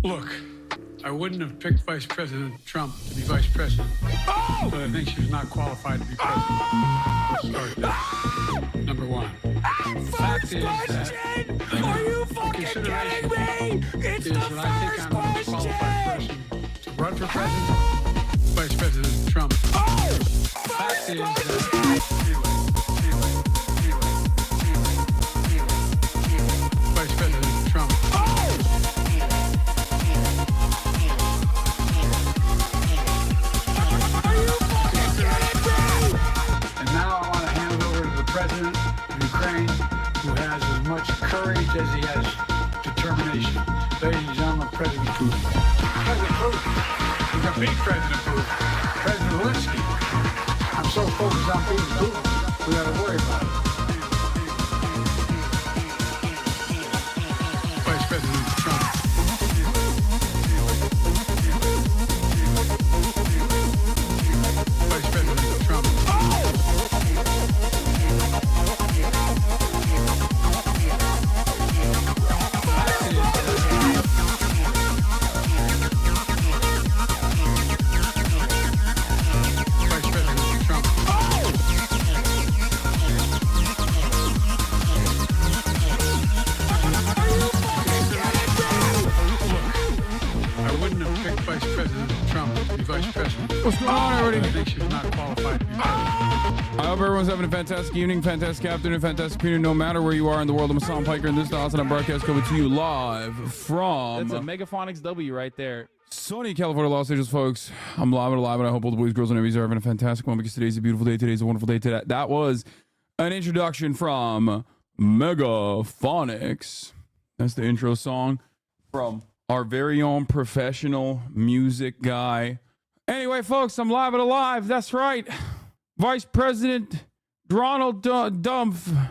Look, I wouldn't have picked Vice President Trump to be vice president, but I think she was not qualified to be president. Let's start there. Number one. Fact is that Are you fucking kidding me? It's the that I think first I'm a qualified question! person to run for president. Vice President Trump. Fact is that Vice President Trump. And now I want to hand it over to the president of Ukraine, who has as much courage as he has determination. Ladies and gentlemen, President Putin. President Putin. We can beat President Putin. President Zelensky. I'm so focused on beating Putin, we got to worry about it. Vice President Trump. Vice President Trump. Vice President Trump. I wouldn't have picked Vice President Trump to be vice president. What's going on, everybody? I think she was not qualified to be president. I hope everyone's having a fantastic evening, fantastic afternoon, fantastic evening, no matter where you are in the world. I'm Hassan Piker, and this is the HasanAbi broadcast coming to you live from That's a Megaphonics W right there. sunny California, Los Angeles, folks. I'm live and alive, and I hope all the boys, girls, and everybody's are having a fantastic one because today's a beautiful day. Today's a wonderful day. That was an introduction from Megaphonics. That's the intro song from our very own professional music guy. Anyway, folks, I'm live and alive. That's right. Vice President Donald Dumpf.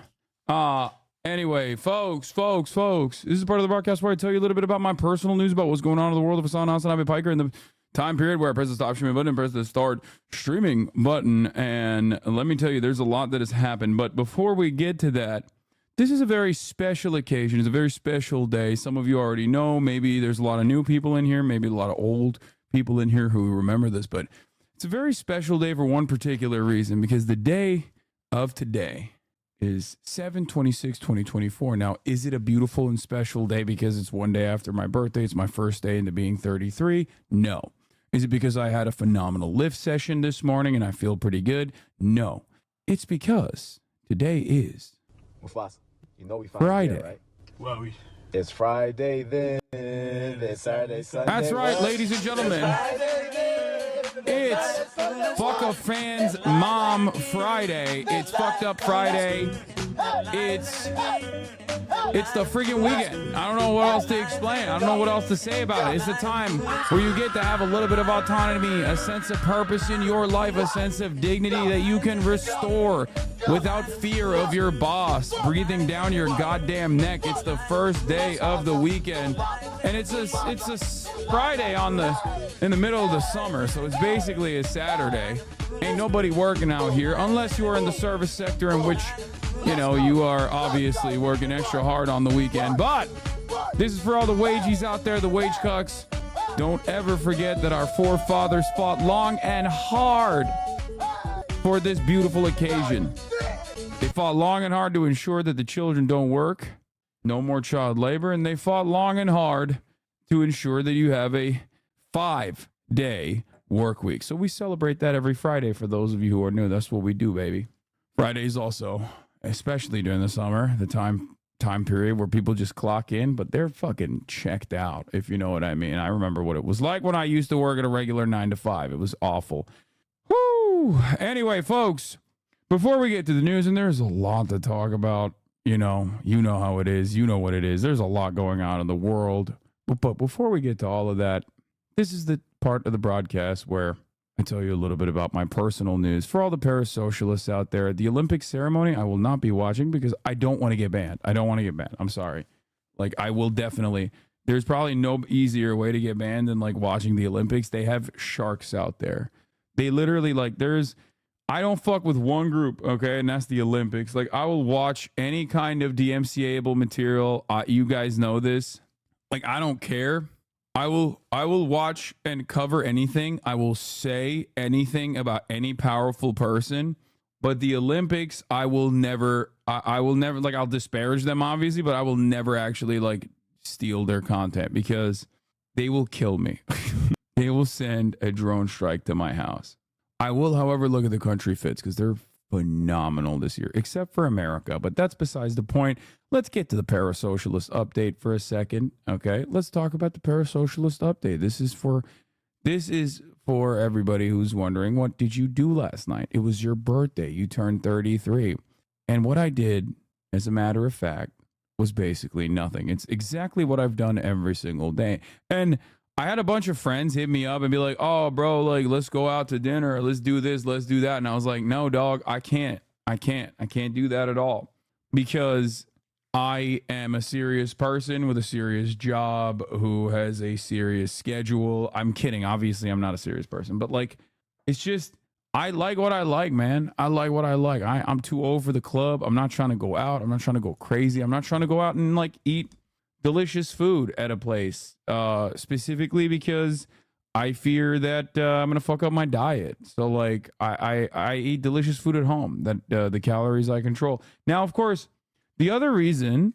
Anyway, folks, this is part of the broadcast where I tell you a little bit about my personal news about what's going on in the world of HasanAbi Piker in the time period where I press the stop streaming button and press the start streaming button. And let me tell you, there's a lot that has happened. But before we get to that, this is a very special occasion. It's a very special day. Some of you already know. Maybe there's a lot of new people in here. Maybe a lot of old people in here who remember this. But it's a very special day for one particular reason, because the day of today is 7/26/2024. Now, is it a beautiful and special day because it's one day after my birthday? It's my first day into being 33? No. Is it because I had a phenomenal lift session this morning and I feel pretty good? No. It's because today is Mufasa, you know we finally Friday. there, right? Well, It's Friday then, it's Saturday, Sunday. That's right, ladies and gentlemen. It's Fuck a Fan's Mom Friday. It's Fucked Up Friday. It's the friggin' weekend. I don't know what else to explain. I don't know what else to say about it. It's the time where you get to have a little bit of autonomy, a sense of purpose in your life, a sense of dignity that you can restore without fear of your boss breathing down your goddamn neck. It's the first day of the weekend, and it's a Friday in the middle of the summer, so it's basically a Saturday. Ain't nobody working out here unless you are in the service sector, in which, you know, you are obviously working extra hard on the weekend. But this is for all the wagies out there, the wage cucks. Don't ever forget that our forefathers fought long and hard for this beautiful occasion. They fought long and hard to ensure that the children don't work, no more child labor, and they fought long and hard to ensure that you have a 5-day work week. So we celebrate that every Friday for those of you who are new. That's what we do, baby. Fridays also, especially during the summer, the time period where people just clock in, but they're fucking checked out, if you know what I mean. I remember what it was like when I used to work at a regular 9 to 5. It was awful. Woo! Anyway, folks, before we get to the news, and there's a lot to talk about, you know how it is. You know what it is. There's a lot going on in the world. But before we get to all of that, this is the part of the broadcast where I tell you a little bit about my personal news. For all the parasocialists out there, the Olympic ceremony, I will not be watching because I don't want to get banned. I'm sorry. Like, I will definitely. There's probably no easier way to get banned than, like, watching the Olympics. They have sharks out there. They literally, like, I don't fuck with one group, okay, and that's the Olympics. Like, I will watch any kind of DMCA-able material. You guys know this. Like, I don't care. I will watch and cover anything. I will say anything about any powerful person, but the Olympics, I will never like, I'll disparage them obviously, but I will never actually like steal their content because they will kill me. They will send a drone strike to my house. I will, however, look at the country fits because they're phenomenal this year, except for America. But that's besides the point. Let's get to the parasocialist update for a second. Okay, let's talk about the parasocialist update. This is for everybody who's wondering, what did you do last night? It was your birthday. You turned 33. And what I did, as a matter of fact, was basically nothing. It's exactly what I've done every single day. And I had a bunch of friends hit me up and be like, oh, bro, like, let's go out to dinner. Let's do this. Let's do that. And I was like, no, dog, I can't do that at all because I am a serious person with a serious job who has a serious schedule. I'm kidding. Obviously, I'm not a serious person, but like, it's just, I like what I like, man. I like what I like. I'm too old for the club. I'm not trying to go out. I'm not trying to go crazy. I'm not trying to go out and like eat delicious food at a place, specifically because I fear that I'm gonna fuck up my diet. So like I eat delicious food at home that the calories I control. Now, of course, the other thing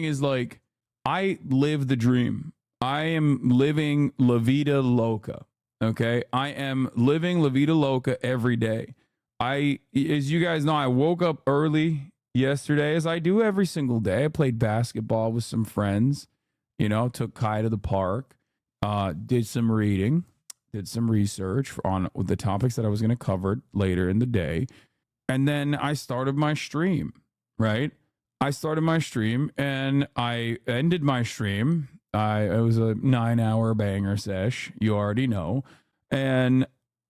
is like I live the dream. I am living La Vida Loca. Okay, I am living La Vida Loca every day. As you guys know, I woke up early yesterday, as I do every single day. I played basketball with some friends, took Kai to the park, did some reading, did some research on the topics that I was going to cover later in the day. And then I started my stream, right? I started my stream and I ended my stream. It was a 9-hour banger sesh, you already know. And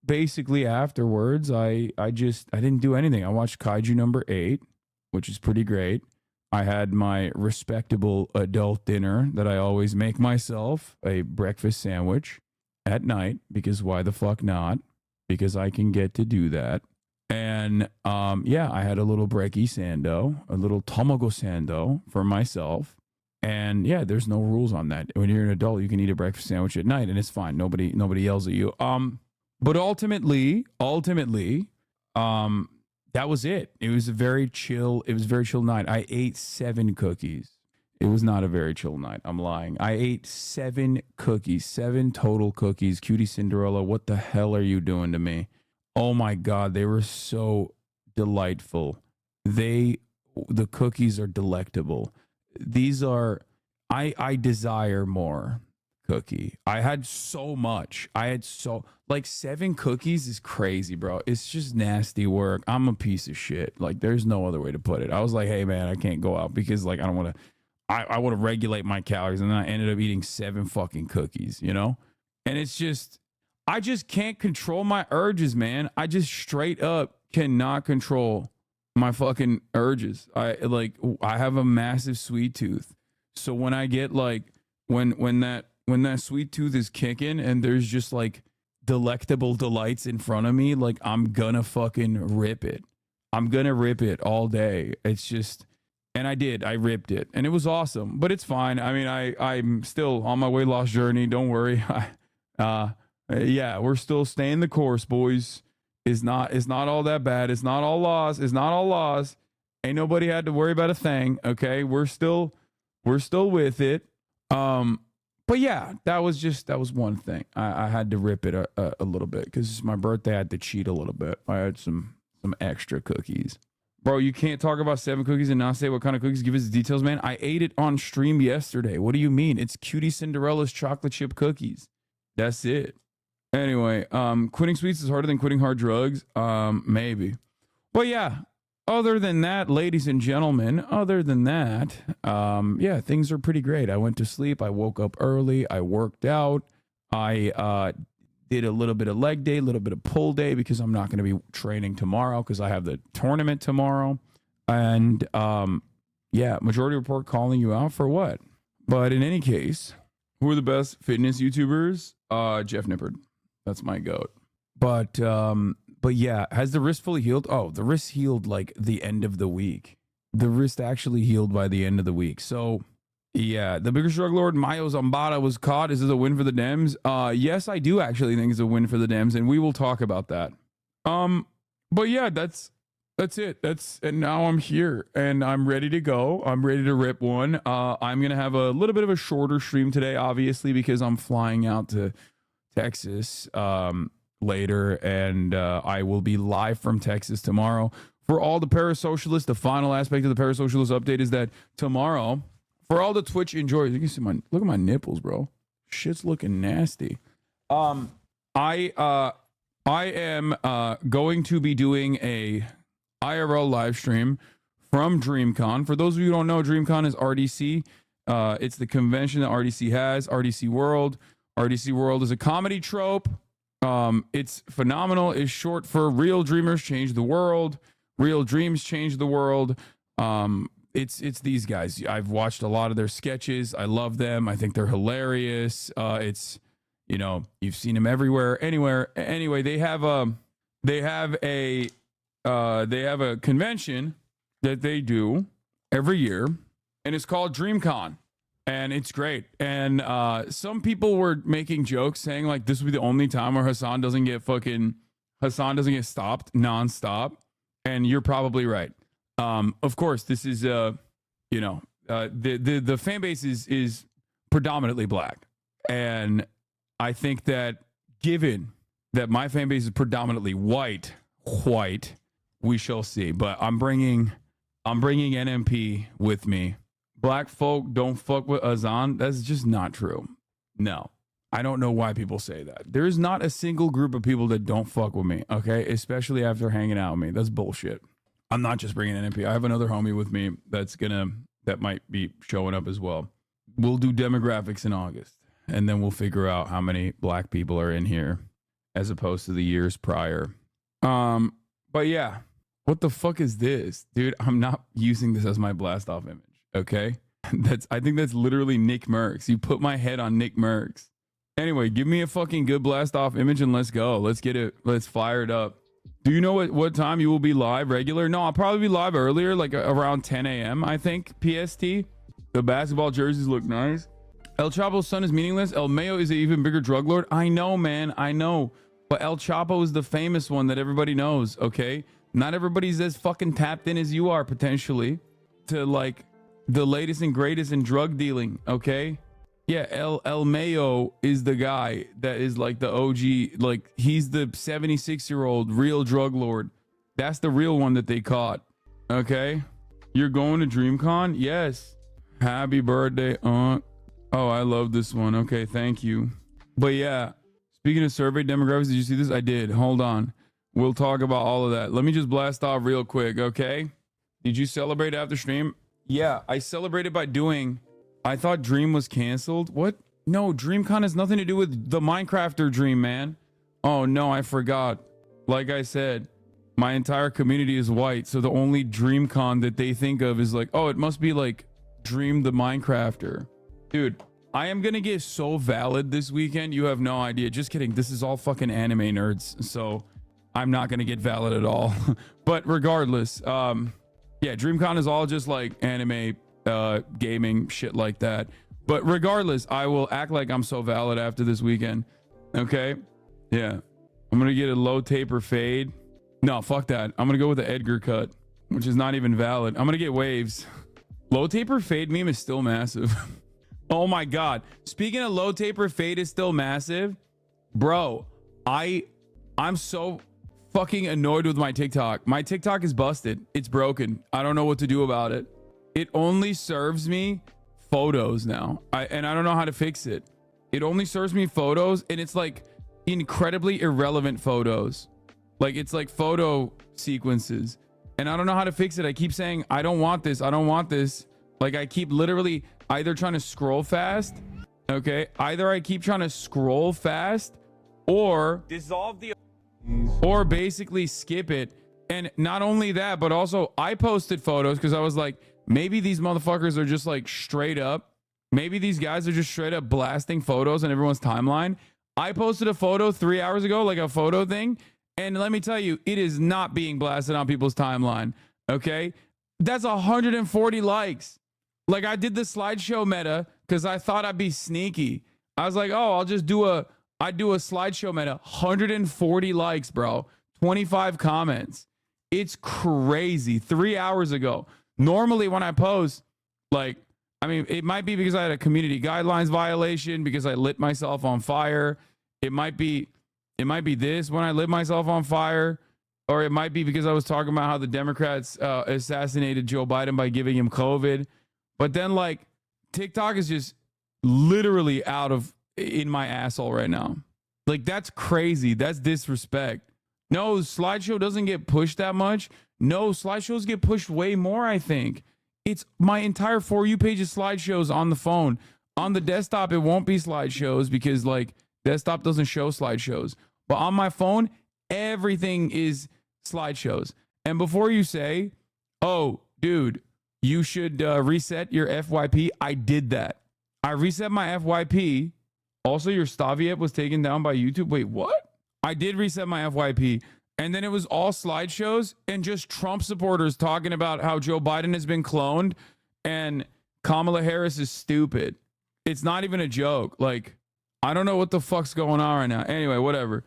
basically afterwards, I didn't do anything. I watched Kaiju number 8, which is pretty great. I had my respectable adult dinner that I always make myself, a breakfast sandwich at night, because why the fuck not? Because I can get to do that. And I had a little brekkie sando, a little tomago sando for myself. And yeah, there's no rules on that. When you're an adult, you can eat a breakfast sandwich at night and it's fine. Nobody yells at you. But ultimately, that was it. It was a very chill night. I ate 7 cookies. It was not a very chill night. I'm lying. I ate 7 cookies, 7 total cookies. Cutie Cinderella, what the hell are you doing to me? Oh my God, they were so delightful. The cookies are delectable. These are, I desire more cookie. I had so much. Like 7 cookies is crazy, bro. It's just nasty work. I'm a piece of shit. Like there's no other way to put it. I was like, hey man, I can't go out because like, I don't want to, I want to regulate my calories. And then I ended up eating 7 fucking cookies, And it's just, I just can't control my urges, man. I just straight up cannot control my fucking urges. I have a massive sweet tooth. So when I get like, when that sweet tooth is kicking and there's just like delectable delights in front of me, like I'm gonna fucking rip it. I'm gonna rip it all day. It's just, and I ripped it and it was awesome, but it's fine. I mean, I'm still on my weight loss journey. Don't worry. Yeah, we're still staying the course, boys. It's not all that bad. It's not all loss. Ain't nobody had to worry about a thing. Okay. We're still with it. But yeah, that was one thing. I had to rip it a little bit because it's my birthday. I had to cheat a little bit. I had some extra cookies. Bro, you can't talk about 7 cookies and not say what kind of cookies. Give us the details, man. I ate it on stream yesterday. What do you mean? It's Cutie Cinderella's chocolate chip cookies. That's it. Anyway, quitting sweets is harder than quitting hard drugs. Maybe. But yeah, other than that, ladies and gentlemen, yeah, things are pretty great. I went to sleep. I woke up early. I worked out. I did a little bit of leg day, a little bit of pull day because I'm not going to be training tomorrow because I have the tournament tomorrow. And yeah, Majority Report calling you out for what? But in any case, who are the best fitness YouTubers? Jeff Nippard. That's my goat. But yeah, has the wrist fully healed? Oh, the wrist healed like the end of the week. The wrist actually healed by the end of the week. So Yeah, the biggest drug lord Mayo Zambada was caught. Is this a win for the Dems? Yes, I do actually think it's a win for the Dems, and we will talk about that. But yeah, that's it. And now I'm here and I'm ready to go. I'm ready to rip one. I'm gonna have a little bit of a shorter stream today, obviously, because I'm flying out to Texas later, and I will be live from Texas tomorrow. For all the parasocialists, the final aspect of the parasocialist update is that tomorrow, for all the Twitch enjoyers, you can see look at my nipples, bro. Shit's looking nasty. I am going to be doing a IRL live stream from DREAMCON. For those of you who don't know, DREAMCON is RDC. It's the convention that RDC has, RDC World. RDC World is a comedy trope. It's phenomenal. It's short for Real Dreamers Change the World. Real Dreams Change the World. It's these guys. I've watched a lot of their sketches. I love them. I think they're hilarious. It's, you know, you've seen them everywhere, anywhere. Anyway, they have a convention that they do every year, and it's called DREAMCON, and it's great. And some people were making jokes saying like this will be the only time where Hasan doesn't get stopped nonstop, and you're probably right. Of course, this is the fan base is predominantly black, and I think that given that my fan base is predominantly white, we shall see. But I'm bringing NMP with me. Black folk don't fuck with Hasan. That's just not true. No, I don't know why people say that. There's not a single group of people that don't fuck with me. Okay, especially after hanging out with me. That's bullshit. I'm not just bringing NMP. I have another homie with me that might be showing up as well. We'll do demographics in August, and then we'll figure out how many black people are in here as opposed to the years prior. But yeah, what the fuck is this? Dude, I'm not using this as my blast off image, okay? I think that's literally Nick Merckx. You put my head on Nick Merckx. Anyway, give me a fucking good blast off image and let's go. Let's get it. Let's fire it up. Do you know what time you will be live regular? No, I'll probably be live earlier, like around 10 a.m., I think, PST. The basketball jerseys look nice. El Chapo's son is meaningless. El Mayo is an even bigger drug lord. I know, man. I know. But El Chapo is the famous one that everybody knows, okay? Not everybody's as fucking tapped in as you are, potentially, to, like, the latest and greatest in drug dealing, okay? Yeah, El Mayo is the guy that is like the OG, like he's the 76-year-old real drug lord. That's the real one that they caught. Okay, you're going to DREAMCON? Yes. Happy birthday, Aunt. Oh, I love this one. Okay, thank you. But yeah, speaking of survey demographics, did you see this? I did. Hold on. We'll talk about all of that. Let me just blast off real quick, okay? Did you celebrate after stream? Yeah, I celebrated by doing... I thought Dream was canceled. What? No, DREAMCON has nothing to do with the Minecrafter Dream, man. Oh, no, I forgot. Like I said, my entire community is white, so the only DREAMCON that they think of is like, oh, it must be like Dream the Minecrafter. Dude, I am gonna get so valid this weekend, you have no idea. Just kidding. This is all fucking anime nerds, so I'm not gonna get valid at all. But regardless, yeah, DREAMCON is all just like anime gaming shit like that. But regardless, I will act like I'm so valid after this weekend. Okay, yeah, I'm gonna get a low taper fade. No, fuck that. I'm gonna go with the Edgar cut, which is not even valid. I'm gonna get waves. Low taper fade meme is still massive. Oh my god, speaking of low taper fade is still massive, bro. I'm so fucking annoyed with my TikTok. My TikTok is busted. It's broken. I don't know what to do about it. It only serves me photos now. I don't know how to fix it. It only serves me photos, and it's like incredibly irrelevant photos. Like it's like photo sequences, and I don't know how to fix it. I keep saying, I don't want this. I don't want this. Like I keep literally either trying to scroll fast. Okay. Either I keep trying to scroll fast or dissolve the, or basically skip it. And not only that, but also I posted photos because I was like, maybe these motherfuckers are just like straight up. Maybe these guys are just straight up blasting photos on everyone's timeline. I posted a photo 3 hours ago, like a photo thing. And let me tell you, it is not being blasted on people's timeline. Okay. That's 140 likes. Like I did the slideshow meta because I thought I'd be sneaky. I was like, oh, I do a slideshow meta. 140 likes, bro. 25 comments. It's crazy. 3 hours ago. Normally when I post, like, I mean, it might be because I had a community guidelines violation because I lit myself on fire. It might be this when I lit myself on fire, or it might be because I was talking about how the Democrats assassinated Joe Biden by giving him COVID. But then like TikTok is just literally in my asshole right now. Like that's crazy. That's disrespect. No, slideshow doesn't get pushed that much. No, slideshows get pushed way more, I think. It's my entire For You page is slideshows on the phone. On the desktop, it won't be slideshows because like desktop doesn't show slideshows. But on my phone, everything is slideshows. And before you say, oh, dude, you should reset your FYP, I did that. I reset my FYP. Also, your Stavi app was taken down by YouTube. Wait, what? I did reset my FYP. And then it was all slideshows and just Trump supporters talking about how Joe Biden has been cloned and Kamala Harris is stupid. It's not even a joke. Like, I don't know what the fuck's going on right now. Anyway, whatever.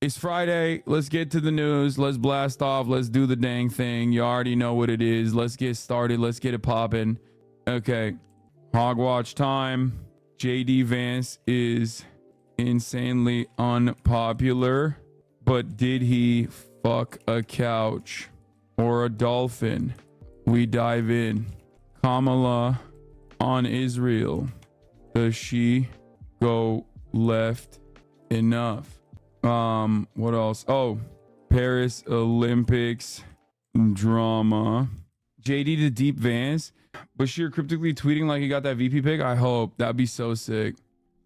It's Friday. Let's get to the news. Let's blast off. Let's do the dang thing. You already know what it is. Let's get started. Let's get it popping. Okay. Hogwatch time. JD Vance is insanely unpopular. But did he fuck a couch or a dolphin? We dive in. Kamala on Israel. Does she go left enough? What else? Oh, Paris Olympics drama. JD to Deep Vance. Bashir cryptically tweeting like he got that VP pick. I hope. That'd be so sick.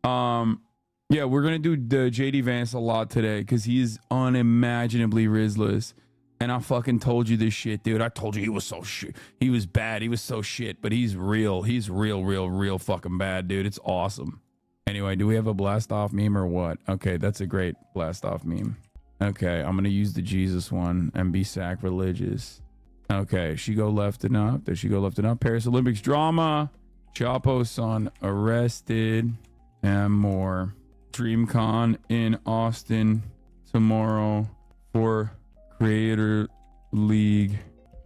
Yeah, we're going to do the JD Vance a lot today because he's unimaginably Rizless. And I fucking told you this shit, dude. I told you he was so shit. He was bad. He was so shit, but he's real. He's real fucking bad, dude. It's awesome. Anyway, do we have a blast off meme or what? Okay, that's a great blast off meme. Okay, I'm going to use the Jesus one and be sacrilegious. Okay, she go left enough. Does she go left enough? Paris Olympics drama. Chapo son arrested and more. DREAMCON in Austin tomorrow for Creator League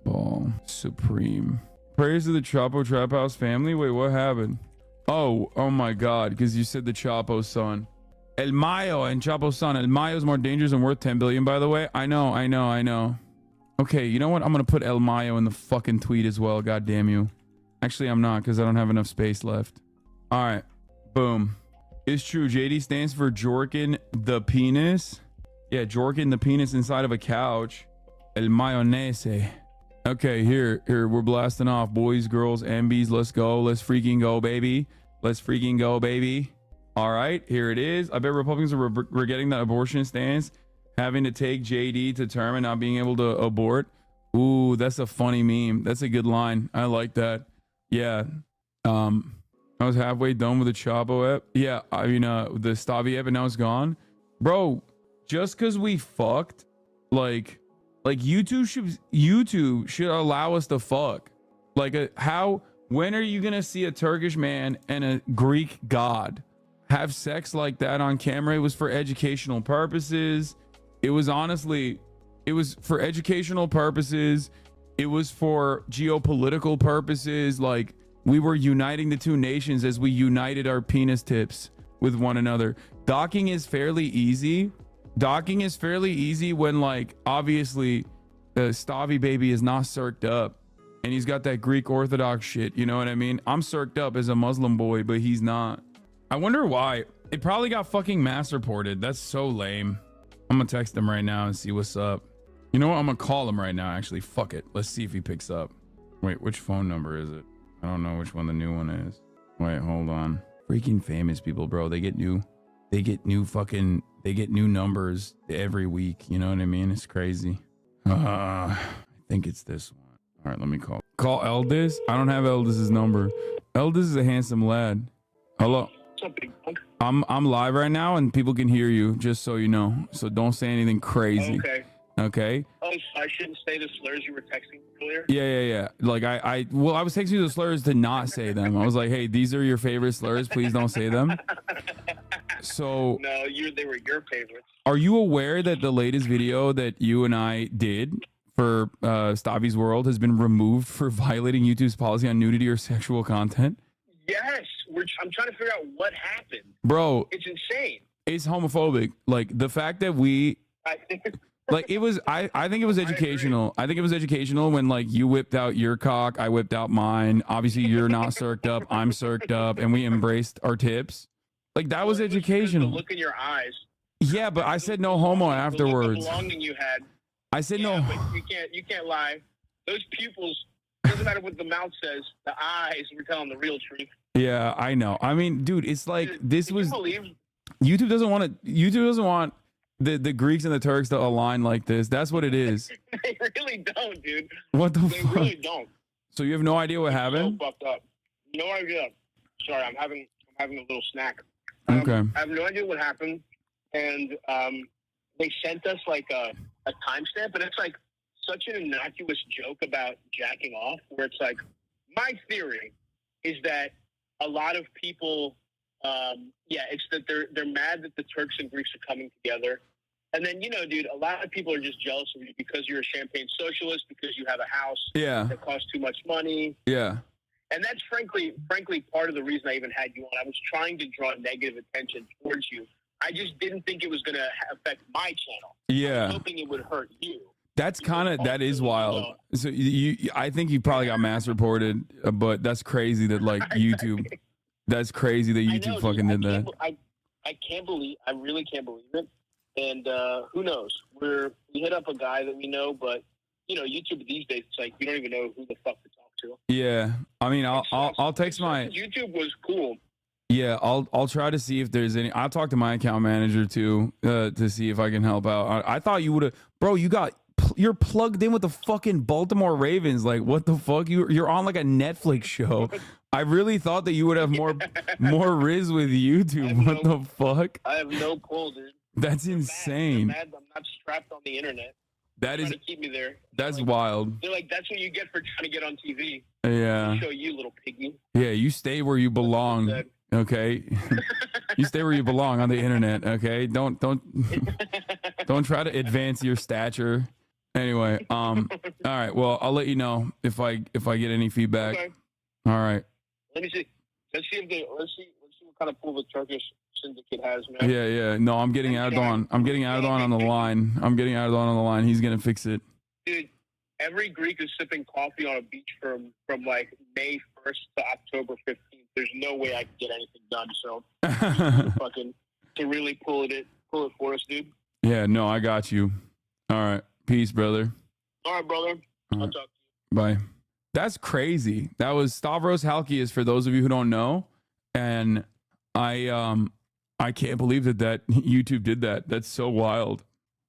Ball Supreme. Prayers to the Chapo Trap House family. Wait, what happened? Oh my God, because you said the Chapo son. El Mayo and Chapo son. El Mayo is more dangerous and worth 10 billion, by the way. I know. Okay, you know what? I'm going to put El Mayo in the fucking tweet as well. God damn you. Actually, I'm not because I don't have enough space left. All right. Boom. It's true. JD stands for Jorkin the penis. Yeah, Jorkin the penis inside of a couch. El mayonnaise. Okay, here. We're blasting off. Boys, girls, MBs. Let's go. Let's freaking go, baby. Let's freaking go, baby. All right, here it is. I bet Republicans are regretting that abortion stance, having to take JD to term and not being able to abort. Ooh, that's a funny meme. That's a good line. I like that. Yeah. I was halfway done with the Chapo app. Yeah, I mean, the Stavi app, and now it's gone. Bro, just because we fucked, like YouTube should allow us to fuck. Like, when are you going to see a Turkish man and a Greek god have sex like that on camera? It was for educational purposes. It was for educational purposes. It was for geopolitical purposes. Like, we were uniting the two nations as we united our penis tips with one another. Docking is fairly easy. When, like, obviously the Stavi baby is not circed up and he's got that Greek Orthodox shit. You know what I mean? I'm circed up as a Muslim boy, but he's not. I wonder why. It probably got fucking mass reported. That's so lame. I'm gonna text him right now and see what's up. You know what? I'm gonna call him right now. Actually, fuck it. Let's see if he picks up. Wait, which phone number is it? I don't know which one the new one is. Wait, hold on. Freaking famous people, bro. They get new numbers every week. You know what I mean? It's crazy. I think it's this one. All right, let me call Eldis. I don't have Eldis's number. Eldis is a handsome lad. Hello. I'm live right now and people can hear you, just so you know. So don't say anything crazy. Okay. Okay. Oh, so I shouldn't say the slurs you were texting earlier? Yeah. Like I was texting you the slurs to not say them. I was like, hey, these are your favorite slurs. Please don't say them. So No, they were your favorites. are you aware that the latest video that you and I did for Stavi's World has been removed for violating YouTube's policy on nudity or sexual content? Yes, I'm trying to figure out what happened. Bro, It's insane. it's homophobic. Like the fact that we I think like it was I think it was educational. I think it was educational when like you whipped out your cock, I whipped out mine. Obviously you're not circed up, I'm circed up, and we embraced our tips. Like that was the educational. look in your eyes. Yeah, but I said no homo The look of afterwards. belonging you had. I said Yeah, no. but you can't lie. Those pupils, doesn't matter what the mouth says, the eyes were telling the real truth. Yeah, I know. I mean, dude, it's like this Can was you believe YouTube doesn't want the Greeks and the Turks to align like this. That's what it is. they really don't, dude. What the They fuck? really don't. So you have no idea what happened? So fucked up. No idea. Sorry, I'm having a little snack. Okay. I have no idea what happened, and they sent us like a timestamp, and it's like such an innocuous joke about jacking off, where it's like, my theory is that a lot of people, it's that they're mad that the Turks and Greeks are coming together. And then, dude, a lot of people are just jealous of you because you're a champagne socialist, because you have a house Yeah. that costs too much money. Yeah. And that's frankly part of the reason I even had you on. I was trying to draw negative attention towards you. I just didn't think it was going to affect my channel. I was Yeah. hoping it would hurt you. That's that is wild. So I think you probably got mass reported, but that's crazy that like YouTube, that's crazy that I YouTube know, fucking dude, did that. I really can't believe it. And who knows? We hit up a guy that we know, but YouTube these days, it's like you don't even know who the fuck to talk to. Yeah. I mean, I'll text my YouTube was cool. Yeah, I'll try to see if there's any. I'll talk to my account manager too to see if I can help out. I thought you would have, bro. You're plugged in with the fucking Baltimore Ravens. Like, what the fuck? You're on like a Netflix show. I really thought that you would have more riz with YouTube. What the fuck? I have no pull, dude. That's insane. They're mad I'm not strapped on the internet. That is Trying to keep me there. that's Like, wild. They're like, that's what you get for trying to get on TV. Yeah. Show you, little piggy. Yeah, you stay where you belong. That's Okay. You stay where you belong on the internet. Okay. Don't try to advance your stature. Anyway, all right. Well, I'll let you know if I get any feedback. Okay. All right. Let me see. Let's see what kind of pull the Turkish syndicate has, man. Yeah. No, I'm getting Erdogan. I'm getting Erdogan on the line. He's gonna fix it. Dude, every Greek is sipping coffee on a beach from like May 1st to October 15th. There's no way I can get anything done. So to really pull it for us, dude. Yeah. No, I got you. All right. Peace, brother. All right, brother. All I'll right. talk to you. Bye. That's crazy. That was Stavros Halkias for those of you who don't know. And I can't believe that YouTube did that. That's so wild.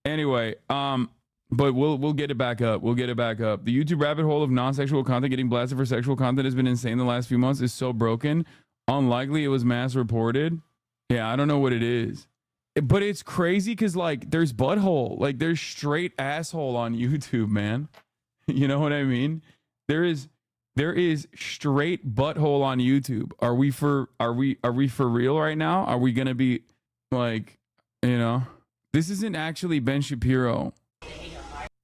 Anyway, but we'll get it back up. The YouTube rabbit hole of non-sexual content getting blasted for sexual content has been insane the last few months. It's so broken. Unlikely it was mass reported. Yeah, I don't know what it is. But it's crazy because like there's butthole. Like there's straight asshole on YouTube, man. You know what I mean? There is straight butthole on YouTube. Are we for real right now? Are we gonna be like, this isn't actually Ben Shapiro.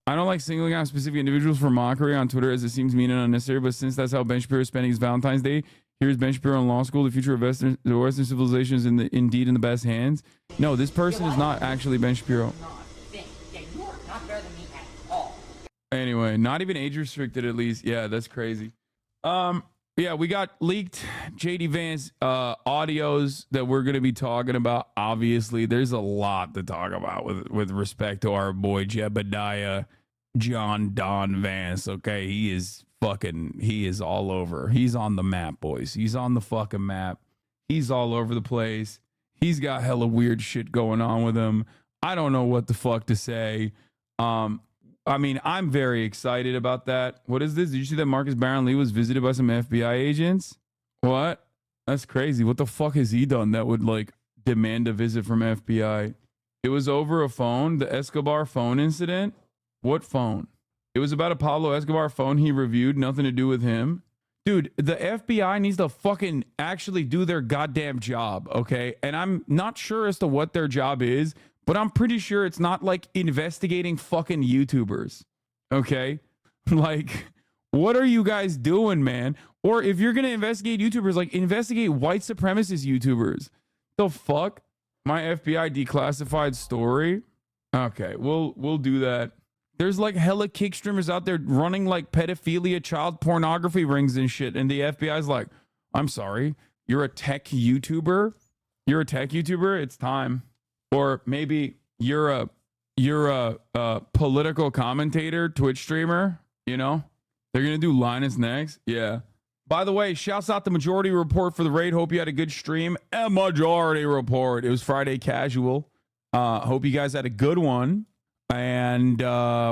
I don't like singling out specific individuals for mockery on Twitter as it seems mean and unnecessary, but since that's how Ben Shapiro is spending his Valentine's Day, here's Ben Shapiro in law school. The future of the Western civilization is indeed in the best hands. No, this person is not actually Ben Shapiro. Anyway, not even age restricted at least. Yeah, that's crazy. Yeah, we got leaked JD Vance audios that we're going to be talking about. Obviously, there's a lot to talk about with respect to our boy Jebediah John Don Vance. Okay, he is all over. He's on the map, boys. He's on the fucking map. He's all over the place. He's got hella weird shit going on with him. I don't know what the fuck to say. I mean, I'm very excited about that. What is this? Did you see that Marcus Barron Lee was visited by some FBI agents? What? That's crazy. What the fuck has he done that would like demand a visit from FBI? It was over a phone, the Escobar phone incident. What phone? It was about a Pablo Escobar phone he reviewed. Nothing to do with him. Dude, the FBI needs to fucking actually do their goddamn job, okay? And I'm not sure as to what their job is, but I'm pretty sure it's not like investigating fucking YouTubers, okay? Like, what are you guys doing, man? Or if you're gonna investigate YouTubers, like investigate white supremacist YouTubers. The fuck? My FBI declassified story? Okay, we'll do that. There's like hella kick streamers out there running like pedophilia, child pornography rings and shit. And the FBI's like, I'm sorry, you're a tech YouTuber? You're a tech YouTuber? It's time. Or maybe you're a political commentator, Twitch streamer, you know? They're going to do Linus next. Yeah. By the way, shouts out the Majority Report for the raid. Hope you had a good stream. A Majority Report. It was Friday casual. Hope you guys had a good one. And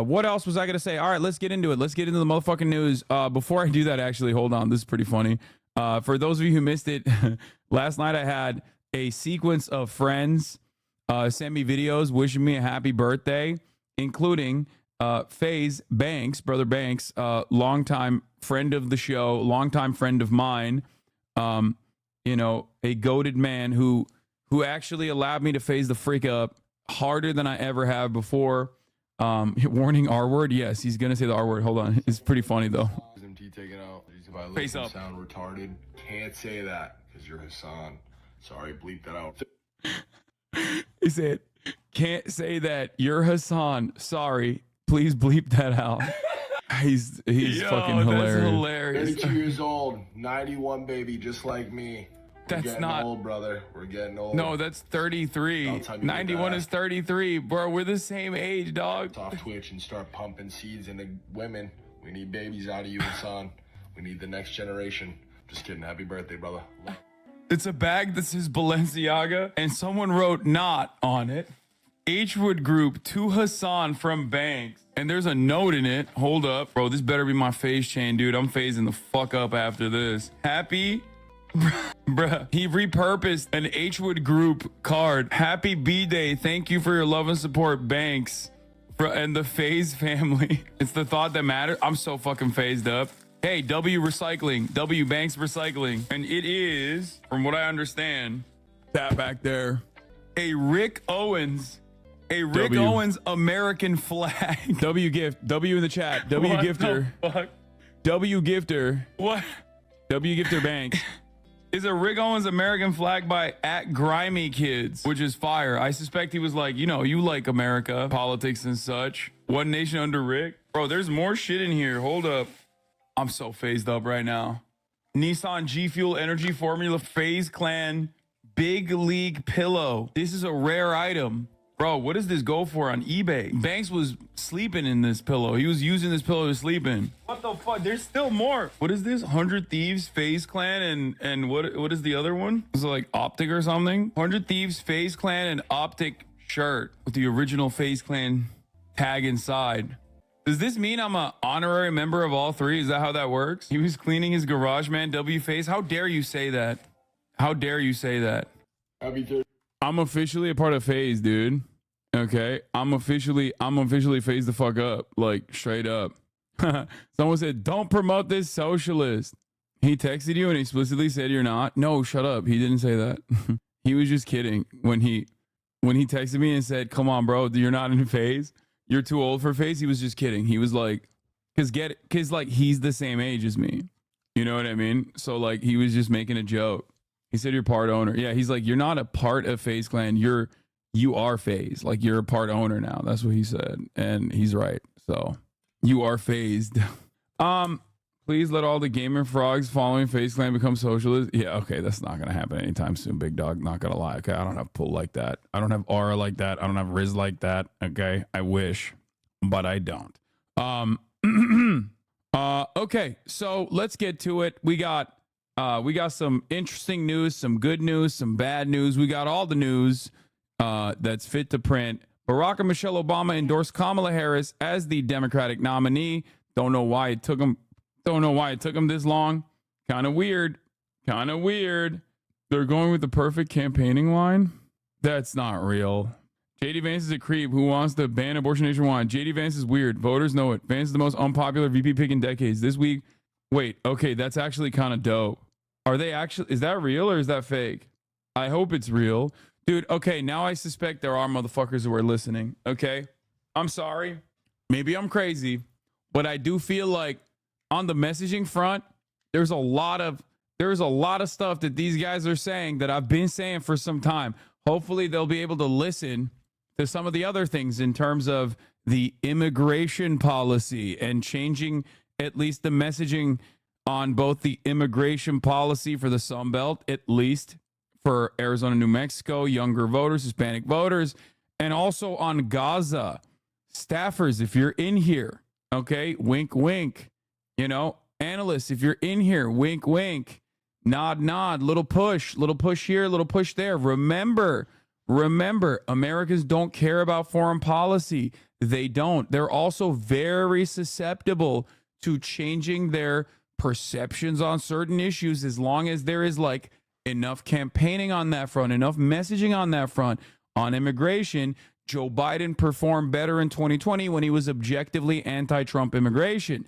what else was I going to say? All right, let's get into it. Let's get into the motherfucking news. Before I do that, actually, hold on. This is pretty funny. For those of you who missed it, last night I had a sequence of friends send me videos wishing me a happy birthday, including FaZe Banks, Brother Banks, longtime friend of the show, longtime friend of mine, you know, a goated man who actually allowed me to phase the freak up harder than I ever have before. Warning R word. Yes, he's gonna say the R word. Hold on. It's pretty funny though. MT taken out. Face up. Sound retarded. Can't say that because you're Hasan. Sorry, bleep that out. He said, can't say that. You're Hasan. Sorry. Please bleep that out. He's fucking hilarious. That's hilarious. 32 years old, 91 baby, just like me. We're getting old, brother. We're getting old. No, that's 33. 91 is 33. Bro, we're the same age, dog. Off Twitch and start pumping seeds into women. We need babies out of you, Hasan. We need the next generation. Just kidding. Happy birthday, brother. It's a bag that says Balenciaga, and someone wrote "not" on it. Hwood Group to Hasan from Banks. And there's a note in it. Hold up. Bro, this better be my phase chain, dude. I'm phasing the fuck up after this. Happy... Bruh, he repurposed an Hwood Group card. Happy B-Day. Thank you for your love and support, Banks. And the FaZe family. It's the thought that matters. I'm so fucking phased up. Hey, W Recycling. W Banks Recycling. And it is, from what I understand, that back there, a Rick Owens. A Rick Owens American flag. W gift. W in the chat. W What gifter. the fuck? W gifter. What? W gifter Banks. Is a Rick Owens American flag by @GrimeyKids, which is fire. I suspect he was like, you know, you like America, politics and such. One nation under Rick. Bro, there's more shit in here. Hold up. I'm so phased up right now. Nissan G Fuel Energy Formula FaZe Clan Big League Pillow. This is a rare item. Bro, what does this go for on eBay? Banks was sleeping in this pillow. He was using this pillow to sleep in. What the fuck? There's still more. What is this? 100 Thieves FaZe Clan and what is the other one? Is it like Optic or something? 100 Thieves FaZe Clan and Optic shirt with the original FaZe Clan tag inside. Does this mean I'm an honorary member of all three? Is that how that works? He was cleaning his garage, man. W FaZe. How dare you say that? How dare you say that? I'm officially a part of FaZe, dude. Okay, I'm officially phased the fuck up, like straight up. Someone said, "Don't promote this socialist." He texted you and explicitly said you're not. No, shut up. He didn't say that. He was just kidding when he texted me and said, "Come on, bro, you're not in FaZe. You're too old for FaZe." He was just kidding. He was like, cause like he's the same age as me. You know what I mean? So like he was just making a joke. He said you're part owner. Yeah, he's like, you're not a part of FaZe Clan. You are FaZe. Like you're a part owner now. That's what he said. And he's right. So you are phased. Please let all the gamer frogs following FaZe Clan become socialist. Yeah, okay. That's not gonna happen anytime soon, big dog. Not gonna lie. Okay. I don't have pull like that. I don't have aura like that. I don't have Riz like that. Okay. I wish, but I don't. Okay, so let's get to it. We got some interesting news, some good news, some bad news. We got all the news that's fit to print. Barack and Michelle Obama endorsed Kamala Harris as the Democratic nominee. Don't know why it took them this long. Kind of weird. They're going with the perfect campaigning line. That's not real. JD Vance is a creep who wants to ban abortion nationwide. JD Vance is weird. Voters know it. Vance is the most unpopular VP pick in decades. This week, wait, okay, that's actually kind of dope. Are they actually, is that real or is that fake? I hope it's real. Dude, okay, now I suspect there are motherfuckers who are listening, okay? I'm sorry. Maybe I'm crazy, but I do feel like on the messaging front, there's a lot of stuff that these guys are saying that I've been saying for some time. Hopefully they'll be able to listen to some of the other things in terms of the immigration policy and changing at least the messaging on both the immigration policy for the Sun Belt, at least for Arizona, New Mexico, younger voters, Hispanic voters, and also on Gaza. Staffers, if you're in here, okay, wink, wink. You know, analysts, if you're in here, wink, wink. Nod, nod, little push here, little push there. Remember, Americans don't care about foreign policy. They don't. They're also very susceptible to changing their perceptions on certain issues as long as there is like enough campaigning on that front, enough messaging on that front. On immigration, Joe Biden performed better in 2020 when he was objectively anti-Trump immigration.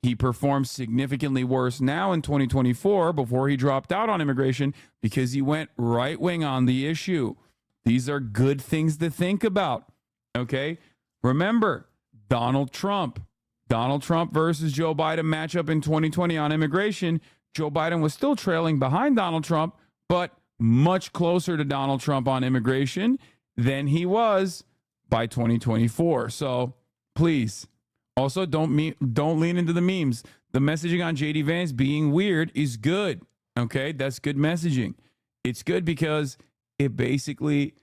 He performs significantly worse now in 2024 before he dropped out on immigration because he went right wing on the issue. These are good things to think about. Okay. Remember, Donald Trump versus Joe Biden matchup in 2020 on immigration. Joe Biden was still trailing behind Donald Trump, but much closer to Donald Trump on immigration than he was by 2024. So please. Also, don't lean into the memes. The messaging on JD Vance being weird is good. Okay, that's good messaging. It's good because it basically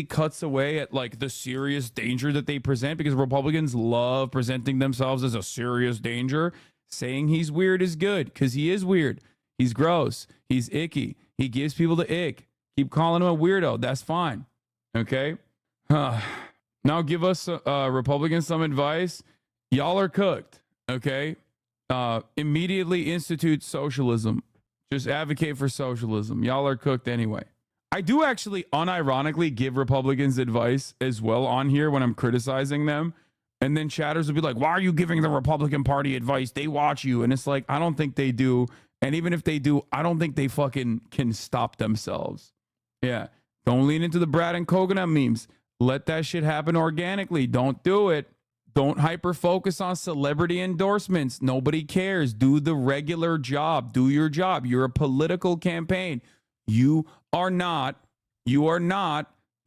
cuts away at like the serious danger that they present, because Republicans love presenting themselves as a serious danger. Saying he's weird is good because he is weird. He's gross. He's icky. He gives people the ick. Keep calling him a weirdo. That's fine. Okay. Now give us Republicans some advice. Y'all are cooked, okay? Immediately institute socialism. Just advocate for socialism. Y'all are cooked anyway. I do actually unironically give Republicans advice as well on here when I'm criticizing them. And then chatters will be like, why are you giving the Republican Party advice? They watch you. And it's like, I don't think they do. And even if they do, I don't think they fucking can stop themselves. Yeah. Don't lean into the Brad and Coconut memes. Let that shit happen organically. Don't do it. Don't hyper focus on celebrity endorsements. Nobody cares. Do the regular job. Do your job. You're a political campaign. You are not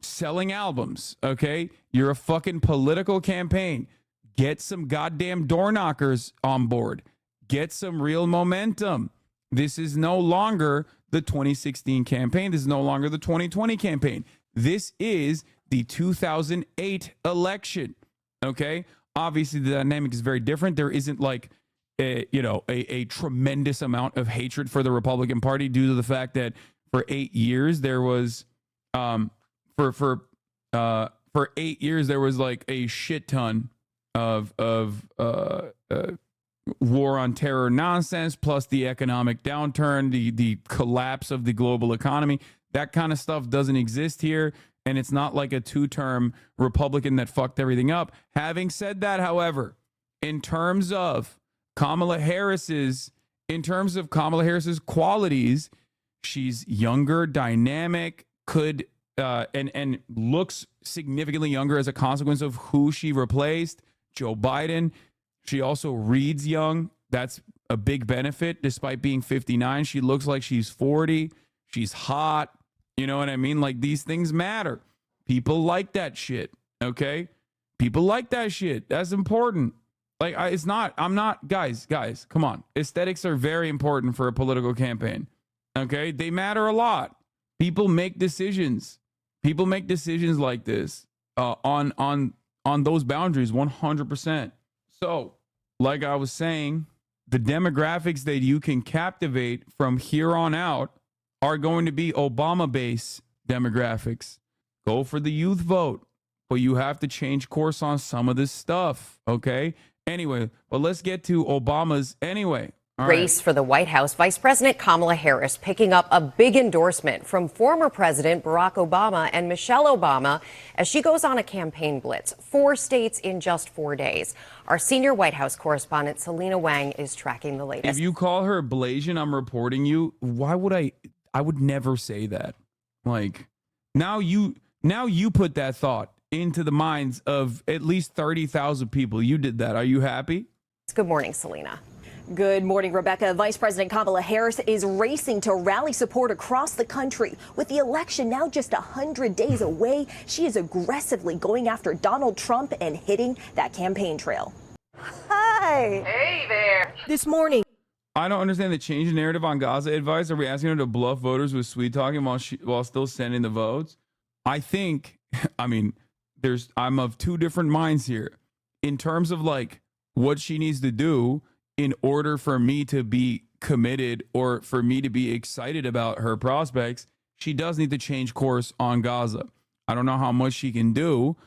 selling albums, okay? You're a fucking political campaign. Get some goddamn door knockers on board. Get some real momentum. This is no longer the 2016 campaign. This is no longer the 2020 campaign. This is the 2008 election. Okay. Obviously, the dynamic is very different. There isn't like a tremendous amount of hatred for the Republican Party due to the fact that for 8 years there was for 8 years there was like a shit ton of war on terror nonsense, plus the economic downturn, the collapse of the global economy. That kind of stuff doesn't exist here. And it's not like a two-term Republican that fucked everything up. Having said that, however, in terms of Kamala Harris's qualities, she's younger, dynamic, could and looks significantly younger as a consequence of who she replaced, Joe Biden. She also reads young. That's a big benefit. Despite being 59, she looks like she's 40. She's hot. You know what I mean? Like, these things matter. People like that shit. Okay? People like that shit. That's important. Like, guys, come on. Aesthetics are very important for a political campaign. Okay? They matter a lot. People make decisions. People make decisions like this on those boundaries 100%. So, like I was saying, the demographics that you can captivate from here on out are going to be Obama-based demographics. Go for the youth vote, but you have to change course on some of this stuff, okay? Anyway, but let's get to Obama's anyway, All Race for the White House, Vice President Kamala Harris picking up a big endorsement from former President Barack Obama and Michelle Obama as she goes on a campaign blitz. 4 states in just 4 days. Our senior White House correspondent Selena Wang is tracking the latest. If you call her Blasian, I'm reporting you. Why would I would never say that. Like, now you put that thought into the minds of at least 30,000 people. You did that. Are you happy? Good morning, Selena. Good morning, Rebecca. Vice President Kamala Harris is racing to rally support across the country. With the election now just 100 days away, she is aggressively going after Donald Trump and hitting that campaign trail. Hi. Hey there. This morning. I don't understand the change in narrative on Gaza advice. Are we asking her to bluff voters with sweet talking while still sending the votes? I think, I mean, I'm of 2 different minds here. In terms of like what she needs to do in order for me to be committed or for me to be excited about her prospects, she does need to change course on Gaza. I don't know how much she can do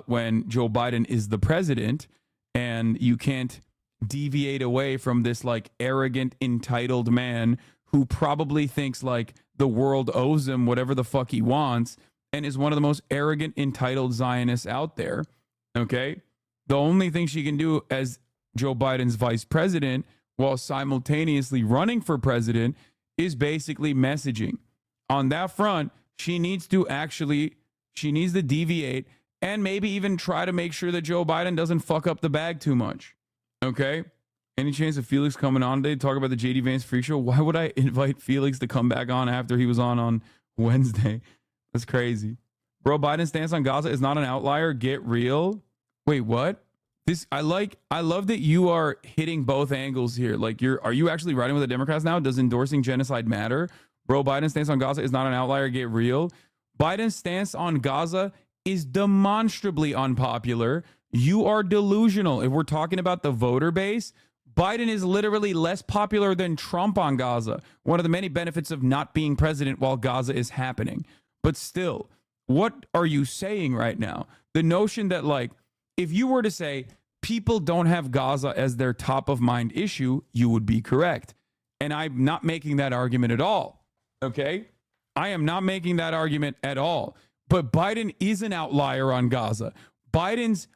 when Joe Biden is the president, and you can't deviate away from this like arrogant, entitled man who probably thinks like the world owes him whatever the fuck he wants and is one of the most arrogant, entitled Zionists out there. Okay? The only thing she can do as Joe Biden's vice president while simultaneously running for president is basically messaging. On that front, she needs to deviate and maybe even try to make sure that Joe Biden doesn't fuck up the bag too much. Okay? Any chance of Felix coming on today to talk about the JD Vance freak show? Why would I invite Felix to come back on after he was on Wednesday? That's crazy. Bro, Biden's stance on Gaza is not an outlier. Get real. Wait, what? I love that you are hitting both angles here. Like, are you actually riding with the Democrats now? Does endorsing genocide matter? Bro, Biden's stance on Gaza is not an outlier. Get real. Biden's stance on Gaza is demonstrably unpopular. You are delusional. If we're talking about the voter base, Biden is literally less popular than Trump on Gaza. One of the many benefits of not being president while Gaza is happening. But still, what are you saying right now? The notion that, like, if you were to say people don't have Gaza as their top of mind issue, you would be correct. And I'm not making that argument at all. Okay? I am not making that argument at all. But Biden is an outlier on Gaza. Biden's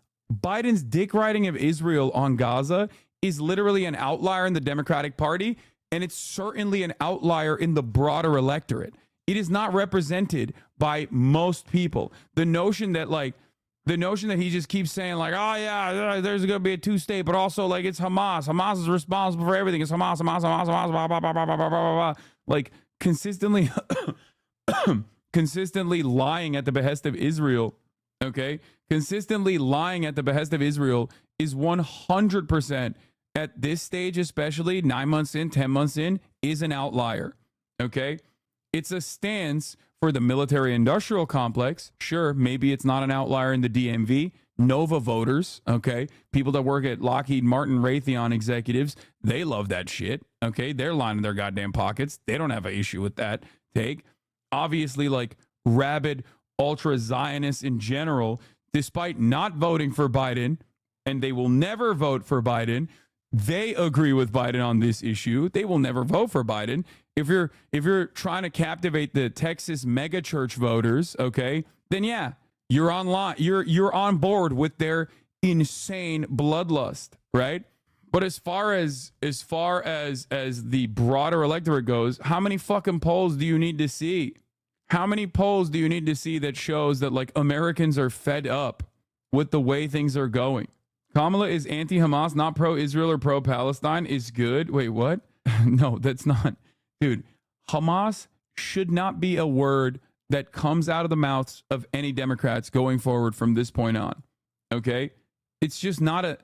dick riding of Israel on Gaza is literally an outlier in the Democratic Party, and it's certainly an outlier in the broader electorate. It is not represented by most people. The notion that he just keeps saying like, oh yeah, there's going to be a 2-state, but also like it's Hamas. Hamas is responsible for everything. It's Hamas, blah, blah, blah, blah, blah, blah, blah, blah. Like consistently lying at the behest of Israel. Okay. Consistently lying at the behest of Israel is 100% at this stage, especially 9 months in, 10 months in, is an outlier. Okay. It's a stance for the military industrial complex. Sure, maybe it's not an outlier in the DMV. Nova voters, okay? People that work at Lockheed Martin, Raytheon executives, they love that shit, okay? They're lining their goddamn pockets. They don't have an issue with that take. Obviously, like rabid ultra-Zionists in general, despite not voting for Biden, and they will never vote for Biden, they agree with Biden on this issue. They will never vote for Biden. If you're trying to captivate the Texas mega church voters, okay, then yeah, you're online. You're on board with their insane bloodlust, right? But as far as the broader electorate goes, how many fucking polls do you need to see? How many polls do you need to see that shows that like Americans are fed up with the way things are going? Kamala is anti-Hamas, not pro-Israel or pro-Palestine, is good. Wait, what? No, that's not. Dude, Hamas should not be a word that comes out of the mouths of any Democrats going forward from this point on. Okay? It's just not it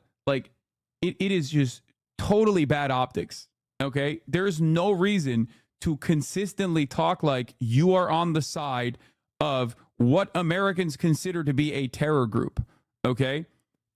is just totally bad optics. Okay? There's no reason to consistently talk like you are on the side of what Americans consider to be a terror group. Okay?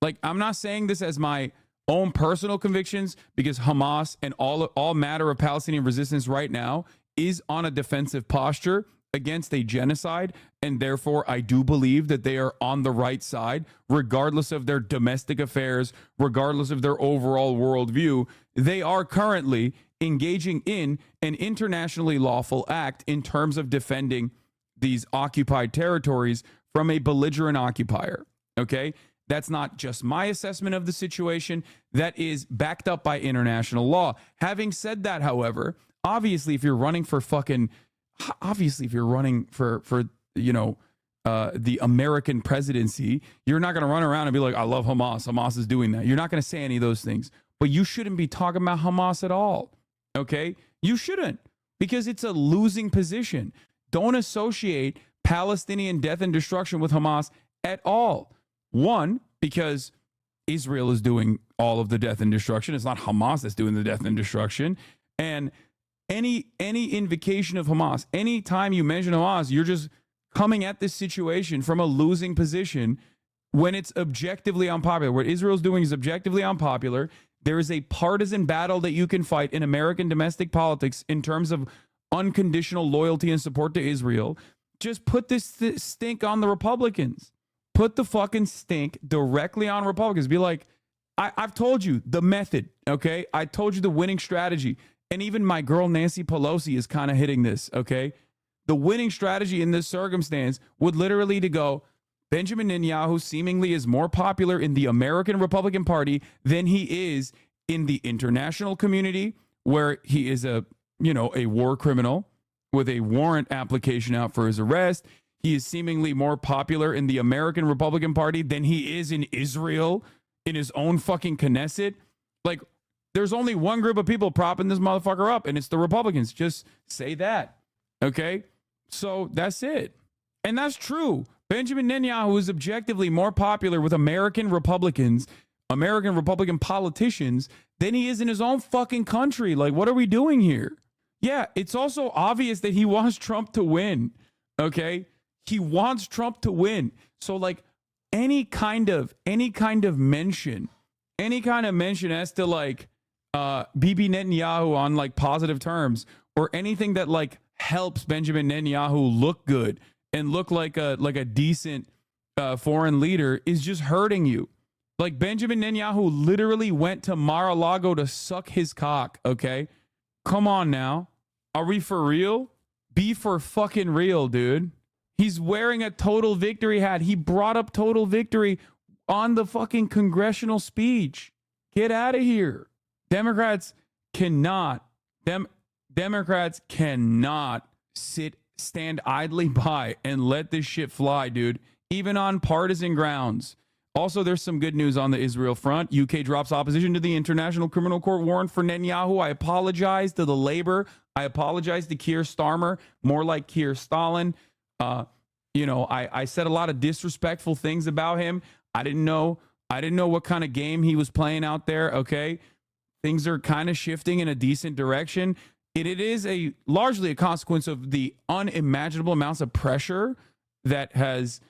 Like, I'm not saying this as my own personal convictions, because Hamas and all matter of Palestinian resistance right now is on a defensive posture against a genocide, and therefore I do believe that they are on the right side, regardless of their domestic affairs, regardless of their overall worldview. They are currently engaging in an internationally lawful act in terms of defending these occupied territories from a belligerent occupier. Okay? That's not just my assessment of the situation. That is backed up by international law. Having said that, however, obviously, if you're running for the American presidency, you're not going to run around and be like, I love Hamas. Hamas is doing that. You're not going to say any of those things. But you shouldn't be talking about Hamas at all. Okay? You shouldn't, because it's a losing position. Don't associate Palestinian death and destruction with Hamas at all. One, because Israel is doing all of the death and destruction. It's not Hamas that's doing the death and destruction. And any invocation of Hamas, any time you mention Hamas, you're just coming at this situation from a losing position when it's objectively unpopular. What Israel's doing is objectively unpopular. There is a partisan battle that you can fight in American domestic politics in terms of unconditional loyalty and support to Israel. Just put this stink on the Republicans. Put the fucking stink directly on Republicans. Be like, I've told you the method, okay? I told you the winning strategy. And even my girl Nancy Pelosi is kind of hitting this, okay? The winning strategy in this circumstance would literally to go, Benjamin Netanyahu seemingly is more popular in the American Republican Party than he is in the international community, where he is a war criminal with a warrant application out for his arrest. He is seemingly more popular in the American Republican Party than he is in Israel, in his own fucking Knesset. Like, there's only one group of people propping this motherfucker up, and it's the Republicans. Just say that, okay? So that's it. And that's true. Benjamin Netanyahu is objectively more popular with American Republicans, American Republican politicians, than he is in his own fucking country. Like, what are we doing here? Yeah, it's also obvious that he wants Trump to win, okay? He wants Trump to win. So, like, any kind of mention as to, like, Bibi Netanyahu on, like, positive terms, or anything that, like, helps Benjamin Netanyahu look good and look like a decent foreign leader is just hurting you. Like, Benjamin Netanyahu literally went to Mar-a-Lago to suck his cock, okay? Come on now. Are we for real? Be for fucking real, dude. He's wearing a total victory hat. He brought up total victory on the fucking congressional speech. Get out of here. Democrats cannot stand idly by and let this shit fly, dude, even on partisan grounds. Also, there's some good news on the Israel front. UK drops opposition to the International Criminal Court warrant for Netanyahu. I apologize to the labor. I apologize to Keir Starmer, more like Keir Stalin. I said a lot of disrespectful things about him. I didn't know what kind of game he was playing out there. Okay. Things are kind of shifting in a decent direction. It is largely a consequence of the unimaginable amounts of pressure that has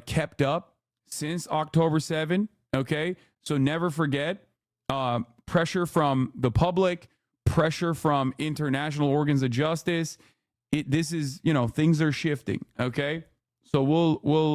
kept up since October 7. Okay. So never forget, pressure from the public, pressure from international organs of justice. Things are shifting. Okay. So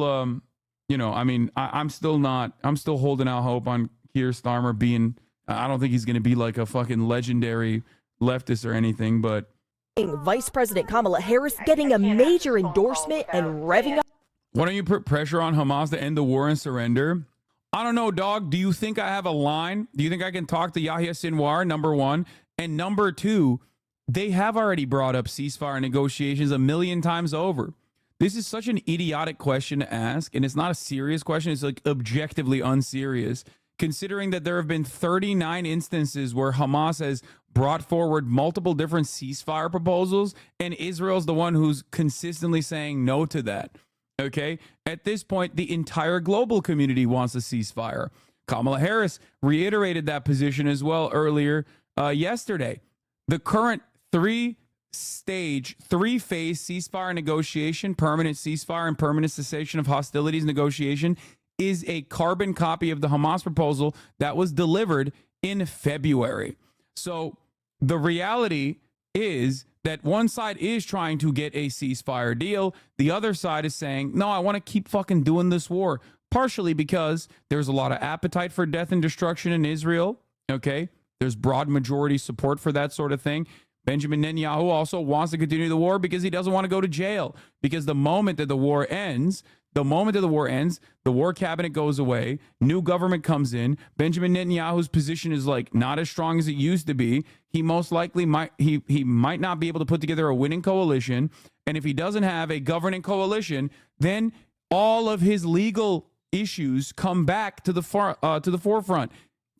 I'm still holding out hope on Keir Starmer being, I don't think he's going to be like a fucking legendary leftist or anything, but Vice President Kamala Harris getting a major endorsement and revving up. Why don't you put pressure on Hamas to end the war and surrender? I don't know, dog. Do you think I have a line? Do you think I can talk to Yahya Sinwar, number one? And number two, they have already brought up ceasefire negotiations 1,000,000 times over. This is such an idiotic question to ask, and it's not a serious question. It's like objectively unserious, considering that there have been 39 instances where Hamas has brought forward multiple different ceasefire proposals, and Israel's the one who's consistently saying no to that. Okay? At this point, the entire global community wants a ceasefire. Kamala Harris reiterated that position as well earlier yesterday. The current three-phase ceasefire negotiation, permanent ceasefire and permanent cessation of hostilities negotiation, is a carbon copy of the Hamas proposal that was delivered in February. So the reality is that one side is trying to get a ceasefire deal. The other side is saying, no, I want to keep fucking doing this war. Partially because there's a lot of appetite for death and destruction in Israel. Okay. There's broad majority support for that sort of thing. Benjamin Netanyahu also wants to continue the war because he doesn't want to go to jail. Because the moment that the war ends, the war cabinet goes away, new government comes in, Benjamin Netanyahu's position is like not as strong as it used to be. He most likely might not be able to put together a winning coalition. And if he doesn't have a governing coalition, then all of his legal issues come back to the forefront.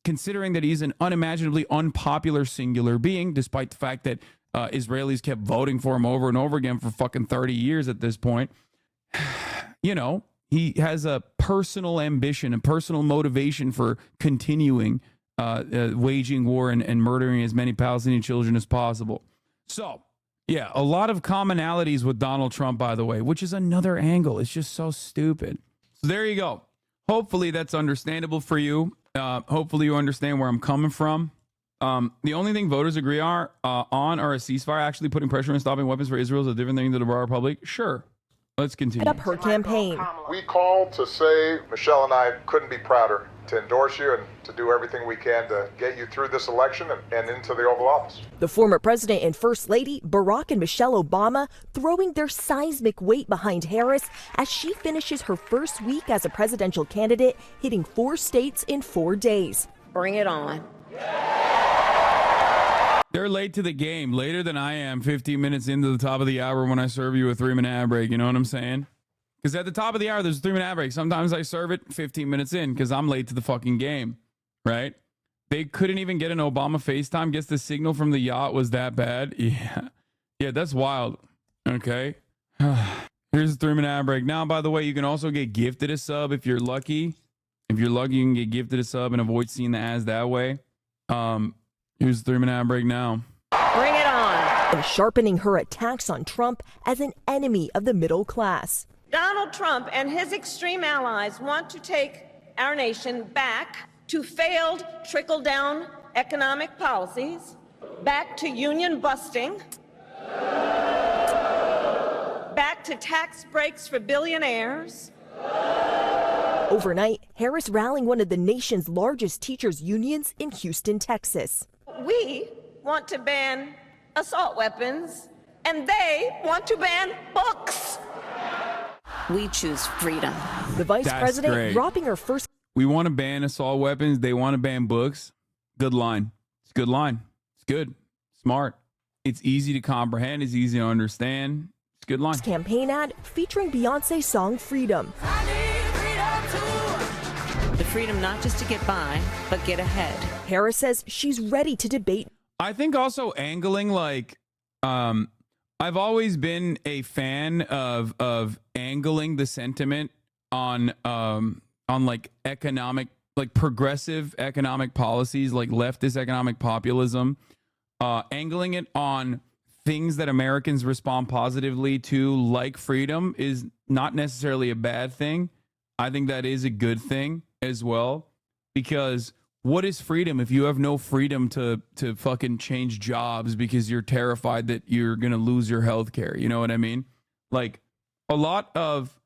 Considering that he's an unimaginably unpopular singular being, despite the fact that Israelis kept voting for him over and over again for fucking 30 years at this point, you know, he has a personal ambition, a personal motivation for continuing waging war and murdering as many Palestinian children as possible. So, yeah, a lot of commonalities with Donald Trump, by the way, which is another angle. It's just so stupid. So there you go. Hopefully that's understandable for you. Hopefully you understand where I'm coming from. The only thing voters agree on are a ceasefire. Actually putting pressure on stopping weapons for Israel is a different thing than the broader public. Sure. Let's continue. Up her campaign. We called to say Michelle and I couldn't be prouder to endorse you and to do everything we can to get you through this election and into the Oval Office. The former president and First Lady, Barack and Michelle Obama, throwing their seismic weight behind Harris as she finishes her first week as a presidential candidate, hitting 4 states in 4 days. Bring it on. They're late to the game, later than I am 15 minutes into the top of the hour when I serve you a 3-minute ad break. You know what I'm saying? Because at the top of the hour, there's a 3-minute ad break. Sometimes I serve it 15 minutes in because I'm late to the fucking game, right? They couldn't even get an Obama FaceTime. Guess the signal from the yacht was that bad. Yeah, that's wild. Okay. Here's a 3-minute ad break. Now, by the way, you can also get gifted a sub if you're lucky. If you're lucky, you can get gifted a sub and avoid seeing the ads that way. Here's the 3-minute ad break now. Bring it on. And sharpening her attacks on Trump as an enemy of the middle class. Donald Trump and his extreme allies want to take our nation back to failed trickle-down economic policies, back to union busting, back to tax breaks for billionaires. Overnight, Harris rallying one of the nation's largest teachers' unions in Houston, Texas. We want to ban assault weapons, and they want to ban books. We choose freedom. The vice That's president great. dropping her first. We want to ban assault weapons. They want to ban books. Good line. It's a good line. It's good. Smart. It's easy to comprehend. It's easy to understand. It's a good line. Campaign ad featuring Beyonce's song Freedom. The freedom not just to get by, but get ahead. Harris says she's ready to debate. I think also angling like I've always been a fan of angling the sentiment on like economic, like progressive economic policies, like leftist economic populism, angling it on things that Americans respond positively to, like freedom, is not necessarily a bad thing. I think that is a good thing as well, because what is freedom if you have no freedom to fucking change jobs because you're terrified that you're going to lose your health care? You know what I mean? Like a lot of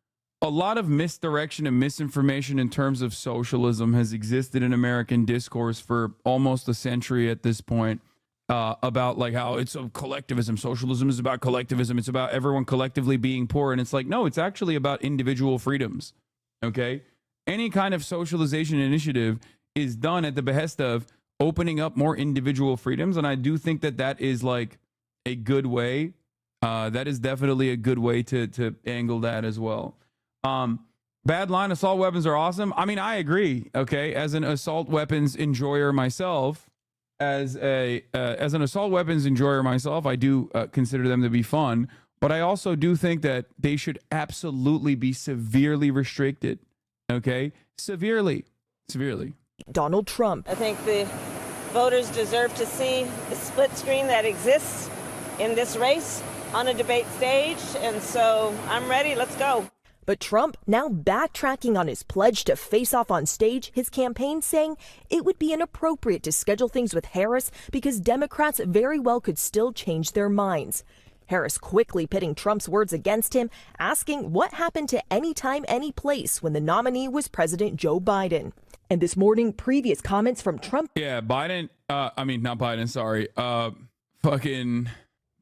misdirection and misinformation in terms of socialism has existed in American discourse for almost a century at this point, about like how it's a collectivism. Socialism is about collectivism. It's about everyone collectively being poor. And it's like, no, it's actually about individual freedoms. Okay. Any kind of socialization initiative is done at the behest of opening up more individual freedoms. And I do think that that is like a good way. That is definitely a good way to angle that as well. Bad line, assault weapons are awesome. I mean, I agree. Okay. As an assault weapons enjoyer myself, as an assault weapons enjoyer myself, I do consider them to be fun, but I also do think that they should absolutely be severely restricted. Okay. Severely. Donald Trump. I think the voters deserve to see the split screen that exists in this race on a debate stage, and so I'm ready. Let's go. But Trump now backtracking on his pledge to face off on stage, his campaign saying it would be inappropriate to schedule things with Harris because Democrats very well could still change their minds. Harris quickly pitting Trump's words against him, asking what happened to any time, any place when the nominee was President Joe Biden. And this morning, previous comments from Trump. Yeah, Biden, not Biden, sorry. Fucking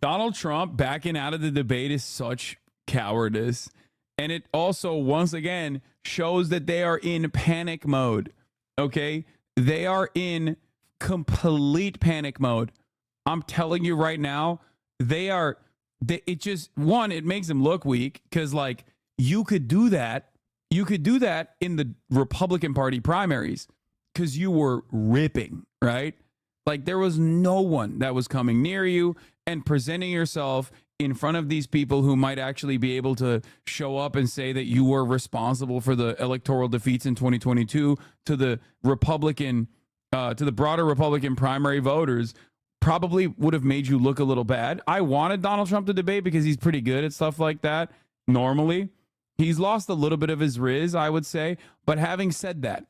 Donald Trump backing out of the debate is such cowardice. And it also, once again, shows that they are in panic mode. Okay? They are in complete panic mode. I'm telling you right now, it makes them look weak because, like, you could do that. You could do that in the Republican Party primaries because you were ripping, right? Like, there was no one that was coming near you and presenting yourself in front of these people who might actually be able to show up and say that you were responsible for the electoral defeats in 2022 to the broader Republican primary voters. Probably would have made you look a little bad. I wanted Donald Trump to debate because he's pretty good at stuff like that. Normally, he's lost a little bit of his riz, I would say. But having said that,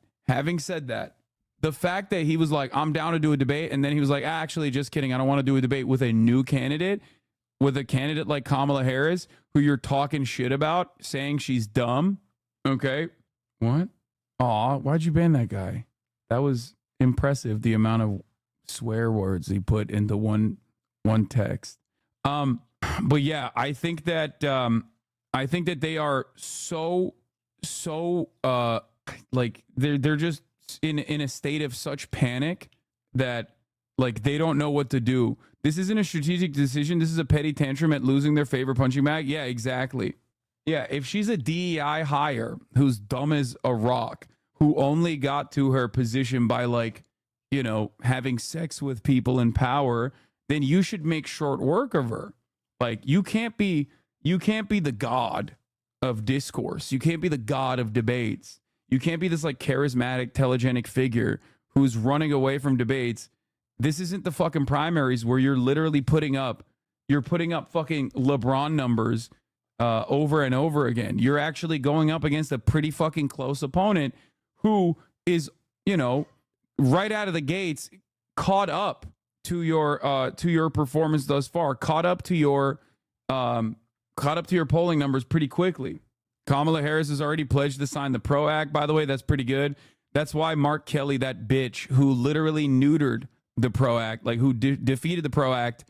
the fact that he was like, I'm down to do a debate, and then he was like, actually, just kidding, I don't want to do a debate with a new candidate, with a candidate like Kamala Harris, who you're talking shit about, saying she's dumb. Okay. What? Aw, why'd you ban that guy? That was impressive, the amount of swear words he put into one text. But yeah, I think that they are so like they're just in a state of such panic that, like, they don't know what to do. This isn't a strategic decision. This is a petty tantrum at losing their favorite punching bag. Yeah, exactly. Yeah, if she's a DEI hire who's dumb as a rock, who only got to her position by, like, you know, having sex with people in power, then you should make short work of her. Like, you can't be the god of discourse. You can't be the god of debates. You can't be this, like, charismatic, telegenic figure who's running away from debates. This isn't the fucking primaries where you're literally putting up fucking LeBron numbers over and over again. You're actually going up against a pretty fucking close opponent who is, you know, right out of the gates caught up to your performance thus far, caught up to your polling numbers pretty quickly. Kamala Harris has already pledged to sign the PRO Act, by the way. That's pretty good. That's why Mark Kelly, that bitch who literally neutered the PRO Act, like who defeated the PRO Act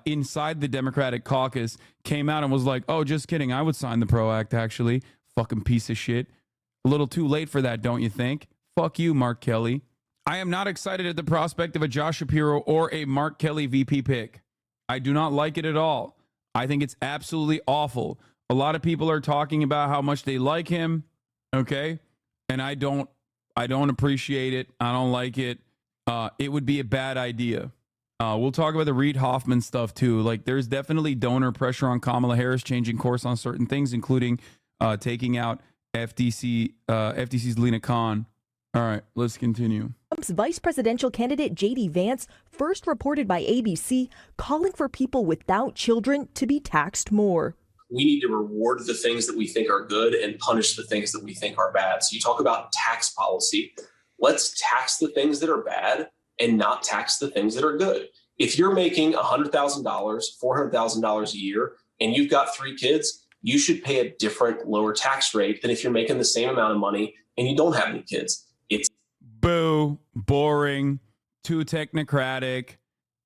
inside the Democratic caucus, came out and was like, oh, just kidding, I would sign the PRO Act, actually. Fucking piece of shit. A little too late for that, don't you think? Fuck you, Mark Kelly. I am not excited at the prospect of a Josh Shapiro or a Mark Kelly VP pick. I do not like it at all. I think it's absolutely awful. A lot of people are talking about how much they like him, okay? And I don't appreciate it. I don't like it. It would be a bad idea. We'll talk about the Reid Hoffman stuff too. Like, there's definitely donor pressure on Kamala Harris changing course on certain things, including taking out FTC's Lena Khan. All right, let's continue. Trump's vice presidential candidate J.D. Vance first reported by ABC calling for people without children to be taxed more. We need to reward the things that we think are good and punish the things that we think are bad. So you talk about tax policy. Let's tax the things that are bad and not tax the things that are good. If you're making $100,000, $400,000 a year, and you've got 3 kids, you should pay a different, lower tax rate than if you're making the same amount of money and you don't have any kids. It's boo, boring, too technocratic.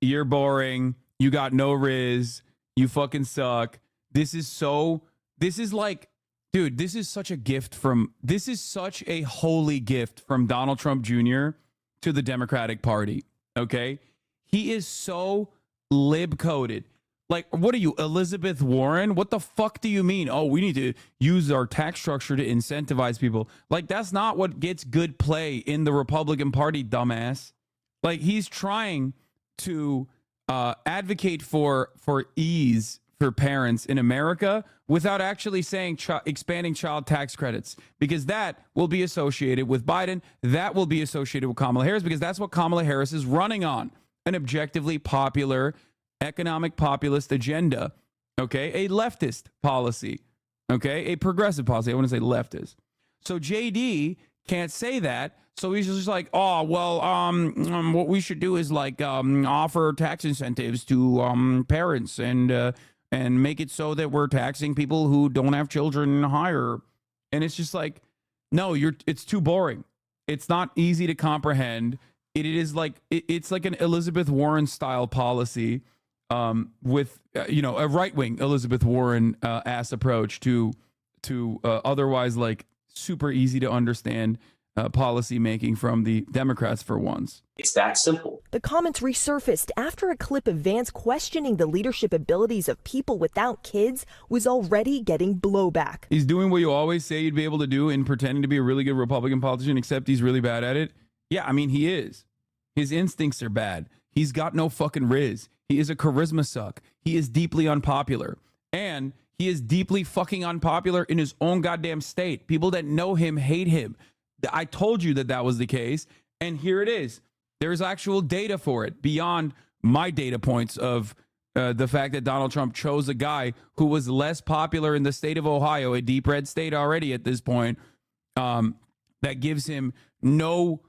You're boring. You got no riz. You fucking suck. This is like, dude, this is such a holy gift from Donald Trump Jr. to the Democratic Party. Okay. He is so lib coded. Like, what are you, Elizabeth Warren? What the fuck do you mean? Oh, we need to use our tax structure to incentivize people. Like, that's not what gets good play in the Republican Party, dumbass. Like, he's trying to advocate for ease for parents in America without actually saying expanding child tax credits, because that will be associated with Biden. That will be associated with Kamala Harris, because that's what Kamala Harris is running on, an objectively popular economic populist agenda. Okay, a leftist policy. Okay, a progressive policy. I want to say leftist. So JD can't say that. So he's just like, oh, well, what we should do is like offer tax incentives to parents and make it so that we're taxing people who don't have children higher. And it's just like, no, it's too boring. It's not easy to comprehend. It's like an Elizabeth Warren style policy with a right-wing Elizabeth Warren ass approach to otherwise like super easy to understand policy making from the Democrats for once. It's that simple. The comments resurfaced after a clip of Vance questioning the leadership abilities of people without kids was already getting blowback. He's doing what you always say you'd be able to do in pretending to be a really good Republican politician, except he's really bad at it. Yeah, I mean, he is. His instincts are bad. He's got no fucking riz. He is a charisma suck. He is deeply unpopular. And he is deeply fucking unpopular in his own goddamn state. People that know him hate him. I told you that was the case. And here it is. There's actual data for it beyond my data points of the fact that Donald Trump chose a guy who was less popular in the state of Ohio, a deep red state already at this point, that gives him no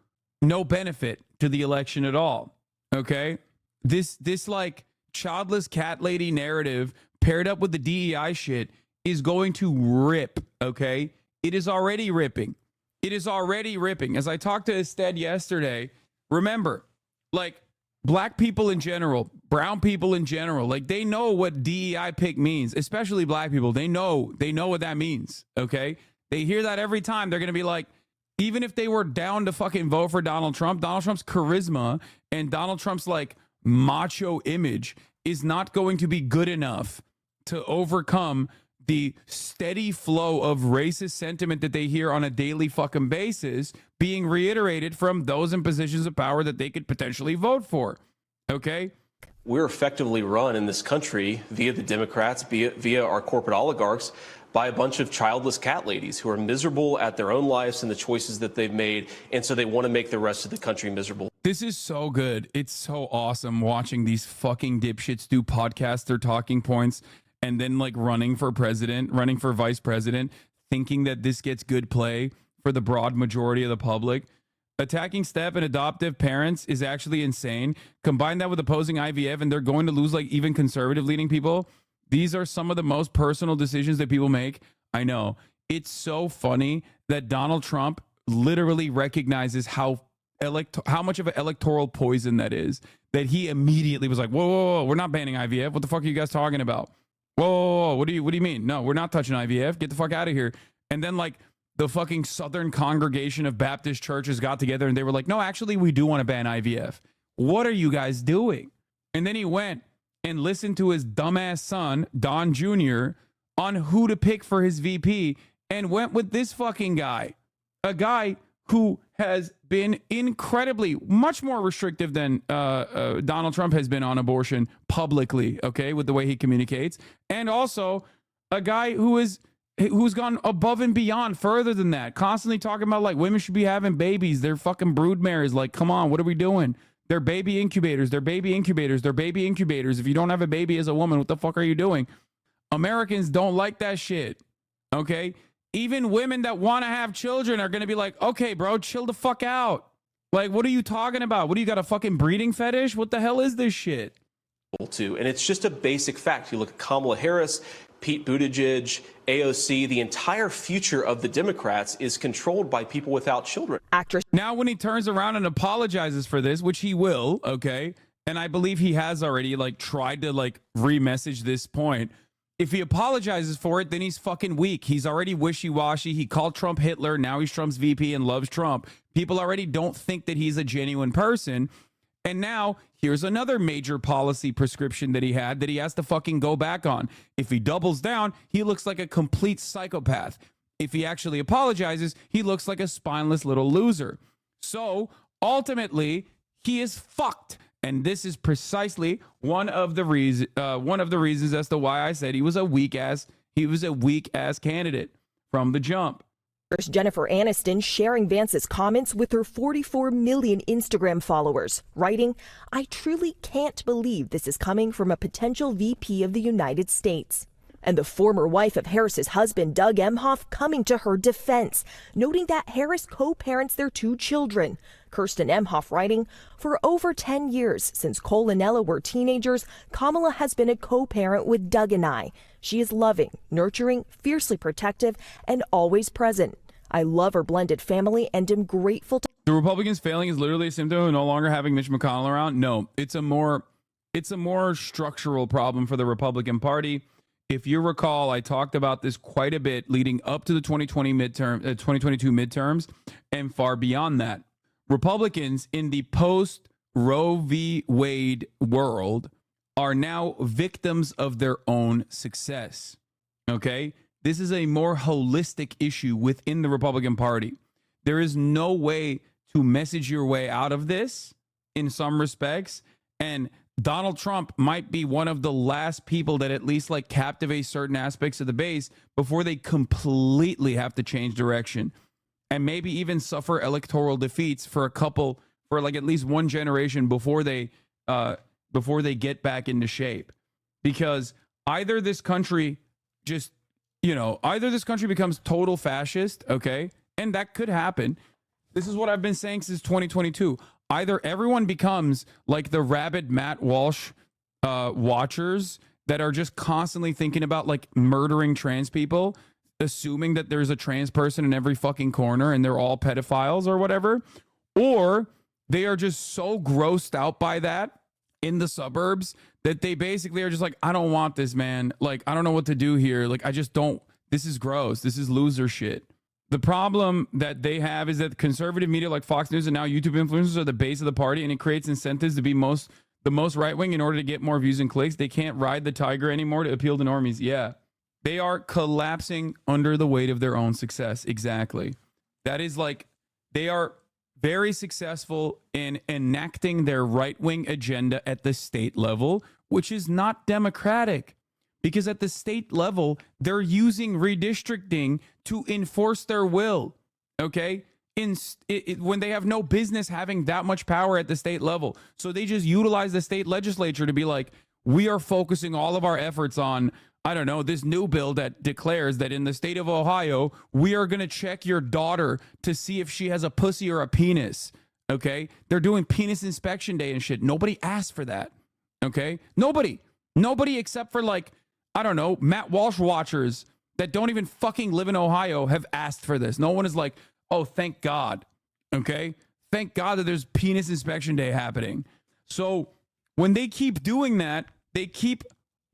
benefit to the election at all. Okay? This like childless cat lady narrative paired up with the DEI shit is going to rip, okay? It is already ripping. It is already ripping. As I talked to Ested yesterday, remember, like, black people in general, brown people in general, like, they know what DEI pick means, especially black people. They know what that means, okay? They hear that every time. They're going to be like, even if they were down to fucking vote for Donald Trump's charisma and Donald Trump's, like, macho image is not going to be good enough to overcome the steady flow of racist sentiment that they hear on a daily fucking basis being reiterated from those in positions of power that they could potentially vote for. Okay? We're effectively run in this country via the Democrats, via our corporate oligarchs, by a bunch of childless cat ladies who are miserable at their own lives and the choices that they've made. And so they want to make the rest of the country miserable. This is so good. It's so awesome watching these fucking dipshits do podcasts, their talking points, and then like running for vice president, thinking that this gets good play for the broad majority of the public. Attacking step and adoptive parents is actually insane. Combine that with opposing IVF, and they're going to lose like even conservative leaning people. These are some of the most personal decisions that people make. I know. It's so funny that Donald Trump literally recognizes how much of an electoral poison that is, that he immediately was like, whoa, we're not banning IVF. What the fuck are you guys talking about? Whoa, what do you mean? No, we're not touching IVF. Get the fuck out of here. And then like the fucking Southern Congregation of Baptist churches got together and they were like, no, actually, we do want to ban IVF. What are you guys doing? And then he went and listened to his dumbass son, Don Jr., on who to pick for his VP and went with this fucking guy, a guy who has been incredibly much more restrictive than Donald Trump has been on abortion publicly, okay, with the way he communicates, and also a guy who's gone above and beyond further than that, constantly talking about like women should be having babies, they're fucking broodmares, like, come on, what are we doing? They're baby incubators, they're baby incubators, they're baby incubators. If you don't have a baby as a woman, what the fuck are you doing? Americans don't like that shit, okay? Even women that want to have children are going to be like, okay, bro, chill the fuck out. Like, what are you talking about? What do you got, a fucking breeding fetish? What the hell is this shit? To, and it's just a basic fact. You look at Kamala Harris, Pete Buttigieg, AOC, the entire future of the Democrats is controlled by people without children. Actress. Now, when he turns around and apologizes for this, which he will, okay, and I believe he has already like tried to like re-message this point. If he apologizes for it, then he's fucking weak. He's already wishy-washy. He called Trump Hitler. Now he's Trump's VP and loves Trump. People already don't think that he's a genuine person. And now here's another major policy prescription that he had that he has to fucking go back on. If he doubles down, he looks like a complete psychopath. If he actually apologizes, he looks like a spineless little loser. So ultimately, he is fucked. And this is precisely one of the reasons as to why I said he was a weak ass candidate from the jump. Jennifer Aniston sharing Vance's comments with her 44 million Instagram followers, writing, "I truly can't believe this is coming from a potential VP of the United States." And the former wife of Harris's husband, Doug Emhoff, coming to her defense, noting that Harris co-parents their 2 children. Kirsten Emhoff writing, for over 10 years since Cole and Ella were teenagers, Kamala has been a co-parent with Doug and I. She is loving, nurturing, fiercely protective, and always present. I love our blended family and am grateful to... The Republicans failing is literally a symptom of no longer having Mitch McConnell around? No, it's a more structural problem for the Republican Party. If you recall, I talked about this quite a bit leading up to the 2022 midterms and far beyond that. Republicans in the post Roe v. Wade world are now victims of their own success. Okay? This is a more holistic issue within the Republican Party. There is no way to message your way out of this in some respects. And Donald Trump might be one of the last people that at least like captivate certain aspects of the base before they completely have to change direction and maybe even suffer electoral defeats for like at least one generation before they get back into shape. Because either this country becomes total fascist, okay? And that could happen. This is what I've been saying since 2022. Either everyone becomes like the rabid Matt Walsh watchers that are just constantly thinking about like murdering trans people, assuming that there's a trans person in every fucking corner and they're all pedophiles or whatever, or they are just so grossed out by that in the suburbs that they basically are just like, I don't want this, man. Like, I don't know what to do here. Like, I just don't. This is gross. This is loser shit. The problem that they have is that conservative media like Fox News and now YouTube influencers are the base of the party, and it creates incentives to be the most right-wing in order to get more views and clicks. They can't ride the tiger anymore to appeal to normies. Yeah. They are collapsing under the weight of their own success. Exactly. That is like, they are very successful in enacting their right-wing agenda at the state level, which is not democratic. Because at the state level, they're using redistricting to enforce their will, okay? When they have no business having that much power at the state level. So they just utilize the state legislature to be like, we are focusing all of our efforts on, I don't know, this new bill that declares that in the state of Ohio, we are going to check your daughter to see if she has a pussy or a penis, okay? They're doing penis inspection day and shit. Nobody asked for that, okay? Nobody except for like, I don't know, Matt Walsh watchers that don't even fucking live in Ohio have asked for this. No one is like, oh, thank God. Okay? Thank God that there's penis inspection day happening. So when they keep doing that, they keep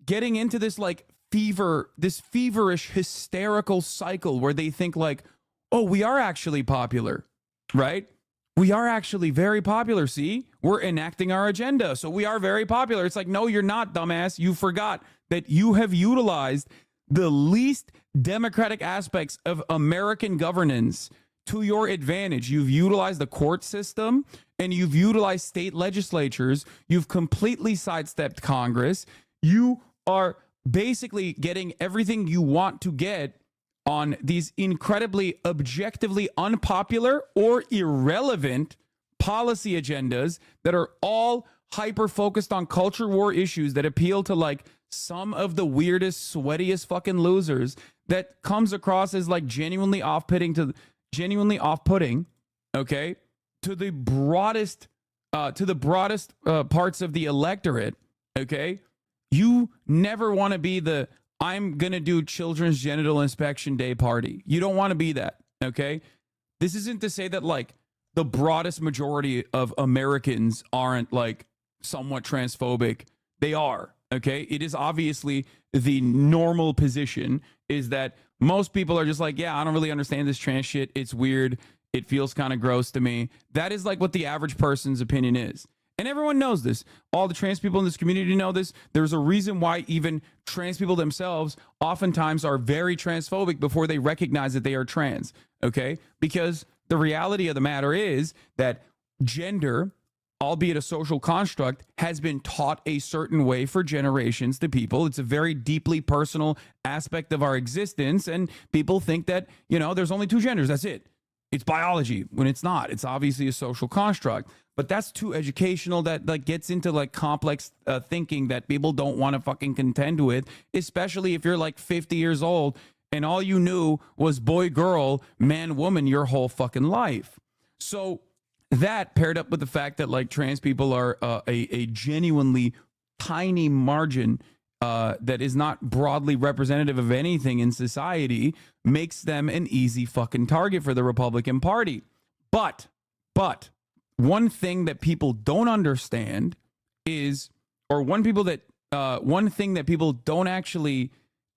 getting into this like feverish, hysterical cycle where they think like, oh, we are actually popular, right? We are actually very popular. See, we're enacting our agenda. So we are very popular. It's like, no, you're not, dumbass. You forgot that you have utilized the least democratic aspects of American governance to your advantage. You've utilized the court system and you've utilized state legislatures. You've completely sidestepped Congress. You are basically getting everything you want to get on these incredibly objectively unpopular or irrelevant policy agendas that are all hyper focused on culture war issues that appeal to like some of the weirdest, sweatiest fucking losers that comes across as like genuinely off-putting, okay, to the broadest parts of the electorate, okay? You never want to be the I'm going to do children's genital inspection day party. You don't want to be that, okay? This isn't to say that like the broadest majority of Americans aren't like somewhat transphobic. They are, okay? It is obviously the normal position is that most people are just like, yeah, I don't really understand this trans shit. It's weird. It feels kind of gross to me. That is like what the average person's opinion is. And everyone knows this. All the trans people in this community know this. There's a reason why even trans people themselves oftentimes are very transphobic before they recognize that they are trans, okay? Because the reality of the matter is that gender, albeit a social construct, has been taught a certain way for generations to people. It's a very deeply personal aspect of our existence, and people think that, you know, there's only two genders, that's it. it's biology when it's not. It's obviously a social construct. But that's too educational. That like gets into like complex thinking that people don't want to fucking contend with, especially if you're like 50 years old and all you knew was boy, girl, man, woman your whole fucking life. So that paired up with the fact that like trans people are a genuinely tiny margin that is not broadly representative of anything in society makes them an easy fucking target for the Republican Party. But one thing that people don't understand is, or one thing that people don't actually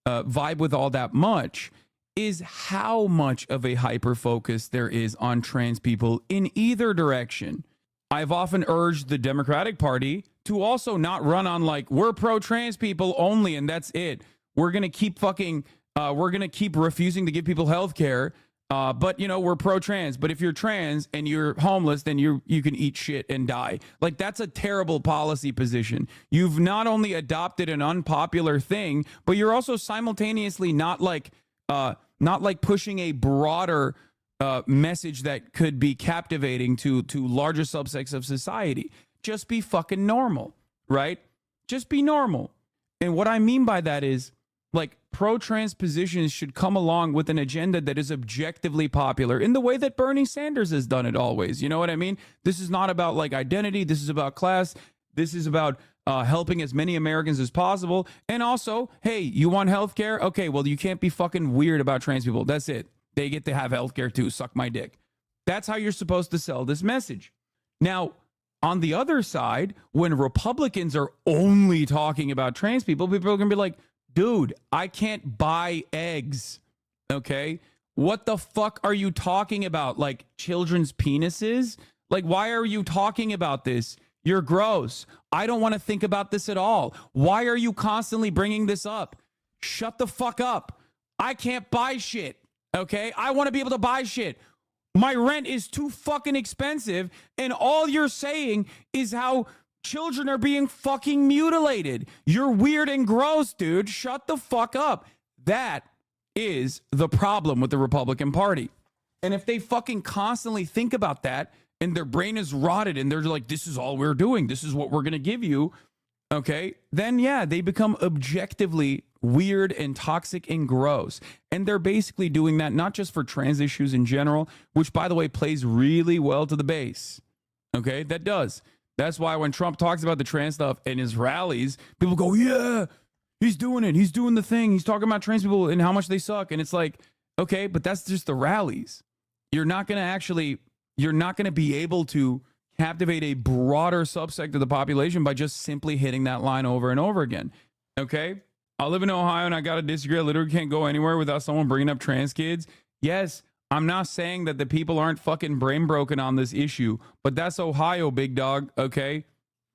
vibe with all that much is how much of a hyper focus there is on trans people in either direction. I've often urged the Democratic Party to also not run on like, we're pro-trans people only and that's it. We're going to keep refusing to give people health care. But, you know, we're pro-trans. But if you're trans and you're homeless, then you can eat shit and die. Like, that's a terrible policy position. You've not only adopted an unpopular thing, but you're also simultaneously not like pushing a broader message that could be captivating to larger subsects of society. Just be fucking normal, right? Just be normal. And what I mean by that is, like, pro-trans positions should come along with an agenda that is objectively popular in the way that Bernie Sanders has done it always. You know what I mean? This is not about like identity. This is about class. This is about helping as many Americans as possible. And also, hey, you want health care? Okay, well, you can't be fucking weird about trans people. That's it. They get to have health care too. Suck my dick. That's how you're supposed to sell this message. Now, on the other side, when Republicans are only talking about trans people, people are going to be like, dude, I can't buy eggs, okay? What the fuck are you talking about? Like children's penises? Like, why are you talking about this? You're gross. I don't want to think about this at all. Why are you constantly bringing this up? Shut the fuck up. I can't buy shit, okay? I want to be able to buy shit. My rent is too fucking expensive, and all you're saying is how children are being fucking mutilated. You're weird and gross, dude. Shut the fuck up. That is the problem with the Republican Party. And if they fucking constantly think about that and their brain is rotted and they're like, this is all we're doing, this is what we're going to give you, okay, then yeah, they become objectively weird and toxic and gross. And they're basically doing that not just for trans issues in general, which, by the way, plays really well to the base. Okay, that does. That's why when Trump talks about the trans stuff in his rallies, people go, yeah, he's doing it. He's doing the thing. He's talking about trans people and how much they suck. And it's like, okay, but that's just the rallies. You're not going to be able to captivate a broader subsect of the population by just simply hitting that line over and over again. Okay? I live in Ohio and I got to disagree. I literally can't go anywhere without someone bringing up trans kids. Yes, I'm not saying that the people aren't fucking brain broken on this issue, but that's Ohio, big dog, okay?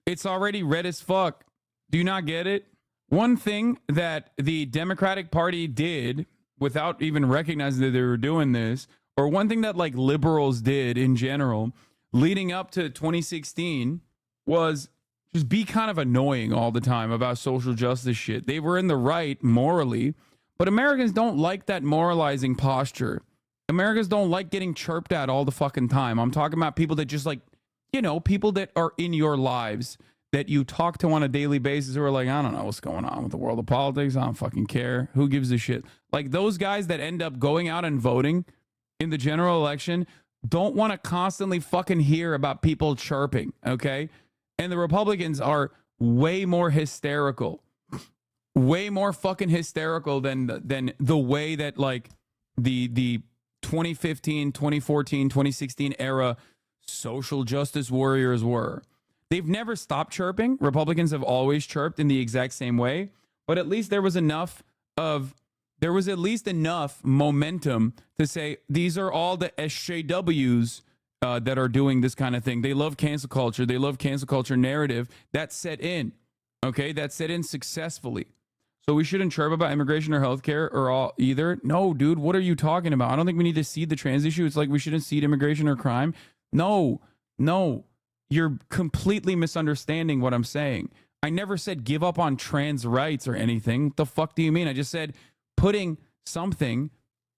It's already red as fuck. Do you not get it? One thing that the Democratic Party did without even recognizing that they were doing this, or one thing that like liberals did in general leading up to 2016 was just be kind of annoying all the time about social justice shit. They were in the right morally, but Americans don't like that moralizing posture. Americans don't like getting chirped at all the fucking time. I'm talking about people that just like, you know, people that are in your lives that you talk to on a daily basis who are like, I don't know what's going on with the world of politics. I don't fucking care. Who gives a shit? Like those guys that end up going out and voting in the general election don't want to constantly fucking hear about people chirping, okay? And the Republicans are way more hysterical. Way more fucking hysterical than the way that like the 2015, 2014, 2016 era social justice warriors were. They've never stopped chirping. Republicans have always chirped in the exact same way, but at least there was at least enough momentum to say these are all the SJWs that are doing this kind of thing. They love cancel culture. They love cancel culture narrative. That set in, okay? That set in successfully. So we shouldn't chirp about immigration or healthcare or all either. No, dude, what are you talking about? I don't think we need to seed the trans issue. It's like we shouldn't seed immigration or crime. No. You're completely misunderstanding what I'm saying. I never said give up on trans rights or anything. What the fuck do you mean? I just said putting something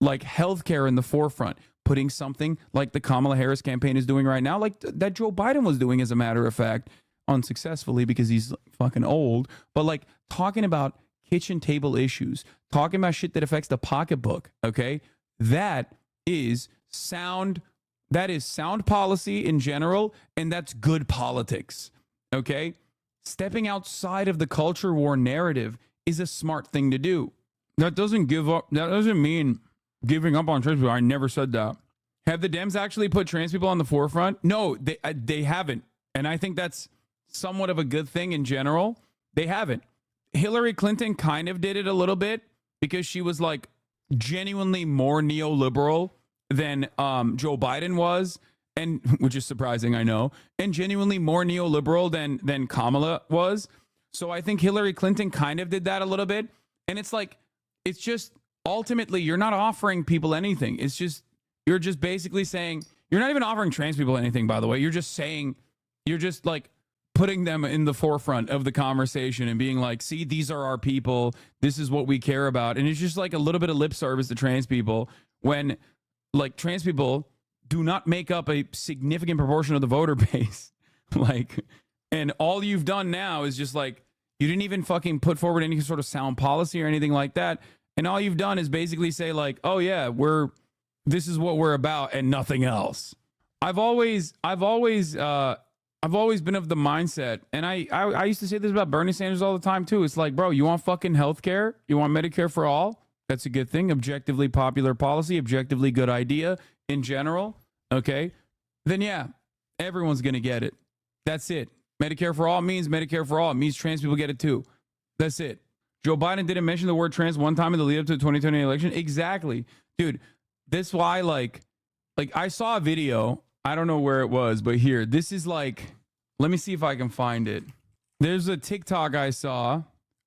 like healthcare in the forefront, putting something like the Kamala Harris campaign is doing right now, like that Joe Biden was doing, as a matter of fact, unsuccessfully because he's fucking old, but like talking about kitchen table issues, talking about shit that affects the pocketbook, okay? That is sound policy in general, and that's good politics, okay? Stepping outside of the culture war narrative is a smart thing to do. That doesn't mean giving up on trans people. I never said that. Have the Dems actually put trans people on the forefront? No, they haven't. And I think that's somewhat of a good thing in general. They haven't. Hillary Clinton kind of did it a little bit because she was like genuinely more neoliberal than Joe Biden was, and which is surprising, I know, and genuinely more neoliberal than Kamala was. So I think Hillary Clinton kind of did that a little bit. And it's like, it's just ultimately you're not offering people anything. It's just, you're just basically saying, you're not even offering trans people anything, by the way. You're just saying, you're just like putting them in the forefront of the conversation and being like, see, these are our people. This is what we care about. And it's just like a little bit of lip service to trans people when like trans people do not make up a significant proportion of the voter base. Like, and all you've done now is just like, you didn't even fucking put forward any sort of sound policy or anything like that. And all you've done is basically say like, oh yeah, this is what we're about and nothing else. I've always been of the mindset, and I used to say this about Bernie Sanders all the time too. It's like, bro, you want fucking healthcare? You want Medicare for all? That's a good thing. Objectively popular policy, objectively good idea in general. Okay. Then yeah, everyone's going to get it. That's it. Medicare for all means Medicare for all. It means trans people get it too. That's it. Joe Biden didn't mention the word trans one time in the lead up to the 2020 election. Exactly. Dude, this why like I saw a video. I don't know where it was, but here, this is like, let me see if I can find it. There's a TikTok I saw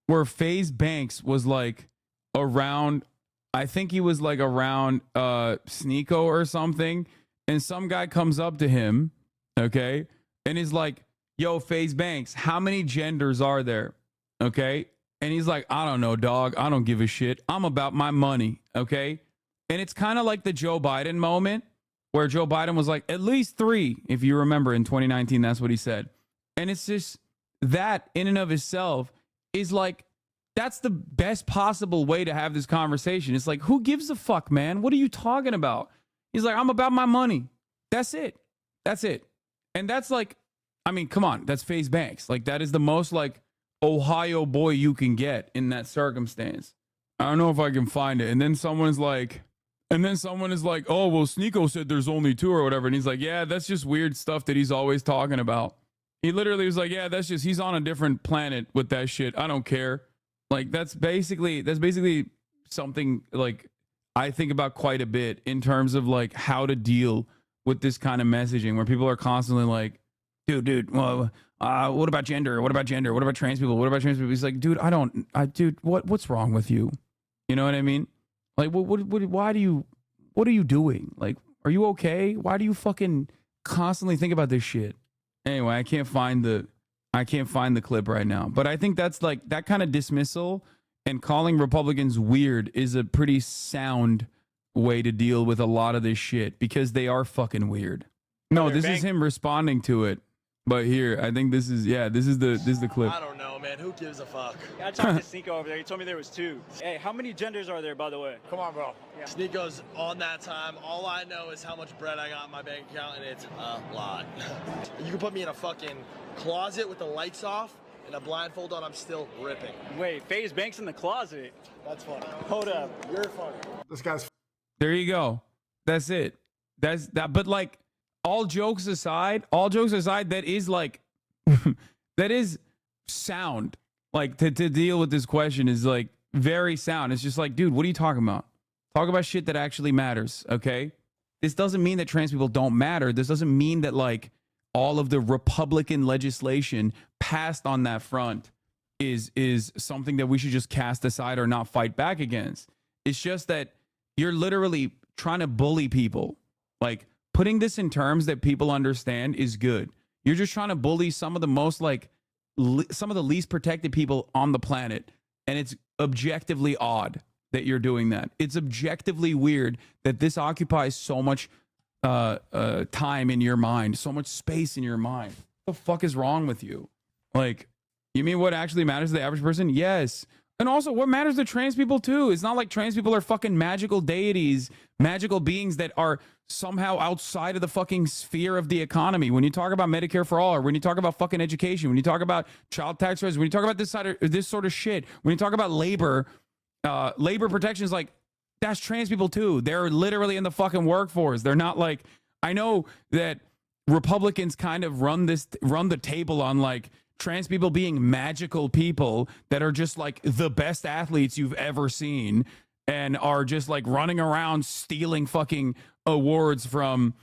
where FaZe Banks was like around, I think he was like around Sneeko or something. And some guy comes up to him, okay, and he's like, yo, FaZe Banks, how many genders are there? Okay. And he's like, I don't know, dog. I don't give a shit. I'm about my money. Okay. And it's kind of like the Joe Biden moment where Joe Biden was like, at least 3. If you remember in 2019, that's what he said. And it's just that in and of itself is like, that's the best possible way to have this conversation. It's like, who gives a fuck, man? What are you talking about? He's like, I'm about my money. That's it. That's it. And that's like, I mean, come on. That's FaZe Banks. Like, that is the most like Ohio boy you can get in that circumstance. I don't know if I can find it. And then someone is like, oh, well, Sneeko said there's only 2 or whatever. And he's like, yeah, that's just weird stuff that he's always talking about. He literally was like, yeah, that's just, he's on a different planet with that shit. I don't care. Like, that's basically something like I think about quite a bit in terms of like how to deal with this kind of messaging where people are constantly like, dude, well, what about gender? What about gender? What about trans people? What about trans people? He's like, dude, what's wrong with you? You know what I mean? Like, what are you doing? Like, are you okay? Why do you fucking constantly think about this shit? Anyway, I can't find the clip right now, but I think that's like that kind of dismissal and calling Republicans weird is a pretty sound way to deal with a lot of this shit because they are fucking weird. No, this is him responding to it. But here, I think this is the clip. I don't know, man. Who gives a fuck? I talked to Sneeko over there. He told me there was 2. Hey, how many genders are there, by the way? Come on, bro. Yeah. Sneeko's on that time. All I know is how much bread I got in my bank account, and it's a lot. You can put me in a fucking closet with the lights off and a blindfold on. I'm still ripping. Wait, FaZe Banks in the closet? That's funny. Hold up. You're funny. This guy's... There you go. That's it. That's that. But like, all jokes aside, that is like, that is sound. Like to deal with this question is like very sound. It's just like, dude, what are you talking about? Talk about shit that actually matters. Okay. This doesn't mean that trans people don't matter. This doesn't mean that like all of the Republican legislation passed on that front is something that we should just cast aside or not fight back against. It's just that you're literally trying to bully people. Like, putting this in terms that people understand is good. You're just trying to bully some of the most like some of the least protected people on the planet. And it's objectively odd. that you're doing that. It's objectively weird that this occupies so much time in your mind, so much space in your mind. What the fuck is wrong with you? Like, you mean what actually matters to the average person? Yes. And also, what matters to trans people too? It's not like trans people are fucking magical deities, magical beings that are somehow outside of the fucking sphere of the economy. When you talk about Medicare for all, or when you talk about fucking education, when you talk about child tax rates, when you talk about this sort of shit, when you talk about labor protections, like, that's trans people too. They're literally in the fucking workforce. They're not like, I know that Republicans kind of run the table on like trans people being magical people that are just like the best athletes you've ever seen and are just like running around stealing fucking awards from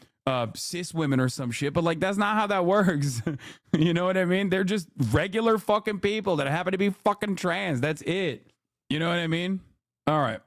cis women or some shit. But like, that's not how that works. You know what I mean? They're just regular fucking people that happen to be fucking trans. That's it. You know what I mean? All right.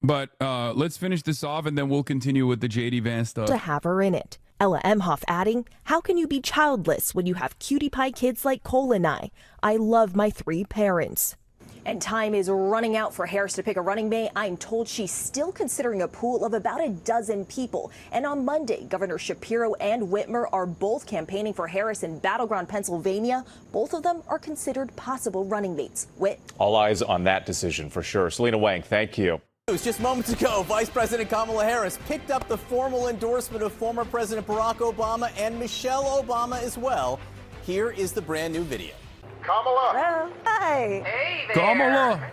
But let's finish this off and then we'll continue with the JD Vance stuff. To have her in it. Ella Emhoff adding, how can you be childless when you have cutie pie kids like Cole and I? I love my 3 parents. And time is running out for Harris to pick a running mate. I'm told she's still considering a pool of about a dozen people. And on Monday, Governor Shapiro and Whitmer are both campaigning for Harris in battleground Pennsylvania. Both of them are considered possible running mates. Whit. All eyes on that decision for sure. Selena Wang, thank you. Just moments ago, Vice President Kamala Harris picked up the formal endorsement of former President Barack Obama and Michelle Obama as well. Here is the brand new video. Kamala. Hello. Hi. Hey there. Kamala.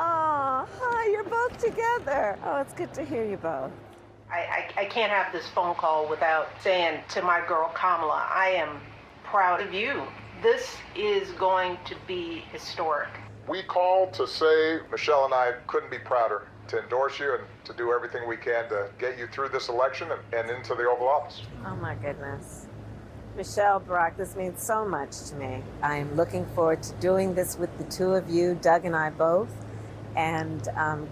Oh, hi, you're both together. Oh, it's good to hear you both. I can't have this phone call without saying to my girl Kamala, I am proud of you. This is going to be historic. We called to say Michelle and I couldn't be prouder to endorse you and to do everything we can to get you through this election and into the Oval Office. Oh, my goodness. Michelle, Barack, this means so much to me. I am looking forward to doing this with the two of you, Doug and I both, and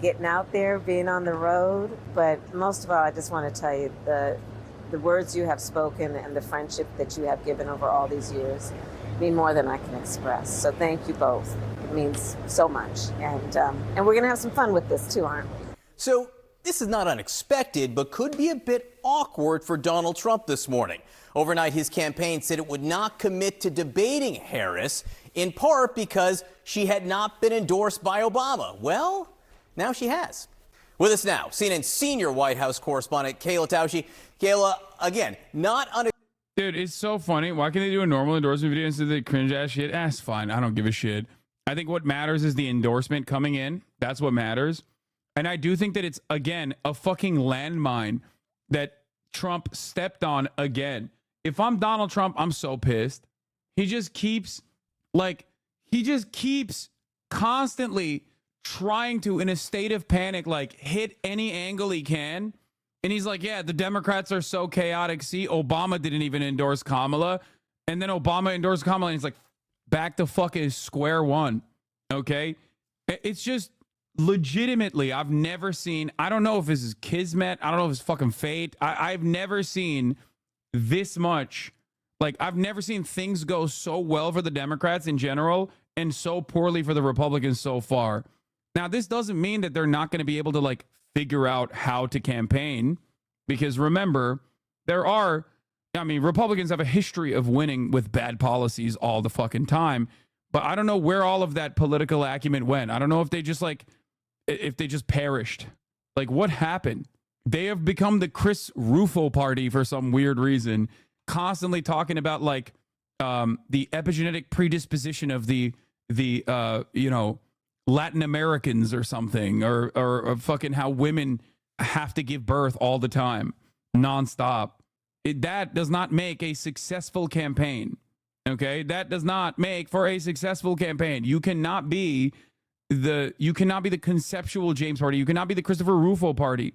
getting out there, being on the road. But most of all, I just want to tell you the words you have spoken and the friendship that you have given over all these years mean more than I can express. So thank you both. It means so much. And we're going to have some fun with this too, aren't we? So this is not unexpected, but could be a bit awkward for Donald Trump this morning. Overnight, his campaign said it would not commit to debating Harris, in part because she had not been endorsed by Obama. Well, now she has. With us now, CNN senior White House correspondent Kayla Tausche. Kayla, again, not unexpected. Dude, it's so funny. Why can't they do a normal endorsement video instead of the cringe ass shit? That's fine. I don't give a shit. I think what matters is the endorsement coming in. That's what matters. And I do think that it's, again, a fucking landmine that Trump stepped on again. If I'm Donald Trump, I'm so pissed. He just keeps constantly trying to, in a state of panic, like hit any angle he can. And he's like, yeah, the Democrats are so chaotic. See, Obama didn't even endorse Kamala. And then Obama endorsed Kamala. And he's like, back to fucking square one. Okay? It's just legitimately, I've never seen, I don't know if this is kismet. I don't know if it's fucking fate. I've never seen this much. Like, I've never seen things go so well for the Democrats in general and so poorly for the Republicans so far. Now, this doesn't mean that they're not going to be able to, like, figure out how to campaign, because remember, Republicans have a history of winning with bad policies all the fucking time, but I don't know where all of that political acumen went. I don't know if they just perished. Like, what happened? They have become the Chris Rufo party for some weird reason, constantly talking about like the epigenetic predisposition of the Latin Americans or something, or fucking how women have to give birth all the time, nonstop. That does not make a successful campaign. Okay, that does not make for a successful campaign. You cannot be the conceptual James party. You cannot be the Christopher Rufo party.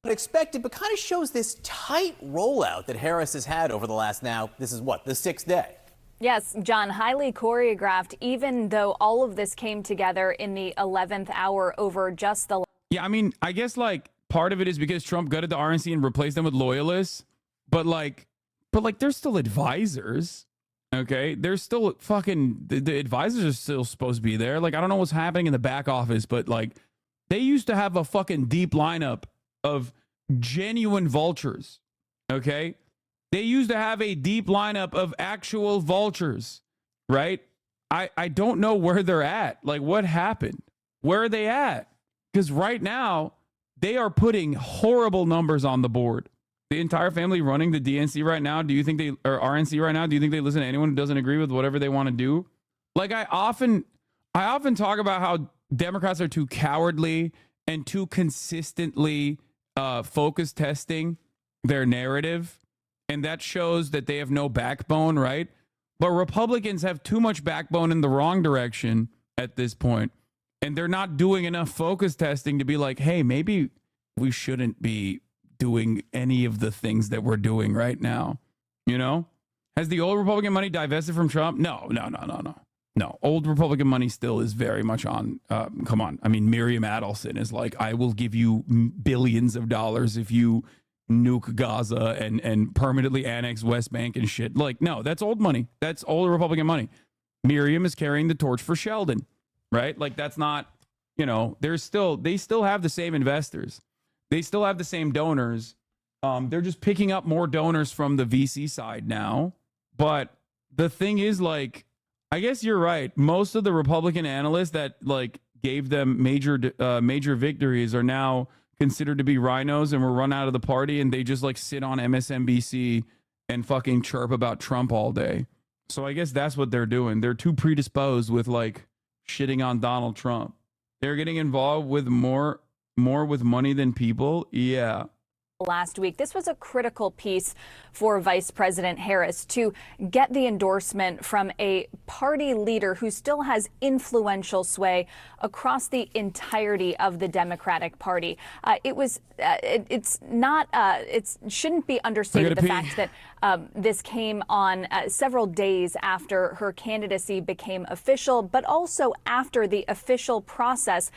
Unexpected, but kind of shows this tight rollout that Harris has had over the last, now, this is what, the 6th day. Yes, John, highly choreographed, even though all of this came together in the 11th hour over just the... Yeah, I mean, I guess like part of it is because Trump gutted the RNC and replaced them with loyalists, but they're still advisors. Okay, they're still fucking, the advisors are still supposed to be there. Like, I don't know what's happening in the back office, but like They used to have a fucking deep lineup of genuine vultures. Okay? They used to have a deep lineup of actual vultures, right? I don't know where they're at. Like, what happened? Where are they at? Because right now, they are putting horrible numbers on the board. The entire family running the DNC right now, do you think they, or RNC right now, do you think they listen to anyone who doesn't agree with whatever they want to do? Like, I often talk about how Democrats are too cowardly and too consistently focus testing their narrative. And that shows that they have no backbone, right? But Republicans have too much backbone in the wrong direction at this point. And they're not doing enough focus testing to be like, hey, maybe we shouldn't be doing any of the things that we're doing right now. You know? Has the old Republican money divested from Trump? No. Old Republican money still is very much on. Come on. I mean, Miriam Adelson is like, I will give you billions of dollars if you nuke Gaza and permanently annex West Bank and shit. Like, no, that's old money. That's old Republican money. Miriam is carrying the torch for Sheldon, right? Like, that's not, you know, they still have the same investors. They still have the same donors. They're just picking up more donors from the VC side now. But the thing is, like, I guess you're right. Most of the Republican analysts that like gave them major victories are now considered to be rhinos and were run out of the party, and they just like sit on MSNBC and fucking chirp about Trump all day. So I guess that's what they're doing. They're too predisposed with like shitting on Donald Trump. They're getting involved with more with money than people. Yeah. Last week, this was a critical piece for Vice President Harris to get the endorsement from a party leader who still has influential sway across the entirety of the Democratic Party. It shouldn't be understated the fact that this came on several days after her candidacy became official, but also after the official process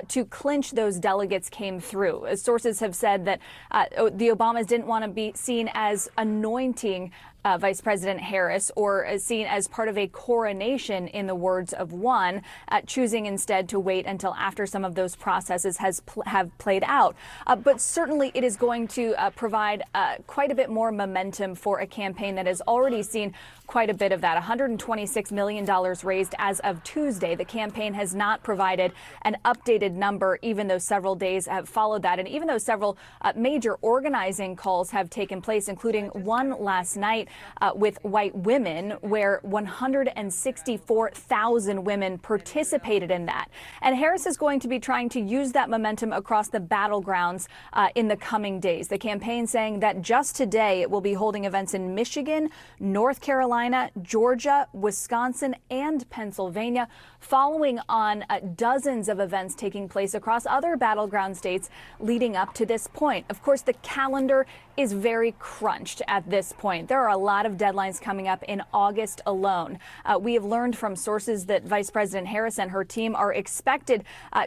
to clinch those delegates came through. Sources have said that the Obamas didn't want to be seen as anointing Vice President Harris or seen as part of a coronation, in the words of one, choosing instead to wait until after some of those processes have played out. But certainly it is going to provide quite a bit more momentum for a campaign that has already seen quite a bit of that. $126 million raised as of Tuesday. The campaign has not provided an updated number, even though several days have followed that. And even though several major organizing calls have taken place, including one last night with white women, where 164,000 women participated in that. And Harris is going to be trying to use that momentum across the battlegrounds in the coming days. The campaign saying that just today it will be holding events in Michigan, North Carolina, Georgia, Wisconsin, and Pennsylvania, following on dozens of events taking place across other battleground states leading up to this point. Of course, the calendar is very crunched at this point. There are a lot of deadlines coming up in August alone. We have learned from sources that Vice President Harris and her team are expected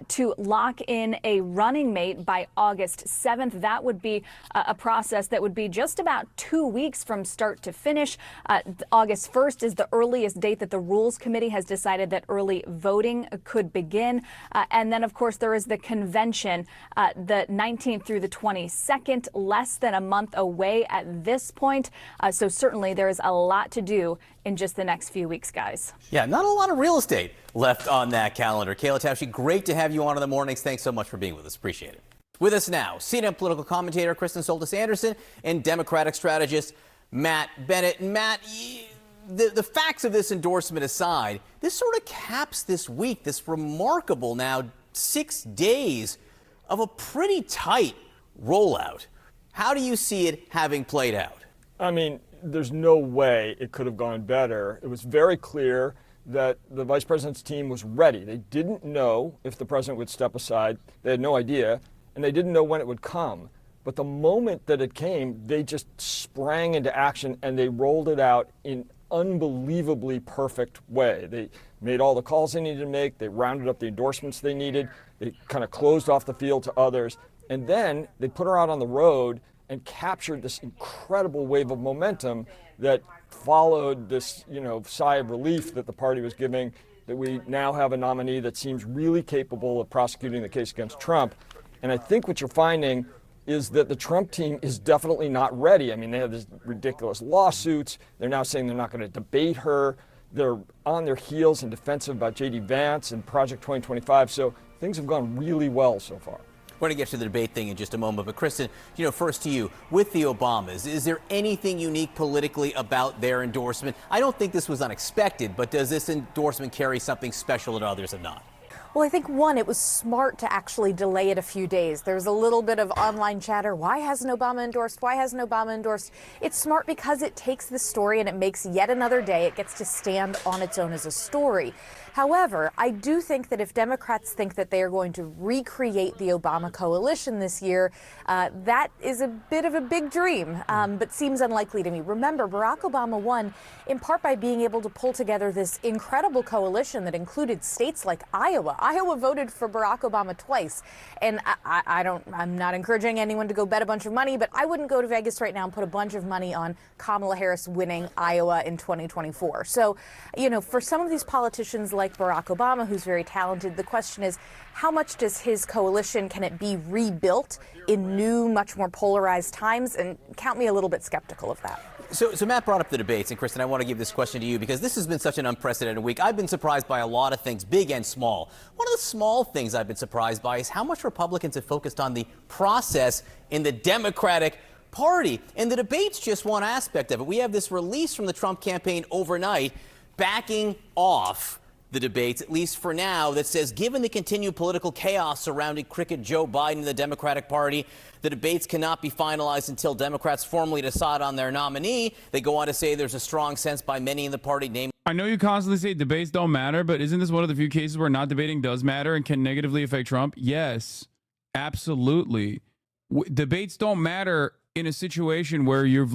to lock in a running mate by August 7th. That would be a process that would be just about 2 weeks from start to finish. August 1st is the earliest date that the Rules Committee has decided that early voting could begin. And then, of course, there is the convention, the 19th through the 22nd, less than a month away at this point. So certainly there is a lot to do in just the next few weeks, guys. Yeah, not a lot of real estate left on that calendar. Kayla Tausche, great to have you on in the mornings. Thanks so much for being with us. Appreciate it. With us now, CNN political commentator Kristen Soltis Anderson and Democratic strategist Matt Bennett. Matt, the facts of this endorsement aside, this sort of caps this week, this remarkable now 6 days of a pretty tight rollout. How do you see it having played out? I mean, there's no way it could have gone better. It was very clear that the vice president's team was ready. They didn't know if the president would step aside. They had no idea, and they didn't know when it would come. But the moment that it came, they just sprang into action, and they rolled it out in unbelievably perfect way. They made all the calls they needed to make. They rounded up the endorsements they needed. They kind of closed off the field to others. And then they put her out on the road and captured this incredible wave of momentum that followed this, sigh of relief that the party was giving that we now have a nominee that seems really capable of prosecuting the case against Trump. And I think what you're finding is that the Trump team is definitely not ready. I mean, they have these ridiculous lawsuits. They're now saying they're not going to debate her. They're on their heels and defensive about J.D. Vance and Project 2025. So things have gone really well so far. We're going to get to the debate thing in just a moment, but Kristen, first to you, with the Obamas, is there anything unique politically about their endorsement? I don't think this was unexpected, but does this endorsement carry something special that others have not? Well, I think, one, it was smart to actually delay it a few days. There's a little bit of online chatter. Why hasn't Obama endorsed? Why hasn't Obama endorsed? It's smart because it takes the story and it makes yet another day. It gets to stand on its own as a story. However, I do think that if Democrats think that they are going to recreate the Obama coalition this year, that is a bit of a big dream, but seems unlikely to me. Remember, Barack Obama won in part by being able to pull together this incredible coalition that included states like Iowa. Iowa voted for Barack Obama twice. And I'm not encouraging anyone to go bet a bunch of money, but I wouldn't go to Vegas right now and put a bunch of money on Kamala Harris winning Iowa in 2024. So, for some of these politicians like Barack Obama, who's very talented, the question is, how much does his coalition, can it be rebuilt in new, much more polarized times? And count me a little bit skeptical of that. So Matt brought up the debates, and Kristen, I want to give this question to you because this has been such an unprecedented week. I've been surprised by a lot of things, big and small. One of the small things I've been surprised by is how much Republicans have focused on the process in the Democratic Party. And the debate's just one aspect of it. We have this release from the Trump campaign overnight backing off the debates, at least for now, that says, given the continued political chaos surrounding Cricket Joe Biden and the Democratic Party, the debates cannot be finalized until Democrats formally decide on their nominee. They go on to say there's a strong sense by many in the party, namely. I know you constantly say debates don't matter, but isn't this one of the few cases where not debating does matter and can negatively affect Trump? Yes, absolutely. Debates don't matter in a situation where you've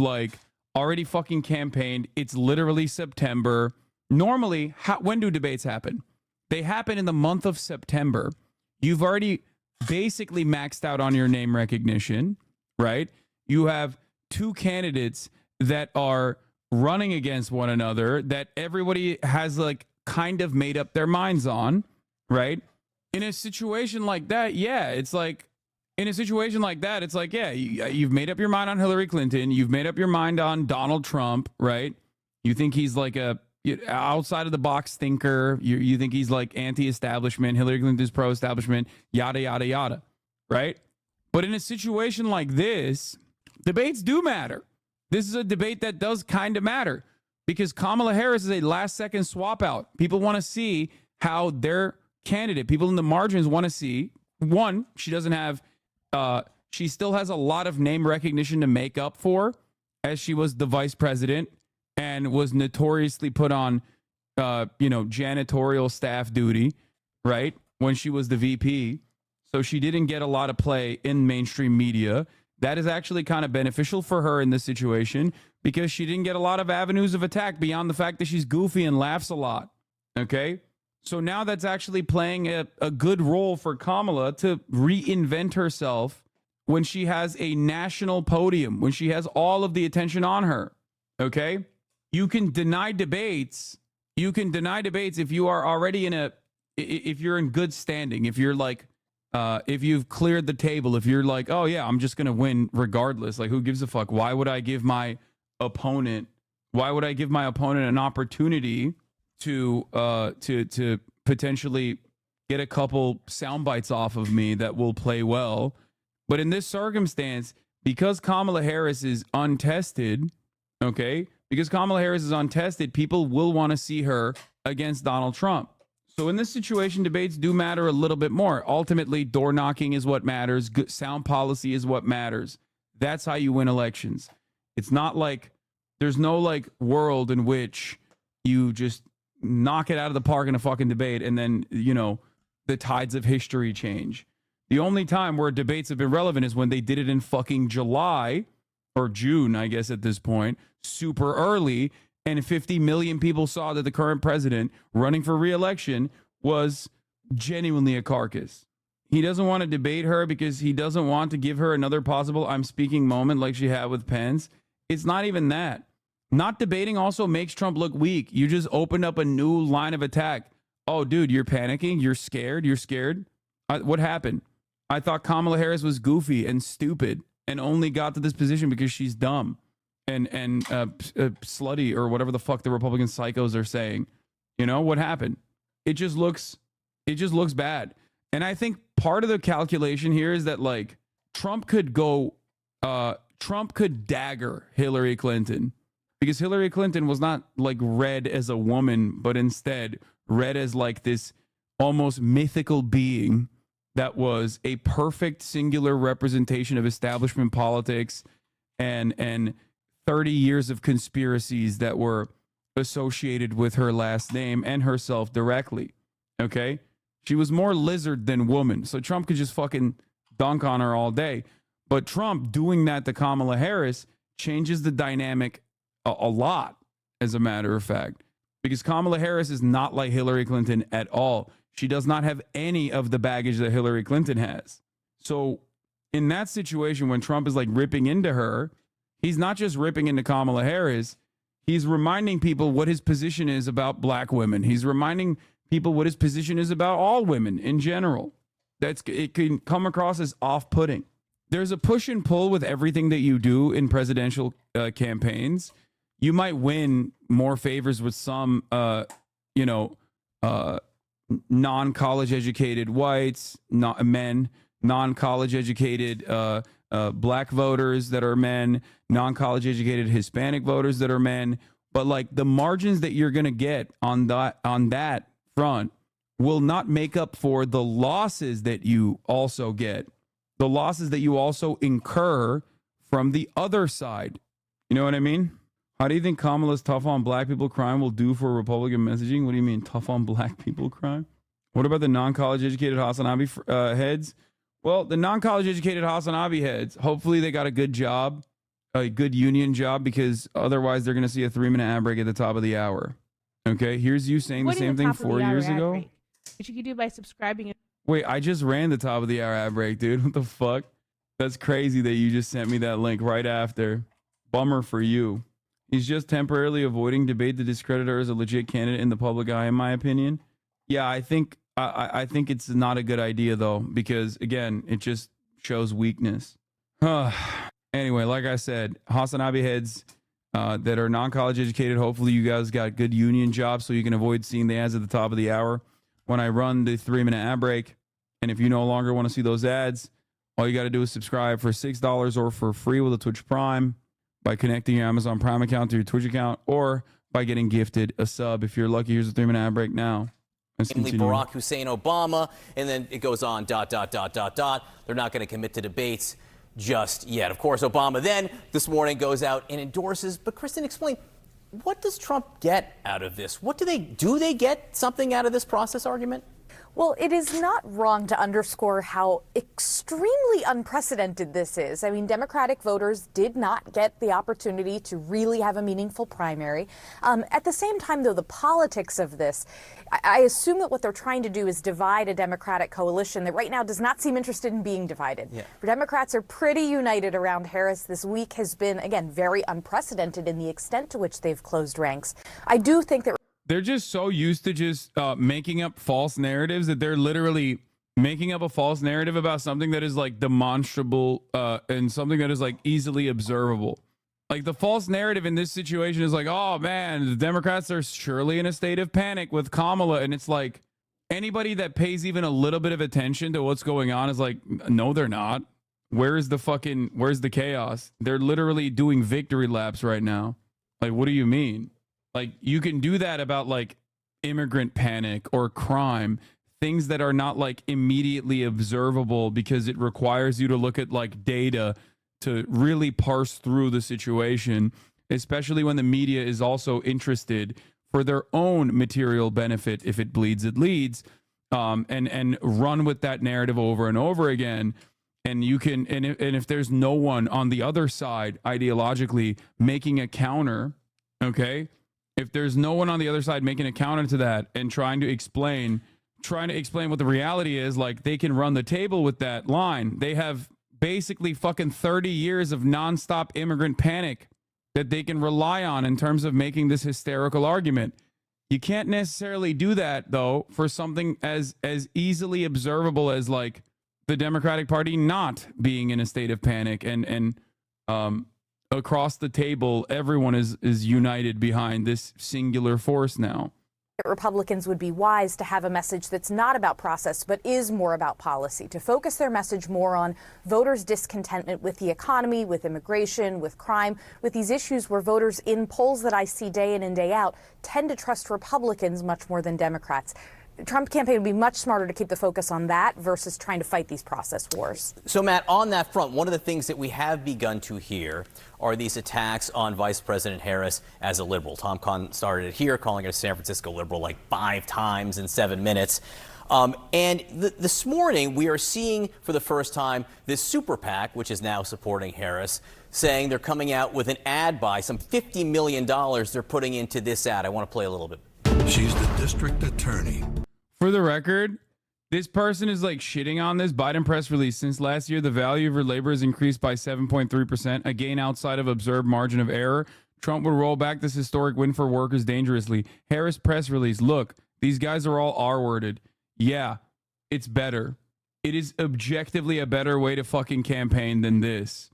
already fucking campaigned. It's literally September. Normally, when do debates happen? They happen in the month of September. You've already basically maxed out on your name recognition, right? You have two candidates that are running against one another that everybody has kind of made up their minds on, right? In a situation like that, yeah, you've made up your mind on Hillary Clinton. You've made up your mind on Donald Trump, right? You think he's a outside of the box thinker. You think he's anti-establishment. Hillary Clinton's pro-establishment, yada, yada, yada, right? But in a situation like this, debates do matter. This is a debate that does kind of matter because Kamala Harris is a last-second swap out. People want to see how their candidate, people in the margins want to see, one, she doesn't have, she still has a lot of name recognition to make up for as she was the vice president and was notoriously put on, janitorial staff duty, right, when she was the VP. So she didn't get a lot of play in mainstream media. That is actually kind of beneficial for her in this situation because she didn't get a lot of avenues of attack beyond the fact that she's goofy and laughs a lot, okay? So now that's actually playing a good role for Kamala to reinvent herself when she has a national podium, when she has all of the attention on her, okay? You can deny debates. You can deny debates if you are already if you're in good standing, if you're if you've cleared the table, if you're oh yeah, I'm just going to win regardless. Who gives a fuck? Why would I give my opponent an opportunity to potentially get a couple sound bites off of me that will play well? But in this circumstance, because Kamala Harris is untested, okay? Because Kamala Harris is untested, people will want to see her against Donald Trump. So in this situation, debates do matter a little bit more. Ultimately, door knocking is what matters. Good sound policy is what matters. That's how you win elections. It's not there's no world in which you just knock it out of the park in a fucking debate and then, the tides of history change. The only time where debates have been relevant is when they did it in fucking July or June, I guess, at this point, super early, and 50 million people saw that the current president running for re-election was genuinely a carcass. He doesn't want to debate her because he doesn't want to give her another possible I'm speaking moment like she had with Pence. It's not even that. Not debating also makes Trump look weak. You just opened up a new line of attack Oh, dude, you're panicking. You're scared. You're scared. What happened? I thought Kamala Harris was goofy and stupid and only got to this position because she's dumb and slutty or whatever the fuck the Republican psychos are saying. You know what happened? It just looks bad. And I think part of the calculation here is that like Trump could dagger Hillary Clinton because Hillary Clinton was not like read as a woman, but instead read as like this almost mythical being that was a perfect singular representation of establishment politics and 30 years of conspiracies that were associated with her last name and herself directly. Okay? She was more lizard than woman. So Trump could just fucking dunk on her all day. But Trump doing that to Kamala Harris changes the dynamic a lot, as a matter of fact. Because Kamala Harris is not like Hillary Clinton at all. She does not have any of the baggage that Hillary Clinton has. So in that situation, when Trump is like ripping into her, he's not just ripping into Kamala Harris. He's reminding people what his position is about black women. He's reminding people what his position is about all women in general. It can come across as off-putting. There's a push and pull with everything that you do in presidential campaigns. You might win more favors with some, non-college educated whites, men, non-college educated black voters that are men, non-college educated Hispanic voters that are men. But like the margins that you're going to get on that front will not make up for the losses that you also get, the losses that you also incur from the other side. You know what I mean? How do you think Kamala's tough on black people crime will do for Republican messaging? What do you mean tough on black people crime? What about the non-college educated HasanAbi heads? Well, the non-college educated HasanAbi heads, hopefully they got a good job, a good union job, because otherwise they're going to see a 3-minute ad break at the top of the hour. Okay, here's you saying the same thing 4 years ago. Which you could do by subscribing. Wait, I just ran the top of the hour ad break, dude. What the fuck? That's crazy that you just sent me that link right after. Bummer for you. He's just temporarily avoiding debate to discredit her as a legit candidate in the public eye, in my opinion. Yeah, I think it's not a good idea, though, because, again, it just shows weakness. Anyway, like I said, HasanAbi heads that are non-college educated, hopefully you guys got good union jobs so you can avoid seeing the ads at the top of the hour when I run the 3-minute ad break. And if you no longer want to see those ads, all you got to do is subscribe for $6 or for free with a Twitch Prime by connecting your Amazon Prime account to your Twitch account, or by getting gifted a sub. If you're lucky, here's a 3-minute ad break now. Barack Hussein Obama, and then it goes on, ... They're not going to commit to debates just yet. Of course, Obama then this morning goes out and endorses. But Kristen, explain, what does Trump get out of this? What do they get something out of this process argument? Well, it is not wrong to underscore how extremely unprecedented this is. I mean, Democratic voters did not get the opportunity to really have a meaningful primary. At the same time, though, the politics of this, I assume that what they're trying to do is divide a Democratic coalition that right now does not seem interested in being divided. Yeah. Democrats are pretty united around Harris. This week has been, again, very unprecedented in the extent to which they've closed ranks. I do think that they're just so used to just making up false narratives that they're literally making up a false narrative about something that is like demonstrable and something that is like easily observable. Like the false narrative in this situation is like, oh man, the Democrats are surely in a state of panic with Kamala. And it's like anybody that pays even a little bit of attention to what's going on is like, no, they're not. Where's the chaos? They're literally doing victory laps right now. Like, what do you mean? Like, you can do that about, like, immigrant panic or crime, things that are not, like, immediately observable because it requires you to look at, like, data to really parse through the situation, especially when the media is also interested for their own material benefit. If it bleeds, it leads, and run with that narrative over and over again. And you can, and if there's no one on the other side ideologically making a counter, okay? If there's no one on the other side making a counter to that and trying to explain what the reality is, like they can run the table with that line. They have basically fucking 30 years of nonstop immigrant panic that they can rely on in terms of making this hysterical argument. You can't necessarily do that, though, for something as easily observable as, like, the Democratic Party not being in a state of panic and across the table, everyone is united behind this singular force now. Republicans would be wise to have a message that's not about process, but is more about policy, to focus their message more on voters' discontentment with the economy, with immigration, with crime, with these issues where voters in polls that I see day in and day out tend to trust Republicans much more than Democrats. The Trump campaign would be much smarter to keep the focus on that versus trying to fight these process wars. So, Matt, on that front, one of the things that we have begun to hear are these attacks on Vice President Harris as a liberal. Tom Kahn started it here, calling her a San Francisco liberal like 5 times in 7 minutes. And this morning, we are seeing for the first time this super PAC, which is now supporting Harris, saying they're coming out with an ad buy, some $50 million they're putting into this ad. I want to play a little bit. She's the district attorney. For the record, this person is like shitting on this Biden press release. Since last year, the value of her labor has increased by 7.3%, a gain outside of observed margin of error. Trump would roll back this historic win for workers dangerously. Harris press release. Look, these guys are all R-worded. Yeah, it's better. It is objectively a better way to fucking campaign than this,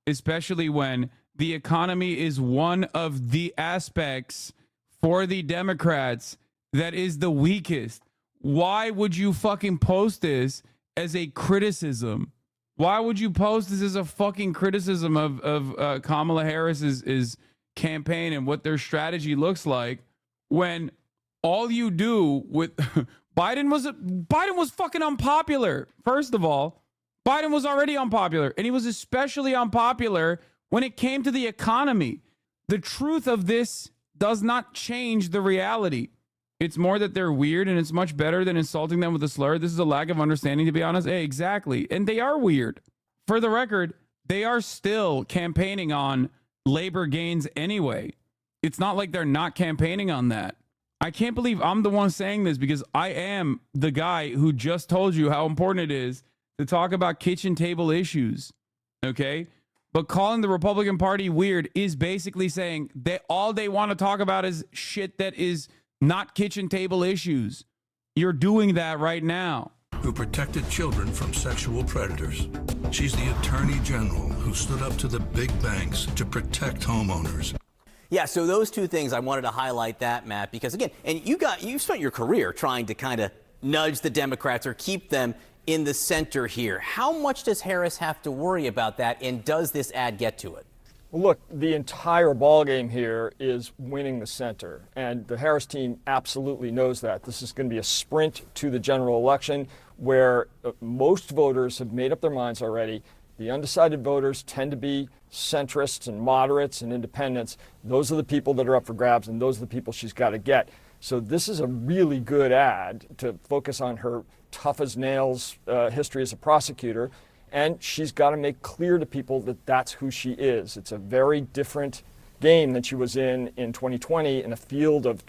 especially when the economy is one of the aspects for the Democrats that is the weakest. Why would you fucking post this as a criticism? Why would you post this as a fucking criticism of Kamala Harris's campaign and what their strategy looks like when all you do with Biden was fucking unpopular. First of all, Biden was already unpopular, and he was especially unpopular when it came to the economy. The truth of this does not change the reality. It's more that they're weird, and it's much better than insulting them with a slur. This is a lack of understanding, to be honest. Hey, exactly. And they are weird. For the record, they are still campaigning on labor gains anyway. It's not like they're not campaigning on that. I can't believe I'm the one saying this because I am the guy who just told you how important it is to talk about kitchen table issues. Okay? But calling the Republican Party weird is basically saying that all they want to talk about is shit that is not kitchen table issues. You're doing that right now. Who protected children from sexual predators. She's the attorney general who stood up to the big banks to protect homeowners. Yeah, so those two things, I wanted to highlight that, Matt, because again, and you spent your career trying to kind of nudge the Democrats or keep them in the center here. How much does Harris have to worry about that, and does this ad get to it? Well, look, the entire ballgame here is winning the center, and the Harris team absolutely knows that. This is going to be a sprint to the general election where most voters have made up their minds already. The undecided voters tend to be centrists and moderates and independents. Those are the people that are up for grabs, and those are the people she's got to get. So this is a really good ad to focus on her tough as nails history as a prosecutor. And she's got to make clear to people that that's who she is. It's a very different game than she was in 2020 in a field of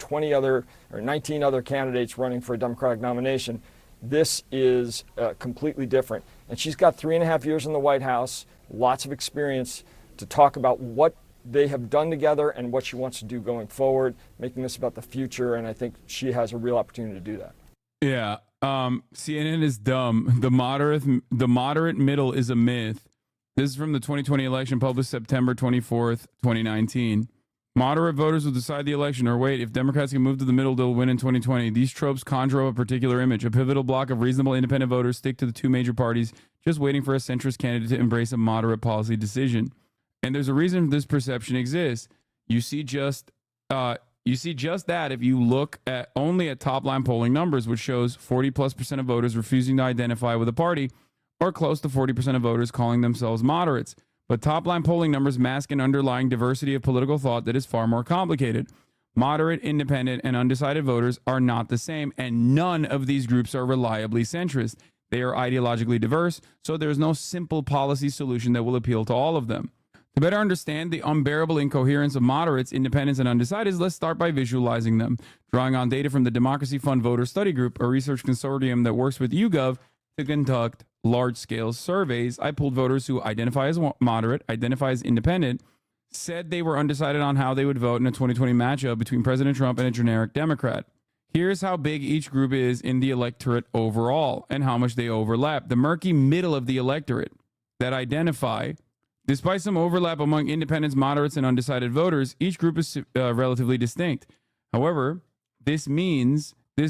19 other candidates running for a Democratic nomination. This is completely different. And she's got 3.5 years in the White House, lots of experience to talk about what they have done together and what she wants to do going forward, making this about the future. And I think she has a real opportunity to do that. Yeah. CNN is dumb. The moderate middle is a myth. This is from the 2020 election published September 24th, 2019. Moderate voters will decide the election, or wait, if Democrats can move to the middle, they'll win in 2020. These tropes conjure up a particular image. A pivotal block of reasonable independent voters stick to the two major parties, just waiting for a centrist candidate to embrace a moderate policy decision. And there's a reason this perception exists. You see just that if you look at only at top line polling numbers, which shows 40+% of voters refusing to identify with a party, or close to 40% of voters calling themselves moderates. But top line polling numbers mask an underlying diversity of political thought that is far more complicated. Moderate, independent, and undecided voters are not the same, and none of these groups are reliably centrist. They are ideologically diverse, so there's no simple policy solution that will appeal to all of them. To better understand the unbearable incoherence of moderates, independents, and undecideds, let's start by visualizing them. Drawing on data from the Democracy Fund Voter Study Group, a research consortium that works with YouGov to conduct large-scale surveys, I pulled voters who identify as moderate, identify as independent, said they were undecided on how they would vote in a 2020 matchup between President Trump and a generic Democrat. Here's how big each group is in the electorate overall and how much they overlap. The murky middle of the electorate that identify, despite some overlap among independents, moderates, and undecided voters, each group is relatively distinct. However, this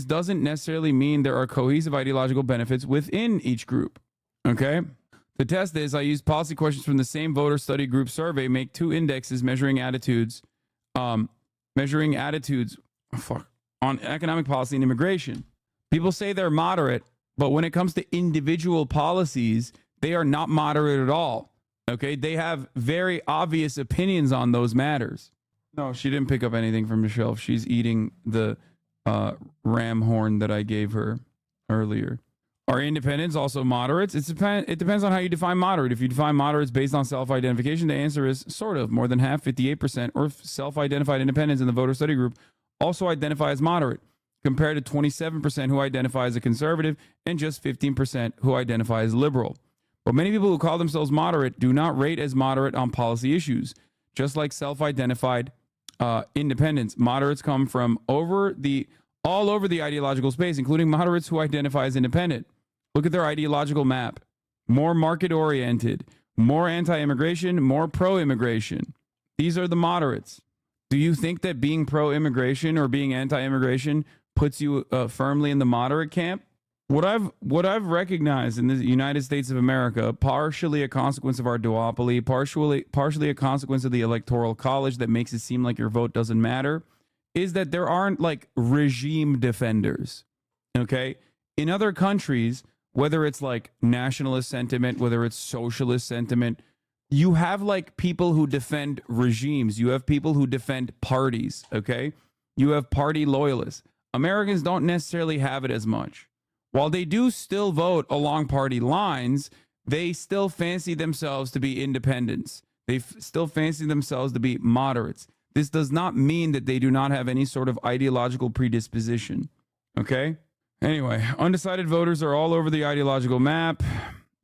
doesn't necessarily mean there are cohesive ideological benefits within each group. Okay? To test this, I used policy questions from the same voter study group survey, make two indexes measuring attitudes on economic policy and immigration. People say they're moderate, but when it comes to individual policies, they are not moderate at all. Okay? They have very obvious opinions on those matters. No, she didn't pick up anything from the shelf. She's eating the ram horn that I gave her earlier. Are independents also moderates? It depends on how you define moderate. If you define moderates based on self-identification, the answer is sort of. More than half, 58%, or self-identified independents in the voter study group also identify as moderate, compared to 27% who identify as a conservative and just 15% who identify as liberal. But many people who call themselves moderate do not rate as moderate on policy issues. Just like self-identified independents, moderates come from all over the ideological space, including moderates who identify as independent. Look at their ideological map. More market-oriented, more anti-immigration, more pro-immigration. These are the moderates. Do you think that being pro-immigration or being anti-immigration puts you firmly in the moderate camp? What I've recognized in the United States of America, partially a consequence of our duopoly, partially a consequence of the Electoral College that makes it seem like your vote doesn't matter, is that there aren't like regime defenders. Okay? In other countries, whether it's like nationalist sentiment, whether it's socialist sentiment, you have like people who defend regimes. You have people who defend parties. Okay? You have party loyalists. Americans don't necessarily have it as much. While they do still vote along party lines, they still fancy themselves to be independents. They still fancy themselves to be moderates. This does not mean that they do not have any sort of ideological predisposition. Okay? Anyway, undecided voters are all over the ideological map.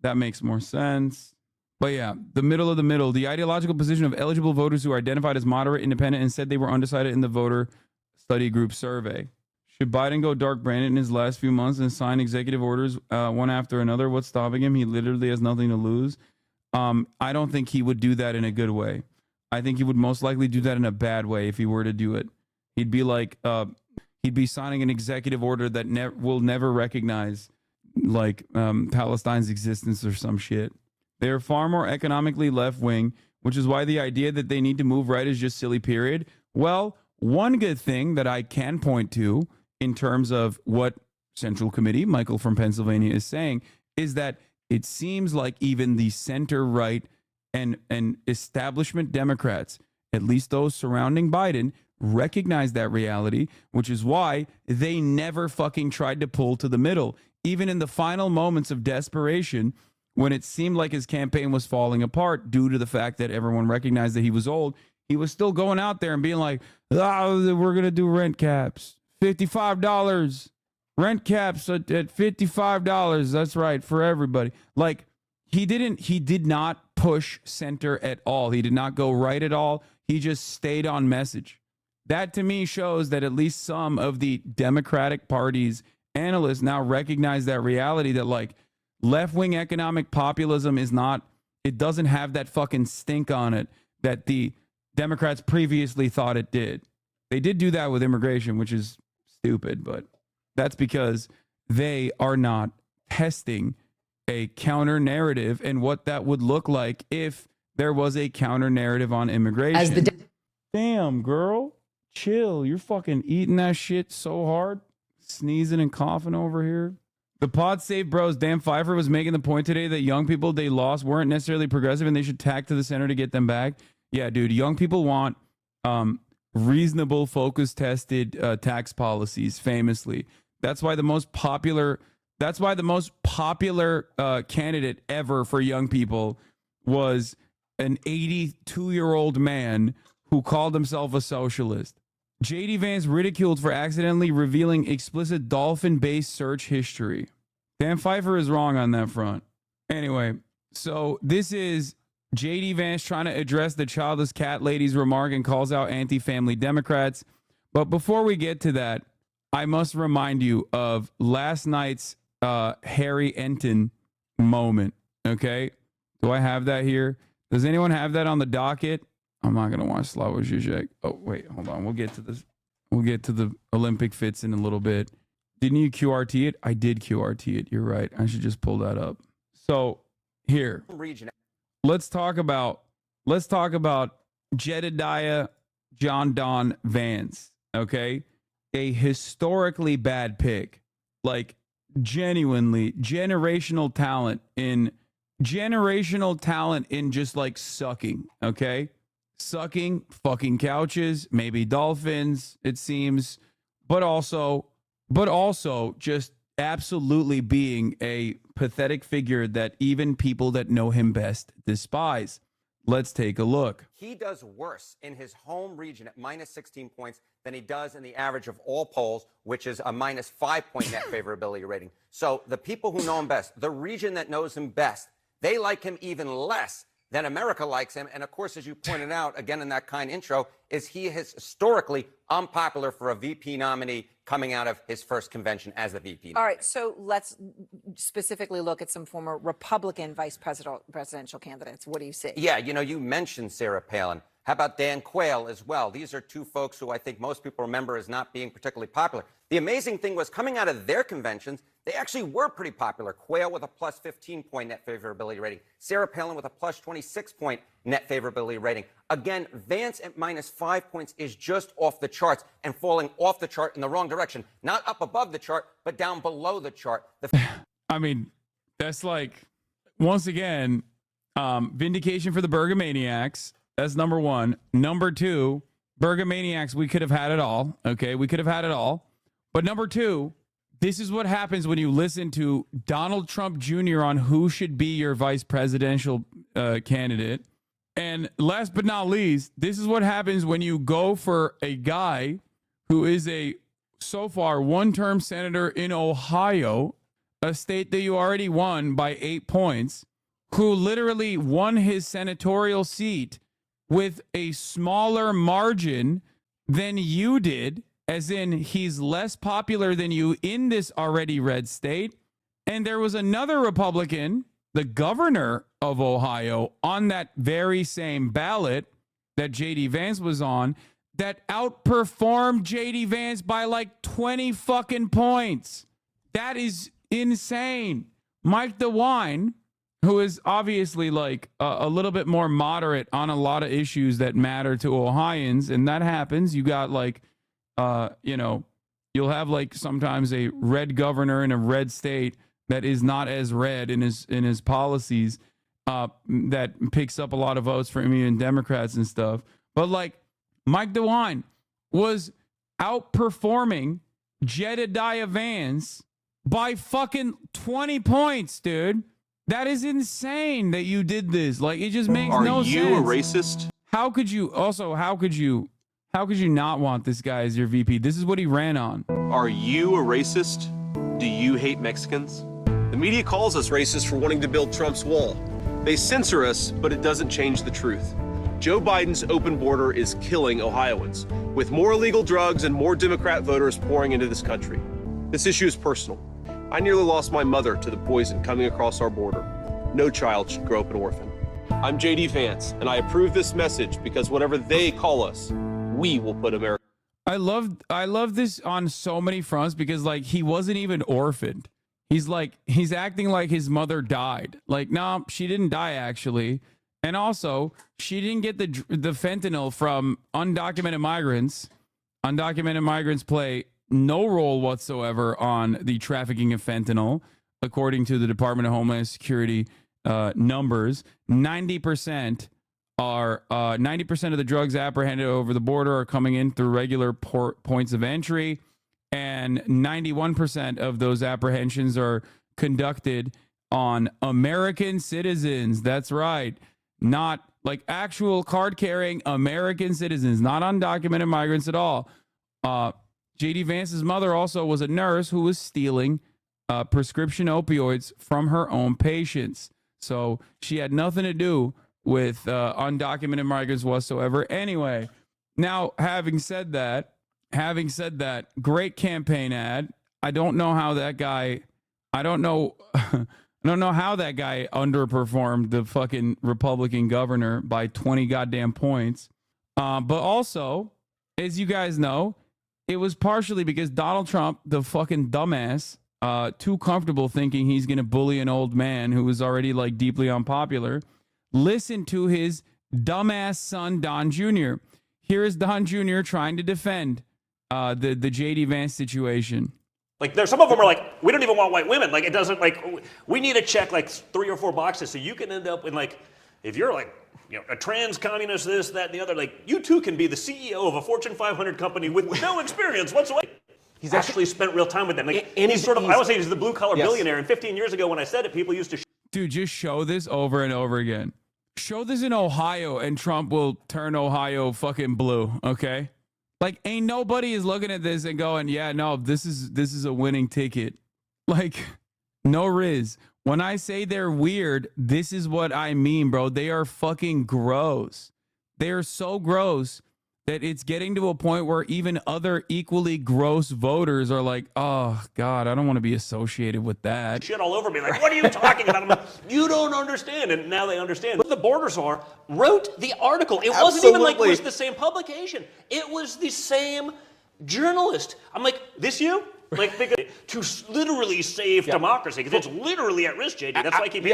That makes more sense. But yeah, the middle of the middle, the ideological position of eligible voters who are identified as moderate, independent, and said they were undecided in the voter study group survey. Should Biden go dark branded in his last few months and sign executive orders one after another? What's stopping him? He literally has nothing to lose. I don't think he would do that in a good way. I think he would most likely do that in a bad way if he were to do it. He'd be like, he'd be signing an executive order that will never recognize like Palestine's existence or some shit. They are far more economically left-wing, which is why the idea that they need to move right is just silly, period. Well, one good thing that I can point to in terms of what Central Committee, Michael from Pennsylvania, is saying is that it seems like even the center-right and establishment Democrats, at least those surrounding Biden, recognize that reality, which is why they never fucking tried to pull to the middle. Even in the final moments of desperation, when it seemed like his campaign was falling apart due to the fact that everyone recognized that he was old, he was still going out there and being like, oh, we're going to do rent caps. $55. Rent caps at $55. That's right, for everybody. Like, he did not push center at all. He did not go right at all. He just stayed on message. That to me shows that at least some of the Democratic Party's analysts now recognize that reality, that like left-wing economic populism is not, it doesn't have that fucking stink on it that the Democrats previously thought it did. They did do that with immigration, which is stupid, but that's because they are not testing a counter narrative and what that would look like if there was a counter narrative on immigration. Damn, girl, chill. You're fucking eating that shit so hard, sneezing and coughing over here. The Pod Save Bros, Dan Pfeiffer was making the point today that young people they lost weren't necessarily progressive and they should tack to the center to get them back. Yeah, dude, young people want reasonable, focus-tested tax policies, famously. That's why the most popular candidate ever for young people was an 82-year-old man who called himself a socialist. J.D. Vance ridiculed for accidentally revealing explicit dolphin-based search history. Dan Pfeiffer is wrong on that front. Anyway, so this is JD Vance trying to address the childless cat lady's remark and calls out anti-family Democrats. But before we get to that, I must remind you of last night's Harry Enton moment. Okay, do I have that here? Does anyone have that on the docket? I'm not gonna watch Slavoj Žižek. Oh wait, hold on. We'll get to this. We'll get to the Olympic fits in a little bit. Didn't you QRT it? I did QRT it. You're right. I should just pull that up. So here, let's talk about Jedediah John Don Vance. Okay, a historically bad pick, like genuinely generational talent in just like sucking. Okay, sucking fucking couches, maybe dolphins, it seems, but also just absolutely being a pathetic figure that even people that know him best despise. Let's take a look. He does worse in his home region at minus 16 points than he does in the average of all polls, which is a minus 5-point net favorability rating. So the people who know him best, the region that knows him best, they like him even less than America likes him. And of course, as you pointed out, again, in that kind intro, is he is historically unpopular for a VP nominee coming out of his first convention as the VP nominee. All right, so let's specifically look at some former Republican presidential candidates. What do you see? Yeah, you know, you mentioned Sarah Palin. How about Dan Quayle as well? These are two folks who I think most people remember as not being particularly popular. The amazing thing was coming out of their conventions, they actually were pretty popular. Quayle with a plus 15-point net favorability rating. Sarah Palin with a plus 26-point net favorability rating. Again, Vance at minus 5 points is just off the charts and falling off the chart in the wrong direction. Not up above the chart, but down below the chart. I mean, that's like, once again, vindication for the Bergamaniacs. That's number one. Number two, Bergamaniacs, we could have had it all. Okay, we could have had it all. But number two, this is what happens when you listen to Donald Trump Jr. on who should be your vice presidential candidate. And last but not least, this is what happens when you go for a guy who is a, so far, one-term senator in Ohio, a state that you already won by 8 points, who literally won his senatorial seat with a smaller margin than you did, as in he's less popular than you in this already red state. And there was another Republican, the governor of Ohio, on that very same ballot that JD Vance was on, that outperformed JD Vance by like 20 fucking points. That is insane. Mike DeWine, who is obviously like a little bit more moderate on a lot of issues that matter to Ohioans, and that happens. You got like, you know, you'll have like sometimes a red governor in a red state that is not as red in his policies, that picks up a lot of votes for even Democrats and stuff. But like Mike DeWine was outperforming Jedediah Vance by fucking 20 points, dude. That is insane that you did this. Like, it just makes no sense. Are you a racist? How could you not want this guy as your VP? This is what he ran on. Are you a racist? Do you hate Mexicans? The media calls us racist for wanting to build Trump's wall. They censor us, but it doesn't change the truth. Joe Biden's open border is killing Ohioans, with more illegal drugs and more Democrat voters pouring into this country. This issue is personal. I nearly lost my mother to the poison coming across our border. No child should grow up an orphan. I'm JD Vance, and I approve this message because whatever they call us, we will put America. I love this on so many fronts, because like he wasn't even orphaned. He's acting like his mother died. Like, no, she didn't die actually. And also, she didn't get the fentanyl from undocumented migrants. Undocumented migrants play no role whatsoever on the trafficking of fentanyl, according to the Department of Homeland Security numbers. 90% of the drugs apprehended over the border are coming in through regular points of entry, and 91% of those apprehensions are conducted on American citizens. That's right. Not like actual card-carrying American citizens, not undocumented migrants at all. JD Vance's mother also was a nurse who was stealing prescription opioids from her own patients. So she had nothing to do with undocumented migrants whatsoever. Anyway, now having said that, great campaign ad. I don't know how that guy underperformed the fucking Republican governor by 20 goddamn points. But also, as you guys know, it was partially because Donald Trump, the fucking dumbass, too comfortable thinking he's going to bully an old man who was already like deeply unpopular, listened to his dumbass son, Don Jr. Here is Don Jr. trying to defend the JD Vance situation. Like, there's some of them are like, we don't even want white women. Like, it doesn't, like, we need to check like 3 or 4 boxes so you can end up in, like, if you're like, you know, a trans communist, this, that, and the other, like, you too can be the CEO of a Fortune 500 company with no experience whatsoever. He's actually spent real time with them. Like, and he's sort of, I would say he's the blue collar billionaire. And 15 years ago when I said it, people used to. Dude, just show this over and over again. Show this in Ohio and Trump will turn Ohio fucking blue, okay? Like, ain't nobody is looking at this and going, yeah, no, this is a winning ticket. Like, no riz. When I say they're weird, this is what I mean, bro. They are fucking gross. They are so gross that it's getting to a point where even other equally gross voters are like, oh, God, I don't want to be associated with that. Shit all over me. Like, what are you talking about? I'm like, you don't understand. And now they understand. What the borders are, wrote the article. It wasn't even like it was the same publication. It was the same journalist. I'm like, this you? Like, to literally save democracy, because it's literally at risk, JD. That's why I keep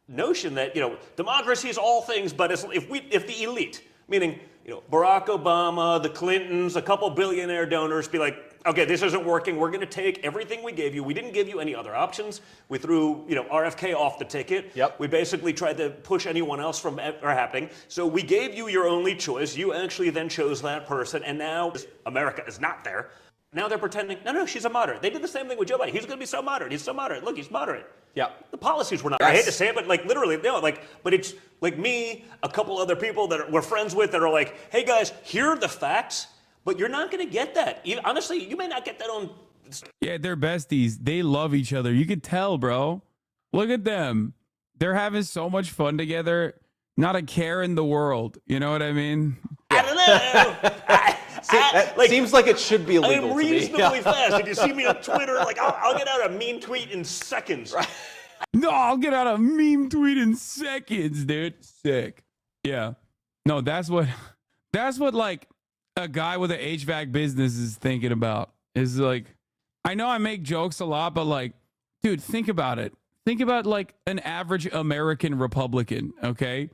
notion that, you know, democracy is all things, but if the elite, meaning, you know, Barack Obama, the Clintons, a couple billionaire donors be like, okay, this isn't working. We're going to take everything we gave you. We didn't give you any other options. We threw, you know, RFK off the ticket. Yep. We basically tried to push anyone else from happening. So we gave you your only choice. You actually then chose that person. And now America is not there. Now they're pretending, no, she's a moderate. They did the same thing with Joe Biden. He's going to be so moderate. He's so moderate. Look, he's moderate. Yeah. The policies were not. I hate to say it, but like literally, no, like, but it's like me, a couple other people that we're friends with that are like, hey guys, here are the facts, but you're not going to get that. Honestly, you may not get that on. Yeah, they're besties. They love each other. You could tell, bro. Look at them. They're having so much fun together. Not a care in the world. You know what I mean? I don't know. Seems like it should be illegal. I'm reasonably fast. If you see me on Twitter, like I'll get out a mean tweet in seconds. Right. No, I'll get out a meme tweet in seconds, dude. Sick. Yeah. No, that's what like a guy with an HVAC business is thinking about. Is like, I know I make jokes a lot, but like, dude, think about it. Think about like an average American Republican, okay?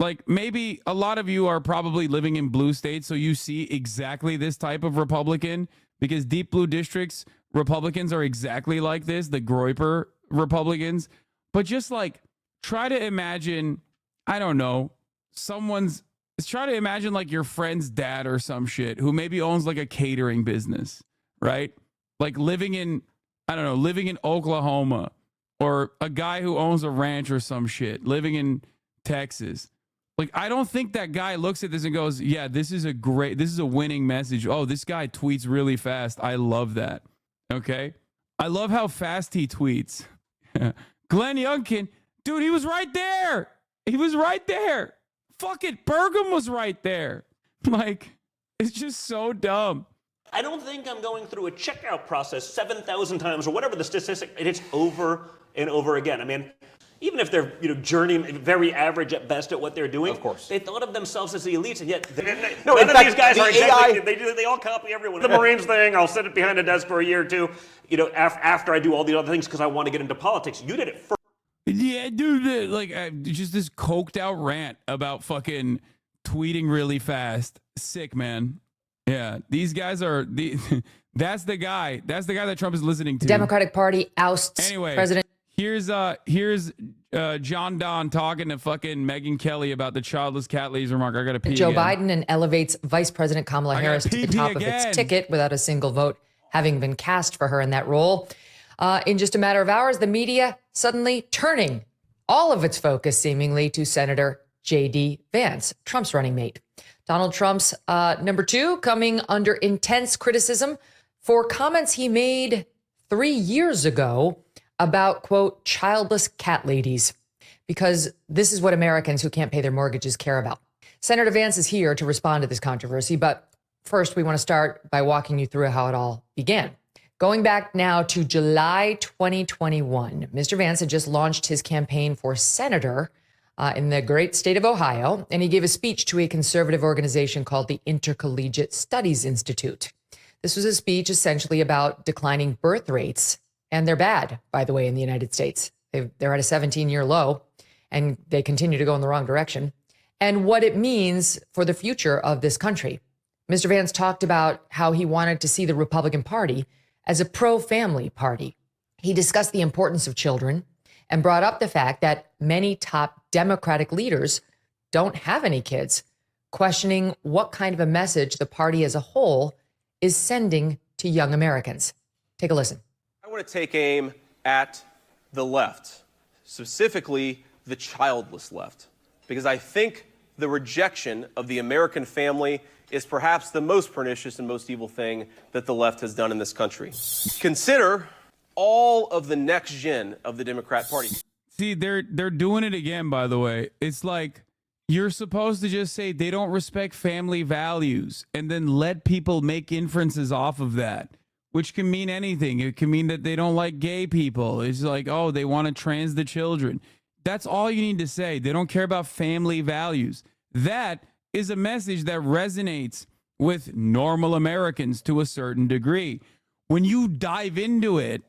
Like maybe a lot of you are probably living in blue states, so you see exactly this type of Republican because deep blue districts, Republicans are exactly like this, the Groyper Republicans. But just like try to imagine, I don't know, try to imagine like your friend's dad or some shit who maybe owns like a catering business, right? Like living in Oklahoma, or a guy who owns a ranch or some shit living in Texas. Like, I don't think that guy looks at this and goes, yeah, this is a winning message. Oh, this guy tweets really fast. I love that. Okay. I love how fast he tweets. Glenn Youngkin, dude, he was right there. He was right there. Fuck it. Burgum was right there. Like, it's just so dumb. I don't think I'm going through a checkout process 7,000 times or whatever the statistic, and it's over and over again. I mean, even if they're, you know, journeyman, very average at best at what they're doing, of course, they thought of themselves as the elites, and yet none of these guys are exactly. They all copy everyone. The Marines thing, I'll sit behind a desk for a year or two, you know, after I do all the other things because I want to get into politics. You did it first. Yeah, dude, like just this coked out rant about fucking tweeting really fast. Sick, man. Yeah, these guys are that's the guy that Trump is listening to. Democratic Party ousts President. Here's John Don talking to fucking Megyn Kelly about the childless cat ladies remark. I got to pee Joe again. Biden and elevates Vice President Kamala Harris to the top of its ticket without a single vote having been cast for her in that role. In just a matter of hours, the media suddenly turning all of its focus seemingly to Senator J.D. Vance, Trump's running mate. Donald Trump's number 2 coming under intense criticism for comments he made 3 years ago about, quote, childless cat ladies. because this is what Americans who can't pay their mortgages care about. Senator Vance is here to respond to this controversy, but first we want to start by walking you through how it all began. Going back now to July 2021, Mr. Vance had just launched his campaign for senator in the great state of Ohio, and he gave a speech to a conservative organization called the Intercollegiate Studies Institute. This was a speech essentially about declining birth rates, and they're bad, by the way, in the United States. They're at a 17-year low, and they continue to go in the wrong direction, and what it means for the future of this country. Mr. Vance talked about how he wanted to see the Republican Party as a pro-family party. He discussed the importance of children and brought up the fact that many top Democratic leaders don't have any kids, questioning what kind of a message the party as a whole is sending to young Americans. Take a listen. I want to take aim at the left, specifically the childless left, because I think the rejection of the American family is perhaps the most pernicious and most evil thing that the left has done in this country. Consider all of the next gen of the Democrat Party. See, they're doing it again, by the way. It's like you're supposed to just say they don't respect family values and then let people make inferences off of that, which can mean anything. It can mean that they don't like gay people. It's like, oh, they want to trans the children. That's all you need to say. They don't care about family values. That is a message that resonates with normal Americans to a certain degree. When you dive into it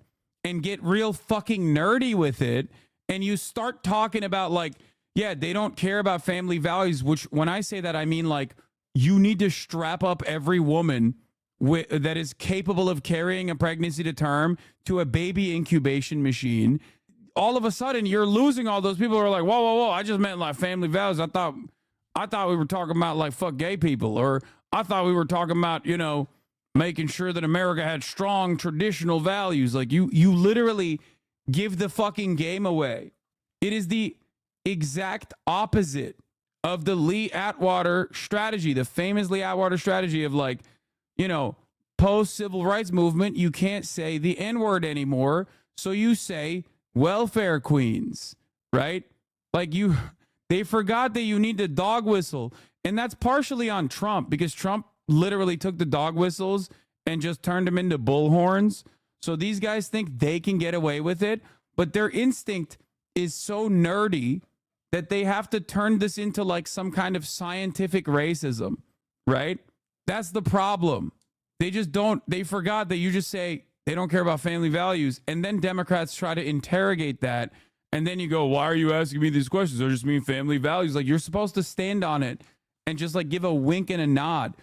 and get real fucking nerdy with it, and you start talking about like, yeah, they don't care about family values, which when I say that, I mean like you need to strap up every woman that is capable of carrying a pregnancy to term to a baby incubation machine. All of a sudden, you're losing all those people who are like, whoa, whoa, whoa, I just meant like family values. I thought we were talking about like fuck gay people, or I thought we were talking about, you know, making sure that America had strong traditional values. Like you literally give the fucking game away. It is the exact opposite of the Lee Atwater strategy, the famous Lee Atwater strategy of like, you know, post-civil rights movement, you can't say the N-word anymore, so you say welfare queens, right? Like they forgot that you need the dog whistle. And that's partially on Trump, because Trump literally took the dog whistles and just turned them into bullhorns. So these guys think they can get away with it, but their instinct is so nerdy that they have to turn this into like some kind of scientific racism, right? That's the problem. They forgot that you just say they don't care about family values, and then Democrats try to interrogate that. And then you go, why are you asking me these questions? I just mean family values. Like, you're supposed to stand on it and just like give a wink and a nod.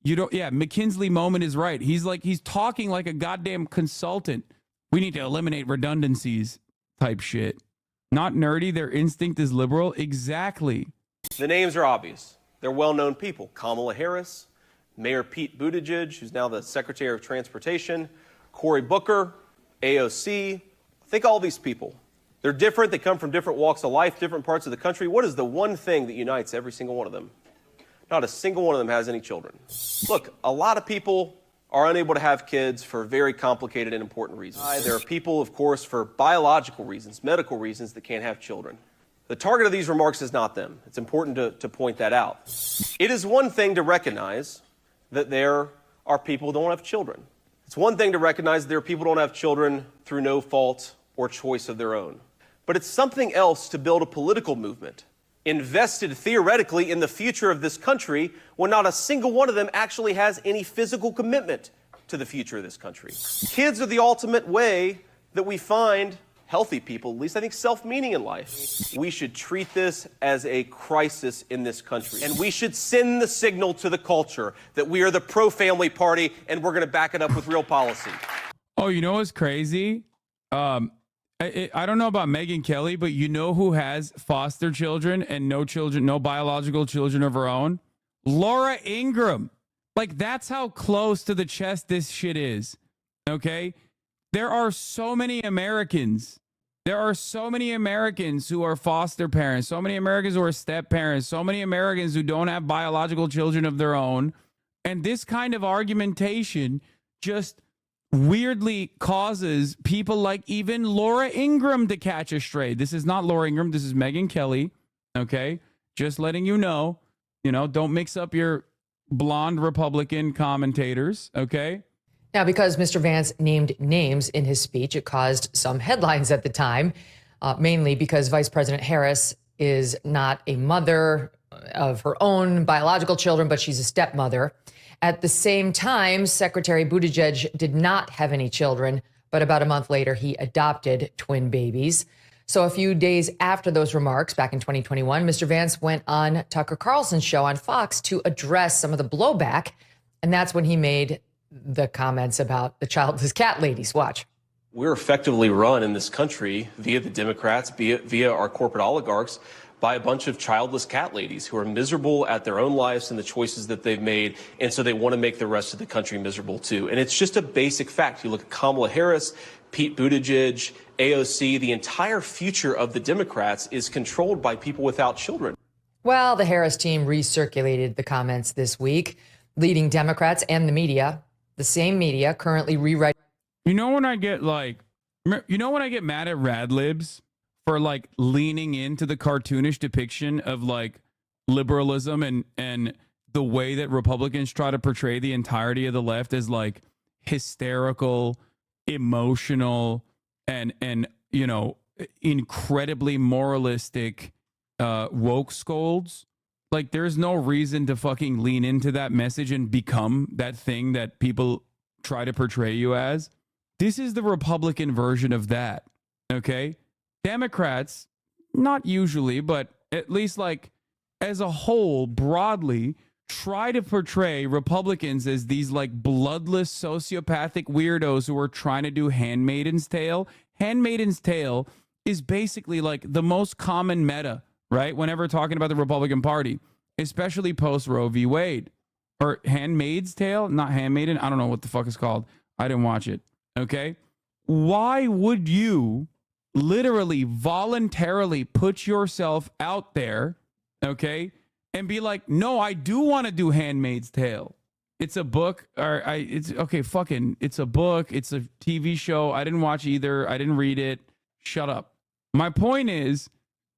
You don't, yeah, McKinsley Moment is right. He's talking like a goddamn consultant. We need to eliminate redundancies type shit. Not nerdy. Their instinct is liberal. Exactly. The names are obvious. They're well-known people. Kamala Harris, Mayor Pete Buttigieg, who's now the Secretary of Transportation, Cory Booker, AOC. Think all these people. They're different. They come from different walks of life, different parts of the country. What is the one thing that unites every single one of them? Not a single one of them has any children. Look, a lot of people are unable to have kids for very complicated and important reasons. There are people, of course, for biological reasons, medical reasons, that can't have children. The target of these remarks is not them. It's important to point that out. It is one thing to recognize that there are people who don't have children. It's one thing to recognize that there are people who don't have children through no fault or choice of their own. But it's something else to build a political movement invested theoretically in the future of this country when not a single one of them actually has any physical commitment to the future of this country. Kids are the ultimate way that we find healthy people, at least I think, self-meaning in life. We should treat this as a crisis in this country. And we should send the signal to the culture that we are the pro-family party and we're going to back it up with real policy. Oh, you know what's crazy? I don't know about Megyn Kelly, but you know who has foster children and no children, no biological children of her own? Laura Ingraham. Like, that's how close to the chest this shit is. Okay? There are so many Americans. There are so many Americans who are foster parents, so many Americans who are step parents, so many Americans who don't have biological children of their own. And this kind of argumentation just weirdly causes people like even Laura Ingraham to catch a stray. This is not Laura Ingraham. This is Megyn Kelly. Okay. Just letting you know, don't mix up your blonde Republican commentators. Okay. Now, because Mr. Vance named names in his speech, it caused some headlines at the time, mainly because Vice President Harris is not a mother of her own biological children, but she's a stepmother. At the same time, Secretary Buttigieg did not have any children, but about a month later, he adopted twin babies. So a few days after those remarks, back in 2021, Mr. Vance went on Tucker Carlson's show on Fox to address some of the blowback. And that's when he made the comments about the childless cat ladies. Watch. We're effectively run in this country via the Democrats, via our corporate oligarchs, by a bunch of childless cat ladies who are miserable at their own lives and the choices that they've made. And so they want to make the rest of the country miserable, too. And it's just a basic fact. You look at Kamala Harris, Pete Buttigieg, AOC, the entire future of the Democrats is controlled by people without children. Well, the Harris team recirculated the comments this week, leading Democrats and the media, the same media currently rewriting. When I get mad at Rad Libs for like leaning into the cartoonish depiction of like liberalism and the way that Republicans try to portray the entirety of the left as like hysterical, emotional, and incredibly moralistic woke scolds. Like, there's no reason to fucking lean into that message and become that thing that people try to portray you as. This is the Republican version of that, okay? Democrats, not usually, but at least like as a whole, broadly, try to portray Republicans as these like bloodless sociopathic weirdos who are trying to do Handmaid's Tale. Handmaid's Tale is basically like the most common meta, right? Whenever talking about the Republican Party, especially post Roe v. Wade. Or Handmaid's Tale, not Handmaiden. I don't know what the fuck it's called. I didn't watch it. Okay. Why would you literally voluntarily put yourself out there, okay, and be like, no, I do want to do Handmaid's Tale. It's a book, it's a book. It's a TV show. I didn't watch either. I didn't read it. Shut up. My point is,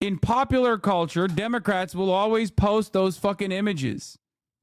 in popular culture, Democrats will always post those fucking images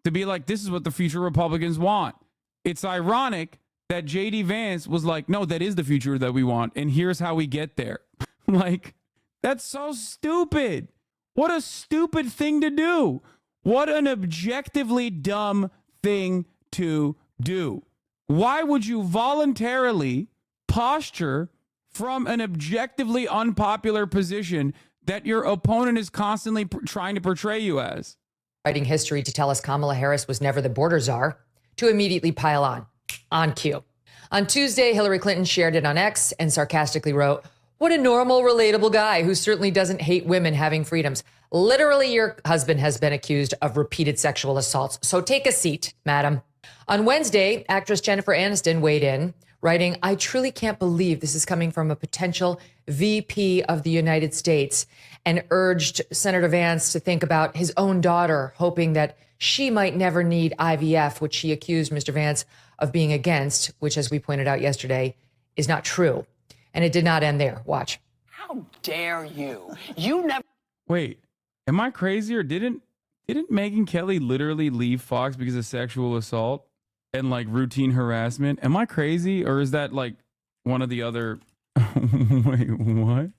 to be like, this is what the future Republicans want. It's ironic that JD Vance was like, no, that is the future that we want, and here's how we get there. Like, that's so stupid. What a stupid thing to do. What an objectively dumb thing to do. Why would you voluntarily posture from an objectively unpopular position that your opponent is constantly trying to portray you as? Writing history to tell us Kamala Harris was never the border czar, to immediately pile on cue. On Tuesday, Hillary Clinton shared it on X and sarcastically wrote, "What a normal, relatable guy who certainly doesn't hate women having freedoms. Literally, your husband has been accused of repeated sexual assaults. So take a seat, madam." On Wednesday, actress Jennifer Aniston weighed in, writing, "I truly can't believe this is coming from a potential VP of the United States," and urged Senator Vance to think about his own daughter, hoping that she might never need IVF, which she accused Mr. Vance of being against, which, as we pointed out yesterday, is not true. And it did not end there. Watch. How dare you? You never. Wait, am I crazy, or didn't Megyn Kelly literally leave Fox because of sexual assault and like routine harassment? Am I crazy, or is that like one of the other? Wait, what?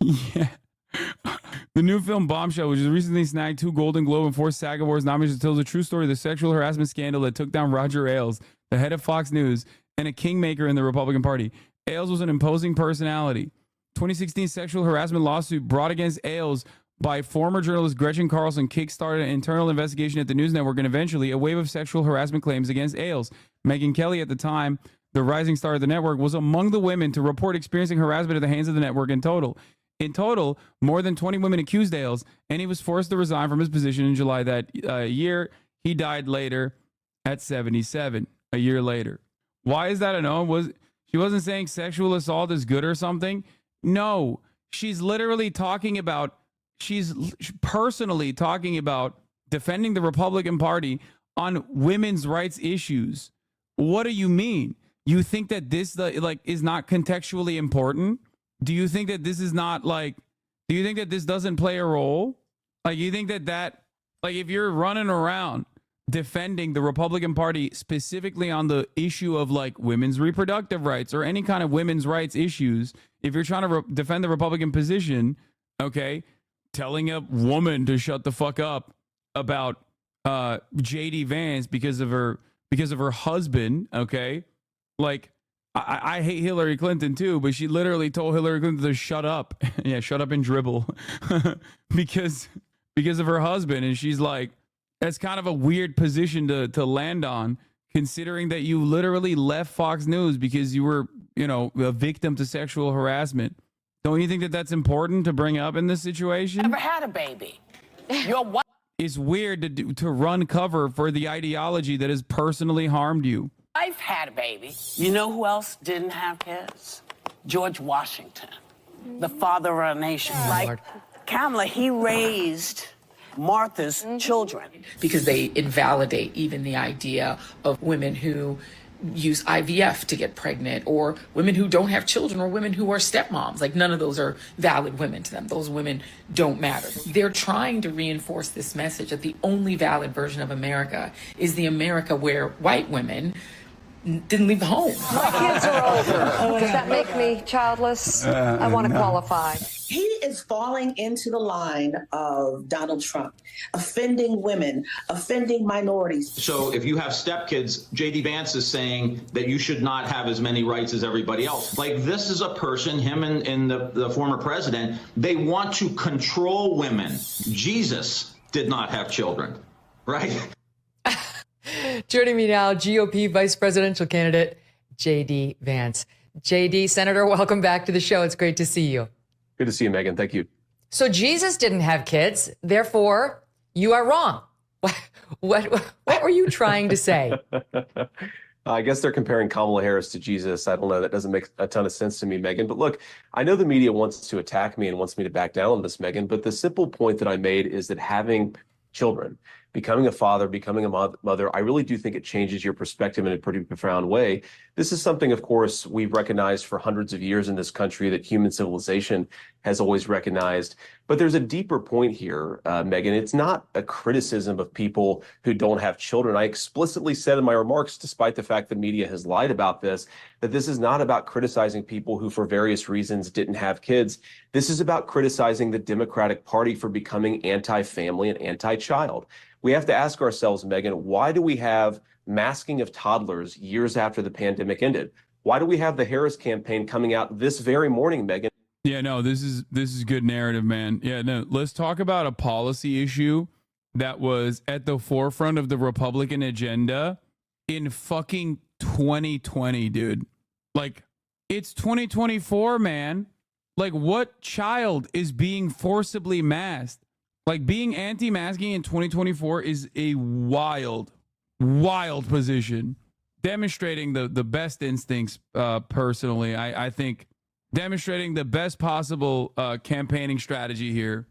Yeah. The new film Bombshell, which has recently snagged 2 Golden Globe and 4 SAG Awards nominations, tells the true story of the sexual harassment scandal that took down Roger Ailes, the head of Fox News and a kingmaker in the Republican Party. Ailes was an imposing personality. 2016 sexual harassment lawsuit brought against Ailes by former journalist Gretchen Carlson kickstarted an internal investigation at the news network and eventually a wave of sexual harassment claims against Ailes. Megyn Kelly, at the time the rising star of the network, was among the women to report experiencing harassment at the hands of the network in total. In total, more than 20 women accused Ailes, and he was forced to resign from his position in July that year. He died later at 77, a year later. Why is that a no? She wasn't saying sexual assault is good or something? No, she's literally talking about, she's personally talking about defending the Republican Party on women's rights issues. What do you mean? you think that this like is not contextually important? Do you think that this is not like, do you think that this doesn't play a role? Like, you think that like, if you're running around defending the Republican Party specifically on the issue of like women's reproductive rights or any kind of women's rights issues, if you're trying to defend the Republican position, okay, telling a woman to shut the fuck up about JD Vance because of her husband, okay, like I hate Hillary Clinton too, but she literally told Hillary Clinton to shut up. Yeah, shut up and dribble because of her husband. And she's like, that's kind of a weird position to land on, considering that you literally left Fox News because you were, you know, a victim to sexual harassment. Don't you think that that's important to bring up in this situation? Never had a baby. Your wife. It's weird to run cover for the ideology that has personally harmed you. Wife had a baby. You know who else didn't have kids? George Washington, the father of our nation. Like Kamala, he raised Martha's children. Because they invalidate even the idea of women who use IVF to get pregnant, or women who don't have children, or women who are stepmoms. Like, none of those are valid women to them. Those women don't matter. They're trying to reinforce this message that the only valid version of America is the America where white women didn't leave the home. My kids are older. Does that make me childless? I want to qualify. He is falling into the line of Donald Trump, offending women, offending minorities. So if you have stepkids, JD Vance is saying that you should not have as many rights as everybody else. Like, this is a person, him and the former president, they want to control women. Jesus did not have children, right? Joining me now, GOP vice presidential candidate, JD Vance. JD, Senator, welcome back to the show. It's great to see you. Good to see you, Megan. Thank you. So Jesus didn't have kids, therefore you are wrong. What were you trying to say? I guess they're comparing Kamala Harris to Jesus. I don't know. That doesn't make a ton of sense to me, Megan. But look, I know the media wants to attack me and wants me to back down on this, Megan. But the simple point that I made is that having children, becoming a father, becoming a mother, I really do think it changes your perspective in a pretty profound way. This is something, of course, we've recognized for hundreds of years in this country, that human civilization has always recognized. But there's a deeper point here, Megan. It's not a criticism of people who don't have children. I explicitly said in my remarks, despite the fact the media has lied about this, that this is not about criticizing people who, for various reasons, didn't have kids. This is about criticizing the Democratic Party for becoming anti-family and anti-child. We have to ask ourselves, Megan, why do we have masking of toddlers years after the pandemic ended? Why do we have the Harris campaign coming out this very morning, Megan? Yeah, no, this is good narrative, man. Yeah, no, let's talk about a policy issue that was at the forefront of the Republican agenda in fucking 2020, dude. Like, it's 2024, man. Like, what child is being forcibly masked? Like, being anti-masking in 2024 is a wild position. Demonstrating the best instincts, personally. I think demonstrating the best possible campaigning strategy here.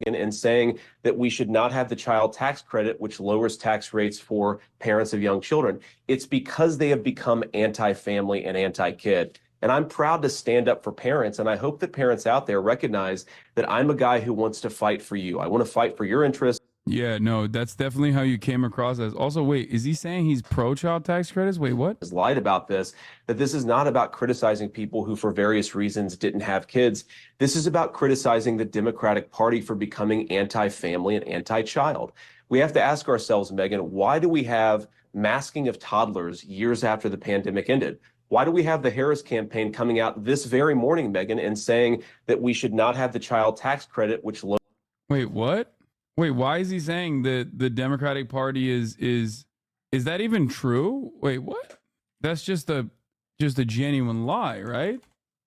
And saying that we should not have the child tax credit, which lowers tax rates for parents of young children. It's because they have become anti-family and anti-kid. And I'm proud to stand up for parents, and I hope that parents out there recognize that I'm a guy who wants to fight for you. I want to fight for your interests. Yeah, no, that's definitely how you came across as. Also, wait, is he saying he's pro-child tax credits? Wait, what? Has lied about this, that this is not about criticizing people who, for various reasons, didn't have kids. This is about criticizing the Democratic Party for becoming anti-family and anti-child. We have to ask ourselves, Megan, why do we have masking of toddlers years after the pandemic ended? Why do we have the Harris campaign coming out this very morning, Megan, and saying that we should not have the child tax credit, which... Wait, what? Wait, why is he saying that the Democratic Party is that even true? Wait, what? That's just a genuine lie, right?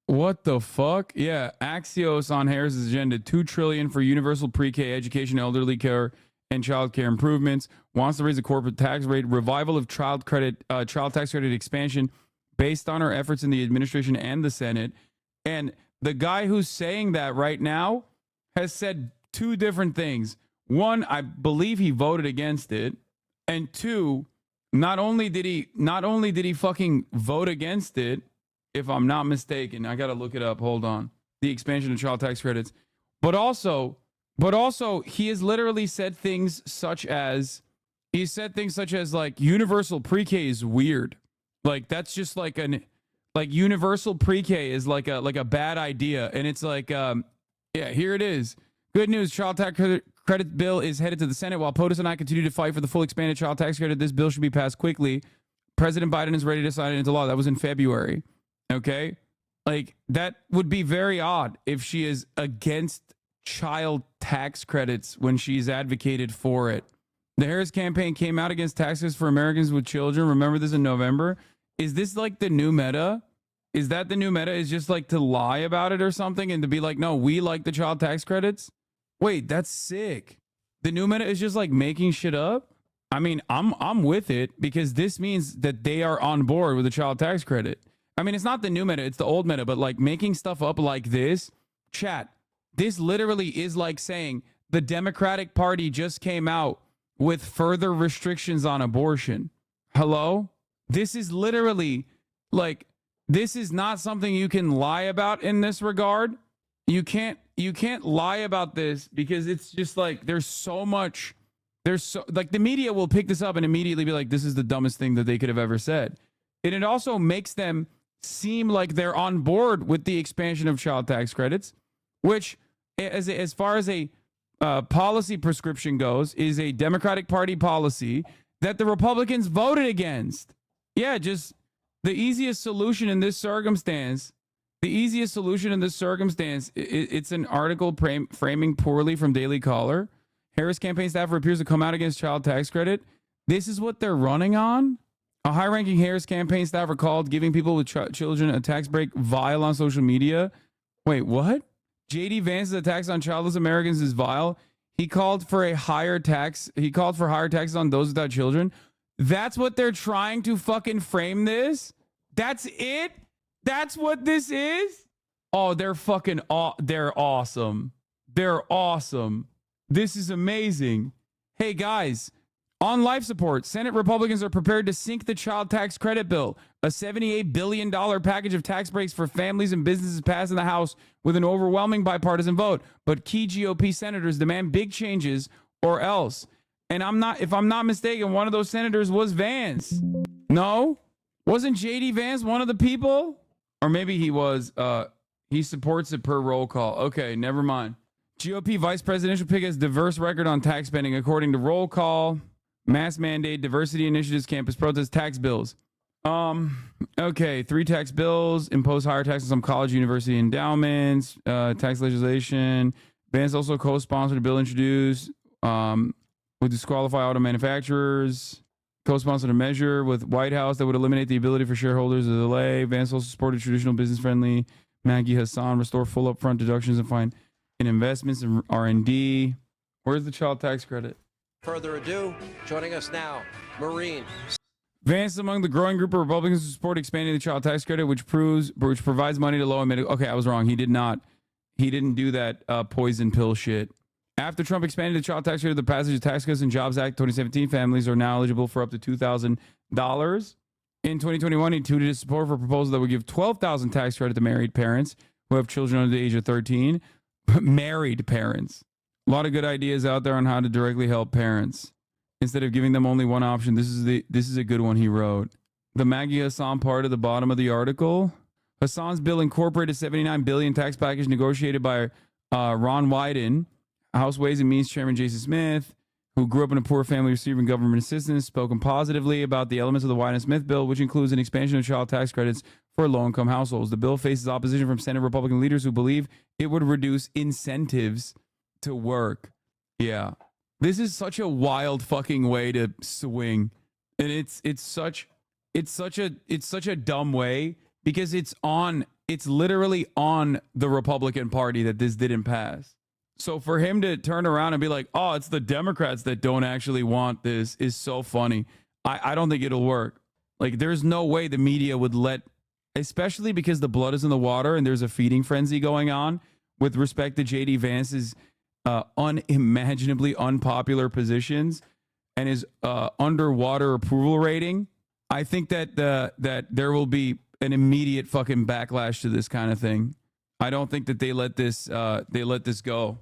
What the fuck? Yeah, Axios on Harris's agenda, $2 trillion for universal pre-K education, elderly care, and child care improvements. Wants to raise the corporate tax rate, revival of child tax credit expansion, based on our efforts in the administration and the Senate. And the guy who's saying that right now has said two different things. One, I believe he voted against it. And two, Not only did he fucking vote against it, if I'm not mistaken, I gotta look it up. Hold on. The expansion of child tax credits, but also he has literally said things such as like universal pre-K is weird. Like that's just like universal pre-K is like a bad idea, and it's like yeah, here it is. Good news, child tax credit bill is headed to the Senate. While POTUS and I continue to fight for the full expanded child tax credit, this bill should be passed quickly. President Biden is ready to sign it into law. That was in February. Okay? Like, that would be very odd if she is against child tax credits when she's advocated for it. The Harris campaign came out against taxes for Americans with children. Remember this in November? Is this like the new meta? Is that the new meta? Is just like to lie about it or something and to be like, no, we like the child tax credits? Wait, that's sick. The new meta is just like making shit up? I mean, I'm with it because this means that they are on board with the child tax credit. I mean, it's not the new meta, it's the old meta, but like making stuff up like this, chat, this literally is like saying the Democratic Party just came out with further restrictions on abortion. Hello? This is literally like, this is not something you can lie about in this regard. You can't lie about this because it's just like there's so like the media will pick this up and immediately be like, this is the dumbest thing that they could have ever said. And it also makes them seem like they're on board with the expansion of child tax credits, which as far as a policy prescription goes, is a Democratic Party policy that the Republicans voted against. Yeah, just the easiest solution in this circumstance. It's an article framing poorly from Daily Caller. Harris campaign staffer appears to come out against child tax credit. This is what they're running on? A high-ranking Harris campaign staffer called giving people with children a tax break vile on social media. Wait, what? J.D. Vance's attacks on childless Americans is vile. He called for higher taxes on those without children. That's what they're trying to fucking frame this? That's it? That's what this is? Oh, they're fucking they're awesome. They're awesome. This is amazing. Hey guys, on life support, Senate Republicans are prepared to sink the child tax credit bill. A $78 billion package of tax breaks for families and businesses passed in the House with an overwhelming bipartisan vote. But key GOP senators demand big changes or else. And if I'm not mistaken, one of those senators was Vance. No? Wasn't J.D. Vance one of the people? Or maybe he was. He supports it per roll call. Okay, never mind. GOP vice presidential pick has diverse record on tax spending according to roll call. Mass mandate, diversity initiatives, campus protests, tax bills. Okay, 3 tax bills, impose higher taxes on college, university endowments, tax legislation. Vance also co-sponsored a bill introduced would disqualify auto manufacturers. Co-sponsored a measure with White House that would eliminate the ability for shareholders to delay. Vance also supported traditional business-friendly Maggie Hassan, restore full upfront deductions and fine in investments and R&D. Where's the child tax credit? Further ado, joining us now, Marine. Vance among the growing group of Republicans who support expanding the child tax credit, which provides money to low and middle. Okay, I was wrong. He didn't do that poison pill shit. After Trump expanded the child tax credit, the passage of Tax Cuts and Jobs Act 2017, families are now eligible for up to $2,000. In 2021, he tweeted his support for a proposal that would give $12,000 tax credit to married parents who have children under the age of 13. Married parents. A lot of good ideas out there on how to directly help parents. Instead of giving them only one option, this is a good one he wrote. The Maggie Hassan part at the bottom of the article. Hassan's bill incorporated $79 billion tax package negotiated by Ron Wyden. House Ways and Means Chairman Jason Smith, who grew up in a poor family receiving government assistance, spoken positively about the elements of the Wyden-Smith bill, which includes an expansion of child tax credits for low-income households. The bill faces opposition from Senate Republican leaders who believe it would reduce incentives to work. Yeah. This is such a wild fucking way to swing. And it's such a dumb way because it's literally on the Republican Party that this didn't pass. So for him to turn around and be like, oh, it's the Democrats that don't actually want this is so funny. I don't think it'll work. Like, there's no way the media would let, especially because the blood is in the water and there's a feeding frenzy going on with respect to J.D. Vance's unimaginably unpopular positions. and his underwater approval rating, I think that that there will be an immediate fucking backlash to this kind of thing. I don't think that they let this go.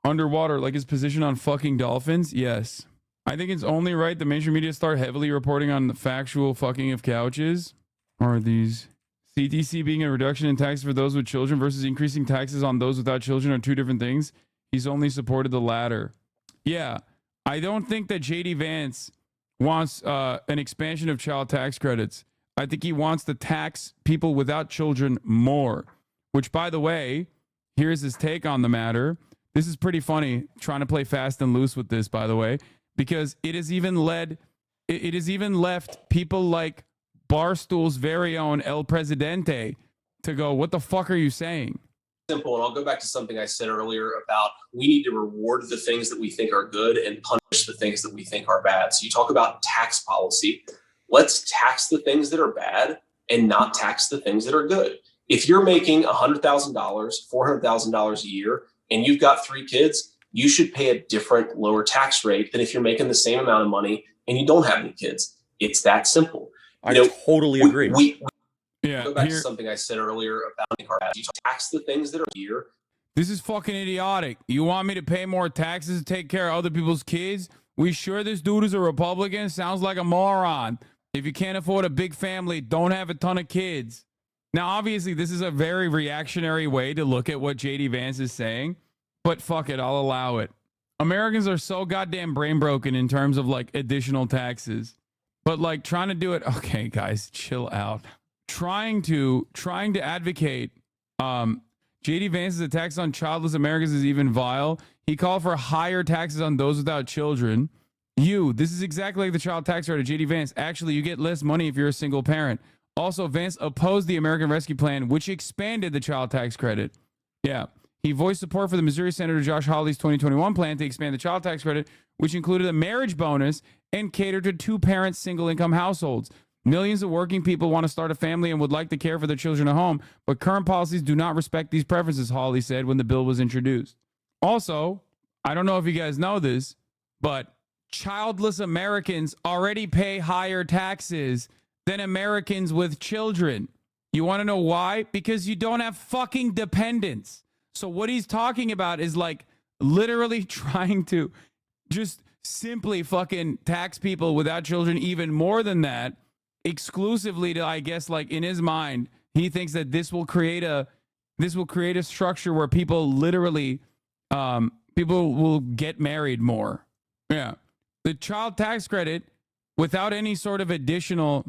Underwater, like his position on fucking dolphins, yes. I think it's only right the mainstream media start heavily reporting on the factual fucking of couches. Are these CTC being a reduction in taxes for those with children versus increasing taxes on those without children are two different things? He's only supported the latter. Yeah, I don't think that JD Vance wants an expansion of child tax credits. I think he wants to tax people without children more, which, by the way, here's his take on the matter. This is pretty funny, trying to play fast and loose with this, by the way, because it has even left people like Barstool's very own El Presidente to go, what the fuck are you saying? Simple, and I'll go back to something I said earlier about we need to reward the things that we think are good and punish the things that we think are bad. So you talk about tax policy. Let's tax the things that are bad and not tax the things that are good. If you're making $100,000, $400,000 a year, and you've got 3 kids, you should pay a different, lower tax rate than if you're making the same amount of money and you don't have any kids. It's that simple. I totally agree. Yeah, go back to something I said earlier about you tax the things that are here. This is fucking idiotic. You want me to pay more taxes to take care of other people's kids? We sure this dude is a Republican? Sounds like a moron. If you can't afford a big family, don't have a ton of kids. Now, obviously, this is a very reactionary way to look at what JD Vance is saying, but fuck it, I'll allow it. Americans are so goddamn brain broken in terms of like additional taxes, but like trying to do it. Okay, guys, chill out. Trying to advocate JD Vance's attacks on childless Americans is even vile. He called for higher taxes on those without children. This is exactly like the child tax rate of JD Vance. Actually, you get less money if you're a single parent. Also, Vance opposed the American Rescue Plan, which expanded the child tax credit. Yeah. He voiced support for the Missouri Senator Josh Hawley's 2021 plan to expand the child tax credit, which included a marriage bonus and catered to 2-parent single-income households. Millions of working people want to start a family and would like to care for their children at home, but current policies do not respect these preferences, Hawley said when the bill was introduced. Also, I don't know if you guys know this, but childless Americans already pay higher taxes than Americans with children. You want to know why? Because you don't have fucking dependents. So what he's talking about is like literally trying to just simply fucking tax people without children even more than that, exclusively to, I guess, like in his mind, he thinks that this will create a structure where people literally people will get married more. Yeah. The child tax credit without any sort of additional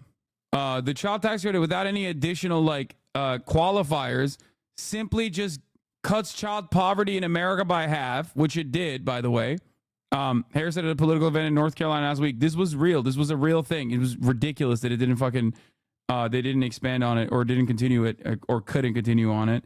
qualifiers simply just cuts child poverty in America by half, which it did, by the way. Harris said at a political event in North Carolina last week, this was real. This was a real thing. It was ridiculous that it didn't fucking, they didn't expand on it or didn't continue it or couldn't continue on it,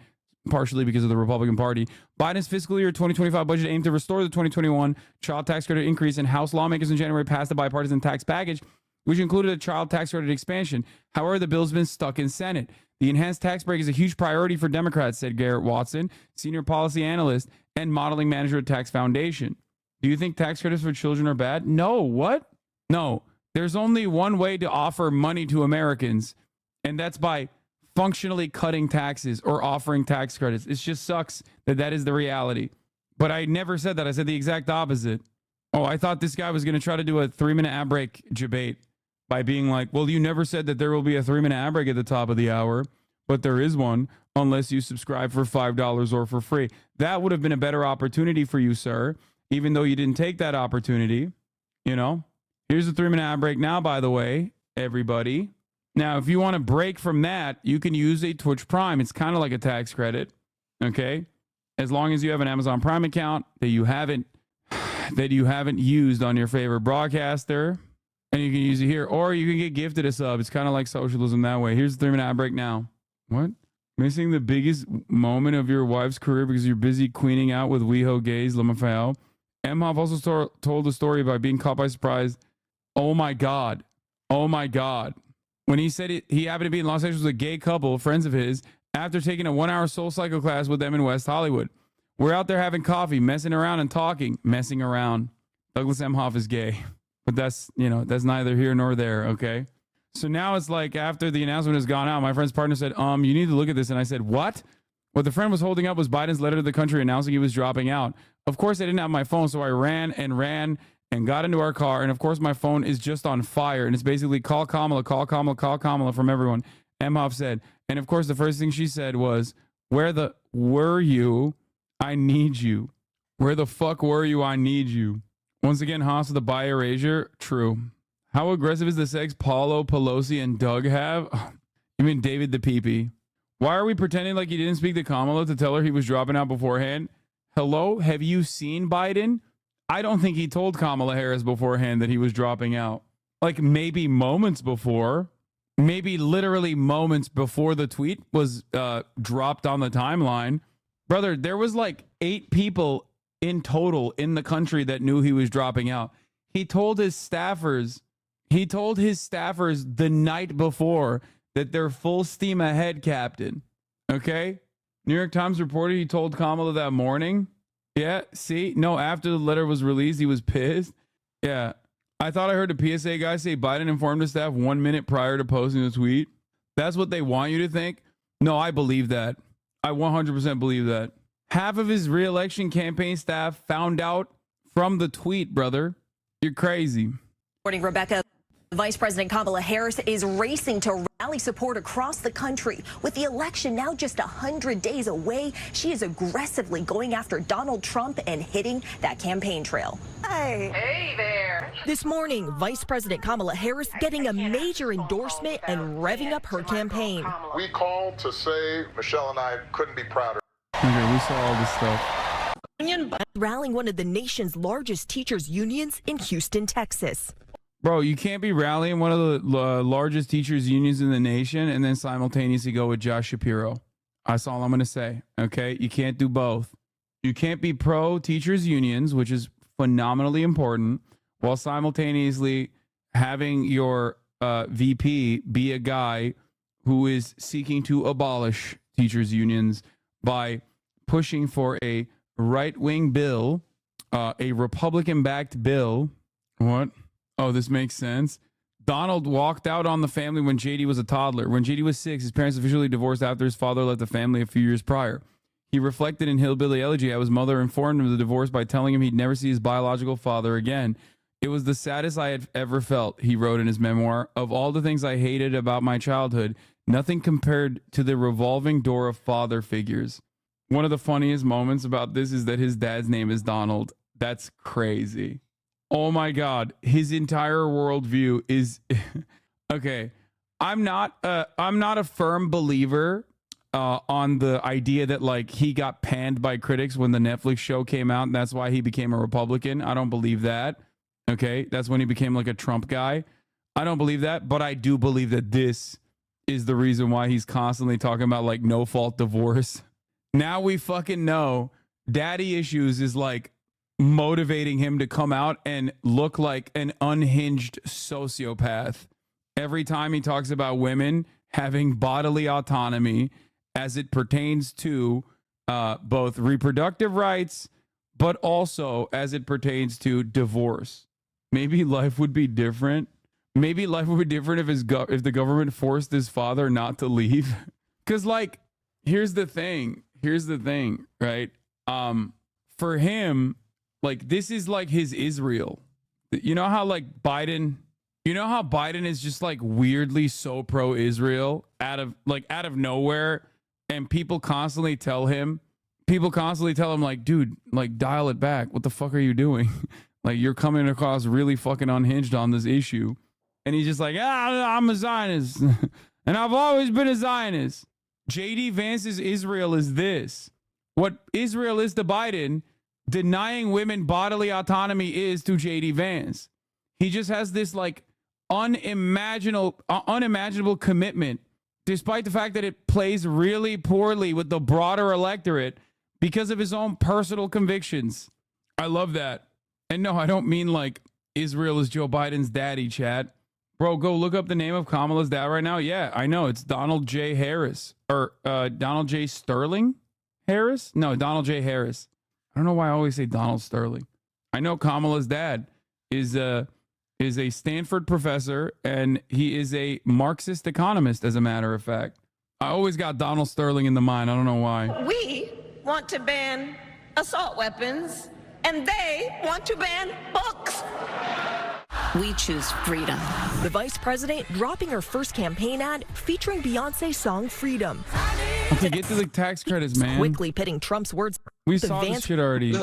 partially because of the Republican Party. Biden's fiscal year 2025 budget aimed to restore the 2021 child tax credit increase, and House lawmakers in January passed a bipartisan tax package, which included a child tax credit expansion. However, the bill's been stuck in Senate. The enhanced tax break is a huge priority for Democrats, said Garrett Watson, senior policy analyst and modeling manager at Tax Foundation. Do you think tax credits for children are bad? No. What? No. There's only one way to offer money to Americans, and that's by functionally cutting taxes or offering tax credits. It just sucks that that is the reality. But I never said that. I said the exact opposite. Oh, I thought this guy was going to try to do a 3-minute ad break debate by being like, well, you never said that there will be a 3-minute ad break at the top of the hour, but there is one unless you subscribe for $5 or for free. That would have been a better opportunity for you, sir, even though you didn't take that opportunity. You know, here's a 3-minute ad break now, by the way, everybody. Now, if you want to break from that, you can use a Twitch Prime. It's kind of like a tax credit, okay? As long as you have an Amazon Prime account that you haven't used on your favorite broadcaster, and you can use it here, or you can get gifted a sub. It's kind of like socialism that way. Here's the 3-minute ad break now. What? Missing the biggest moment of your wife's career because you're busy queening out with WeHo gays, LaMafael. Emhoff also told a story about being caught by surprise. Oh my God. Oh my God. When he said he happened to be in Los Angeles with a gay couple, friends of his, after taking a 1-hour Soul Cycle class with them in West Hollywood. We're out there having coffee, messing around and talking. Messing around. Douglas Emhoff is gay. But that's, you know, that's neither here nor there, okay? So now it's like after the announcement has gone out, my friend's partner said, you need to look at this. And I said, what? What the friend was holding up was Biden's letter to the country announcing he was dropping out. Of course, I didn't have my phone, so I ran and got into our car. And of course, my phone is just on fire. And it's basically call Kamala from everyone. Emhoff said. And of course, the first thing she said was, where the were you? I need you. Where the fuck were you? I need you. Once again, Haas with the buy erasure. True. How aggressive is the sex Paulo, Pelosi, and Doug have? You mean David the Pee-Pee? Why are we pretending like he didn't speak to Kamala to tell her he was dropping out beforehand? Hello? Have you seen Biden? I don't think he told Kamala Harris beforehand that he was dropping out. Like maybe moments before. Maybe literally moments before the tweet was dropped on the timeline. Brother, there was like 8 people in total in the country that knew he was dropping out. He told his staffers the night before that they're full steam ahead, Captain. Okay? New York Times reported he told Kamala that morning. Yeah, see? No, after the letter was released, he was pissed. Yeah. I thought I heard a PSA guy say Biden informed his staff 1 minute prior to posting the tweet. That's what they want you to think? No, I believe that. I 100% believe that. Half of his re-election campaign staff found out from the tweet, brother. You're crazy. Morning, Rebecca. Vice President Kamala Harris is racing to rally support across the country. With the election now just 100 days away, she is aggressively going after Donald Trump and hitting that campaign trail. Hey there. This morning, Vice President Kamala Harris getting a major endorsement and revving up her campaign. We called to say Michelle and I couldn't be prouder. Okay, we saw all this stuff. Rallying one of the nation's largest teachers' unions in Houston, Texas. Bro, you can't be rallying one of the largest teachers' unions in the nation and then simultaneously go with Josh Shapiro. That's all I'm going to say, okay? You can't do both. You can't be pro teachers' unions, which is phenomenally important, while simultaneously having your VP be a guy who is seeking to abolish teachers' unions by pushing for a right-wing bill, a Republican-backed bill. What? Oh, this makes sense. Donald walked out on the family when JD was a toddler. When JD was 6, his parents officially divorced after his father left the family a few years prior. He reflected in Hillbilly Elegy how his mother informed him of the divorce by telling him he'd never see his biological father again. It was the saddest I had ever felt, he wrote in his memoir. Of all the things I hated about my childhood, nothing compared to the revolving door of father figures. One of the funniest moments about this is that his dad's name is Donald. That's crazy. Oh my God, his entire worldview is okay. I'm not a firm believer on the idea that like he got panned by critics when the Netflix show came out and that's why he became a Republican. I don't believe that. Okay, that's when he became like a Trump guy. I don't believe that, but I do believe that this is the reason why he's constantly talking about like no fault divorce. Now we fucking know daddy issues is like motivating him to come out and look like an unhinged sociopath every time he talks about women having bodily autonomy as it pertains to both reproductive rights, but also as it pertains to divorce. Maybe life would be different. Maybe life would be different if the government forced his father not to leave. Because like, here's the thing, right? For him, like, this is like his Israel. You know how like Biden is just like weirdly so pro-Israel out of nowhere, and people constantly tell him like, dude, like dial it back. What the fuck are you doing? Like you're coming across really fucking unhinged on this issue. And he's just like, I'm a Zionist. And I've always been a Zionist. JD Vance's Israel is this. What Israel is to Biden, denying women bodily autonomy is to JD Vance. He just has this like unimaginable commitment, despite the fact that it plays really poorly with the broader electorate because of his own personal convictions. I love that. And no, I don't mean like Israel is Joe Biden's daddy, chat. Bro, go look up the name of Kamala's dad right now. Yeah, I know. It's Donald J. Harris. Or Donald J. Sterling Harris? No, Donald J. Harris. I don't know why I always say Donald Sterling. I know Kamala's dad is is a Stanford professor, and he is a Marxist economist, as a matter of fact. I always got Donald Sterling in the mind. I don't know why. We want to ban assault weapons, and they want to ban books. We choose freedom. The vice president dropping her first campaign ad featuring Beyonce's song Freedom. Okay, get to the tax credits, man. Quickly pitting Trump's words. We saw this shit already.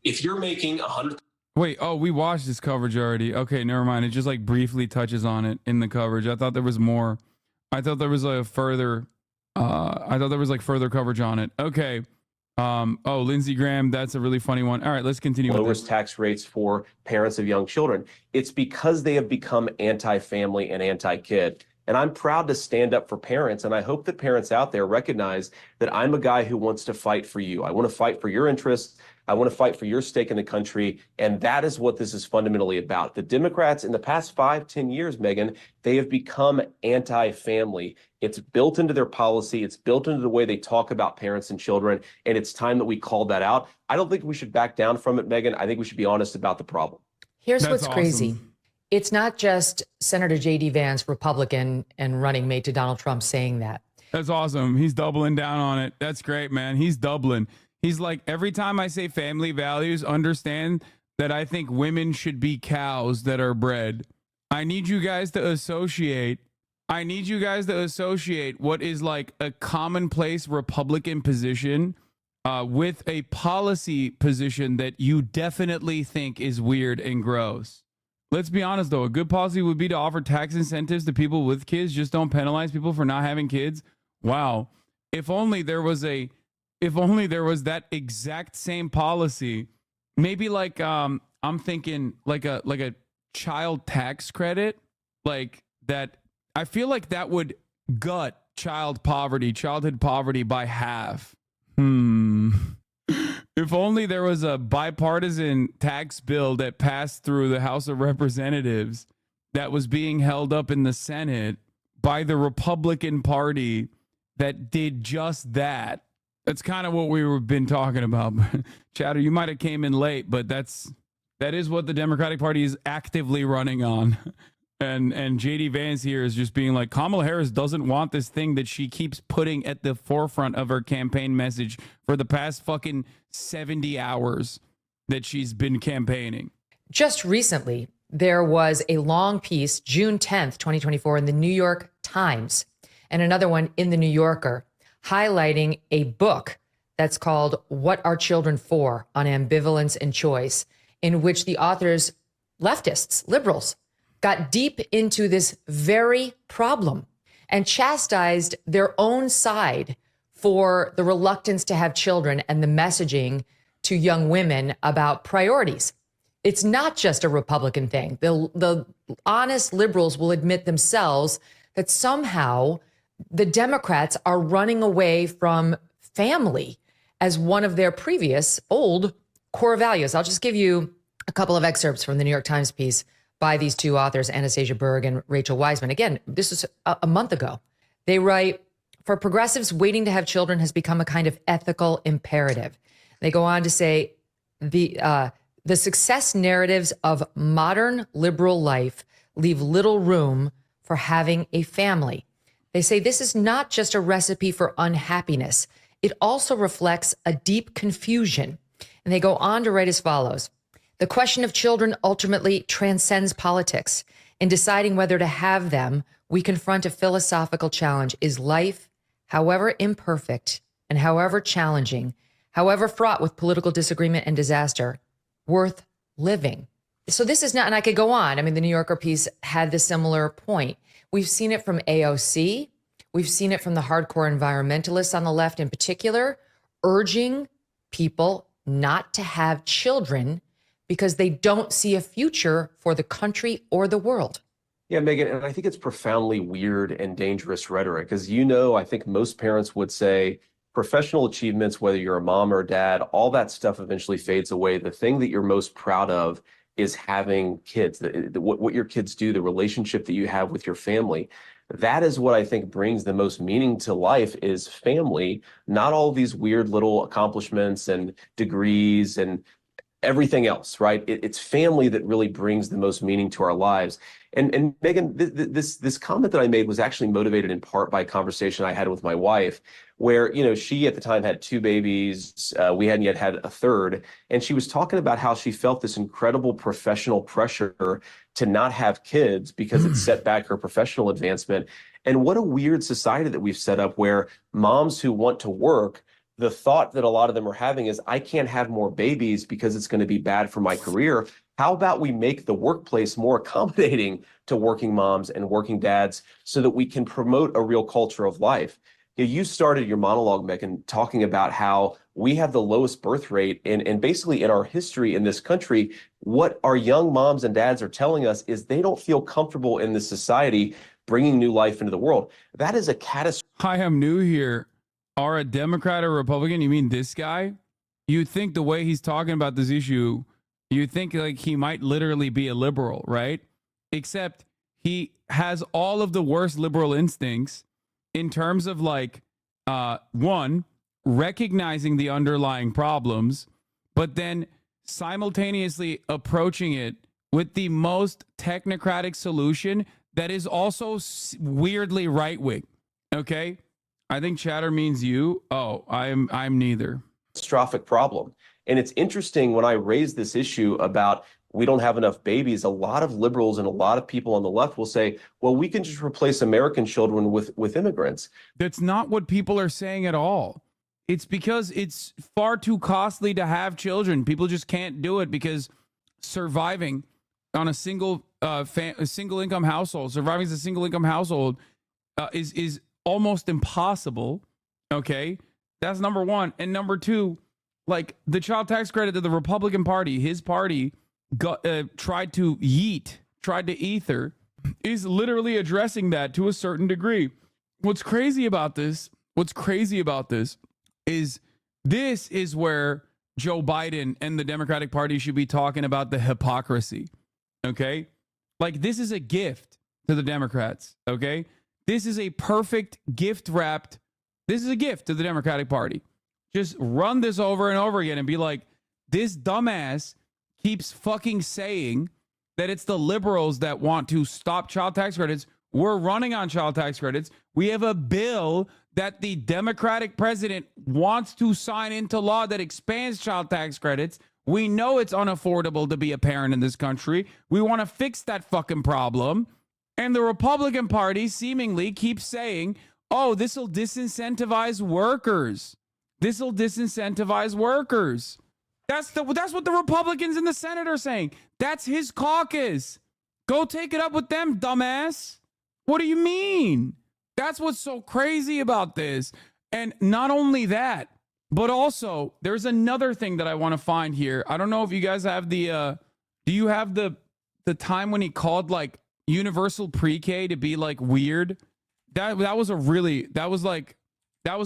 If you're making 100. Wait, oh, we watched this coverage already. Okay, never mind. It just like briefly touches on it in the coverage. I thought there was more. I thought there was a further. I thought there was like further coverage on it. Okay. Oh, Lindsey Graham, that's a really funny one. All right, let's continue. Lowers tax rates for parents of young children. It's because they have become anti-family and anti-kid. And I'm proud to stand up for parents. And I hope that parents out there recognize that I'm a guy who wants to fight for you. I want to fight for your interests. I want to fight for your stake in the country. And that is what this is fundamentally about. The Democrats in the past 5-10 years, Megan, they have become anti-family. It's built into their policy. It's built into the way they talk about parents and children. And it's time that we called that out. I don't think we should back down from it, Megan. I think we should be honest about the problem. Here's what's crazy. It's not just Senator J.D. Vance, Republican and running mate to Donald Trump, saying that. That's awesome. He's doubling down on it. That's great, man. He's doubling. He's like, every time I say family values, understand that I think women should be cows that are bred. I need you guys to associate what is like a commonplace Republican position with a policy position that you definitely think is weird and gross. Let's be honest, though. A good policy would be to offer tax incentives to people with kids. Just don't penalize people for not having kids. Wow. If only there was that exact same policy. Maybe like I'm thinking like a child tax credit, like that. I feel like that would gut childhood poverty by half. If only there was a bipartisan tax bill that passed through the House of Representatives that was being held up in the Senate by the Republican Party that did just that. That's kind of what we've been talking about. Chatter, you might have came in late, but that is what the Democratic Party is actively running on. And JD Vance here is just being like, Kamala Harris doesn't want this thing that she keeps putting at the forefront of her campaign message for the past fucking 70 hours that she's been campaigning. Just recently, there was a long piece, June 10th, 2024, in the New York Times, and another one in the New Yorker, highlighting a book that's called What Are Children For? On Ambivalence and Choice, in which the authors, leftists, liberals, got deep into this very problem and chastised their own side for the reluctance to have children and the messaging to young women about priorities. It's not just a Republican thing. The honest liberals will admit themselves that somehow the Democrats are running away from family as one of their previous old core values. I'll just give you a couple of excerpts from the New York Times piece by these two authors, Anastasia Berg and Rachel Wiseman. Again, this was a month ago. They write, for progressives, waiting to have children has become a kind of ethical imperative. They go on to say, the success narratives of modern liberal life leave little room for having a family. They say this is not just a recipe for unhappiness. It also reflects a deep confusion. And they go on to write as follows. The question of children ultimately transcends politics. In deciding whether to have them, we confront a philosophical challenge. Is life, however imperfect and however challenging, however fraught with political disagreement and disaster, worth living? So this is not, and I could go on. I mean, the New Yorker piece had the similar point. We've seen it from AOC. We've seen it from the hardcore environmentalists on the left in particular, urging people not to have children because they don't see a future for the country or the world. Yeah, Megan, and I think it's profoundly weird and dangerous rhetoric. As you know, I think most parents would say professional achievements, whether you're a mom or a dad, all that stuff eventually fades away. The thing that you're most proud of is having kids, what your kids do, the relationship that you have with your family. That is what I think brings the most meaning to life is family, not all these weird little accomplishments and degrees and everything else, right? It's family that really brings the most meaning to our lives. And Megan, this comment that I made was actually motivated in part by a conversation I had with my wife, where, you know, she at the time had 2 babies. We hadn't yet had a third. And she was talking about how she felt this incredible professional pressure to not have kids because it set back her professional advancement. And what a weird society that we've set up, where moms who want to work, the thought that a lot of them are having is, I can't have more babies because it's going to be bad for my career. How about we make the workplace more accommodating to working moms and working dads so that we can promote a real culture of life? You started your monologue, Megan, talking about how we have the lowest birth rate and basically in our history in this country. What our young moms and dads are telling us is they don't feel comfortable in this society bringing new life into the world. That is a catastrophe. Hi, I'm new here. Are a Democrat or Republican? You mean this guy? You think the way he's talking about this issue, you think like he might literally be a liberal, right? Except he has all of the worst liberal instincts in terms of like, one, recognizing the underlying problems, but then simultaneously approaching it with the most technocratic solution that is also weirdly right-wing. Okay? I think chatter means you. Oh, I'm neither. Catastrophic problem. And it's interesting, when I raise this issue about we don't have enough babies, a lot of liberals and a lot of people on the left will say, well, we can just replace American children with immigrants. That's not what people are saying at all. It's because it's far too costly to have children. People just can't do it because surviving on a single income household, surviving as a single income household is almost impossible. Okay, that's number one. And number two, like the child tax credit that the Republican Party, his party, tried to ether, is literally addressing that to a certain degree. What's crazy about this is this is where Joe Biden and the Democratic Party should be talking about the hypocrisy. Okay, like this is a gift to the Democrats. Okay, this is a perfect gift wrapped. This is a gift to the Democratic Party. Just run this over and over again and be like, this dumbass keeps fucking saying that it's the liberals that want to stop child tax credits. We're running on child tax credits. We have a bill that the Democratic president wants to sign into law that expands child tax credits. We know it's unaffordable to be a parent in this country. We want to fix that fucking problem. And the Republican Party seemingly keeps saying, oh, this will disincentivize workers. This will disincentivize workers. That's what the Republicans in the Senate are saying. That's his caucus. Go take it up with them, dumbass. What do you mean? That's what's so crazy about this. And not only that, but also there's another thing that I want to find here. I don't know if you guys have the do you have the time when he called like universal pre-K to be like weird? That was a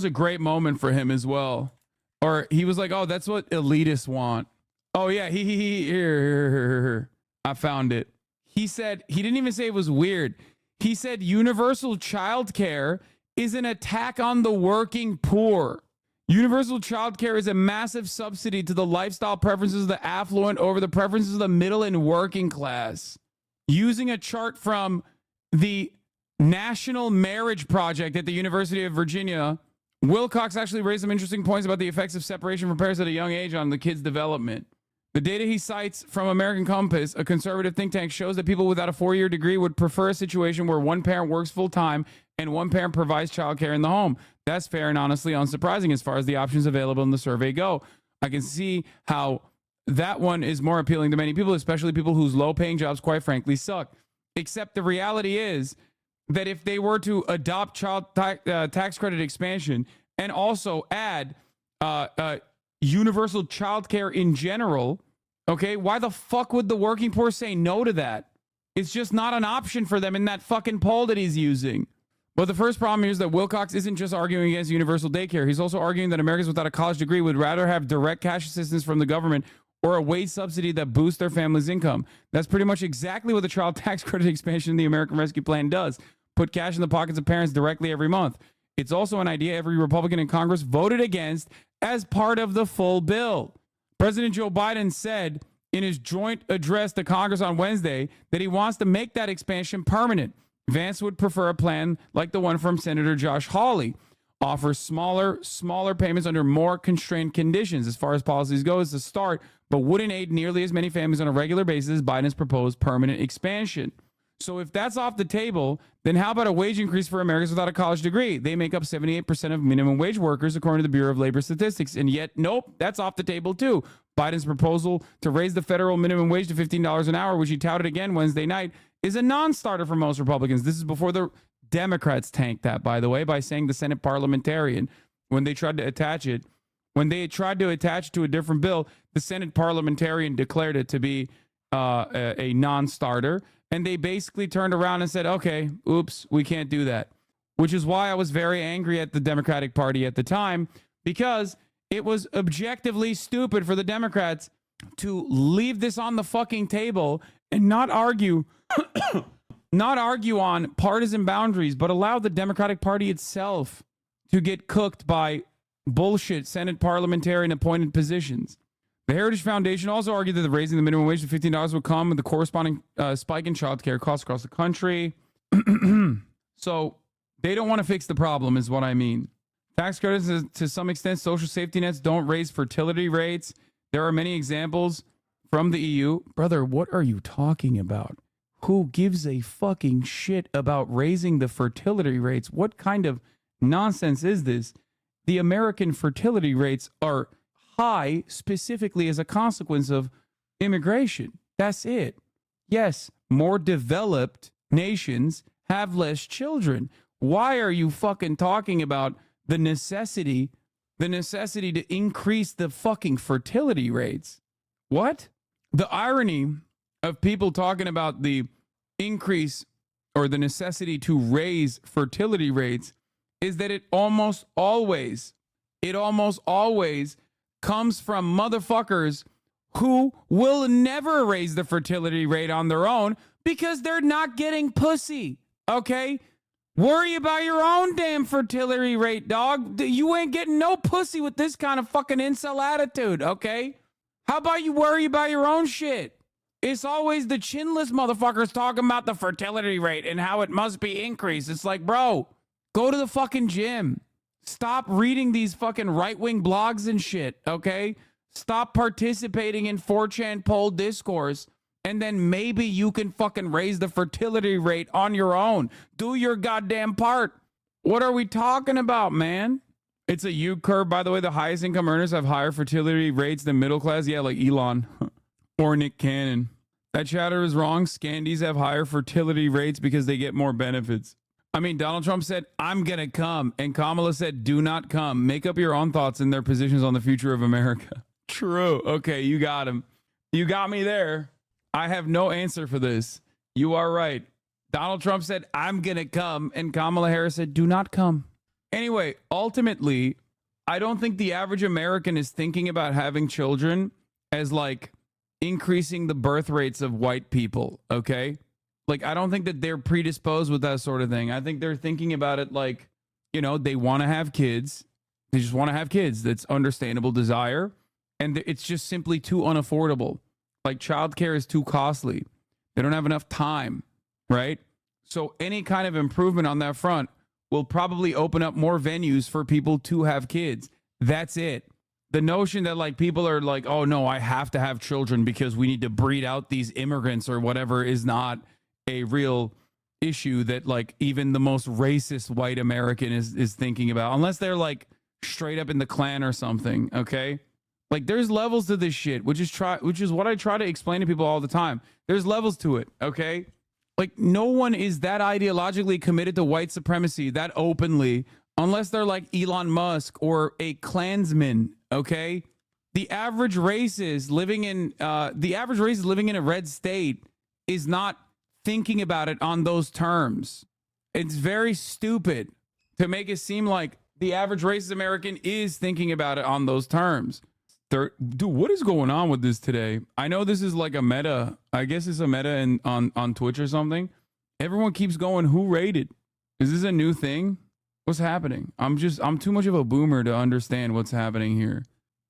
great moment for him as well. Or he was like, oh, that's what elitists want. Oh yeah, here. I found it. He said, he didn't even say it was weird. He said universal child care is an attack on the working poor. Universal child care is a massive subsidy to the lifestyle preferences of the affluent over the preferences of the middle and working class. Using a chart from the National Marriage Project at the University of Virginia, Wilcox actually raised some interesting points about the effects of separation from parents at a young age on the kid's development. The data he cites from American Compass, a conservative think tank, shows that people without a 4-year degree would prefer a situation where one parent works full-time and one parent provides childcare in the home. That's fair and honestly unsurprising as far as the options available in the survey go. I can see how that one is more appealing to many people, especially people whose low-paying jobs, quite frankly, suck. Except the reality is that if they were to adopt child tax credit expansion and also add universal child care in general, okay, why the fuck would the working poor say no to that? It's just not an option for them in that fucking poll that he's using. But the first problem here is that Wilcox isn't just arguing against universal daycare. He's also arguing that Americans without a college degree would rather have direct cash assistance from the government or a wage subsidy that boosts their family's income. That's pretty much exactly what the child tax credit expansion in the American Rescue Plan does. Put cash in the pockets of parents directly every month. It's also an idea every Republican in Congress voted against as part of the full bill. President Joe Biden said in his joint address to Congress on Wednesday that he wants to make that expansion permanent. Vance would prefer a plan like the one from Senator Josh Hawley, offers smaller payments under more constrained conditions as far as policies go as a start, but wouldn't aid nearly as many families on a regular basis as Biden's proposed permanent expansion. So if that's off the table, then how about a wage increase for Americans without a college degree? They make up 78% of minimum wage workers, according to the Bureau of Labor Statistics. And yet, nope, that's off the table too. Biden's proposal to raise the federal minimum wage to $15 an hour, which he touted again Wednesday night, is a non-starter for most Republicans. This is before the Democrats tanked that, by the way, by saying the Senate parliamentarian, when they tried to attach it to a different bill, the Senate parliamentarian declared it to be a non-starter. And they basically turned around and said, okay, oops, we can't do that. Which is why I was very angry at the Democratic Party at the time, because it was objectively stupid for the Democrats to leave this on the fucking table and not argue on partisan boundaries, but allow the Democratic Party itself to get cooked by bullshit Senate parliamentarian appointed positions. The Heritage Foundation also argued that raising the minimum wage to $15 would come with the corresponding spike in child care costs across the country. So they don't want to fix the problem, is what I mean. Tax credits, to some extent, social safety nets don't raise fertility rates. There are many examples from the EU. Brother, what are you talking about? Who gives a fucking shit about raising the fertility rates? What kind of nonsense is this? The American fertility rates are high specifically as a consequence of immigration. That's it. Yes, more developed nations have less children. Why are you fucking talking about the necessity to increase the fucking fertility rates? What? The irony of people talking about the increase or the necessity to raise fertility rates is that it almost always comes from motherfuckers who will never raise the fertility rate on their own because they're not getting pussy. Okay? Worry about your own damn fertility rate, dog. You ain't getting no pussy with this kind of fucking incel attitude, okay? How about you worry about your own shit? It's always the chinless motherfuckers talking about the fertility rate and how it must be increased. It's like, bro, go to the fucking gym. Stop reading these fucking right-wing blogs and shit, okay? Stop participating in 4chan poll discourse, and then maybe you can fucking raise the fertility rate on your own. Do your goddamn part. What are we talking about, man? It's a U curve, by the way. The highest income earners have higher fertility rates than middle class. Yeah, like Elon or Nick Cannon. That chatter is wrong. Scandies have higher fertility rates because they get more benefits. I mean, Donald Trump said, I'm going to come. And Kamala said, do not come. Make up your own thoughts and their positions on the future of America. True. Okay, you got him. You got me there. I have no answer for this. You are right. Donald Trump said, I'm going to come. And Kamala Harris said, do not come. Anyway, ultimately, I don't think the average American is thinking about having children as like increasing the birth rates of white people. Okay. Like, I don't think that they're predisposed with that sort of thing. I think they're thinking about it like, you know, they want to have kids. They just want to have kids. That's understandable desire. And it's just simply too unaffordable. Like, childcare is too costly. They don't have enough time, right? So any kind of improvement on that front will probably open up more venues for people to have kids. That's it. The notion that like people are like, oh no, I have to have children because we need to breed out these immigrants or whatever is not a real issue that like even the most racist white American is thinking about, unless they're like straight up in the Klan or something. Okay. Like there's levels to this shit, which is what I try to explain to people all the time. There's levels to it. Okay. Like no one is that ideologically committed to white supremacy that openly, unless they're like Elon Musk or a Klansman. Okay. The average race is living in a red state is not thinking about it on those terms. It's very stupid to make it seem like the average racist American is thinking about it on those terms. Dude, what is going on with this today? I know this is like a meta. I guess it's a meta on Twitch or something. Everyone keeps going, who rated? Is this a new thing? What's happening? I'm too much of a boomer to understand what's happening here.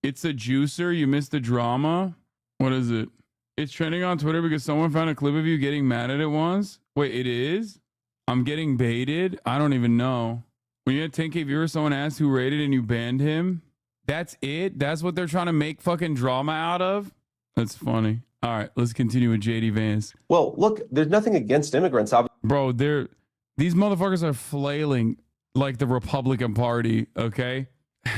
It's a juicer. You missed the drama. What is it? It's trending on Twitter because someone found a clip of you getting mad at it once. Wait, it is? I'm getting baited? I don't even know. When you had 10K viewers, someone asked who rated and you banned him? That's it? That's what they're trying to make fucking drama out of? That's funny. All right, let's continue with JD Vance. Well, look, there's nothing against immigrants. Bro, these motherfuckers are flailing like the Republican Party, okay?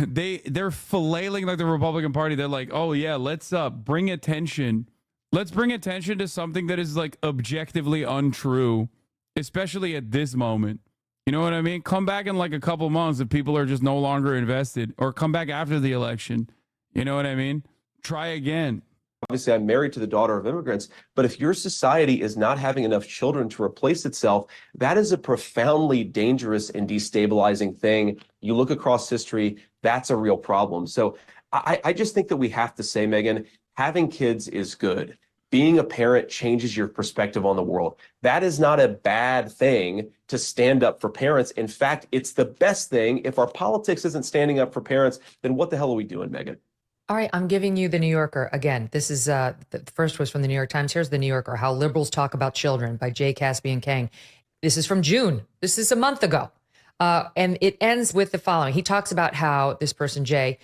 They're flailing like the Republican Party. They're like, oh yeah, let's bring attention. Let's bring attention to something that is like objectively untrue, especially at this moment. You know what I mean? Come back in like a couple months if people are just no longer invested, or come back after the election. You know what I mean? Try again. Obviously, I'm married to the daughter of immigrants, but if your society is not having enough children to replace itself, that is a profoundly dangerous and destabilizing thing. You look across history, that's a real problem. So I just think that we have to say, Megan, having kids is good. Being a parent changes your perspective on the world. That is not a bad thing to stand up for parents. In fact, it's the best thing. If our politics isn't standing up for parents, then what the hell are we doing, Megan? All right, I'm giving you the New Yorker. Again, this is the first was from the New York Times. Here's the New Yorker, How Liberals Talk About Children by J. Caspian Kang. This is from June. This is a month ago. And it ends with the following. He talks about how, this person, Jay,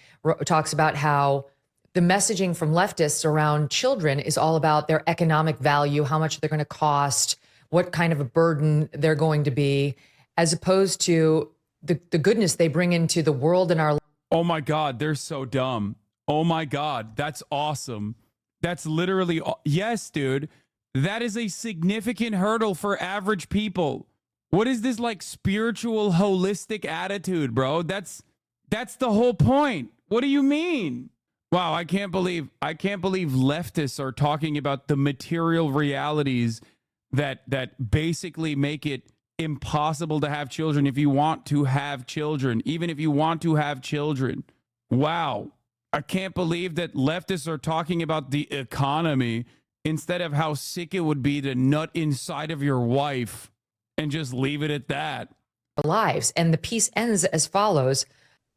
talks about how the messaging from leftists around children is all about their economic value, how much they're going to cost, what kind of a burden they're going to be, as opposed to the goodness they bring into the world and our lives. Oh my God, they're so dumb. Oh my God, that's awesome. That's literally, yes, dude. That is a significant hurdle for average people. What is this like spiritual, holistic attitude, bro? That's the whole point. What do you mean? Wow, I can't believe leftists are talking about the material realities that basically make it impossible to have children if you want to have children, even if you want to have children. Wow. I can't believe that leftists are talking about the economy instead of how sick it would be to nut inside of your wife and just leave it at that. Lives. And the piece ends as follows.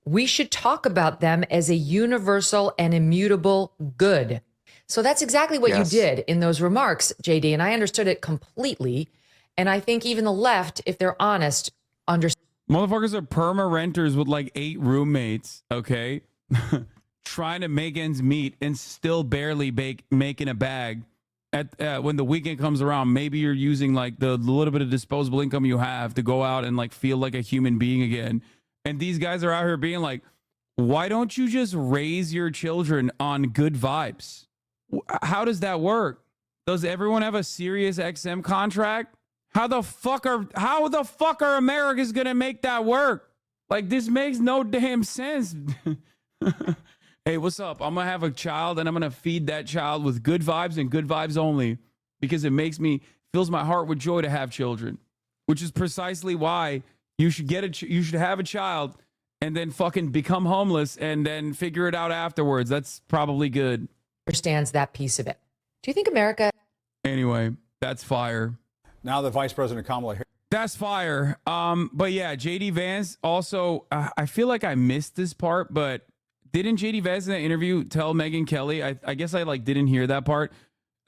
We should talk about them as a universal and immutable good. So that's exactly what you did in those remarks, JD. And I understood it completely. And I think even the left, if they're honest, understand. Motherfuckers are perma renters with like 8 roommates, okay? Trying to make ends meet and still barely making a bag. When the weekend comes around, maybe you're using like the little bit of disposable income you have to go out and like feel like a human being again. And these guys are out here being like, why don't you just raise your children on good vibes? How does that work? Does everyone have a Sirius XM contract? How the fuck are Americans gonna make that work? Like, this makes no damn sense. Hey, what's up? I'm going to have a child and I'm going to feed that child with good vibes and good vibes only, because it fills my heart with joy to have children, which is precisely why you should you should have a child and then fucking become homeless and then figure it out afterwards. That's probably good. Understands that piece of it. Do you think America? Anyway, that's fire. Now the Vice President Kamala Harris. That's fire. But yeah, JD Vance also, I feel like I missed this part, but didn't JD Vance in that interview tell Megyn Kelly? I guess I like didn't hear that part.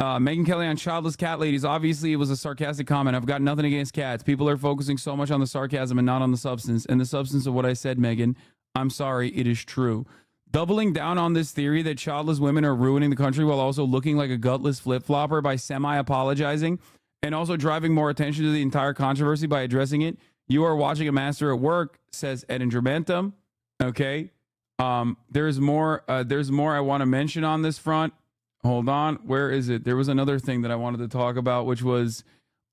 Megyn Kelly on childless cat ladies. Obviously, it was a sarcastic comment. I've got nothing against cats. People are focusing so much on the sarcasm and not on the substance. And the substance of what I said, Megyn, I'm sorry, it is true. Doubling down on this theory that childless women are ruining the country while also looking like a gutless flip-flopper by semi-apologizing and also driving more attention to the entire controversy by addressing it. You are watching a master at work, says Ed Indramentum. Okay. There's more I want to mention on this front. Hold on. Where is it? There was another thing that I wanted to talk about, which was,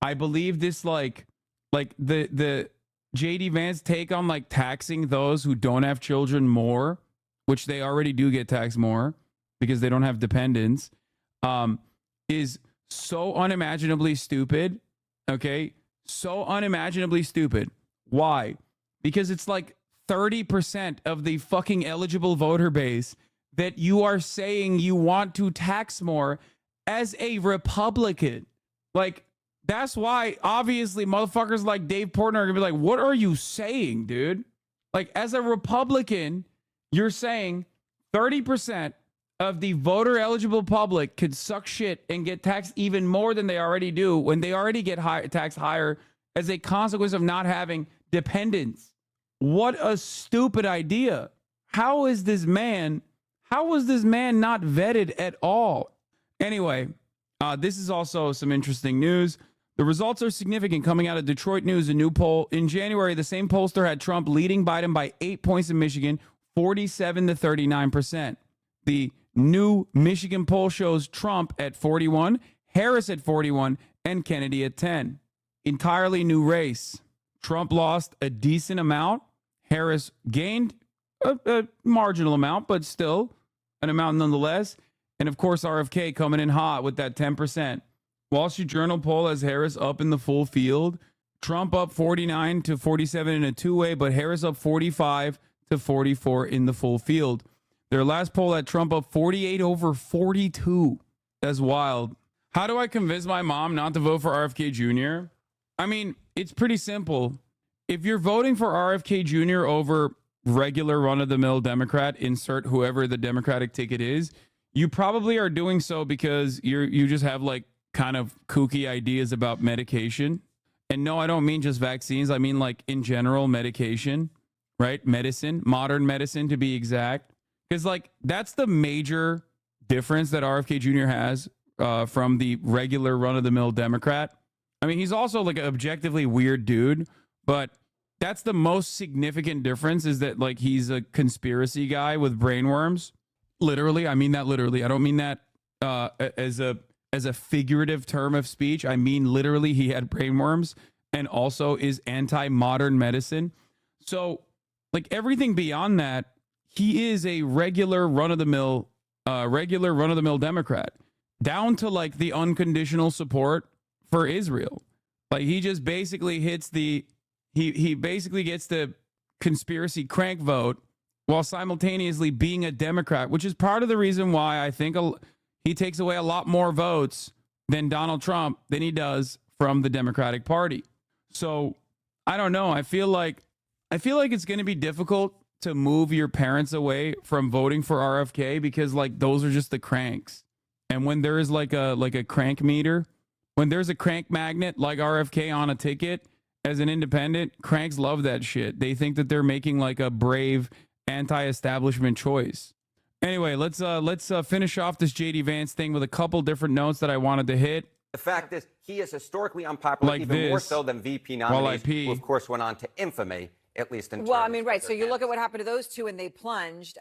I believe this, like the JD Vance take on like taxing those who don't have children more, which they already do get taxed more because they don't have dependents, is so unimaginably stupid. Okay. So unimaginably stupid. Why? Because it's like 30% of the fucking eligible voter base that you are saying you want to tax more as a Republican. Like, that's why obviously motherfuckers like Dave Portnoy are gonna be like, what are you saying, dude? Like, as a Republican, you're saying 30% of the voter eligible public could suck shit and get taxed even more than they already do when they already get taxed higher as a consequence of not having dependents. What a stupid idea. How is this man not vetted at all? Anyway, this is also some interesting news. The results are significant coming out of Detroit News, a new poll. In January, the same pollster had Trump leading Biden by 8 points in Michigan, 47 to 39%. The new Michigan poll shows Trump at 41, Harris at 41, and Kennedy at 10. Entirely new race. Trump lost a decent amount. Harris gained a marginal amount, but still an amount nonetheless. And of course, RFK coming in hot with that 10%. Wall Street Journal poll has Harris up in the full field. Trump up 49 to 47 in a two-way, but Harris up 45 to 44 in the full field. Their last poll had Trump up 48 over 42. That's wild. How do I convince my mom not to vote for RFK Jr.? I mean, it's pretty simple. If you're voting for RFK Jr. over regular run-of-the-mill Democrat, insert whoever the Democratic ticket is, you probably are doing so because you just have like kind of kooky ideas about medication. And no, I don't mean just vaccines. I mean like in general medication, right? Medicine, modern medicine to be exact. Because like that's the major difference that RFK Jr. has from the regular run-of-the-mill Democrat. I mean, he's also like an objectively weird dude, but that's the most significant difference is that like he's a conspiracy guy with brainworms. Literally, I mean that literally. I don't mean that as a figurative term of speech. I mean literally he had brainworms and also is anti-modern medicine. So like everything beyond that, he is a regular run-of-the-mill Democrat, down to like the unconditional support for Israel. Like he just basically hits he basically gets the conspiracy crank vote while simultaneously being a Democrat, which is part of the reason why I think he takes away a lot more votes than Donald Trump than he does from the Democratic Party. So I don't know. I feel like it's going to be difficult to move your parents away from voting for RFK because like those are just the cranks. And when there is like a crank meter, when there's a crank magnet like RFK on a ticket as an independent, cranks love that shit. They think that they're making like a brave anti-establishment choice. Anyway, let's finish off this JD Vance thing with a couple different notes that I wanted to hit. The fact is, he is historically unpopular, like even more so than VP nominees, who of course went on to infamy, at least in well, I terms mean, right. of So you look at what happened to those two, and they plunged.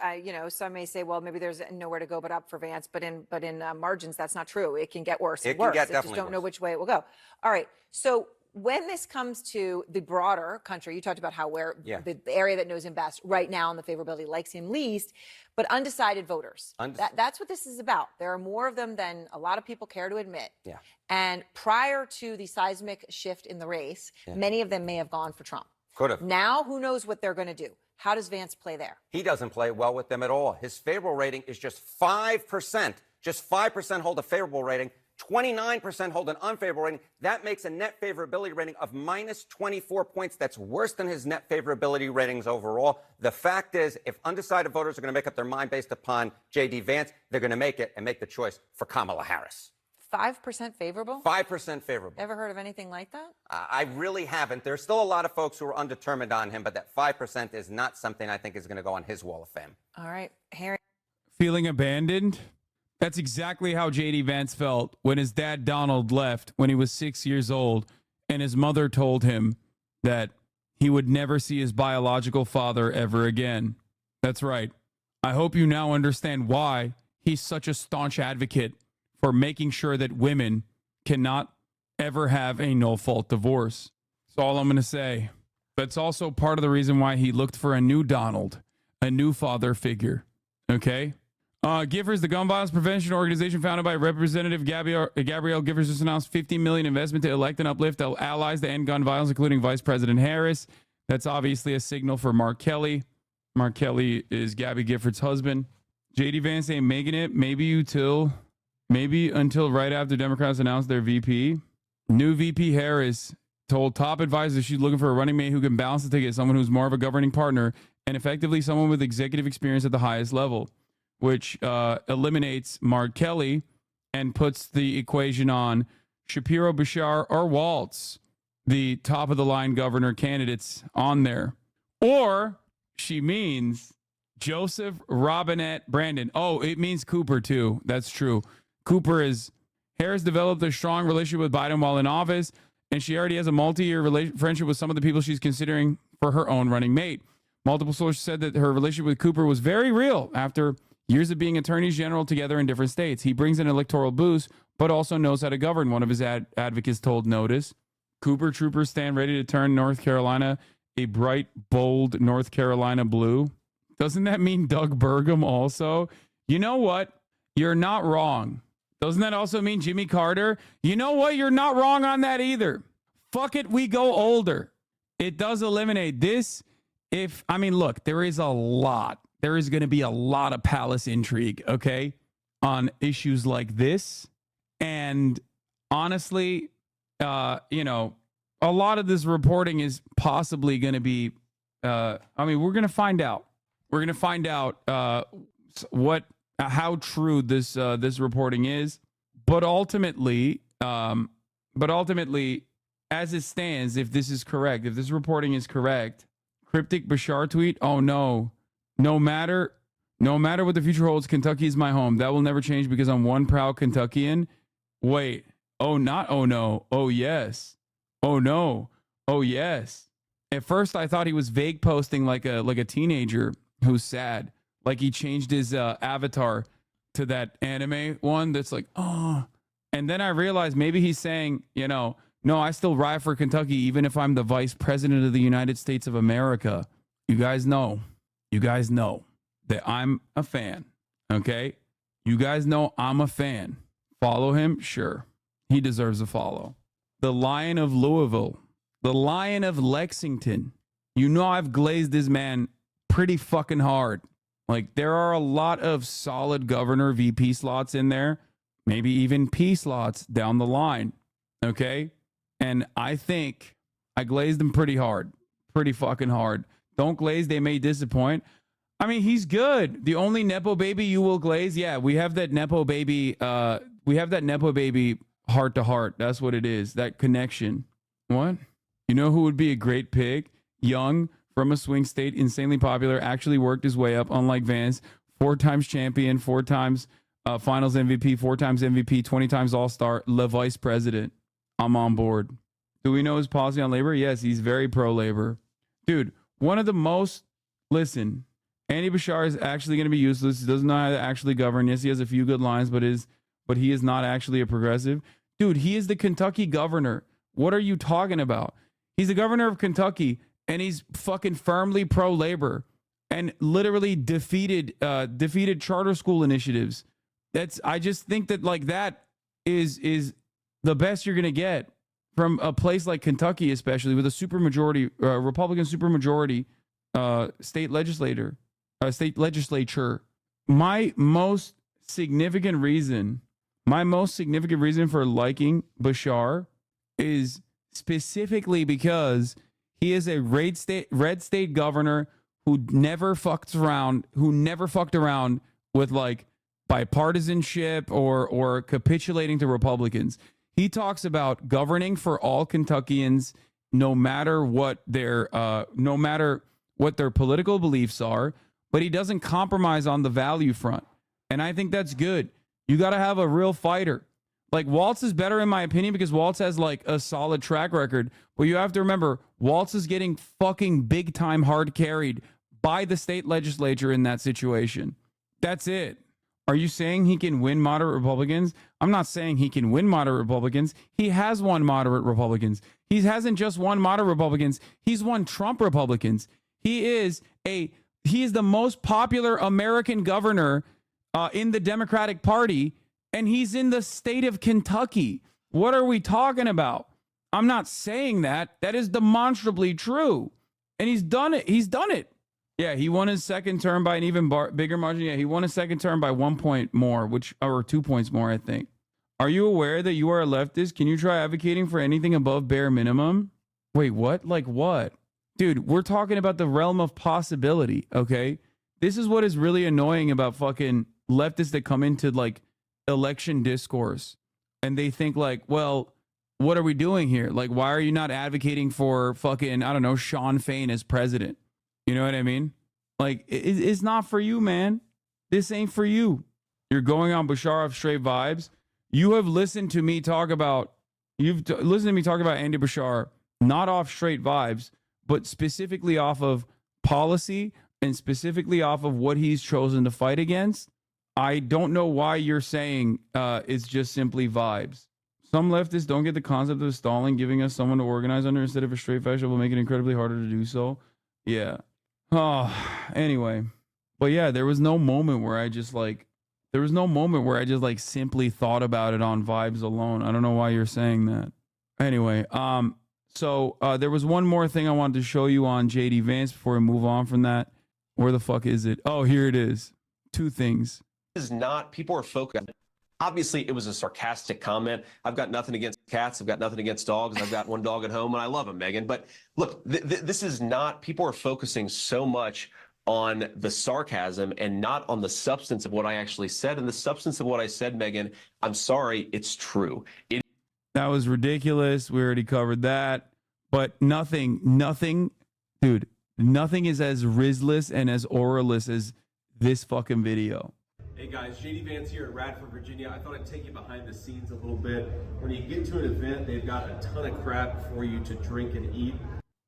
Some may say, well, maybe there's nowhere to go but up for Vance, but in margins, that's not true. It can get worse. It can get I definitely just don't know worse. which way it will go. All right. So when this comes to the broader country, you talked about how the area that knows him best right now in the favorability likes him least, but undecided voters. That's what this is about. There are more of them than a lot of people care to admit. Yeah. And prior to the seismic shift in the race, many of them may have gone for Trump. Could have. Now, who knows what they're going to do? How does Vance play there? He doesn't play well with them at all. His favorable rating is just 5%. Just 5% hold a favorable rating. 29% hold an unfavorable rating. That makes a net favorability rating of minus 24 points. That's worse than his net favorability ratings overall. The fact is, if undecided voters are going to make up their mind based upon J.D. Vance, they're going to make it and make the choice for Kamala Harris. 5% favorable? 5% favorable. Ever heard of anything like that? I really haven't. There's still a lot of folks who are undetermined on him, but that 5% is not something I think is going to go on his wall of fame. All right. Harry. Feeling abandoned? That's exactly how J.D. Vance felt when his dad Donald left when he was 6 years old and his mother told him that he would never see his biological father ever again. That's right. I hope you now understand why he's such a staunch advocate for making sure that women cannot ever have a no-fault divorce. That's all I'm going to say. That's also part of the reason why he looked for a new Donald, a new father figure. Okay? Givers, the gun violence prevention organization founded by Representative Gabrielle Givers, just announced $50 million investment to elect and uplift allies to end gun violence, including Vice President Harris. That's obviously a signal for Mark Kelly. Mark Kelly is Gabby Gifford's husband. J.D. Vance ain't making it. Maybe until right after Democrats announced their VP. New VP Harris told top advisors she's looking for a running mate who can balance the ticket, someone who's more of a governing partner, and effectively someone with executive experience at the highest level. which eliminates Mark Kelly and puts the equation on Shapiro, Bashar, or Waltz, the top of the line governor candidates on there. Or she means Joseph Robinette Brandon. Oh, it means Cooper too. That's true. Harris developed a strong relationship with Biden while in office, and she already has a multi-year friendship with some of the people she's considering for her own running mate. Multiple sources said that her relationship with Cooper was very real after years of being attorneys general together in different states. He brings an electoral boost, but also knows how to govern, one of his advocates told Notice. Cooper troopers stand ready to turn North Carolina a bright, bold North Carolina blue. Doesn't that mean Doug Burgum also? You know what? You're not wrong. Doesn't that also mean Jimmy Carter? You know what? You're not wrong on that either. Fuck it, we go older. It does eliminate this. Look, there is going to be a lot of palace intrigue, okay, on issues like this. And honestly, a lot of this reporting is possibly going to be, we're going to find out. We're going to find out how true this reporting is. But ultimately, as it stands, if this is correct, if this reporting is correct, cryptic Bashar tweet, oh no, no matter what the future holds, Kentucky is my home. That will never change because I'm one proud Kentuckian. Wait, oh not oh no, oh yes, oh no, oh yes. At first I thought he was vague posting like a teenager who's sad, like he changed his avatar to that anime one that's like, oh. And then I realized maybe he's saying, no, I still ride for Kentucky even if I'm the vice president of the United States of America. You guys know that I'm a fan, okay? You guys know I'm a fan. Follow him? Sure. He deserves a follow. The Lion of Louisville, the Lion of Lexington. You know I've glazed this man pretty fucking hard. Like, there are a lot of solid governor VP slots in there, maybe even P slots down the line, okay? And I think I glazed them pretty hard, pretty fucking hard. Don't glaze, they may disappoint. I mean, he's good. The only Nepo baby you will glaze, yeah, we have that Nepo baby, heart to heart. That's what it is, that connection. What? You know who would be a great pick? Young, from a swing state, insanely popular, actually worked his way up, unlike Vance. 4 times champion, 4 times finals MVP, 4 times MVP, 20 times all-star, the vice president. I'm on board. Do we know his policy on labor? Yes, he's very pro-labor. Dude, one of the most... Listen, Andy Bashar is actually going to be useless. He doesn't know how to actually govern. Yes, he has a few good lines, but he is not actually a progressive. Dude, he is the Kentucky governor. What are you talking about? He's the governor of Kentucky, and he's fucking firmly pro-labor and literally defeated charter school initiatives. I just think that like that is the best you're going to get from a place like Kentucky, especially with a supermajority, Republican supermajority state legislature. My most significant reason for liking Bashar is specifically because he is a red state governor who never fucked around with like bipartisanship or capitulating to Republicans. He talks about governing for all Kentuckians, no matter what their political beliefs are, but he doesn't compromise on the value front. And I think that's good. You got to have a real fighter. Like Waltz is better in my opinion because Waltz has like a solid track record, but you have to remember Waltz is getting fucking big time hard carried by the state legislature in that situation. That's it. Are you saying he can win moderate Republicans? I'm not saying he can win moderate Republicans. He has won moderate Republicans. He hasn't just won moderate Republicans. He's won Trump Republicans. He is the most popular American governor in the Democratic Party, and he's in the state of Kentucky. What are we talking about? I'm not saying that. That is demonstrably true. And he's done it. He's done it. Yeah, he won his second term by an even bigger margin. Yeah, he won his second term by 1 point more, or 2 points more, I think. Are you aware that you are a leftist? Can you try advocating for anything above bare minimum? Wait, what? Like what? Dude, we're talking about the realm of possibility, okay? This is what is really annoying about fucking leftists that come into like election discourse and they think like, well, what are we doing here? Like, why are you not advocating for fucking, I don't know, Sean Fain as president? You know what I mean? Like, it's not for you, man. This ain't for you. You're going on Bashar straight vibes. You have listened to me talk about, listened to me talk about Andy Bashar, not off straight vibes, but specifically off of policy and specifically off of what he's chosen to fight against. I don't know why you're saying it's just simply vibes. Some leftists don't get the concept of stalling, giving us someone to organize under instead of a straight fascist will make it incredibly harder to do so. Yeah. Oh, anyway. But yeah, there was no moment where I just like, simply thought about it on vibes alone. I don't know why you're saying that. Anyway, so there was one more thing I wanted to show you on JD Vance before we move on from that. Where the fuck is it? Oh, here it is. Two things. This is not, people are focused. Obviously, it was a sarcastic comment. I've got nothing against cats. I've got nothing against dogs. I've got one dog at home, and I love him, Megan. But look, this is not, people are focusing so much on the sarcasm and not on the substance of what I actually said. And the substance of what I said, Megan, I'm sorry, it's true. That was ridiculous. We already covered that. But nothing, dude, nothing is as Rizless and as oralist as this fucking video. Hey guys, JD Vance here in Radford, Virginia. I thought I'd take you behind the scenes a little bit. When you get to an event, they've got a ton of crap for you to drink and eat.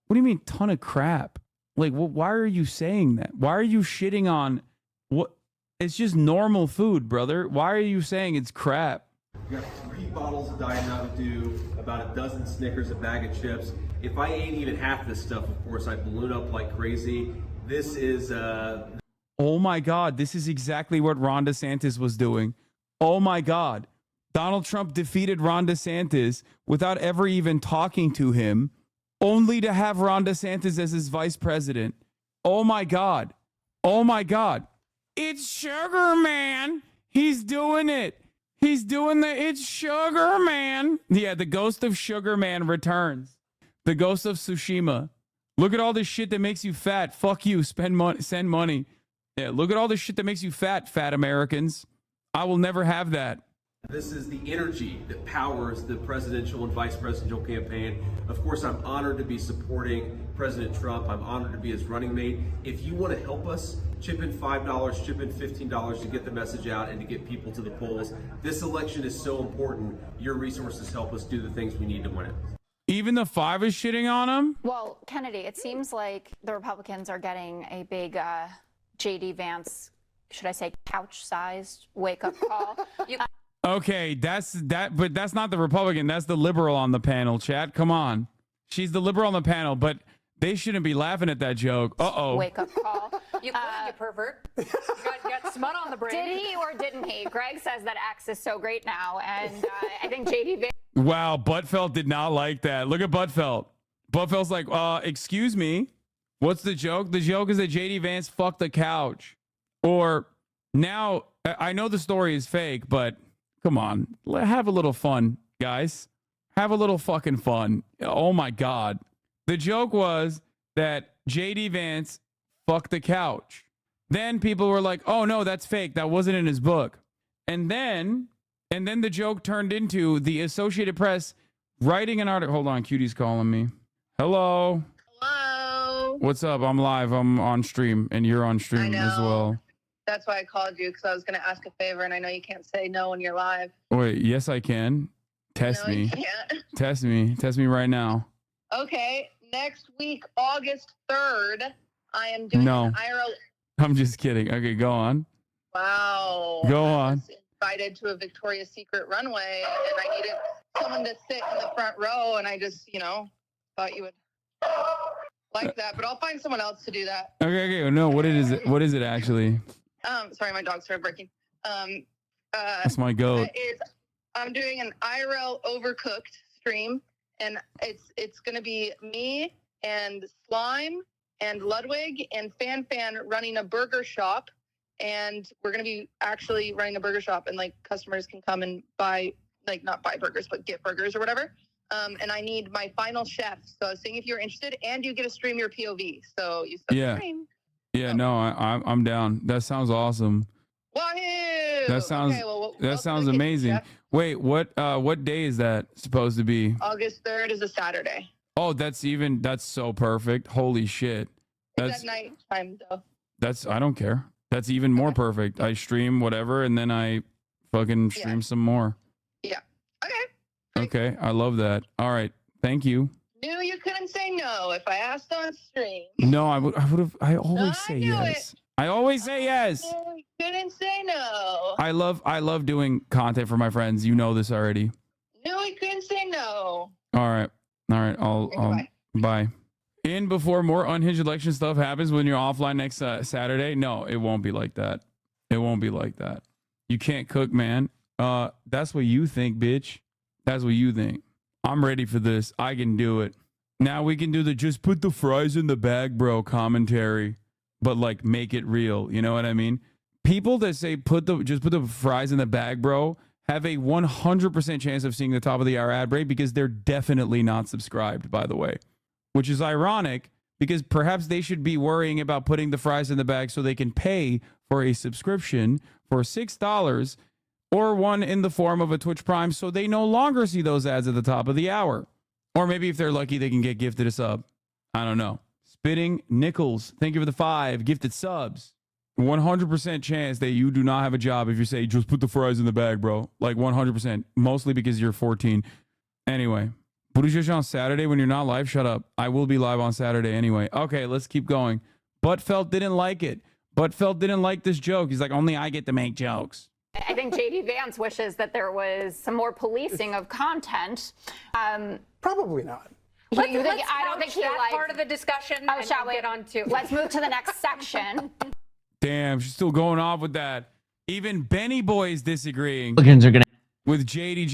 What do you mean ton of crap? Like, why are you saying that? Why are you shitting on what? It's just normal food, brother. Why are you saying it's crap? You got 3 bottles of Diet Mountain Dew, about a dozen Snickers, a bag of chips. If I ate even half this stuff, of course, I'd balloon up like crazy. This is, Oh my God, this is exactly what Ron DeSantis was doing. Oh my God. Donald Trump defeated Ron DeSantis without ever even talking to him, only to have Ron DeSantis as his vice president. Oh my God. Oh my God. It's Sugar Man. He's doing it. He's doing it's Sugar Man. Yeah, the ghost of Sugar Man returns. The ghost of Tsushima. Look at all this shit that makes you fat. Fuck you. Spend money. Send money. Yeah, look at all this shit that makes you fat, fat Americans. I will never have that. This is the energy that powers the presidential and vice presidential campaign. Of course, I'm honored to be supporting President Trump. I'm honored to be his running mate. If you want to help us, chip in $5, chip in $15 to get the message out and to get people to the polls. This election is so important. Your resources help us do the things we need to win it. Even the 5 is shitting on him? Well, Kennedy, it seems like the Republicans are getting a big JD Vance, should I say couch-sized wake-up call. Okay, but that's not the Republican. That's the liberal on the panel, chat. Come on. She's the liberal on the panel, but they shouldn't be laughing at that joke. Uh-oh. Wake-up call. You could, you pervert. You got smut on the brain. Did he or didn't he? Greg says that Axe is so great now, and I think JD Vance. Wow, Buttfelt did not like that. Look at Buttfelt. Buttfelt's like, excuse me. What's the joke? The joke is that JD Vance fucked the couch. Or now, I know the story is fake, but come on. Have a little fun, guys. Have a little fucking fun. Oh my God. The joke was that JD Vance fucked the couch. Then people were like, oh no, that's fake. That wasn't in his book. And then the joke turned into the Associated Press writing an article. Hold on, Cutie's calling me. Hello. Hello. What's up? I'm live. I'm on stream, and you're on stream as well. That's why I called you, because I was going to ask a favor, and I know you can't say no when you're live. Wait, yes, I can. Test me. You can't. Test me. Test me right now. Okay. Next week, August 3rd, I am doing an IRL. I'm just kidding. Okay, go on. Wow. Go on. Invited to a Victoria's Secret runway, and I needed someone to sit in the front row, and I just, thought you would like that, but I'll find someone else to do that. Okay. No, what is it? What is it actually? Sorry, my dog started barking. That's my goat. I'm doing an IRL Overcooked stream, and it's going to be me and Slime and Ludwig and Fan running a burger shop, and we're going to be actually running a burger shop, and customers can come and buy, not buy burgers, but get burgers or whatever. And I need my final chef. So I was saying if you're interested, and you get to stream your POV. So you stream. Yeah, no, I'm down. That sounds awesome. Wahoo! That sounds that sounds amazing. Wait, what day is that supposed to be? August 3rd is a Saturday. Oh, that's so perfect. Holy shit. It's at night time though. I don't care. That's even more perfect. I stream whatever and then I fucking stream some more. Yeah. Okay. Okay, I love that. All right. Thank you. Knew you couldn't say no if I asked on stream. No, I would have I always say yes. I always say yes. You couldn't say no. I love doing content for my friends. You know this already. Knew we couldn't say no. All right. I'll bye. In before more unhinged election stuff happens when you're offline next Saturday. No, it won't be like that. It won't be like that. You can't cook, man. That's what you think, bitch. That's what you think. I'm ready for this. I can do it. Now we can do the just put the fries in the bag, bro commentary, but like make it real. You know what I mean? People that say just put the fries in the bag, bro, have a 100% chance of seeing the top of the hour ad break because they're definitely not subscribed, by the way, which is ironic because perhaps they should be worrying about putting the fries in the bag so they can pay for a subscription for $6 or one in the form of a Twitch Prime so they no longer see those ads at the top of the hour. Or maybe if they're lucky, they can get gifted a sub. I don't know. Spitting Nichols, thank you for the 5 gifted subs. 100% chance that you do not have a job if you say, just put the fries in the bag, bro. Like 100%. Mostly because you're 14. Anyway, Buddha on Saturday when you're not live? Shut up. I will be live on Saturday anyway. Okay, let's keep going. Buttfelt didn't like it. Buttfelt didn't like this joke. He's like, only I get to make jokes. I think JD Vance wishes that there was some more policing of content. Probably not. I don't think he liked part of the discussion. Oh, shall we? Get on to. Let's move to the next section. Damn, she's still going off with that. Even Benny Boy is disagreeing with JD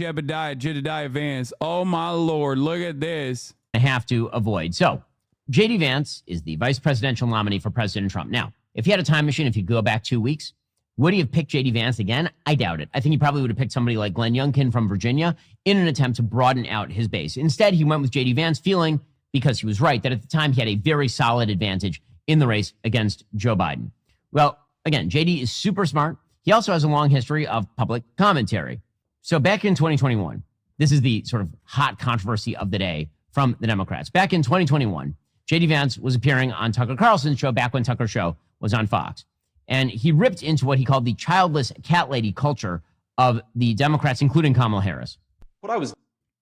Jedediah Vance. Oh my Lord, look at this. I have to avoid. So, JD Vance is the vice presidential nominee for President Trump. Now, if you had a time machine, if you go back 2 weeks, would he have picked JD Vance again? I doubt it. I think he probably would have picked somebody like Glenn Youngkin from Virginia in an attempt to broaden out his base. Instead, he went with JD Vance, feeling, because he was right, that at the time he had a very solid advantage in the race against Joe Biden. Well, again, JD is super smart. He also has a long history of public commentary. So back in 2021, this is the sort of hot controversy of the day from the Democrats. Back in 2021, JD Vance was appearing on Tucker Carlson's show back when Tucker's show was on Fox. And he ripped into what he called the childless cat lady culture of the Democrats, including Kamala Harris.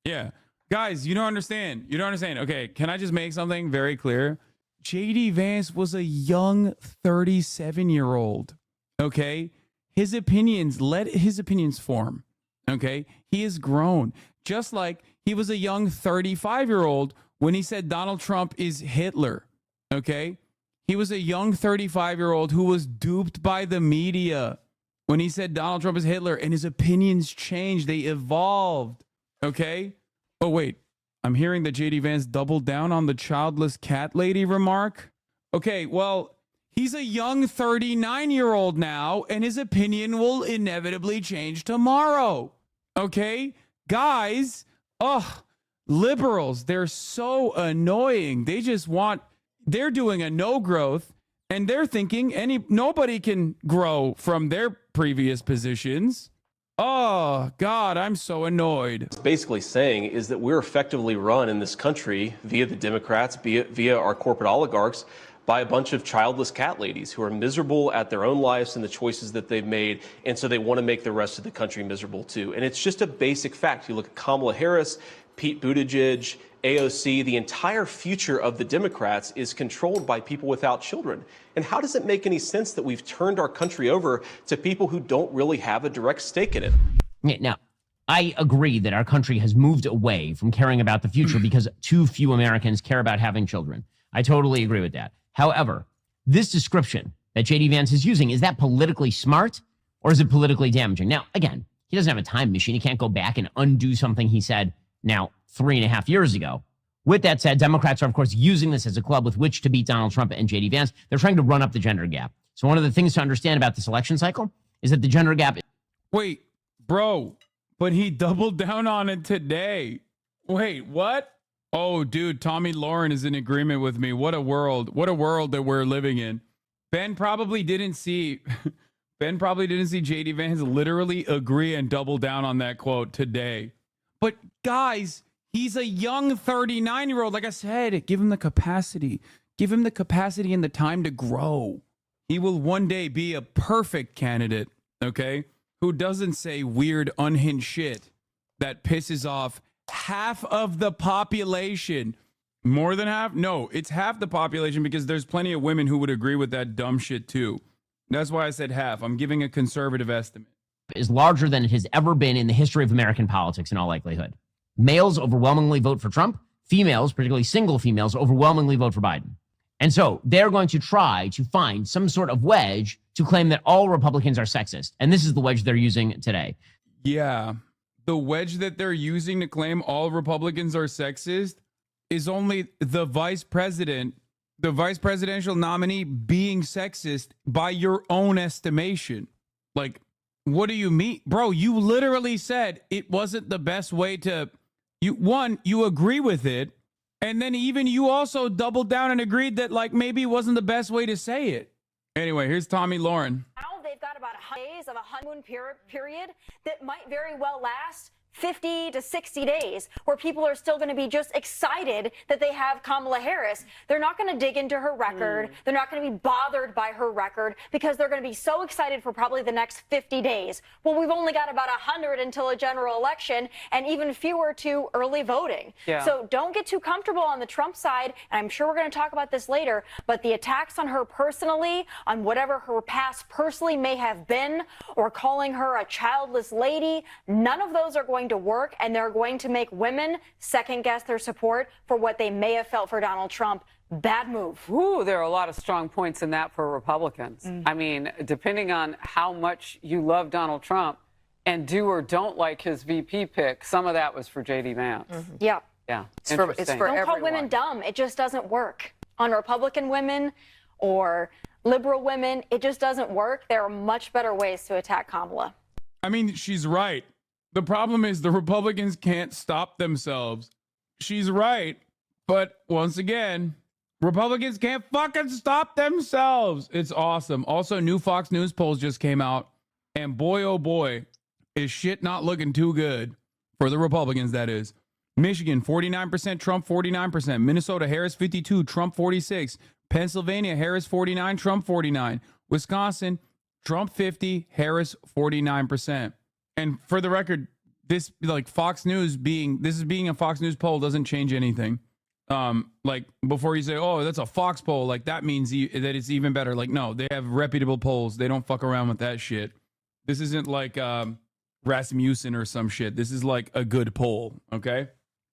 Yeah. Guys, you don't understand. You don't understand. Okay, can I just make something very clear? JD Vance was a young 37-year-old. Okay? Let his opinions form. Okay? He is grown. Just like he was a young 35-year-old when he said Donald Trump is Hitler. Okay? He was a young 35-year-old who was duped by the media when he said Donald Trump is Hitler, and his opinions changed. They evolved. Okay? Oh, wait. I'm hearing that JD Vance doubled down on the childless cat lady remark. Okay, well, he's a young 39-year-old now, and his opinion will inevitably change tomorrow. Okay? Guys, liberals, they're so annoying. They're doing a no growth, and they're thinking nobody can grow from their previous positions. Oh, God, I'm so annoyed. It's basically saying is that we're effectively run in this country via the Democrats, via our corporate oligarchs, by a bunch of childless cat ladies who are miserable at their own lives and the choices that they've made. And so they want to make the rest of the country miserable too. And it's just a basic fact. You look at Kamala Harris, Pete Buttigieg, AOC, the entire future of the Democrats is controlled by people without children. And how does it make any sense that we've turned our country over to people who don't really have a direct stake in it? Yeah, now, I agree that our country has moved away from caring about the future because too few Americans care about having children. I totally agree with that. However, this description that JD Vance is using, is that politically smart or is it politically damaging? Now, again, he doesn't have a time machine. He can't go back and undo something he said now 3.5 years ago. With that said, Democrats are, of course, using this as a club with which to beat Donald Trump and JD Vance. They're trying to run up the gender gap. So one of the things to understand about this election cycle is that the gender gap... Wait, bro, but he doubled down on it today. Wait, what? Oh, dude, Tommy Lauren is in agreement with me. What a world that we're living in. Ben probably didn't see JD Vance literally agree and double down on that quote today. But guys, he's a young 39-year-old. Like I said, give him the capacity. Give him the capacity and the time to grow. He will one day be a perfect candidate, okay? Who doesn't say weird, unhinged shit that pisses off half of the population. More than half? No, it's half the population because there's plenty of women who would agree with that dumb shit too. That's why I said half. I'm giving a conservative estimate. Is larger than it has ever been in the history of American politics in all likelihood. Males overwhelmingly vote for Trump. Females, particularly single females, overwhelmingly vote for Biden. And so they're going to try to find some sort of wedge to claim that all Republicans are sexist. And this is the wedge they're using today. Yeah. The wedge that they're using to claim all Republicans are sexist is only the vice presidential nominee being sexist by your own estimation. Like, what do you mean? Bro, you literally said it wasn't the best way to... You agree with it, and then even you also doubled down and agreed that, like, maybe it wasn't the best way to say it. Anyway, here's Tommy Lauren. Now they've got about 100 days of a honeymoon period that might very well last 50 to 60 days, where people are still going to be just excited that they have Kamala Harris. They're not going to dig into her record. They're not going to be bothered by her record because they're going to be so excited for probably the next 50 days. Well, we've only got about 100 until a general election and even fewer to early voting. Yeah. So don't get too comfortable on the Trump side. And I'm sure we're going to talk about this later, but the attacks on her personally, on whatever her past personally may have been, or calling her a childless lady, none of those are going to work, and they're going to make women second guess their support for what they may have felt for Donald Trump. Bad move. Ooh, there are a lot of strong points in that for Republicans. I mean, depending on how much you love Donald Trump and do or don't like his VP pick, some of that was for J.D. Vance. Yeah. Yeah. It's for don't call women dumb. It just doesn't work. On Republican women or liberal women, it just doesn't work. There are much better ways to attack Kamala. I mean, she's right. The problem is the Republicans can't stop themselves. She's right. But once again, Republicans can't fucking stop themselves. It's awesome. Also, new Fox News polls just came out. And boy, oh boy, is shit not looking too good for the Republicans, that is. Michigan, 49%, Trump 49%. Minnesota, Harris 52, Trump 46. Pennsylvania, Harris 49, Trump 49. Wisconsin, Trump 50, Harris 49%. And for the record, this like Fox News being a Fox News poll doesn't change anything. Like before you say, oh, that's a Fox poll, like that means that it's even better. Like, no, they have reputable polls. They don't fuck around with that shit. This isn't like Rasmussen or some shit. This is like a good poll. Okay.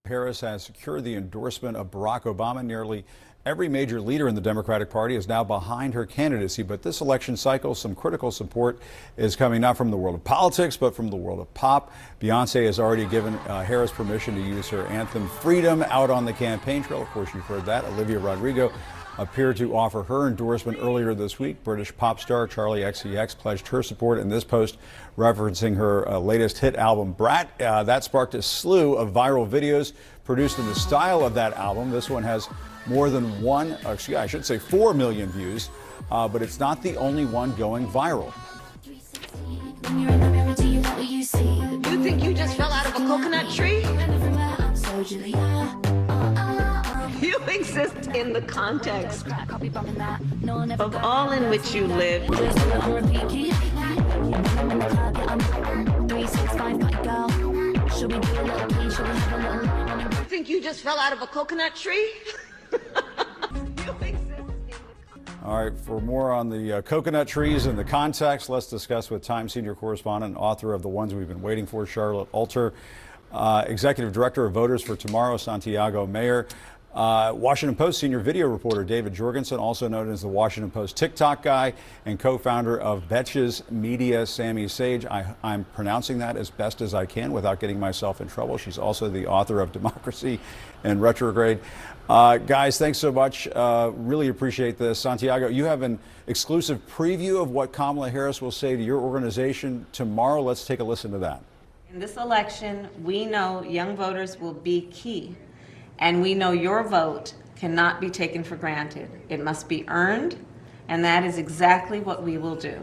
Harris has secured the endorsement of Barack Obama. Nearly every major leader in the Democratic Party is now behind her candidacy. But this election cycle, some critical support is coming not from the world of politics, but from the world of pop. Beyonce has already given Harris permission to use her anthem Freedom out on the campaign trail. Of course, you've heard that. Olivia Rodrigo appeared to offer her endorsement earlier this week. British pop star Charlie XCX pledged her support in this post referencing her latest hit album, Brat. That sparked a slew of viral videos produced in the style of that album. This one has more than 4 million views, but it's not the only one going viral. You think you just fell out of a coconut tree? You exist in the context of all in which you live. You think you just fell out of a coconut tree? All right, for more on the coconut trees and the context, let's discuss with Time senior correspondent and author of The Ones We've Been Waiting For, Charlotte Alter, Executive Director of Voters for Tomorrow, Santiago Mayer, Washington Post senior video reporter David Jorgensen, also known as the Washington Post TikTok guy, and co-founder of Betches Media, Sammy Sage. I'm pronouncing that as best as I can without getting myself in trouble. She's also the author of Democracy in Retrograde. Guys, thanks so much. Really appreciate this. Santiago, you have an exclusive preview of what Kamala Harris will say to your organization tomorrow. Let's take a listen to that. In this election, we know young voters will be key. And we know your vote cannot be taken for granted. It must be earned, and that is exactly what we will do.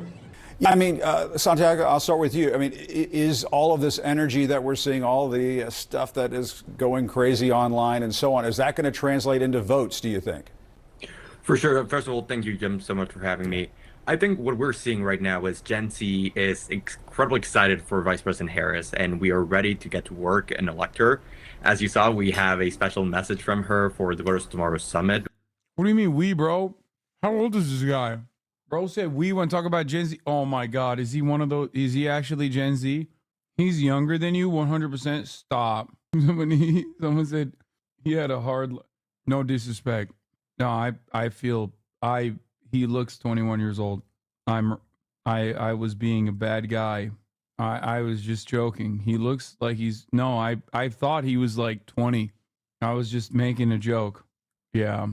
Yeah, I mean, Santiago, I'll start with you. I mean, is all of this energy that we're seeing, all the stuff that is going crazy online and so on, is that going to translate into votes, do you think? For sure. First of all, thank you, Jim, so much for having me. I think what we're seeing right now is Gen Z is incredibly excited for Vice President Harris, and we are ready to get to work and elect her. As you saw, we have a special message from her for the Voters Tomorrow Summit. What do you mean we, bro? How old is this guy? Bro said we want to talk about Gen Z. Oh my God, is he one of those? Is he actually Gen Z? He's younger than you, 100%. Stop. Someone said he had a hard. No disrespect. No, I feel he looks 21 years old. I was being a bad guy. I was just joking. He looks like I thought he was like 20. I was just making a joke. Yeah.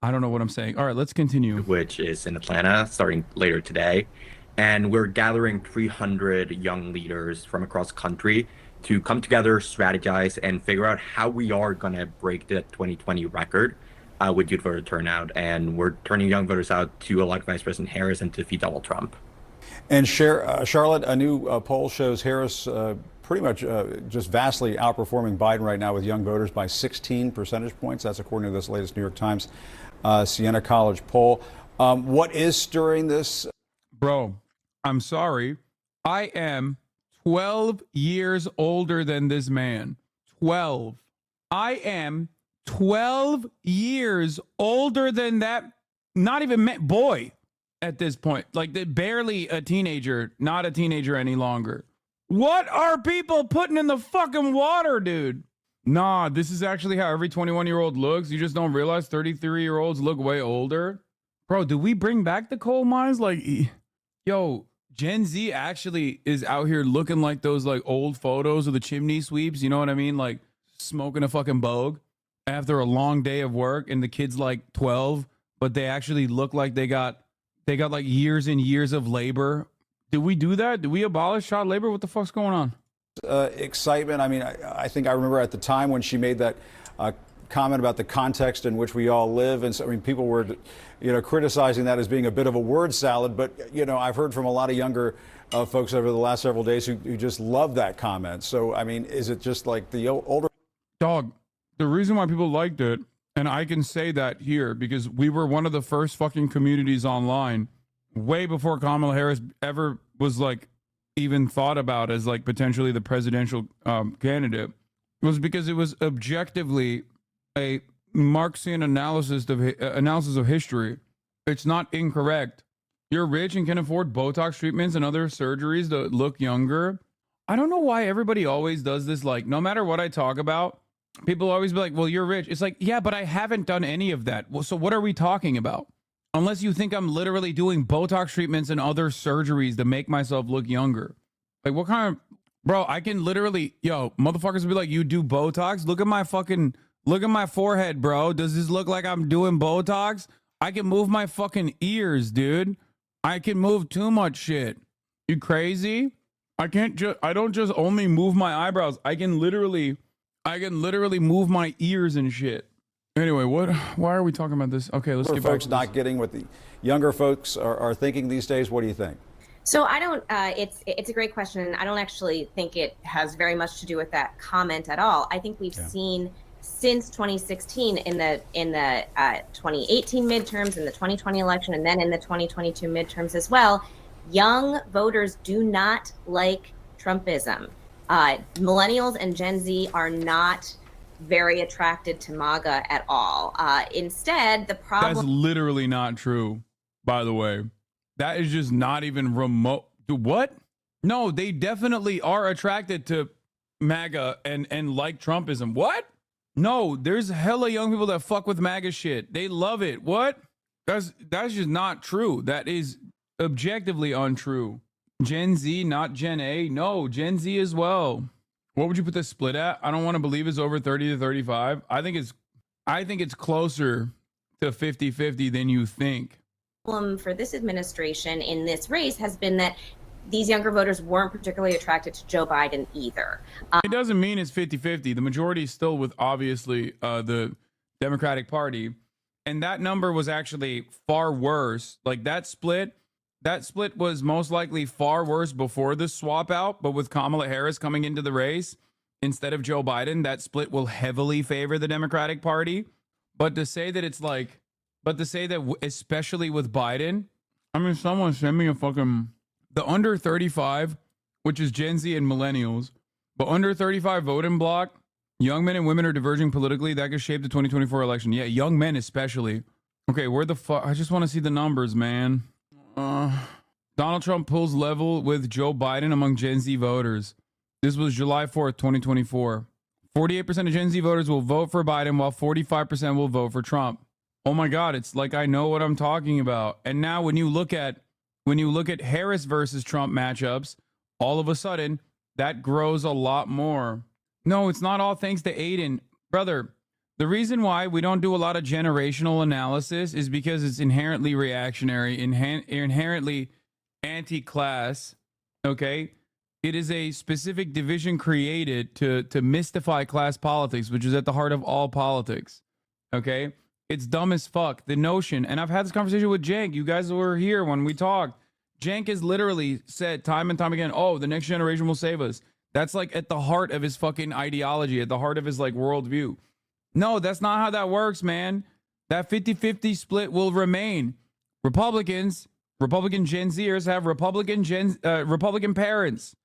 I don't know what I'm saying. All right, let's continue. Which is in Atlanta, starting later today. And we're gathering 300 young leaders from across the country to come together, strategize, and figure out how we are going to break the 2020 record with youth voter turnout. And we're turning young voters out to elect Vice President Harris and to defeat Donald Trump. And Charlotte, a new poll shows Harris pretty much just vastly outperforming Biden right now with young voters by 16 percentage points. That's according to this latest New York Times Siena College poll. What is stirring this? Bro, I'm sorry. I am 12 years older than this man. 12. I am 12 years older than that. Not even boy at this point. Like barely a teenager, not a teenager any longer. What are people putting in the fucking water, dude? Nah, this is actually how every 21-year-old looks. You just don't realize 33-year-olds look way older. Bro, do we bring back the coal mines? Like, yo, Gen Z actually is out here looking like those like old photos of the chimney sweeps. You know what I mean? Like smoking a fucking bogue after a long day of work, and the kid's like 12, but they actually look like they got like years and years of labor. Did we do that? Did we abolish child labor? What the fuck's going on? Excitement. I mean, I think I remember at the time when she made that comment about the context in which we all live. And so, I mean, people were, criticizing that as being a bit of a word salad. But, I've heard from a lot of younger folks over the last several days who just love that comment. So, I mean, is it just like the older? Dog, the reason why people liked it, and I can say that here because we were one of the first fucking communities online way before Kamala Harris ever was like even thought about as like potentially the presidential candidate, was because it was objectively a Marxian analysis of history. It's not incorrect. You're rich and can afford Botox treatments and other surgeries to look younger. I don't know why everybody always does this. Like, no matter what I talk about, people always be like, well, you're rich. It's like, yeah, but I haven't done any of that. Well, so what are we talking about? Unless you think I'm literally doing Botox treatments and other surgeries to make myself look younger. Like, what kind of... Bro, I can literally... Yo, motherfuckers be like, you do Botox? Look at my forehead, bro. Does this look like I'm doing Botox? I can move my fucking ears, dude. I can move too much shit. You crazy? I don't just only move my eyebrows. I can literally move my ears and shit. Anyway, why are we talking about this? Okay, let's get back to folks not getting what the younger folks are thinking these days. What do you think? So I don't, it's a great question. And I don't actually think it has very much to do with that comment at all. I think we've seen since 2016 in the 2018 midterms, in the 2020 election, and then in the 2022 midterms as well, young voters do not like Trumpism. Millennials and Gen Z are not very attracted to MAGA at all. Instead, the problem... That's literally not true, by the way. That is just not even remote. What? No, they definitely are attracted to MAGA and like Trumpism. What? No, there's hella young people that fuck with MAGA shit. They love it. What? That's just not true. That is objectively untrue. Gen Z, not Gen A. No, Gen Z as well. What would you put the split at? I don't want to believe it's over 30 to 35. I think it's closer to 50-50 than you think. Problem for this administration in this race has been that these younger voters weren't particularly attracted to Joe Biden either. It doesn't mean it's 50-50. The majority is still with obviously the Democratic Party. And that number was actually far worse. Like that split was most likely far worse before the swap out. But with Kamala Harris coming into the race instead of Joe Biden, that split will heavily favor the Democratic Party. But to say that especially with Biden, I mean, someone send me the under 35, which is Gen Z and millennials, but under 35 voting block, young men and women are diverging politically. That could shape the 2024 election. Yeah, young men especially. Okay, where the fuck? I just want to see the numbers, man. Donald Trump pulls level with Joe Biden among Gen Z voters. This was July 4th, 2024. 48% of Gen Z voters will vote for Biden, while 45% will vote for Trump. Oh my God, it's like I know what I'm talking about. And now when you look at Harris versus Trump matchups, all of a sudden that grows a lot more. No, it's not all thanks to Aiden. Brother, the reason why we don't do a lot of generational analysis is because it's inherently reactionary, inherently anti-class, okay? It is a specific division created to mystify class politics, which is at the heart of all politics, okay? It's dumb as fuck. The notion, and I've had this conversation with Cenk. You guys were here when we talked. Cenk has literally said time and time again, oh, the next generation will save us. That's like at the heart of his fucking ideology, at the heart of his like worldview. No, that's not how that works, man. That 50-50 split will remain. Republican Gen Zers have Republican parents,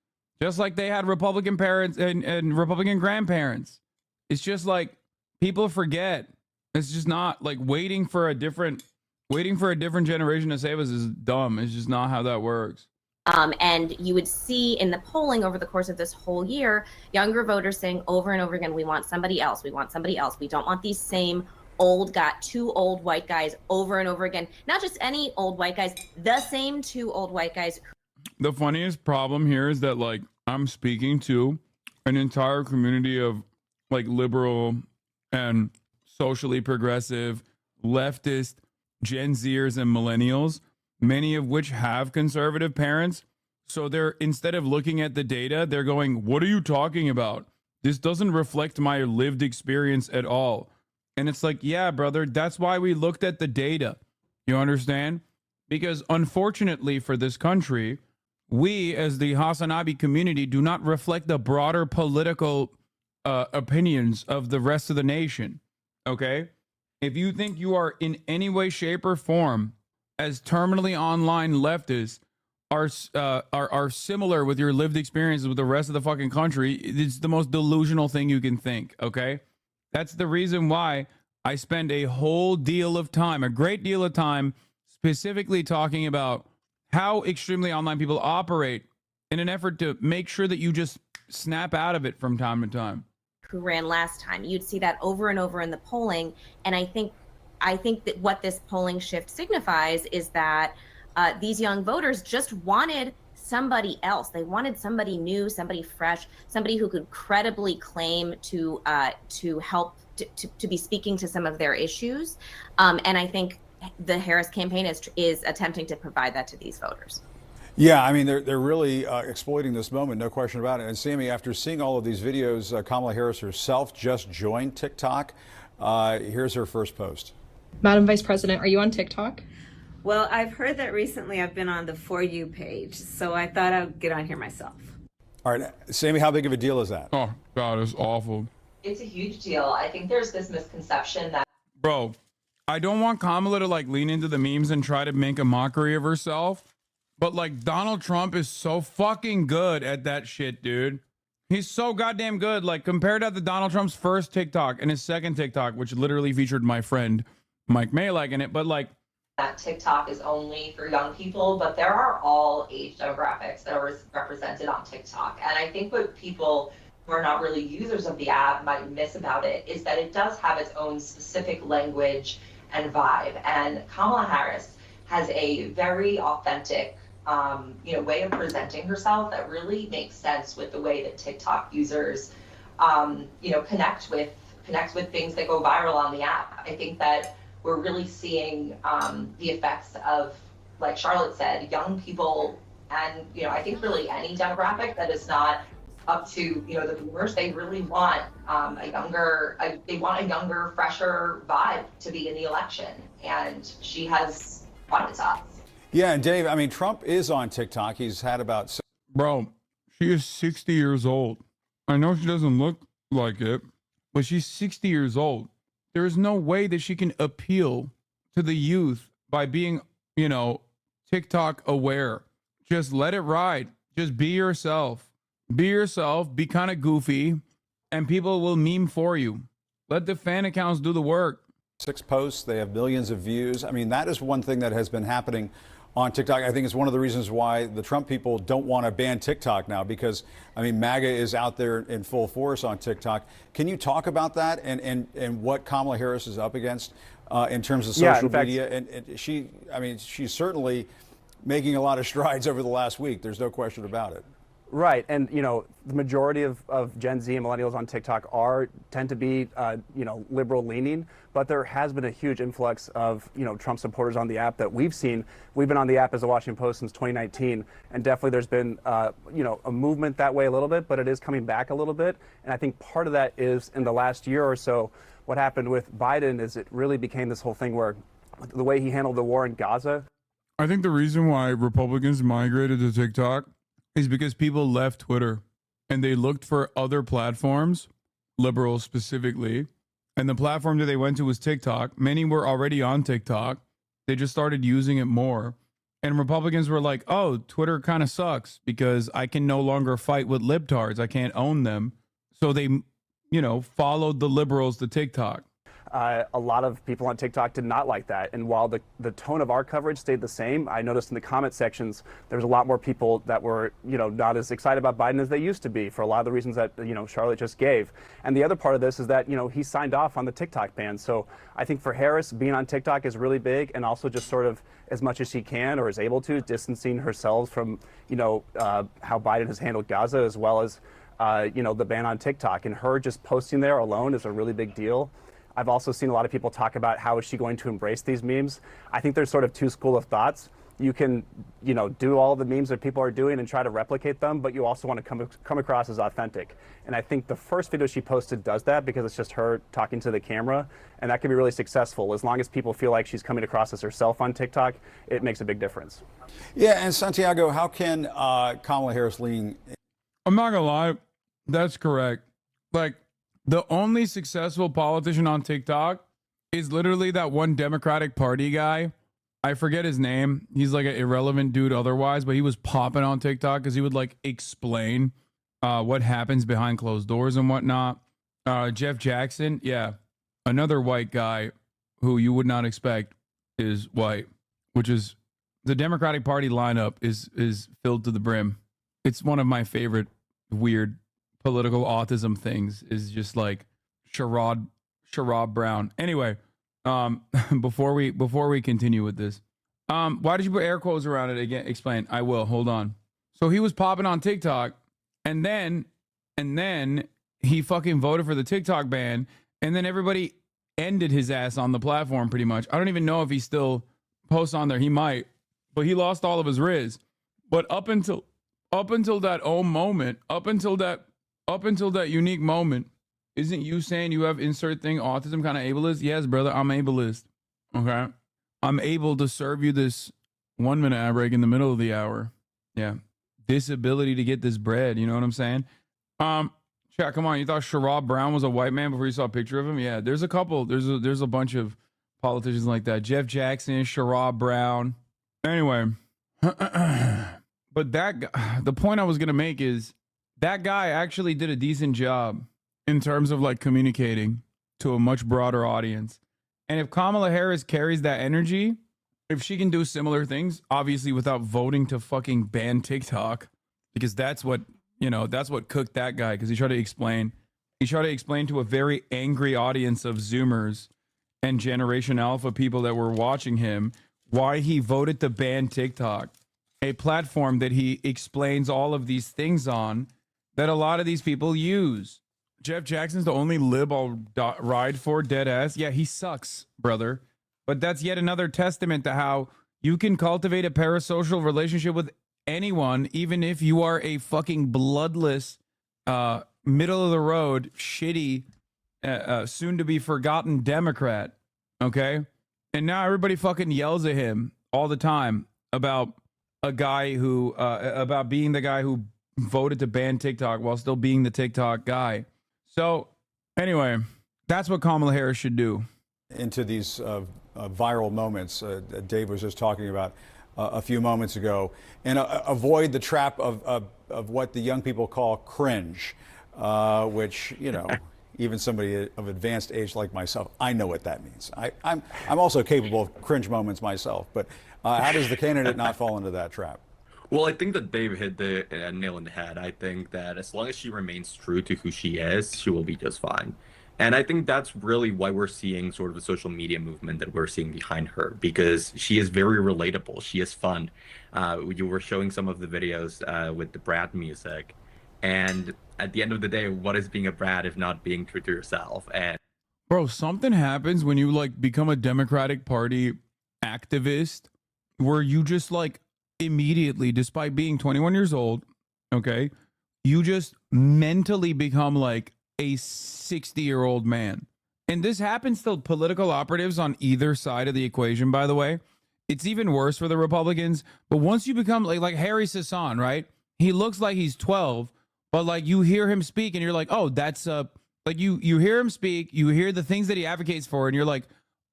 just like they had Republican parents and Republican grandparents. It's just like people forget. It's just not like waiting for a different generation to save us is dumb. It's just not how that works. And you would see in the polling over the course of this whole year, younger voters saying over and over again, we want somebody else. We want somebody else. We don't want these same two old white guys over and over again. Not just any old white guys, the same two old white guys. The funniest problem here is that like I'm speaking to an entire community of like liberal and socially progressive, leftist Gen Zers and millennials, many of which have conservative parents. So they're, instead of looking at the data, they're going, what are you talking about? This doesn't reflect my lived experience at all. And it's like, yeah, brother, that's why we looked at the data. You understand? Because unfortunately for this country, we as the HasanAbi community do not reflect the broader political opinions of the rest of the nation. Okay? If you think you are in any way, shape, or form as terminally online leftists are similar with your lived experiences with the rest of the fucking country, it's the most delusional thing you can think, okay? That's the reason why I spend a great deal of time, specifically talking about how extremely online people operate in an effort to make sure that you just snap out of it from time to time. Who ran last time. You'd see that over and over in the polling. And I think that what this polling shift signifies is that these young voters just wanted somebody else. They wanted somebody new, somebody fresh, somebody who could credibly claim to help to be speaking to some of their issues. And I think the Harris campaign is attempting to provide that to these voters. Yeah, I mean, they're really exploiting this moment, no question about it. And Sammy, after seeing all of these videos, Kamala Harris herself just joined TikTok. Here's her first post. Madam Vice President, are you on TikTok? Well, I've heard that recently I've been on the For You page, so I thought I'd get on here myself. All right, Sammy, how big of a deal is that? Oh, God, it's awful. It's a huge deal. I think there's this misconception that... Bro, I don't want Kamala to like lean into the memes and try to make a mockery of herself, but like Donald Trump is so fucking good at that shit, dude. He's so goddamn good. Like compared to Donald Trump's first TikTok and his second TikTok, which literally featured my friend Mike Malek in it, but like... that TikTok is only for young people, but there are all age demographics that are represented on TikTok. And I think what people who are not really users of the app might miss about it is that it does have its own specific language and vibe. And Kamala Harris has a very authentic way of presenting herself that really makes sense with the way that TikTok users connect with things that go viral on the app. I think that we're really seeing the effects of, like Charlotte said, young people and, I think really any demographic that is not up to, the boomers. They really want a younger, fresher vibe to be in the election. And she has brought it to us. Yeah, and Dave, I mean, Trump is on TikTok. He's had about... Bro, she is 60 years old. I know she doesn't look like it, but she's 60 years old. There is no way that she can appeal to the youth by being, TikTok aware. Just let it ride. Just be yourself. Be yourself. Be kind of goofy, and people will meme for you. Let the fan accounts do the work. 6 posts. They have millions of views. I mean, that is one thing that has been happening on TikTok. I think it's one of the reasons why the Trump people don't want to ban TikTok now, because, I mean, MAGA is out there in full force on TikTok. Can you talk about that and what Kamala Harris is up against in terms of social media? And she's certainly making a lot of strides over the last week. There's no question about it. Right. And, the majority of Gen Z and millennials on TikTok tend to be, liberal leaning. But there has been a huge influx of, Trump supporters on the app that we've seen. We've been on the app as a Washington Post since 2019. And definitely there's been, a movement that way a little bit, but it is coming back a little bit. And I think part of that is in the last year or so, what happened with Biden is it really became this whole thing where the way he handled the war in Gaza. I think the reason why Republicans migrated to TikTok is because people left Twitter and they looked for other platforms, liberals specifically, and the platform that they went to was TikTok. Many were already on TikTok. They just started using it more. And Republicans were like, oh, Twitter kind of sucks because I can no longer fight with libtards. I can't own them. So they, followed the liberals to TikTok. A lot of people on TikTok did not like that. And while the tone of our coverage stayed the same, I noticed in the comment sections, there was a lot more people that were, not as excited about Biden as they used to be for a lot of the reasons that, Charlotte just gave. And the other part of this is that, he signed off on the TikTok ban. So I think for Harris, being on TikTok is really big, and also just sort of as much as she can or is able to, distancing herself from, how Biden has handled Gaza, as well as, the ban on TikTok. And her just posting there alone is a really big deal. I've also seen a lot of people talk about how is she going to embrace these memes. I think there's sort of two schools of thoughts. You can, do all the memes that people are doing and try to replicate them, but you also want to come across as authentic. And I think the first video she posted does that because it's just her talking to the camera, and that can be really successful. As long as people feel like she's coming across as herself on TikTok, it makes a big difference. Yeah, and Santiago, how can Kamala Harris lean? I'm not gonna lie, that's correct. Like, the only successful politician on TikTok is literally that one Democratic Party guy. I forget his name. He's like an irrelevant dude otherwise, but he was popping on TikTok because he would like explain what happens behind closed doors and whatnot. Jeff Jackson, yeah, another white guy who you would not expect is white, which is the Democratic Party lineup is filled to the brim. It's one of my favorite weird political autism things, is just like Sherrod Brown. Anyway, before we continue with this, why did you put air quotes around it again? Explain. I will. Hold on. So he was popping on TikTok, and then he fucking voted for the TikTok ban, and then everybody ended his ass on the platform pretty much. I don't even know if he still posts on there. He might, but he lost all of his riz. But up until that moment, up until that unique moment, isn't you saying you have insert thing autism kind of ableist? Yes, brother, I'm ableist. Okay. I'm able to serve you this 1 minute ad break in the middle of the hour. Yeah. This ability to get this bread. You know what I'm saying? Chat, come on. You thought Sherrod Brown was a white man before you saw a picture of him? Yeah. There's a couple. There's a bunch of politicians like that. Jeff Jackson, Sherrod Brown. Anyway. But the point I was going to make is that guy actually did a decent job in terms of like communicating to a much broader audience. And if Kamala Harris carries that energy, if she can do similar things, obviously without voting to fucking ban TikTok, because that's what cooked that guy, because he tried to explain to a very angry audience of Zoomers and Generation Alpha people that were watching him why he voted to ban TikTok, a platform that he explains all of these things on that a lot of these people use. Jeff Jackson's the only lib I'll ride for, dead ass. Yeah, he sucks, brother. But that's yet another testament to how you can cultivate a parasocial relationship with anyone, even if you are a fucking bloodless middle of the road, shitty, soon to be forgotten Democrat. Okay. And now everybody fucking yells at him all the time about a guy who, about being the guy who voted to ban TikTok while still being the TikTok guy. So anyway, that's what Kamala Harris should do. Into these viral moments Dave was just talking about a few moments ago, and avoid the trap of what the young people call cringe, which, you know, even somebody of advanced age like myself, I know what that means. I'm also capable of cringe moments myself, but how does the candidate not fall into that trap? Well, I think that Dave hit the nail on the head. I think that as long as she remains true to who she is, she will be just fine. And I think that's really why we're seeing sort of a social media movement that we're seeing behind her, because she is very relatable. She is fun. You were showing some of the videos with the Brad music. And at the end of the day, what is being a Brad if not being true to yourself? And bro, something happens when you like become a Democratic Party activist where you just like immediately, despite being 21 years old, okay, you just mentally become like a 60-year-old man. And this happens to political operatives on either side of the equation, by the way. It's even worse for the Republicans. But once you become like Harry Sasson, right? He looks like he's 12, but like you hear him speak and you're like, oh, that's like you hear him speak, you hear the things that he advocates for, and you're like,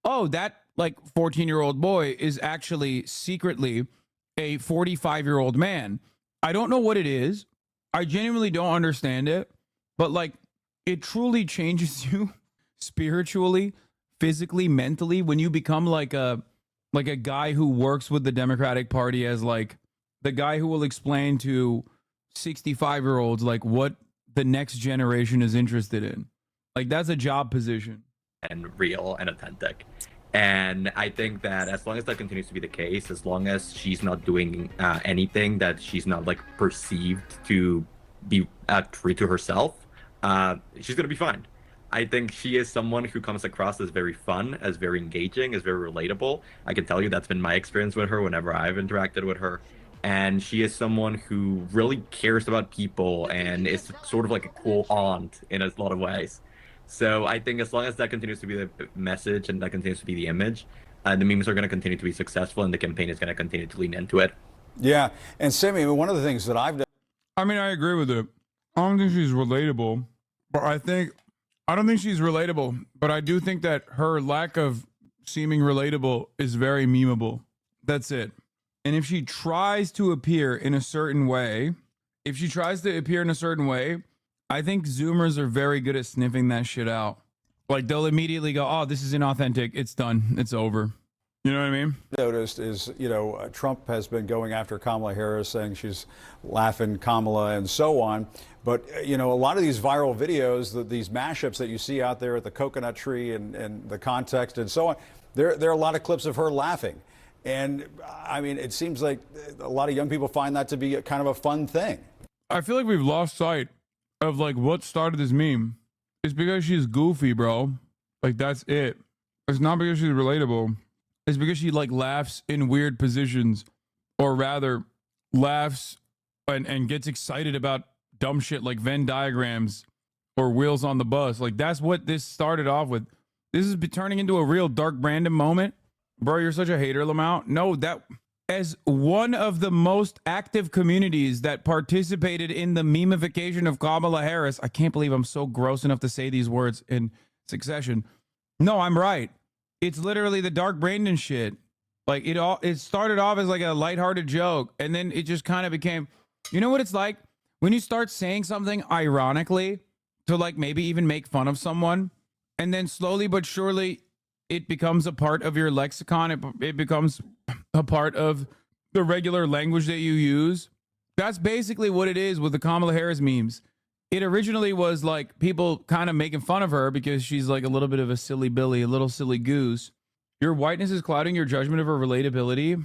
oh, that like 14-year-old boy is actually secretly a 45-year-old man. I don't know what it is. I genuinely don't understand it, but like it truly changes you spiritually, physically, mentally when you become like a guy who works with the Democratic Party as like the guy who will explain to 65-year-olds like what the next generation is interested in. Like that's a job position. And real and authentic. And I think that as long as that continues to be the case, as long as she's not doing anything that she's not like perceived to be true to herself, she's going to be fine. I think she is someone who comes across as very fun, as very engaging, as very relatable. I can tell you that's been my experience with her whenever I've interacted with her. And she is someone who really cares about people and is sort of like a cool aunt in a lot of ways. So I think as long as that continues to be the message and that continues to be the image, the memes are going to continue to be successful and the campaign is going to continue to lean into it. Yeah. And Sammy, one of the things that I've done. I mean, I agree with it. I don't think she's relatable, but I don't think she's relatable, but I do think that her lack of seeming relatable is very memeable. That's it. And if she tries to appear in a certain way, I think Zoomers are very good at sniffing that shit out. Like they'll immediately go, oh, this is inauthentic. It's done. It's over. You know what I mean? Noticed is, you know, Trump has been going after Kamala Harris, saying she's laughing Kamala and so on. But, you know, a lot of these viral videos, these mashups that you see out there at the coconut tree and the context and so on, there are a lot of clips of her laughing. And I mean, it seems like a lot of young people find that to be kind of a fun thing. I feel like we've lost sight of like what started this meme. It's because she's goofy, bro. Like that's it. It's not because she's relatable. It's because she like laughs in weird positions, or rather laughs and gets excited about dumb shit like Venn diagrams or wheels on the bus. Like that's what this started off with. This is turning into a real Dark Brandon moment. Bro, you're such a hater, LMAO. No, that as one of the most active communities that participated in the memification of Kamala Harris, I can't believe I'm so gross enough to say these words in succession. No, I'm right. It's literally the Dark Brandon shit. Like it started off as like a lighthearted joke, and then it just kind of became, you know what it's like when you start saying something ironically to like maybe even make fun of someone, and then slowly but surely it becomes a part of your lexicon. It becomes a part of the regular language that you use. That's basically what it is with the Kamala Harris memes. It originally was like people kind of making fun of her because she's like a little bit of a silly Billy, a little silly goose. Your whiteness is clouding your judgment of her relatability.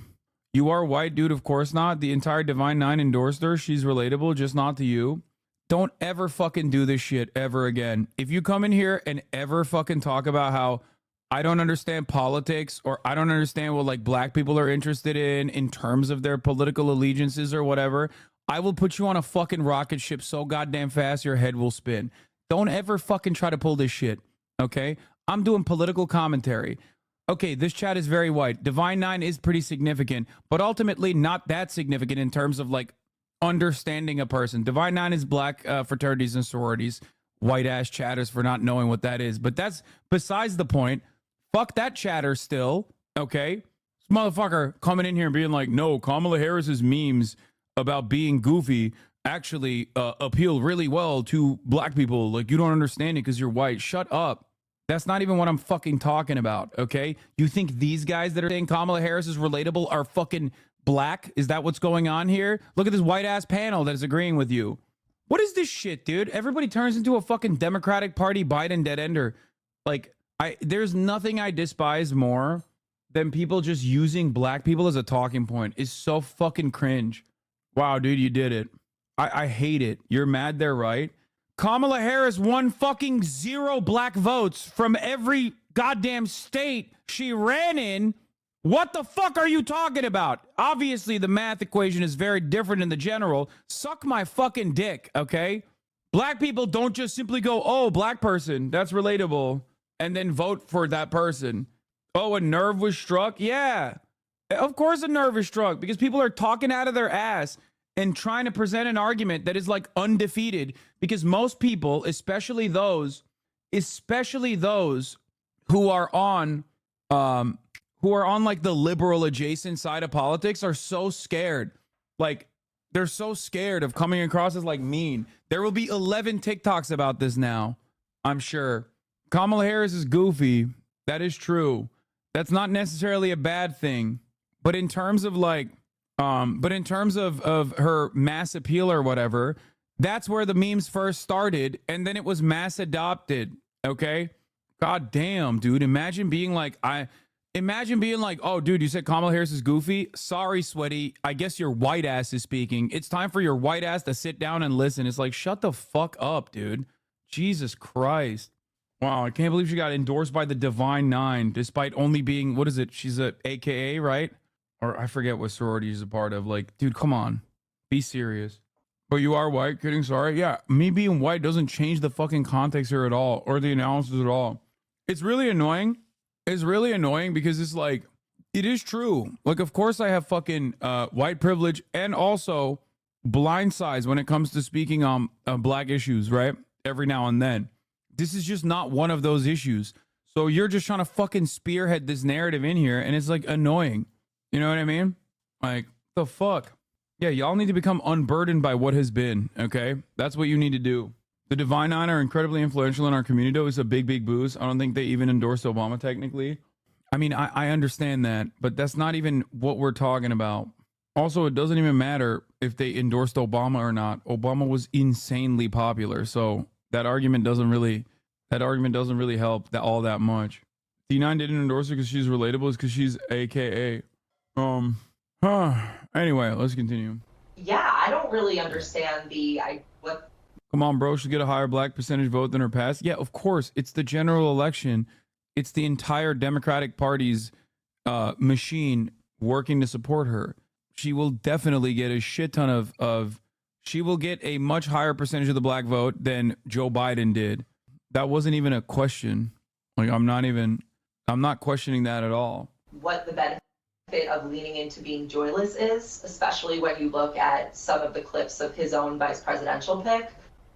You are white, dude. Of course not. The entire Divine Nine endorsed her. She's relatable, just not to you. Don't ever fucking do this shit ever again. If you come in here and ever fucking talk about how I don't understand politics, or I don't understand what like black people are interested in terms of their political allegiances or whatever, I will put you on a fucking rocket ship so goddamn fast your head will spin. Don't ever fucking try to pull this shit, okay? I'm doing political commentary. Okay, this chat is very white. Divine Nine is pretty significant, but ultimately not that significant in terms of like understanding a person. Divine Nine is black fraternities and sororities. White ass chatters for not knowing what that is. But that's besides the point. Fuck that chatter still, okay? This motherfucker coming in here and being like, no, Kamala Harris's memes about being goofy actually appeal really well to black people. Like, you don't understand it because you're white. Shut up. That's not even what I'm fucking talking about, okay? You think these guys that are saying Kamala Harris is relatable are fucking black? Is that what's going on here? Look at this white-ass panel that is agreeing with you. What is this shit, dude? Everybody turns into a fucking Democratic Party Biden dead-ender. Like, there's nothing I despise more than people just using black people as a talking point. It's so fucking cringe. Wow, dude, you did it. I hate it. You're mad they're right. Kamala Harris won fucking 0 black votes from every goddamn state she ran in. What the fuck are you talking about? Obviously, the math equation is very different in the general. Suck my fucking dick, okay? Black people don't just simply go, oh, black person, that's relatable, and then vote for that person. Oh, a nerve was struck? Yeah. Of course a nerve is struck because people are talking out of their ass and trying to present an argument that is like undefeated, because most people, especially those who are on like the liberal adjacent side of politics are so scared. Like, they're so scared of coming across as like mean. There will be 11 TikToks about this now, I'm sure. Kamala Harris is goofy. That is true. That's not necessarily a bad thing. But in terms of like, of her mass appeal or whatever, that's where the memes first started, and then it was mass adopted. Okay, god damn, dude. Imagine being like, oh, dude, you said Kamala Harris is goofy. Sorry, sweaty. I guess your white ass is speaking. It's time for your white ass to sit down and listen. It's like, shut the fuck up, dude. Jesus Christ. Wow, I can't believe she got endorsed by the Divine Nine, despite only being, what is it? She's a AKA, right? Or I forget what sorority she's a part of. Like, dude, come on. Be serious. But you are white? Kidding, sorry. Yeah, me being white doesn't change the fucking context here at all, or the analysis at all. It's really annoying. It's really annoying because it's like, it is true. Like, of course I have fucking white privilege and also blind sides when it comes to speaking on black issues, right? Every now and then. This is just not one of those issues. So you're just trying to fucking spearhead this narrative in here, and it's like annoying. You know what I mean? Like, the fuck? Yeah, y'all need to become unburdened by what has been, okay? That's what you need to do. The Divine Nine are incredibly influential in our community, though. It's a big, big boost. I don't think they even endorsed Obama, technically. I mean, I understand that, but that's not even what we're talking about. Also, it doesn't even matter if they endorsed Obama or not. Obama was insanely popular, so that argument doesn't really help all that much. D9 didn't endorse her because she's relatable, is because she's AKA. Anyway, let's continue. Yeah, I don't really understand what. Come on, bro. She'll get a higher black percentage vote than her past. Yeah, of course. It's the general election. It's the entire Democratic Party's machine working to support her. She will definitely get a shit ton she will get a much higher percentage of the black vote than Joe Biden did. That wasn't even a question. Like, I'm not questioning that at all. What the benefit of leaning into being joyless is, especially when you look at some of the clips of his own vice presidential pick.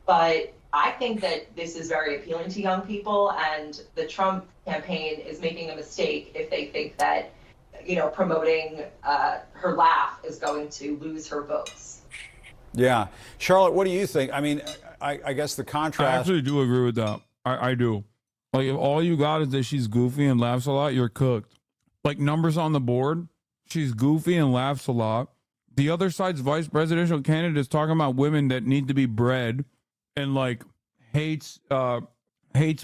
But I think that this is very appealing to young people, and the Trump campaign is making a mistake if they think that, promoting her laugh is going to lose her votes. Yeah. Charlotte, what do you think? I mean, I guess the contrast. I actually do agree with that. I do. Like, if all you got is that she's goofy and laughs a lot, you're cooked. Like, numbers on the board, she's goofy and laughs a lot. The other side's vice presidential candidate is talking about women that need to be bred and, like, hates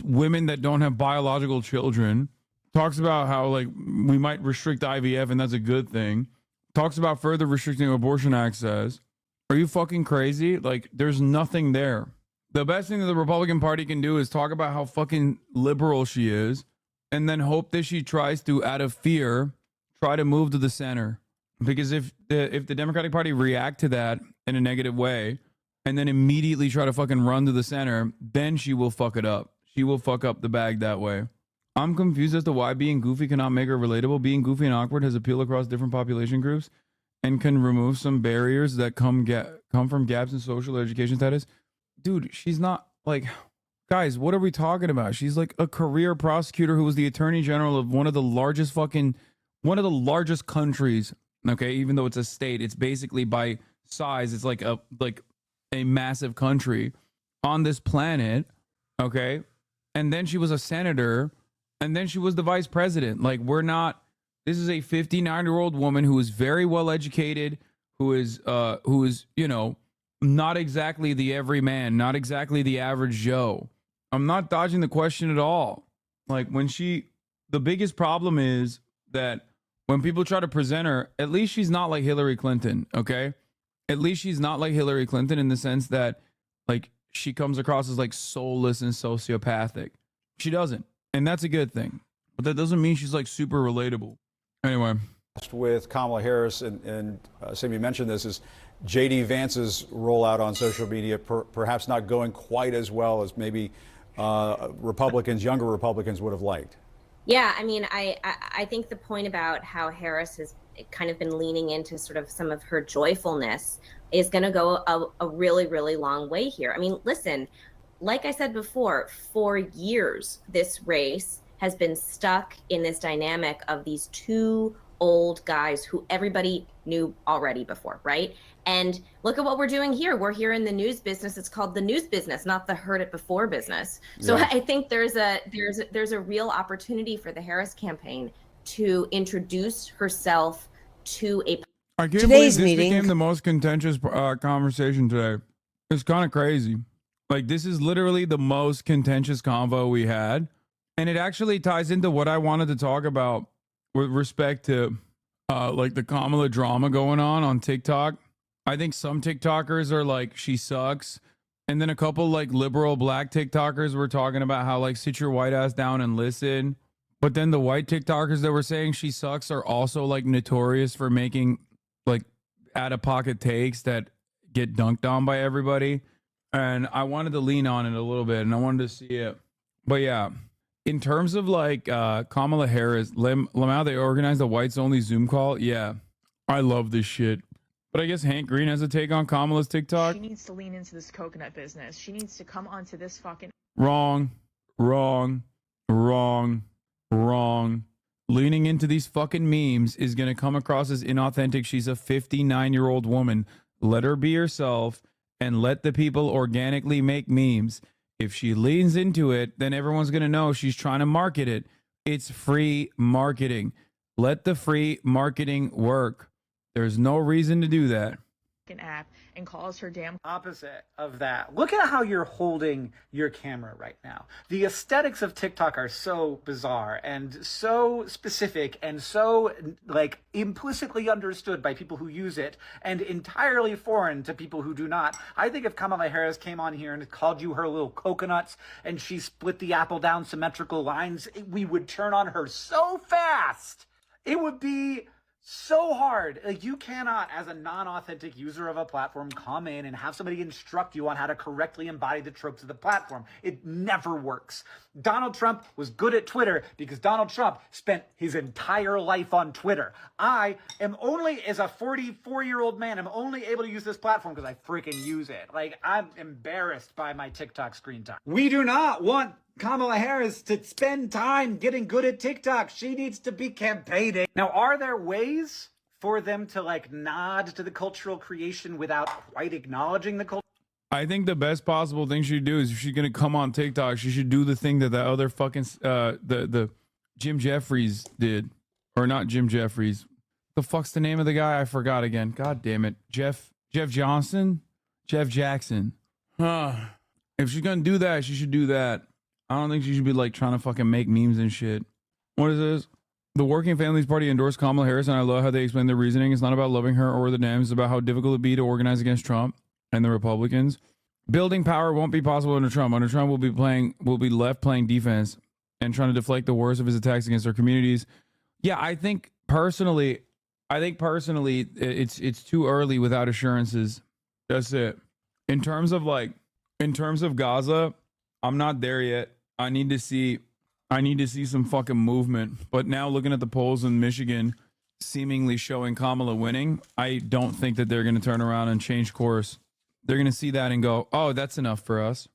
women that don't have biological children. Talks about how, like, we might restrict IVF and that's a good thing. Talks about further restricting abortion access. Are you fucking crazy? Like, there's nothing there. The best thing that the Republican Party can do is talk about how fucking liberal she is, and then hope that she tries to, out of fear, try to move to the center. Because if the Democratic Party react to that in a negative way and then immediately try to fucking run to the center, then she will fuck it up. She will fuck up the bag that way. I'm confused as to why being goofy cannot make her relatable. Being goofy and awkward has appeal across different population groups and can remove some barriers that come from gaps in social education status. Dude, she's not like, guys, what are we talking about? She's like a career prosecutor who was the attorney general of one of the largest countries. Okay, even though it's a state, it's basically by size, it's like a massive country on this planet. Okay, and then she was a senator. And then she was the vice president. Like, this is a 59-year-old woman who is very well educated, who is, you know, not exactly the everyman, not exactly the average Joe. I'm not dodging the question at all. Like, the biggest problem is that when people try to present her, at least she's not like Hillary Clinton, okay? At least she's not like Hillary Clinton in the sense that, like, she comes across as, like, soulless and sociopathic. She doesn't. And that's a good thing. But that doesn't mean she's like super relatable. Anyway. With Kamala Harris, and Sammy mentioned this, is J.D. Vance's rollout on social media perhaps not going quite as well as maybe younger Republicans would have liked. Yeah, I mean, I think the point about how Harris has kind of been leaning into sort of some of her joyfulness is going to go a really, really long way here. I mean, listen, like I said before, for years, this race has been stuck in this dynamic of these two old guys who everybody knew already before, right? And look at what we're doing here. We're here in the news business. It's called the news business, not the heard it before business. So yeah. I think there's a real opportunity for the Harris campaign to introduce herself to a I can't believe this became the most contentious conversation today. It's kind of crazy. Like, this is literally the most contentious convo we had. And it actually ties into what I wanted to talk about with respect to, like, the Kamala drama going on TikTok. I think some TikTokers are like, she sucks. And then a couple, like, liberal black TikTokers were talking about how, like, sit your white ass down and listen. But then the white TikTokers that were saying she sucks are also, like, notorious for making, like, out-of-pocket takes that get dunked on by everybody. And I wanted to lean on it a little bit, and I wanted to see it. But yeah, in terms of like Kamala Harris, LMAO, they organized a whites-only Zoom call. Yeah, I love this shit. But I guess Hank Green has a take on Kamala's TikTok. She needs to lean into this coconut business. She needs to come onto this fucking... Wrong. Leaning into these fucking memes is going to come across as inauthentic. She's a 59-year-old woman. Let her be herself. And let the people organically make memes. If she leans into it, then everyone's going to know she's trying to market it. It's free marketing. Let the free marketing work. There's no reason to do that. app and calls her damn opposite of that. Look at how you're holding your camera right now. The aesthetics of TikTok are so bizarre and so specific and so like implicitly understood by people who use it and entirely foreign to people who do not. I think if Kamala Harris came on here and called you her little coconuts and she split the apple down symmetrical lines, we would turn on her so fast. It would be so hard. Like, you cannot, as a non-authentic user of a platform, come in and have somebody instruct you on how to correctly embody the tropes of the platform. It never works. Donald Trump was good at Twitter because Donald Trump spent his entire life on Twitter. I am only, as a 44-year-old man, I'm only able to use this platform because I freaking use it. Like, I'm embarrassed by my TikTok screen time. We do not want Kamala Harris to spend time getting good at TikTok. She needs to be campaigning. Now, are there ways for them to like nod to the cultural creation without quite acknowledging the culture? I think the best possible thing she'd do is if she's gonna come on TikTok, she should do the thing that the other fucking the Jim Jeffries did, or not Jim Jeffries. The fuck's the name of the guy? I forgot again. God damn it, Jeff Jackson. If she's gonna do that, she should do that. I don't think she should be like trying to fucking make memes and shit. What is this? The Working Families Party endorsed Kamala Harris, and I love how they explain their reasoning. It's not about loving her or the Dems. It's about how difficult it'd be to organize against Trump and the Republicans. Building power won't be possible under Trump. Under Trump, we'll be left playing defense and trying to deflect the worst of his attacks against our communities. Yeah, I think personally, it's too early without assurances. That's it. In terms of Gaza, I'm not there yet. I need to see some fucking movement. But now looking at the polls in Michigan seemingly showing Kamala winning, I don't think that they're going to turn around and change course. They're going to see that and go, "Oh, that's enough for us."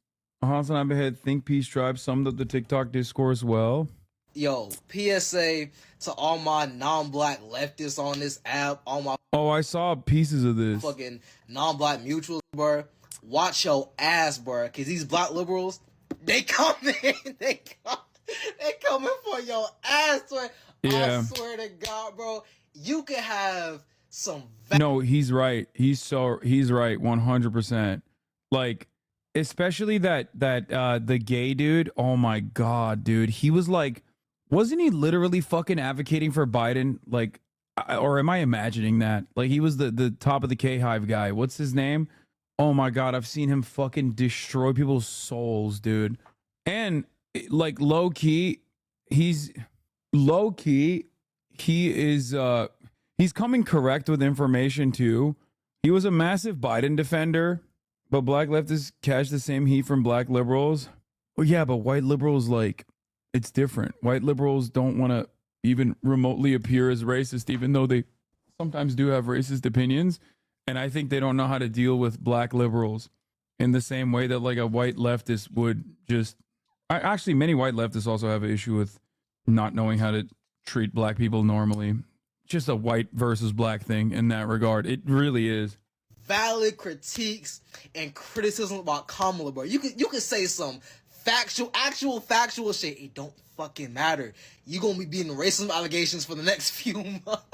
HasanAbi had Think Peace Tribe summed up the TikTok discourse well. Yo, PSA to all my non-black leftists on this app, all my I saw pieces of this. fucking non-black mutuals, bro. Watch your ass, bro, because these black liberals, they coming. they coming for your ass, bro. Yeah. I swear to God, bro. You could have some... No, he's right. He's right 100%. Like, especially that the gay dude. Oh my God, dude. He was like, wasn't he literally fucking advocating for Biden? Like, or am I imagining that? Like, he was the top of the K-Hive guy. What's his name? Oh my God, I've seen him fucking destroy people's souls, dude. And like low key, he is he's coming correct with information too. He was a massive Biden defender, but black leftists catch the same heat from black liberals. Well, yeah, but white liberals, like, it's different. White liberals don't want to even remotely appear as racist, even though they sometimes do have racist opinions. And I think they don't know how to deal with black liberals in the same way that like a white leftist would just... Actually, many white leftists also have an issue with not knowing how to treat black people normally. Just a white versus black thing in that regard. It really is. valid critiques and criticism about Kamala, bro. You could say some actual factual shit. It don't fucking matter. You gonna be beating racism allegations for the next few months.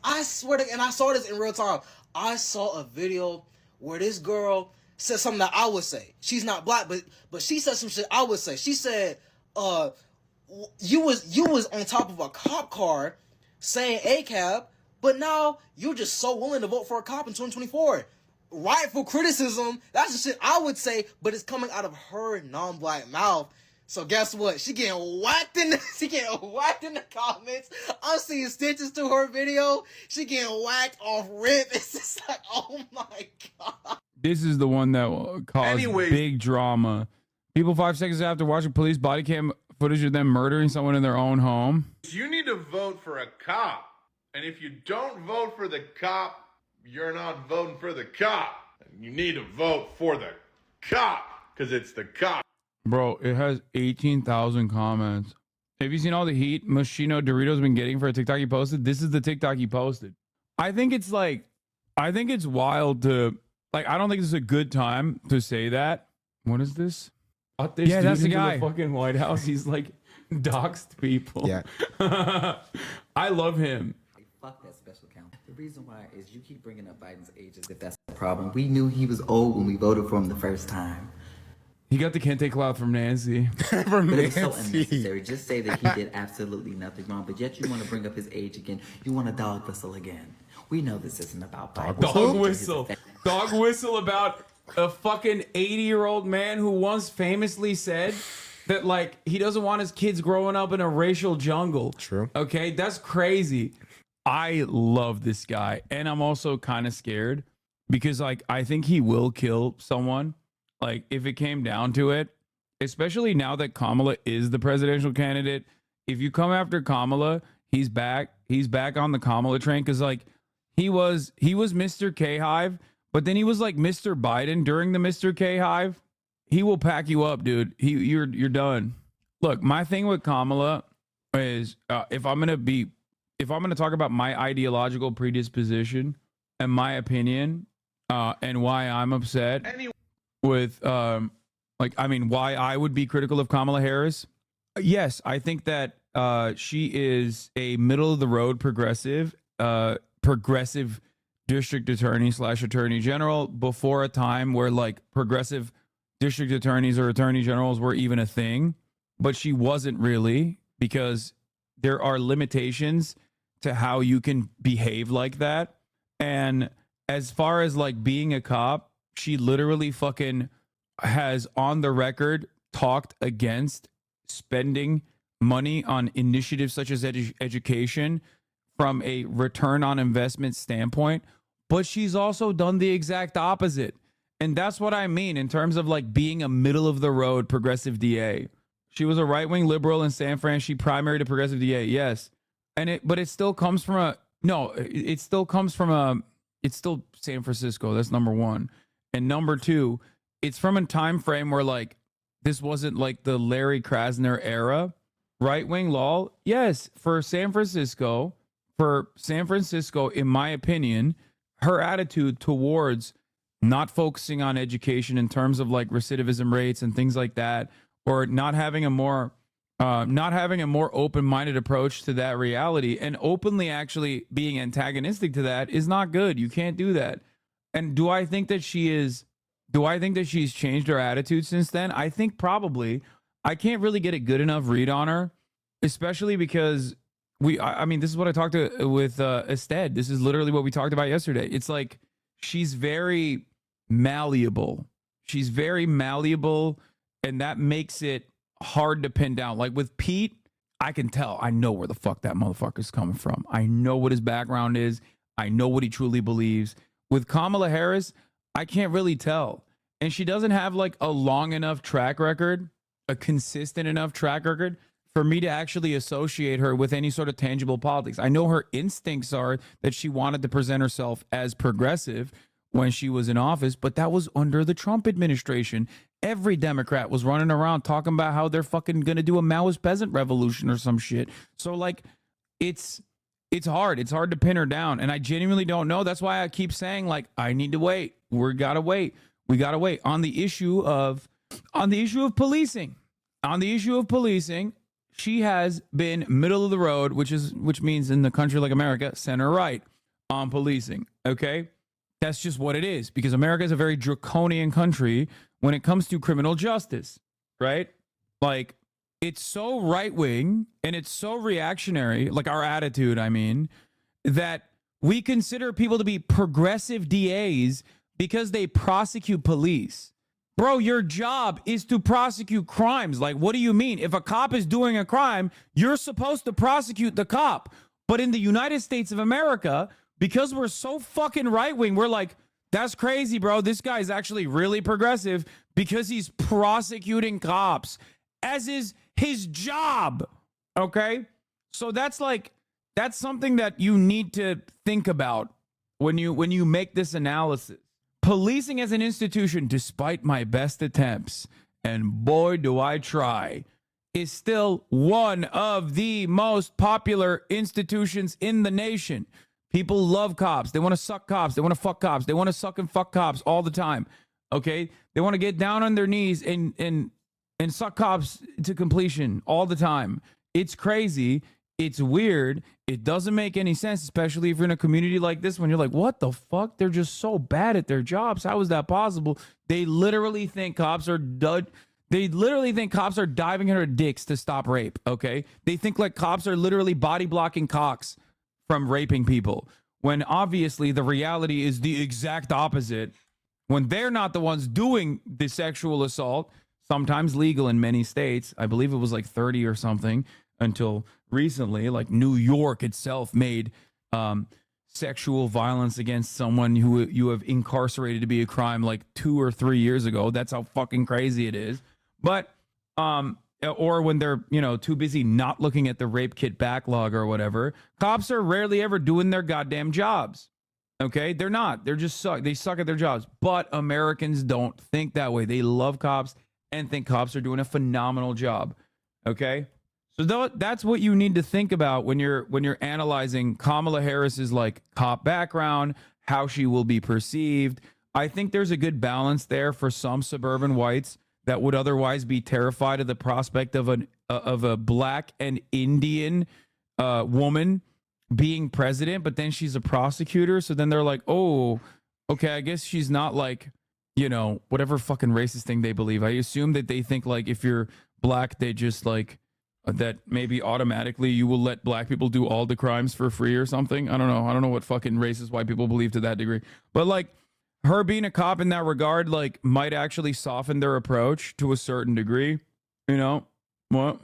I swear to, and I saw this in real time. I saw a video where this girl said something that I would say. She's not black, but she said some shit I would say. She said, you was on top of a cop car saying ACAB, but now you're just so willing to vote for a cop in 2024. Rightful criticism. That's the shit I would say, but it's coming out of her non-black mouth. So guess what? She getting whacked in the comments. I'm seeing stitches to her video. She getting whacked off rip. It's just like, oh my God. This is the one that caused big drama. People 5 seconds after watching police body cam footage of them murdering someone in their own home. You need to vote for a cop. And if you don't vote for the cop, you're not voting for the cop. You need to vote for the cop because it's the cop. Bro, it has 18,000 comments. Have you seen all the heat Moschino Doritos been getting for a TikTok he posted? This is the TikTok he posted. I think it's wild to, like, I don't think this is a good time to say that. What is this? Yeah, that's the guy. The fucking White House. He's like doxed people. Yeah. I love him. Fuck that special count. The reason why is you keep bringing up Biden's age as if that's the problem. We knew he was old when we voted for him the first time. He got the Kente clout from Nancy. But it's so unnecessary. Just say that he did absolutely nothing wrong, but yet you want to bring up his age again. You want a dog whistle again. We know this isn't about Biden. Dog whistle. Dog whistle about a fucking 80-year-old man who once famously said that, like, he doesn't want his kids growing up in a racial jungle. True. Okay, that's crazy. I love this guy, and I'm also kind of scared because, like, I think he will kill someone. Like, if it came down to it, especially now that Kamala is the presidential candidate, if you come after Kamala, he's back on the Kamala train because, like, he was Mr. K-Hive, but then he was like Mr. Biden during the Mr. K-Hive. He will pack you up, dude. You're done. Look, my thing with Kamala is if I'm gonna talk about my ideological predisposition and my opinion and why I'm upset with why I would be critical of Kamala Harris. Yes, I think that she is a middle of the road progressive district attorney / attorney general before a time where like progressive district attorneys or attorney generals were even a thing, but she wasn't really, because there are limitations to how you can behave like that. And as far as like being a cop, she literally fucking has on the record talked against spending money on initiatives such as education from a return on investment standpoint, but she's also done the exact opposite. And that's what I mean in terms of like being a middle of the road progressive DA. She was a right-wing liberal in San Fran. She primaried a progressive DA, yes. But it still comes from it's still San Francisco. That's number one. And number two, it's from a time frame where like this wasn't like the Larry Krasner era. Right-wing law, yes, for San Francisco, in my opinion, her attitude towards not focusing on education in terms of like recidivism rates and things like that, or not having a more open-minded approach to that reality and openly actually being antagonistic to that is not good. You can't do that. And do I think that she's changed her attitude since then? I think probably. I can't really get a good enough read on her, especially because I mean, this is what I talked with Ested. This is literally what we talked about yesterday. It's like she's very malleable. She's very malleable, and that makes it hard to pin down. Like with Pete, I can tell. I know where the fuck that motherfucker's coming from. I know what his background is. I know what he truly believes. With Kamala Harris, I can't really tell. And she doesn't have like a long enough track record, a consistent enough track record for me to actually associate her with any sort of tangible politics. I know her instincts are that she wanted to present herself as progressive when she was in office, but that was under the Trump administration. Every Democrat was running around talking about how they're fucking going to do a Maoist peasant revolution or some shit. So like, it's hard. It's hard to pin her down. And I genuinely don't know. That's why I keep saying like, I need to wait. We got to wait on the issue of policing. On the issue of policing, she has been middle of the road, which means in the country like America, center right on policing. Okay. That's just what it is, because America is a very draconian country when it comes to criminal justice, right? Like, it's so right-wing and it's so reactionary, like our attitude, I mean, that we consider people to be progressive DAs because they prosecute police. Bro, your job is to prosecute crimes. Like, what do you mean? If a cop is doing a crime, you're supposed to prosecute the cop. But in the United States of America, because we're so fucking right-wing, we're like, that's crazy, bro. This guy's actually really progressive because he's prosecuting cops, as is his job. Okay? So that's something that you need to think about when you make this analysis. Policing as an institution, despite my best attempts, and boy do I try, is still one of the most popular institutions in the nation. People love cops. They want to suck cops. They want to fuck cops. They want to suck and fuck cops all the time. Okay? They want to get down on their knees and suck cops to completion all the time. It's crazy. It's weird. It doesn't make any sense, especially if you're in a community like this one. You're like, what the fuck? They're just so bad at their jobs. How is that possible? They literally think cops are They literally think cops are diving in their dicks to stop rape, okay? They think like cops are literally body blocking cocks from raping people, when obviously the reality is the exact opposite. When they're not the ones doing the sexual assault, sometimes legal in many states. I believe it was like 30 or something until recently. Like New York itself made sexual violence against someone who you have incarcerated to be a crime like 2 or 3 years ago. That's how fucking crazy it is. But or when they're, too busy not looking at the rape kit backlog or whatever, cops are rarely ever doing their goddamn jobs. Okay? They're not. They're just suck. They suck at their jobs. But Americans don't think that way. They love cops and think cops are doing a phenomenal job. Okay? So that's what you need to think about when you're analyzing Kamala Harris's like cop background, how she will be perceived. I think there's a good balance there for some suburban whites that would otherwise be terrified of the prospect of a black and Indian woman being president, but then she's a prosecutor. So then they're like, oh, okay, I guess she's not like, whatever fucking racist thing they believe. I assume that they think like if you're black, they just like that maybe automatically you will let black people do all the crimes for free or something. I don't know. I don't know what fucking racist white people believe to that degree. But like, her being a cop in that regard, like, might actually soften their approach to a certain degree. What?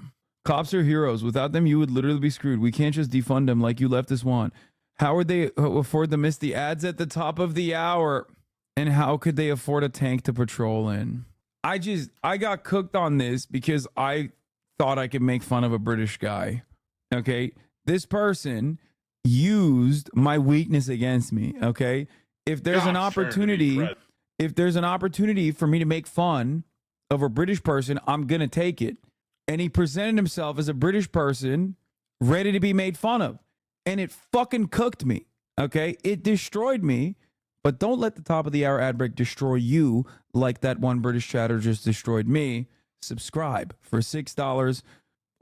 Cops are heroes. Without them, you would literally be screwed. We can't just defund them like you leftists want. How would they afford to miss the ads at the top of the hour? And how could they afford a tank to patrol in? I got cooked on this because I thought I could make fun of a British guy. Okay. This person used my weakness against me. Okay. If there's an opportunity for me to make fun of a British person, I'm going to take it. And he presented himself as a British person ready to be made fun of. And it fucking cooked me. Okay. It destroyed me. But don't let the top of the hour ad break destroy you like that one British chatter just destroyed me. Subscribe for $6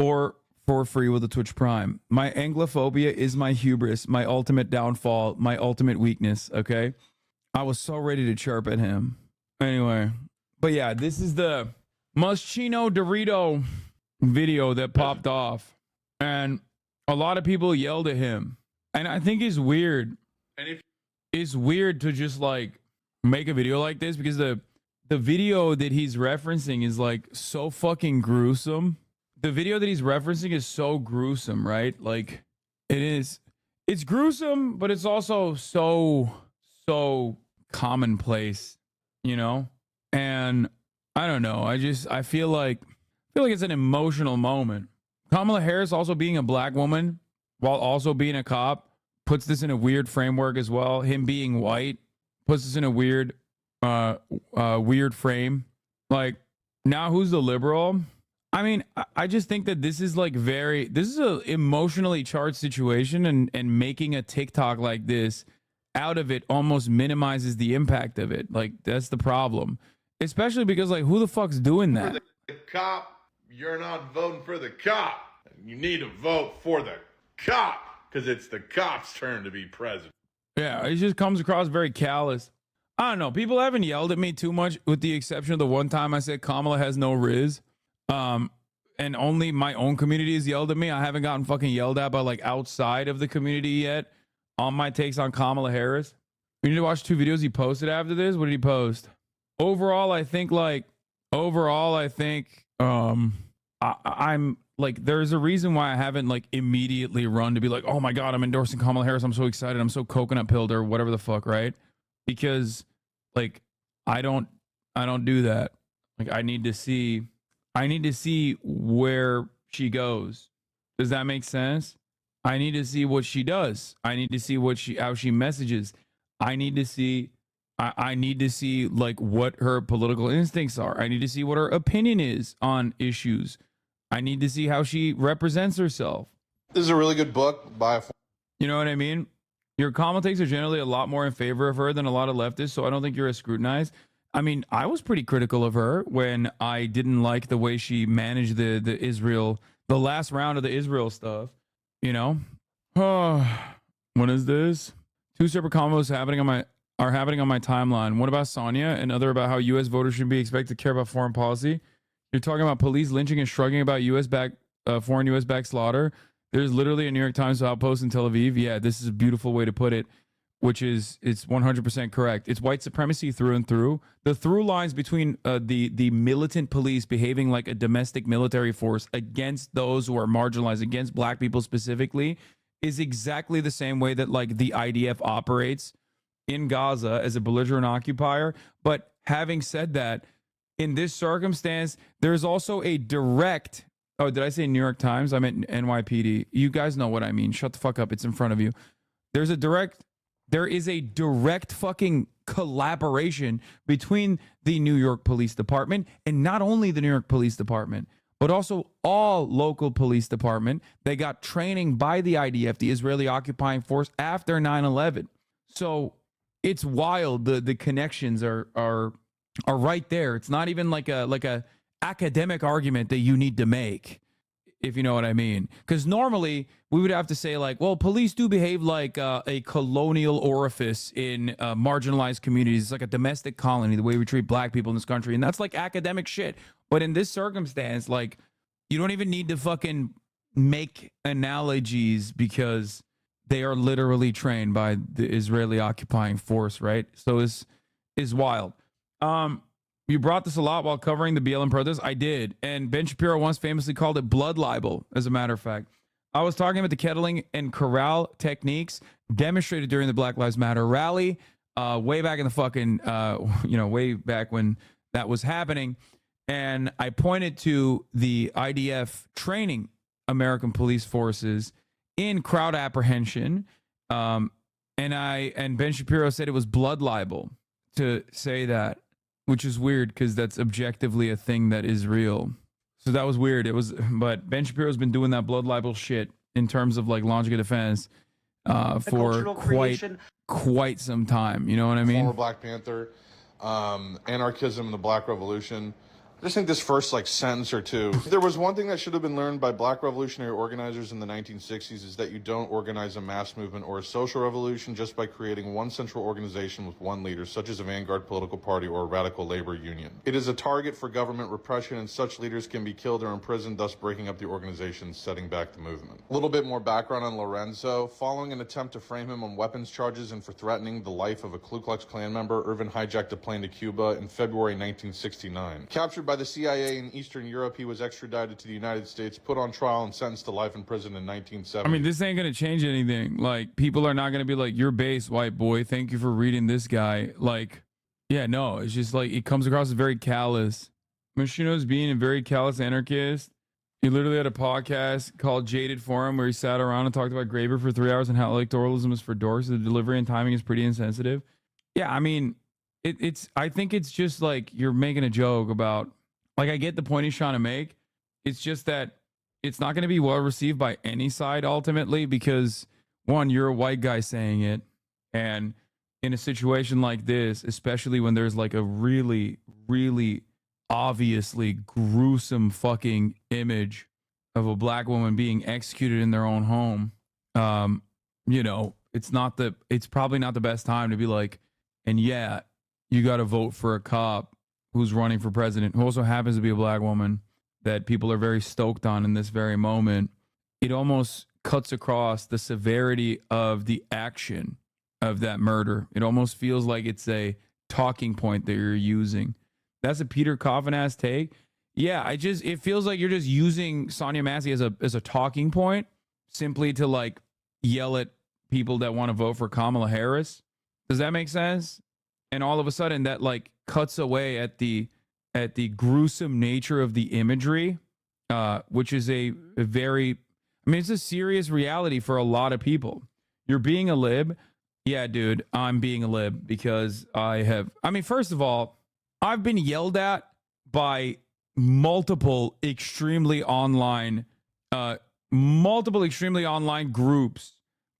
or for free with a Twitch Prime. My Anglophobia is my hubris, my ultimate downfall, my ultimate weakness, okay? I was so ready to chirp at him. Anyway, but yeah, this is the Moschino Dorito video that popped off. And a lot of people yelled at him. And I think it's weird. It's weird to just like make a video like this because the video that he's referencing is like so fucking gruesome. The video that he's referencing is so gruesome, right? Like it's gruesome, but it's also so commonplace, you know? And I don't know. I feel like it's an emotional moment. Kamala Harris also being a black woman while also being a cop puts this in a weird framework as well. Him being white puts this in a weird frame. Like, now who's the liberal? I mean, I just think that this is like this is a emotionally charged situation, and making a TikTok like this out of it almost minimizes the impact of it. Like, that's the problem. Especially because, like, who the fuck's doing that? For the cop, you're not voting for the cop. You need to vote for the cop. Because it's the cop's turn to be president. Yeah, it just comes across very callous. I don't know. People haven't yelled at me too much, with the exception of the one time I said Kamala has no riz. And only my own community has yelled at me. I haven't gotten fucking yelled at by like outside of the community yet on my takes on Kamala Harris. We need to watch 2 videos he posted after this. What did he post? Overall, I think I'm like, there's a reason why I haven't like immediately run to be like, oh my God, I'm endorsing Kamala Harris. I'm so excited. I'm so coconut pilled or whatever the fuck, right? Because like, I don't do that. Like, I need to see where she goes. Does that make sense? I need to see what she does. I need to see how she messages. I need to see like what her political instincts are. I need to see what her opinion is on issues. I need to see how she represents herself. This is a really good book by. You know what I mean? Your comment takes are generally a lot more in favor of her than a lot of leftists, so I don't think you're as scrutinized. I mean, I was pretty critical of her when I didn't like the way she managed the last round of the Israel stuff. You know? What is this? 2 separate combos happening on my timeline. One about Sonia and other about how U.S. voters should be expected to care about foreign policy. You're talking about police lynching and shrugging about foreign U.S. backed slaughter. There's literally a New York Times outpost in Tel Aviv. Yeah, this is a beautiful way to put it, which is, it's 100% correct. It's white supremacy through and through. The through lines between the militant police behaving like a domestic military force against those who are marginalized, against black people specifically, is exactly the same way that like the IDF operates in Gaza as a belligerent occupier. But having said that, in this circumstance, there's also a direct, oh, did I say New York Times? I meant NYPD. You guys know what I mean. Shut the fuck up. It's in front of you. There is a direct fucking collaboration between the New York Police Department, and not only the New York Police Department, but also all local police department. They got training by the IDF, the Israeli occupying force, after 9/11. So it's wild. The connections are right there. It's not even like a academic argument that you need to make, if you know what I mean. Because normally we would have to say like, well, police do behave like a colonial orifice in marginalized communities. It's like a domestic colony, the way we treat black people in this country. And that's like academic shit. But in this circumstance, like, you don't even need to fucking make analogies because they are literally trained by the Israeli occupying force, right? So it's wild. You brought this a lot while covering the BLM protest. I did. And Ben Shapiro once famously called it blood libel, as a matter of fact. I was talking about the kettling and corral techniques demonstrated during the Black Lives Matter rally, way back in the fucking, way back when that was happening. And I pointed to the IDF training American police forces in crowd apprehension. And Ben Shapiro said it was blood libel to say that, which is weird because that's objectively a thing that is real. So that was weird. But Ben Shapiro's been doing that blood libel shit in terms of like launching a defense for quite some time. You know what I mean? Former Black Panther, anarchism and the Black Revolution. I just think this first sentence or two. There was one thing that should have been learned by Black revolutionary organizers in the 1960s is that you don't organize a mass movement or a social revolution just by creating one central organization with one leader, such as a vanguard political party or a radical labor union. It is a target for government repression, and such leaders can be killed or imprisoned, thus breaking up the organization, setting back the movement. A little bit more background on Lorenzo. Following an attempt to frame him on weapons charges and for threatening the life of a Ku Klux Klan member, Irvin hijacked a plane to Cuba in February 1969. Captured by the CIA in Eastern Europe, he was extradited to the United States, put on trial, and sentenced to life in prison in 1970. I mean, this ain't going to change anything. Like, people are not going to be like, you're base, white boy. Thank you for reading this guy. Like, yeah, no, it's just like, it comes across as very callous. Machino's being a very callous anarchist. He literally had a podcast called Jaded Forum where he sat around and talked about Graeber for 3 hours and how electoralism is for dorks. The delivery and timing is pretty insensitive. Yeah, I mean, I think it's just like you're making a joke about, like, I get the point he's trying to make. It's just that it's not going to be well received by any side ultimately because, one, you're a white guy saying it. And in a situation like this, especially when there's like a really, really obviously gruesome fucking image of a black woman being executed in their own home, it's probably not the best time to be like, and yeah, you got to vote for a cop who's running for president, who also happens to be a black woman that people are very stoked on in this very moment. It almost cuts across the severity of the action of that murder. It almost feels like it's a talking point that you're using. That's a Peter Coffin-ass take. Yeah, it feels like you're just using Sonia Massey as a talking point simply to like yell at people that want to vote for Kamala Harris. Does that make sense? And all of a sudden that like cuts away at the gruesome nature of the imagery, which is a very, I mean, it's a serious reality for a lot of people. You're being a lib. Yeah, dude, I'm being a lib because first of all, I've been yelled at by multiple extremely online groups,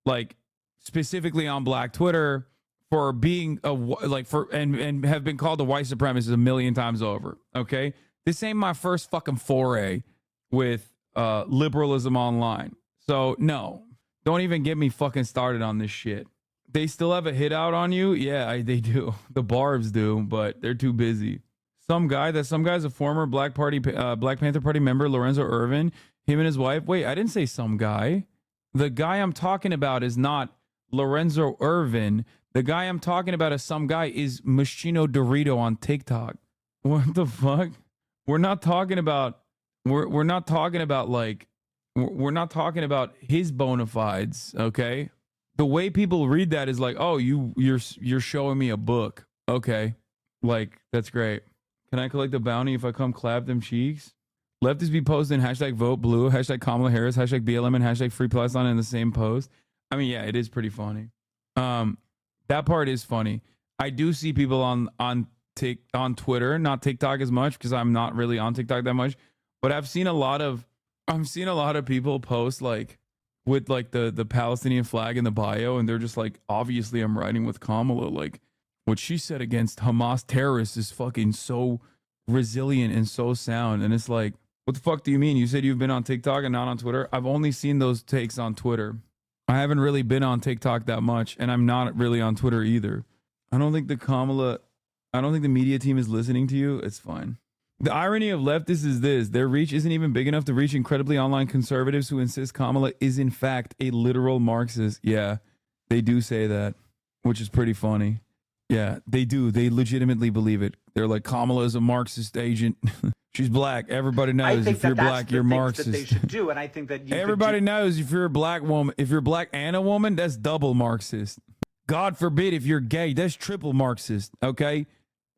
like specifically on Black Twitter, for being and have been called a white supremacist a million times over. Okay, this ain't my first fucking foray with liberalism online. So no, don't even get me fucking started on this shit. They still have a hit out on you? Yeah, they do. The Barbs do, but they're too busy. Some guy's a former Black Panther Party member, Lorenzo Irvin. Him and his wife. Wait, I didn't say some guy. The guy I'm talking about is not Lorenzo Irvin. The guy I'm talking about is some guy is Machino Dorito on TikTok. What the fuck? We're not talking about his bona fides, okay? The way people read that is like, oh, you're showing me a book. Okay. Like, that's great. Can I collect a bounty if I come clap them cheeks? Leftists be posting hashtag vote blue, hashtag Kamala Harris, hashtag BLM, and hashtag free Palestine in the same post. I mean, yeah, it is pretty funny. That part is funny. I do see people on Twitter, not TikTok as much because I'm not really on TikTok that much, but I've seen a lot of people post like with like the Palestinian flag in the bio, and they're just like, obviously I'm riding with Kamala. Like, what she said against Hamas terrorists is fucking so resilient and so sound. And it's like, what the fuck do you mean? You said you've been on TikTok and not on Twitter? I've only seen those takes on Twitter. I haven't really been on TikTok that much, and I'm not really on Twitter either. I don't think the media team is listening to you. It's fine. The irony of leftists is this: their reach isn't even big enough to reach incredibly online conservatives who insist Kamala is in fact a literal Marxist. Yeah, they do say that, which is pretty funny. Yeah, they do. They legitimately believe it. They're like, Kamala is a Marxist agent. She's black. Everybody I knows think if you're that that's black, the you're things Marxist. that they should do, and I think that you could Everybody do- knows if you're a black woman, if you're black and a woman, that's double Marxist. God forbid if you're gay, that's triple Marxist. Okay,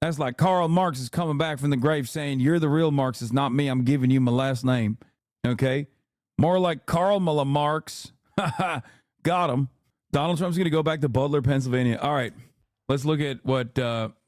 that's like Karl Marx is coming back from the grave saying, "You're the real Marxist, not me. I'm giving you my last name." Okay, more like Karl Marx. Got him. Donald Trump's going to go back to Butler, Pennsylvania. All right. Let's look at what.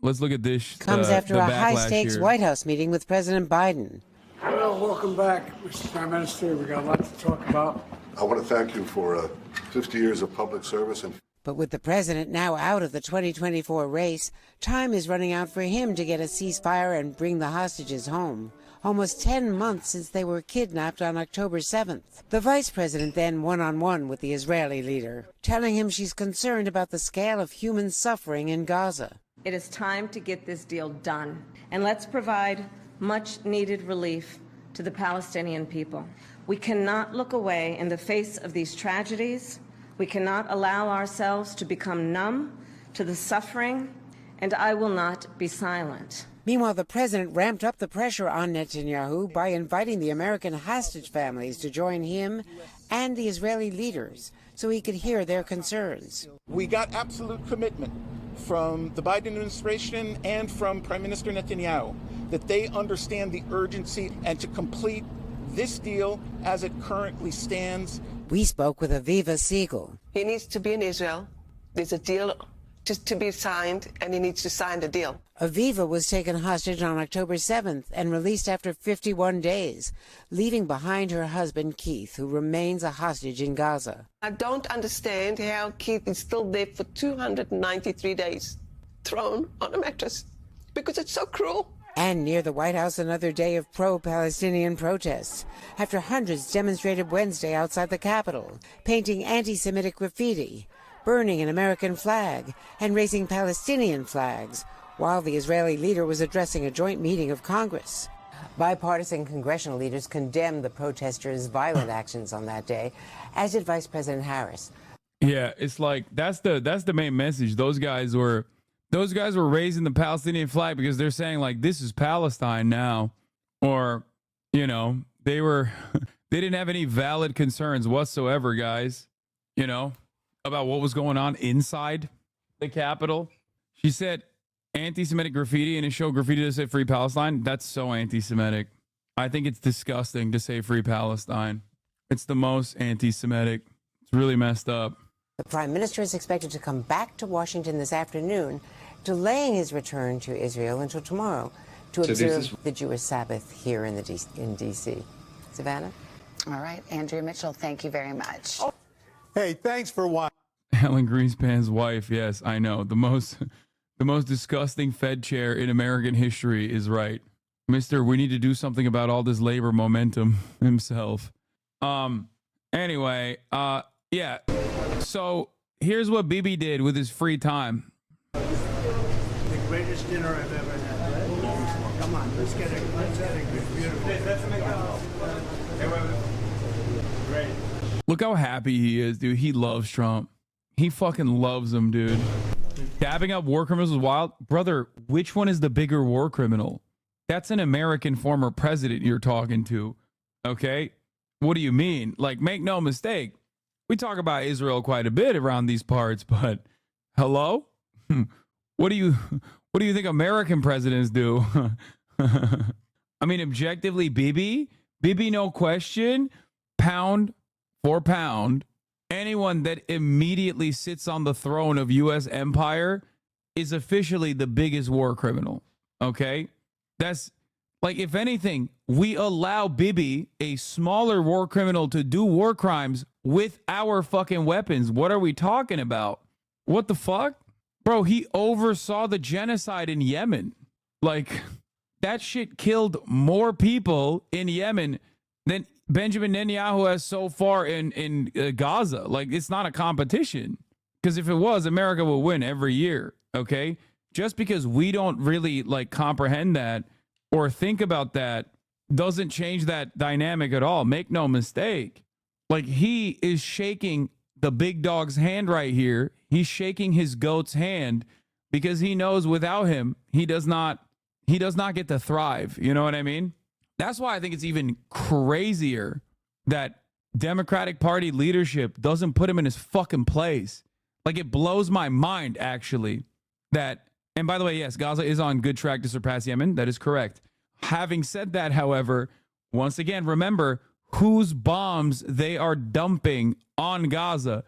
Let's look at this. Comes after the a backlash high-stakes here. White House meeting with President Biden. Well, welcome back, Mr. Prime Minister. We got a lot to talk about. I want to thank you for 50 years of public service. And But with the president now out of the 2024 race, time is running out for him to get a ceasefire and bring the hostages home. Almost 10 months since they were kidnapped on October 7th. The vice president then one-on-one with the Israeli leader, telling him she's concerned about the scale of human suffering in Gaza. It is time to get this deal done, and let's provide much-needed relief to the Palestinian people. We cannot look away in the face of these tragedies. We cannot allow ourselves to become numb to the suffering, and I will not be silent. Meanwhile, the president ramped up the pressure on Netanyahu by inviting the American hostage families to join him and the Israeli leaders so he could hear their concerns. We got absolute commitment from the Biden administration and from Prime Minister Netanyahu that they understand the urgency and to complete this deal as it currently stands. We spoke with Aviva Siegel. He needs to be in Israel. There's a deal just to be signed, and he needs to sign the deal. Aviva was taken hostage on October 7th and released after 51 days, leaving behind her husband, Keith, who remains a hostage in Gaza. I don't understand how Keith is still there for 293 days, thrown on a mattress, because it's so cruel. And near the White House, another day of pro-Palestinian protests, after hundreds demonstrated Wednesday outside the Capitol, painting anti-Semitic graffiti, burning an American flag, and raising Palestinian flags, while the Israeli leader was addressing a joint meeting of Congress. Bipartisan congressional leaders condemned the protesters' violent actions on that day, as did Vice President Harris. Yeah, it's like that's the main message. Those guys were raising the Palestinian flag because they're saying like this is Palestine now, or you know they didn't have any valid concerns whatsoever, guys. You know, about what was going on inside the Capitol. She said anti-Semitic graffiti and it showed graffiti to say Free Palestine. That's so anti-Semitic. I think it's disgusting to say Free Palestine. It's the most anti-Semitic. It's really messed up. The Prime Minister is expected to come back to Washington this afternoon, delaying his return to Israel until tomorrow to observe the Jewish Sabbath here in D.C. Savannah? All right, Andrea Mitchell, thank you very much. Hey, thanks for watching. Helen Greenspan's wife, yes, I know. The most disgusting Fed chair in American history is right. Mister, we need to do something about all this labor momentum himself. Anyway, yeah. So here's what Bibi did with his free time. The greatest dinner I've ever had. Right? Come on, let's get it. Let's get it. Beautiful. Let's make Great. Look how happy he is, dude. He loves Trump. He fucking loves him, dude. Dabbing up war criminals is wild. Brother, which one is the bigger war criminal? That's an American former president you're talking to. Okay? What do you mean? Like, make no mistake. We talk about Israel quite a bit around these parts, but hello? What do you think American presidents do? I mean, objectively, Bibi, no question, pound for pound, anyone that immediately sits on the throne of U.S. empire is officially the biggest war criminal. Okay? That's like, if anything, we allow Bibi, a smaller war criminal, to do war crimes with our fucking weapons. What are we talking about? What the fuck? Bro, he oversaw the genocide in Yemen. Like, that shit killed more people in Yemen than Benjamin Netanyahu has so far in Gaza. Like, it's not a competition. Because if it was, America would win every year. Okay? Just because we don't really like comprehend that or think about that doesn't change that dynamic at all. Make no mistake. Like, he is shaking the big dog's hand right here. He's shaking his goat's hand because he knows without him, he does not get to thrive. You know what I mean? That's why I think it's even crazier that Democratic Party leadership doesn't put him in his fucking place. Like, it blows my mind, actually, that, and by the way, yes, Gaza is on good track to surpass Yemen. That is correct. Having said that, however, once again, remember whose bombs they are dumping on Gaza.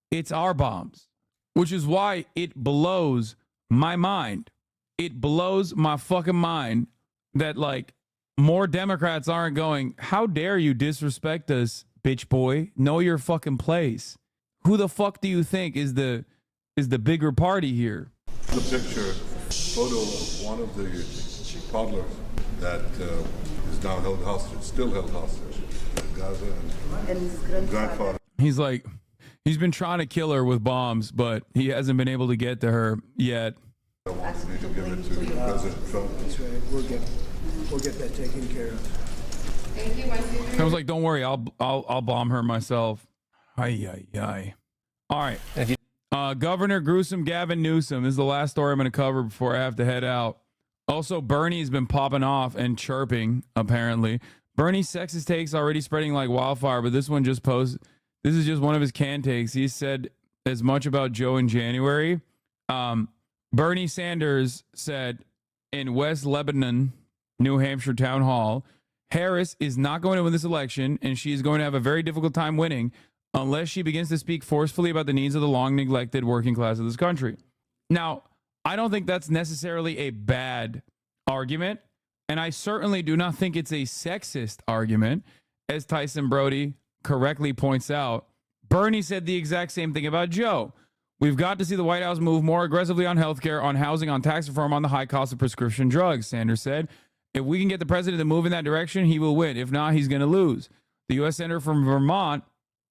It's our bombs, which is why it blows my mind. It blows my fucking mind that, like, more Democrats aren't going, how dare you disrespect us, bitch boy? Know your fucking place. Who the fuck do you think is the bigger party here? The picture, photo of one of the toddlers that is now held hostage, still held hostage in Gaza, and his grandfather. He's like, he's been trying to kill her with bombs, but he hasn't been able to get to her yet. I wanted me to give it to President Trump. That's right. We'll get that taken care of. Thank you. I was like, don't worry, I'll bomb her myself. Ay. All right. Governor Gruesome Gavin Newsom is the last story I'm going to cover before I have to head out. Also, Bernie's been popping off and chirping, apparently. Bernie's sexist takes already spreading like wildfire, but this one just posted. This is just one of his can takes. He said as much about Joe in January. Bernie Sanders said in West Lebanon, New Hampshire town hall, Harris is not going to win this election, and she is going to have a very difficult time winning unless she begins to speak forcefully about the needs of the long neglected working class of this country. Now, I don't think that's necessarily a bad argument, and I certainly do not think it's a sexist argument. As Tyson Brody correctly points out, Bernie said the exact same thing about Joe. We've got to see the White House move more aggressively on healthcare, on housing, on tax reform, on the high cost of prescription drugs, Sanders said. If we can get the president to move in that direction, he will win. If not, he's going to lose. The U.S. Senator from Vermont,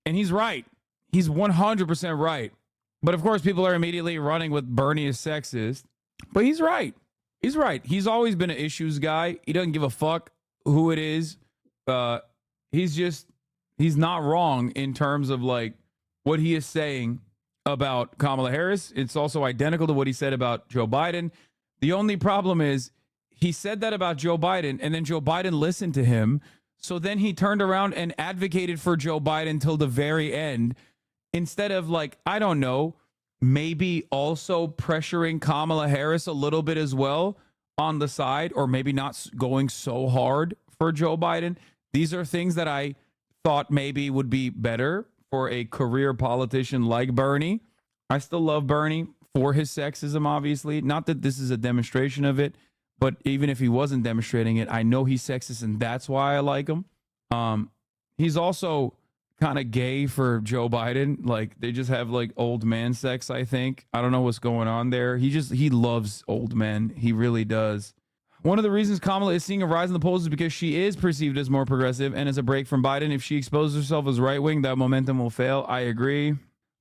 and he's right. He's 100% right. But of course, people are immediately running with Bernie is sexist. But he's right. He's right. He's always been an issues guy. He doesn't give a fuck who it is. He's not wrong in terms of like what he is saying about Kamala Harris. It's also identical to what he said about Joe Biden. The only problem is he said that about Joe Biden, and then Joe Biden listened to him. So then he turned around and advocated for Joe Biden till the very end, instead of, like, I don't know, maybe also pressuring Kamala Harris a little bit as well on the side, or maybe not going so hard for Joe Biden. These are things that I thought maybe would be better for a career politician like Bernie. I still love Bernie for his sexism, obviously. Not that this is a demonstration of it, but even if he wasn't demonstrating it, I know he's sexist, and that's why I like him. He's also kind of gay for Joe Biden. Like, they just have like old man sex, I think. I don't know what's going on there. He loves old men. He really does. One of the reasons Kamala is seeing a rise in the polls is because she is perceived as more progressive and as a break from Biden. If she exposes herself as right wing, that momentum will fail. I agree.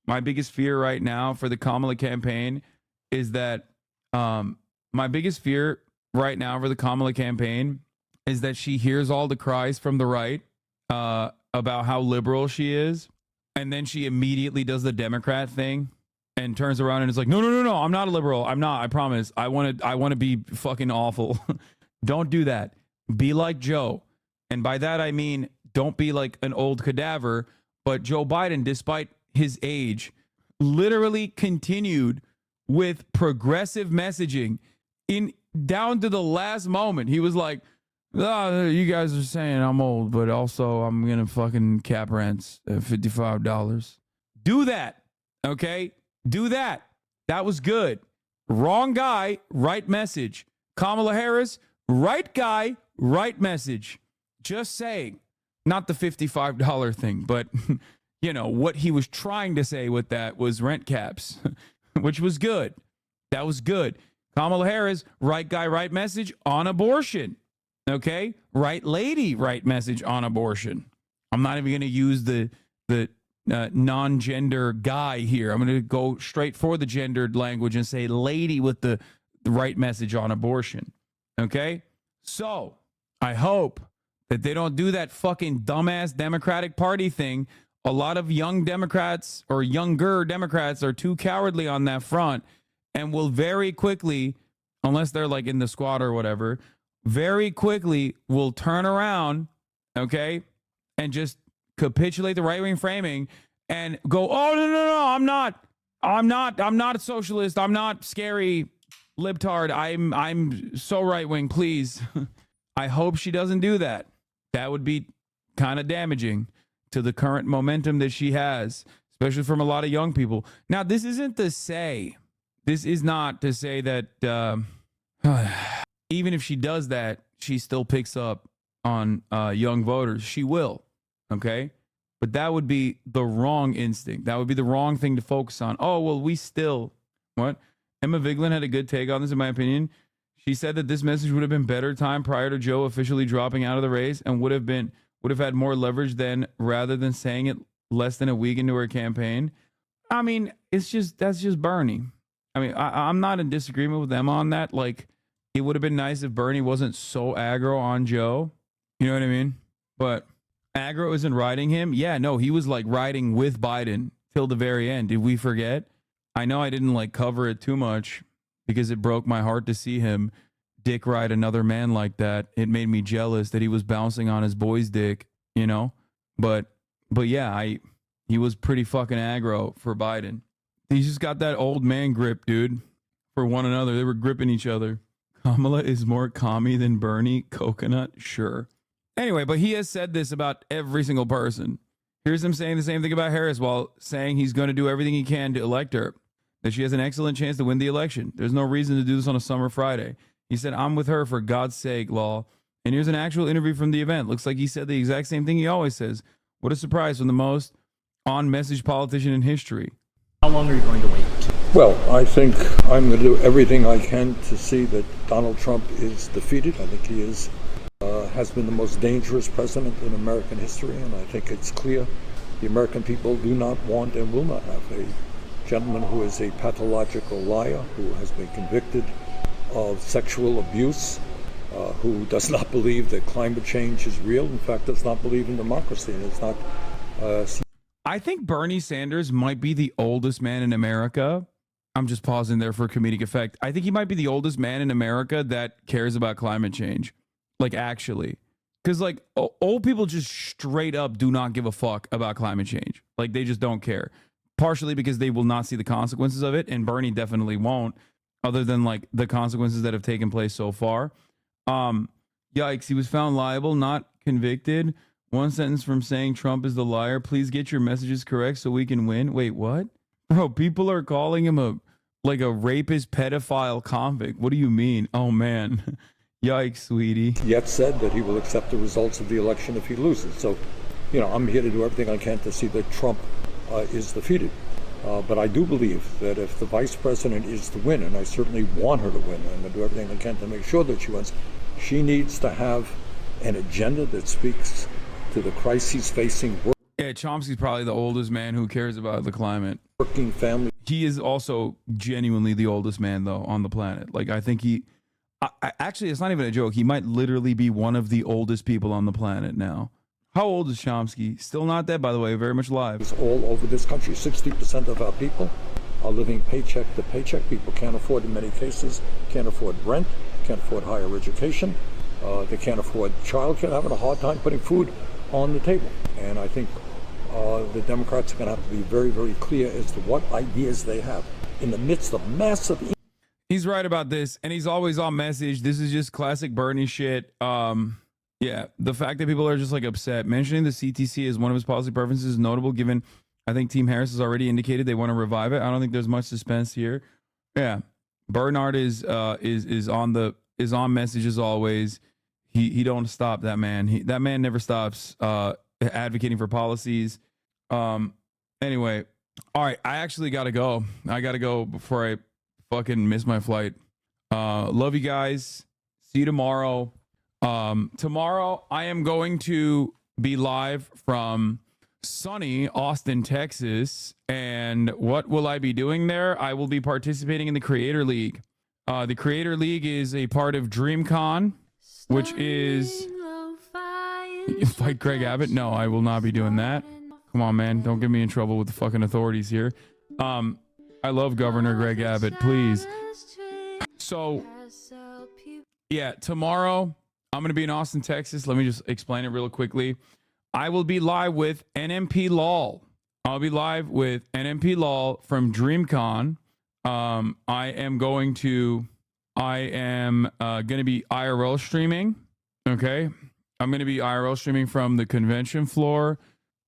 My biggest fear right now for the Kamala campaign is that she hears all the cries from the right about how liberal she is, and then she immediately does the Democrat thing and turns around and is like, no, I'm not a liberal. I'm not. I promise. I want to be fucking awful. Don't do that. Be like Joe. And by that, I mean, don't be like an old cadaver. But Joe Biden, despite his age, literally continued with progressive messaging down to the last moment. He was like, oh, you guys are saying I'm old, but also I'm going to fucking cap rents at $55. Do that. Okay? Do that. That was good. Wrong guy, right message. Kamala Harris, right guy, right message. Just saying. Not the $55 thing, but you know, what he was trying to say with that was rent caps, which was good. That was good. Kamala Harris, right guy, right message on abortion. Okay? Right lady, right message on abortion. I'm not even going to use the non-gender guy here. I'm going to go straight for the gendered language and say lady with the right message on abortion. Okay? So, I hope that they don't do that fucking dumbass Democratic Party thing. A lot of young Democrats or younger Democrats are too cowardly on that front and will very quickly, unless they're like in the squad or whatever, very quickly will turn around, okay, and just capitulate the right-wing framing and go, oh, no, I'm not a socialist. I'm not scary libtard. I'm so right-wing, please. I hope she doesn't do that. That would be kind of damaging to the current momentum that she has, especially from a lot of young people. Now, this is not to say that even if she does that, she still picks up on young voters. She will, okay? But that would be the wrong instinct. That would be the wrong thing to focus on. Oh, well, what? Emma Vigeland had a good take on this, in my opinion. She said that this message would have been better timed prior to Joe officially dropping out of the race and would have had more leverage then, rather than saying it less than a week into her campaign. I mean, that's just Bernie. I mean, I'm not in disagreement with Emma on that. Like, it would have been nice if Bernie wasn't so aggro on Joe. You know what I mean? But aggro isn't riding him. Yeah, no, he was like riding with Biden till the very end. Did we forget? I know I didn't like cover it too much because it broke my heart to see him dick ride another man like that. It made me jealous that he was bouncing on his boy's dick, you know? But yeah, he was pretty fucking aggro for Biden. He's just got that old man grip, dude, for one another. They were gripping each other. Kamala is more commie than Bernie. Coconut? Sure. Anyway, but he has said this about every single person. Here's him saying the same thing about Harris while saying he's going to do everything he can to elect her, that she has an excellent chance to win the election. There's no reason to do this on a summer Friday. He said, I'm with her for God's sake, Law. And here's an actual interview from the event. Looks like he said the exact same thing he always says. What a surprise from the most on-message politician in history. How long are you going to wait? Well, I think I'm going to do everything I can to see that Donald Trump is defeated. I think he has been the most dangerous president in American history, and I think it's clear the American people do not want and will not have a gentleman who is a pathological liar, who has been convicted of sexual abuse, who does not believe that climate change is real, in fact does not believe in democracy, and it's not... I think Bernie Sanders might be the oldest man in America. I'm just pausing there for comedic effect. I think he might be the oldest man in America that cares about climate change. Like, actually. Because, like, old people just straight up do not give a fuck about climate change. Like, they just don't care. Partially because they will not see the consequences of it, and Bernie definitely won't, other than, like, the consequences that have taken place so far. Yikes, he was found liable, not convicted. One sentence from saying Trump is the liar. Please get your messages correct so we can win. Wait, what? Bro, people are calling him a rapist, pedophile convict. What do you mean? Oh, man. Yikes, sweetie. Yet said that he will accept the results of the election if he loses. So, you know, I'm here to do everything I can to see that Trump is defeated. But I do believe that if the vice president is to win, and I certainly want her to win, and I'm going to do everything I can to make sure that she wins, she needs to have an agenda that speaks to the crises facing work. Yeah, Chomsky's probably the oldest man who cares about the climate. Working family. He is also genuinely the oldest man, though, on the planet. Like, I think actually, it's not even a joke. He might literally be one of the oldest people on the planet now. How old is Chomsky? Still not dead, by the way. Very much alive. It's all over this country. 60% of our people are living paycheck to paycheck. People can't afford, in many cases, can't afford rent, can't afford higher education. They can't afford childcare. They're having a hard time putting food on the table. And I think the Democrats are going to have to be very, very clear as to what ideas they have in the midst of massive... He's right about this, and he's always on message. This is just classic Bernie shit. Yeah, the fact that people are just like upset. Mentioning the CTC as one of his policy preferences is notable, given I think Team Harris has already indicated they want to revive it. I don't think there's much suspense here. Yeah, Bernard is on message as always. He don't stop, that man. That man never stops advocating for policies. Anyway, all right, I actually gotta go. I gotta go before I fucking miss my flight. Love you guys. See you tomorrow. Tomorrow I am going to be live from sunny Austin, Texas. And what will I be doing there? I will be participating in the Creator League. The Creator League is a part of DREAMCON, which is... Fight Greg Abbott? No, I will not be doing that. Come on, man. Don't get me in trouble with the fucking authorities here. I love Governor Greg Abbott. Please. So Yeah, tomorrow I'm going to be in Austin, Texas. Let me just explain it real quickly. I will be live with NMP Lol. I'll be live with NMP Lol from DreamCon. I am going to be IRL streaming. Okay. I'm going to be IRL streaming from the convention floor,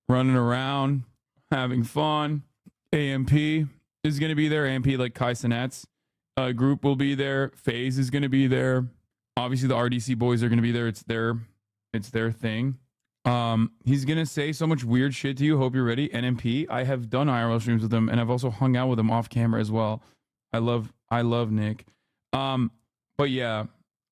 running around, having fun. AMP is going to be there. AMP, like Kai Cenat's group, will be there. FaZe is going to be there. Obviously, the RDC boys are going to be there. It's their thing. He's going to say so much weird shit to you. Hope you're ready. NMP, I have done IRL streams with him, and I've also hung out with him off camera as well. I love Nick. But yeah,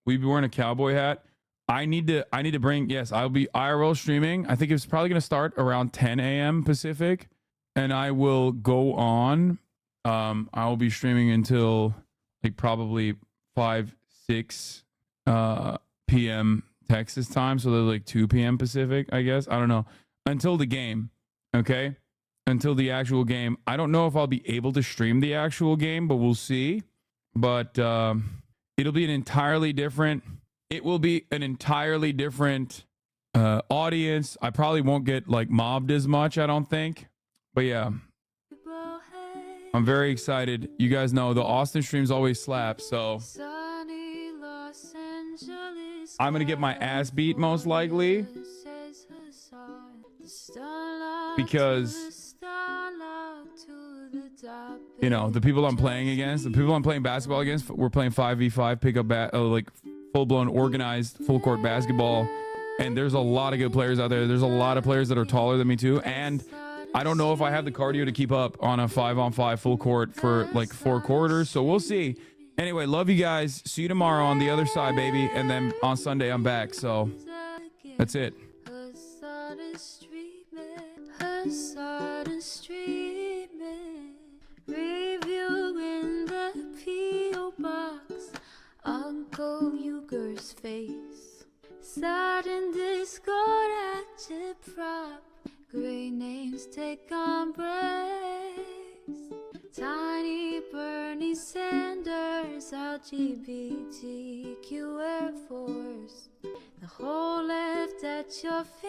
we'd be wearing a cowboy hat. I need to bring, yes, I'll be IRL streaming. I think it's probably going to start around 10 a.m. Pacific, and I will go on. I will be streaming until like probably 5-6 p.m. Texas time, so they're like 2 p.m. Pacific, I guess. I don't know. Until the game, okay? Until the actual game. I don't know if I'll be able to stream the actual game, but we'll see. But it'll be an entirely different... It will be an entirely different audience. I probably won't get like mobbed as much, I don't think. But yeah, I'm very excited. You guys know the Austin streams always slap, so I'm gonna get my ass beat most likely because you know the people I'm playing against, the people I'm playing basketball against, we're playing 5v5 pickup like full-blown organized full court basketball, and there's a lot of good players out there. There's a lot of players that are taller than me too, and I don't know if I have the cardio to keep up on a 5-on-5 full court for like 4 quarters, so we'll see. Anyway, love you guys. See you tomorrow on the other side, baby, and then on Sunday I'm back, so that's it. Uncle Uger's face, sudden discord at your prop, great names take on breaks. Tiny Bernie Sanders, LGBTQ Air Force, the whole left at your fingertips.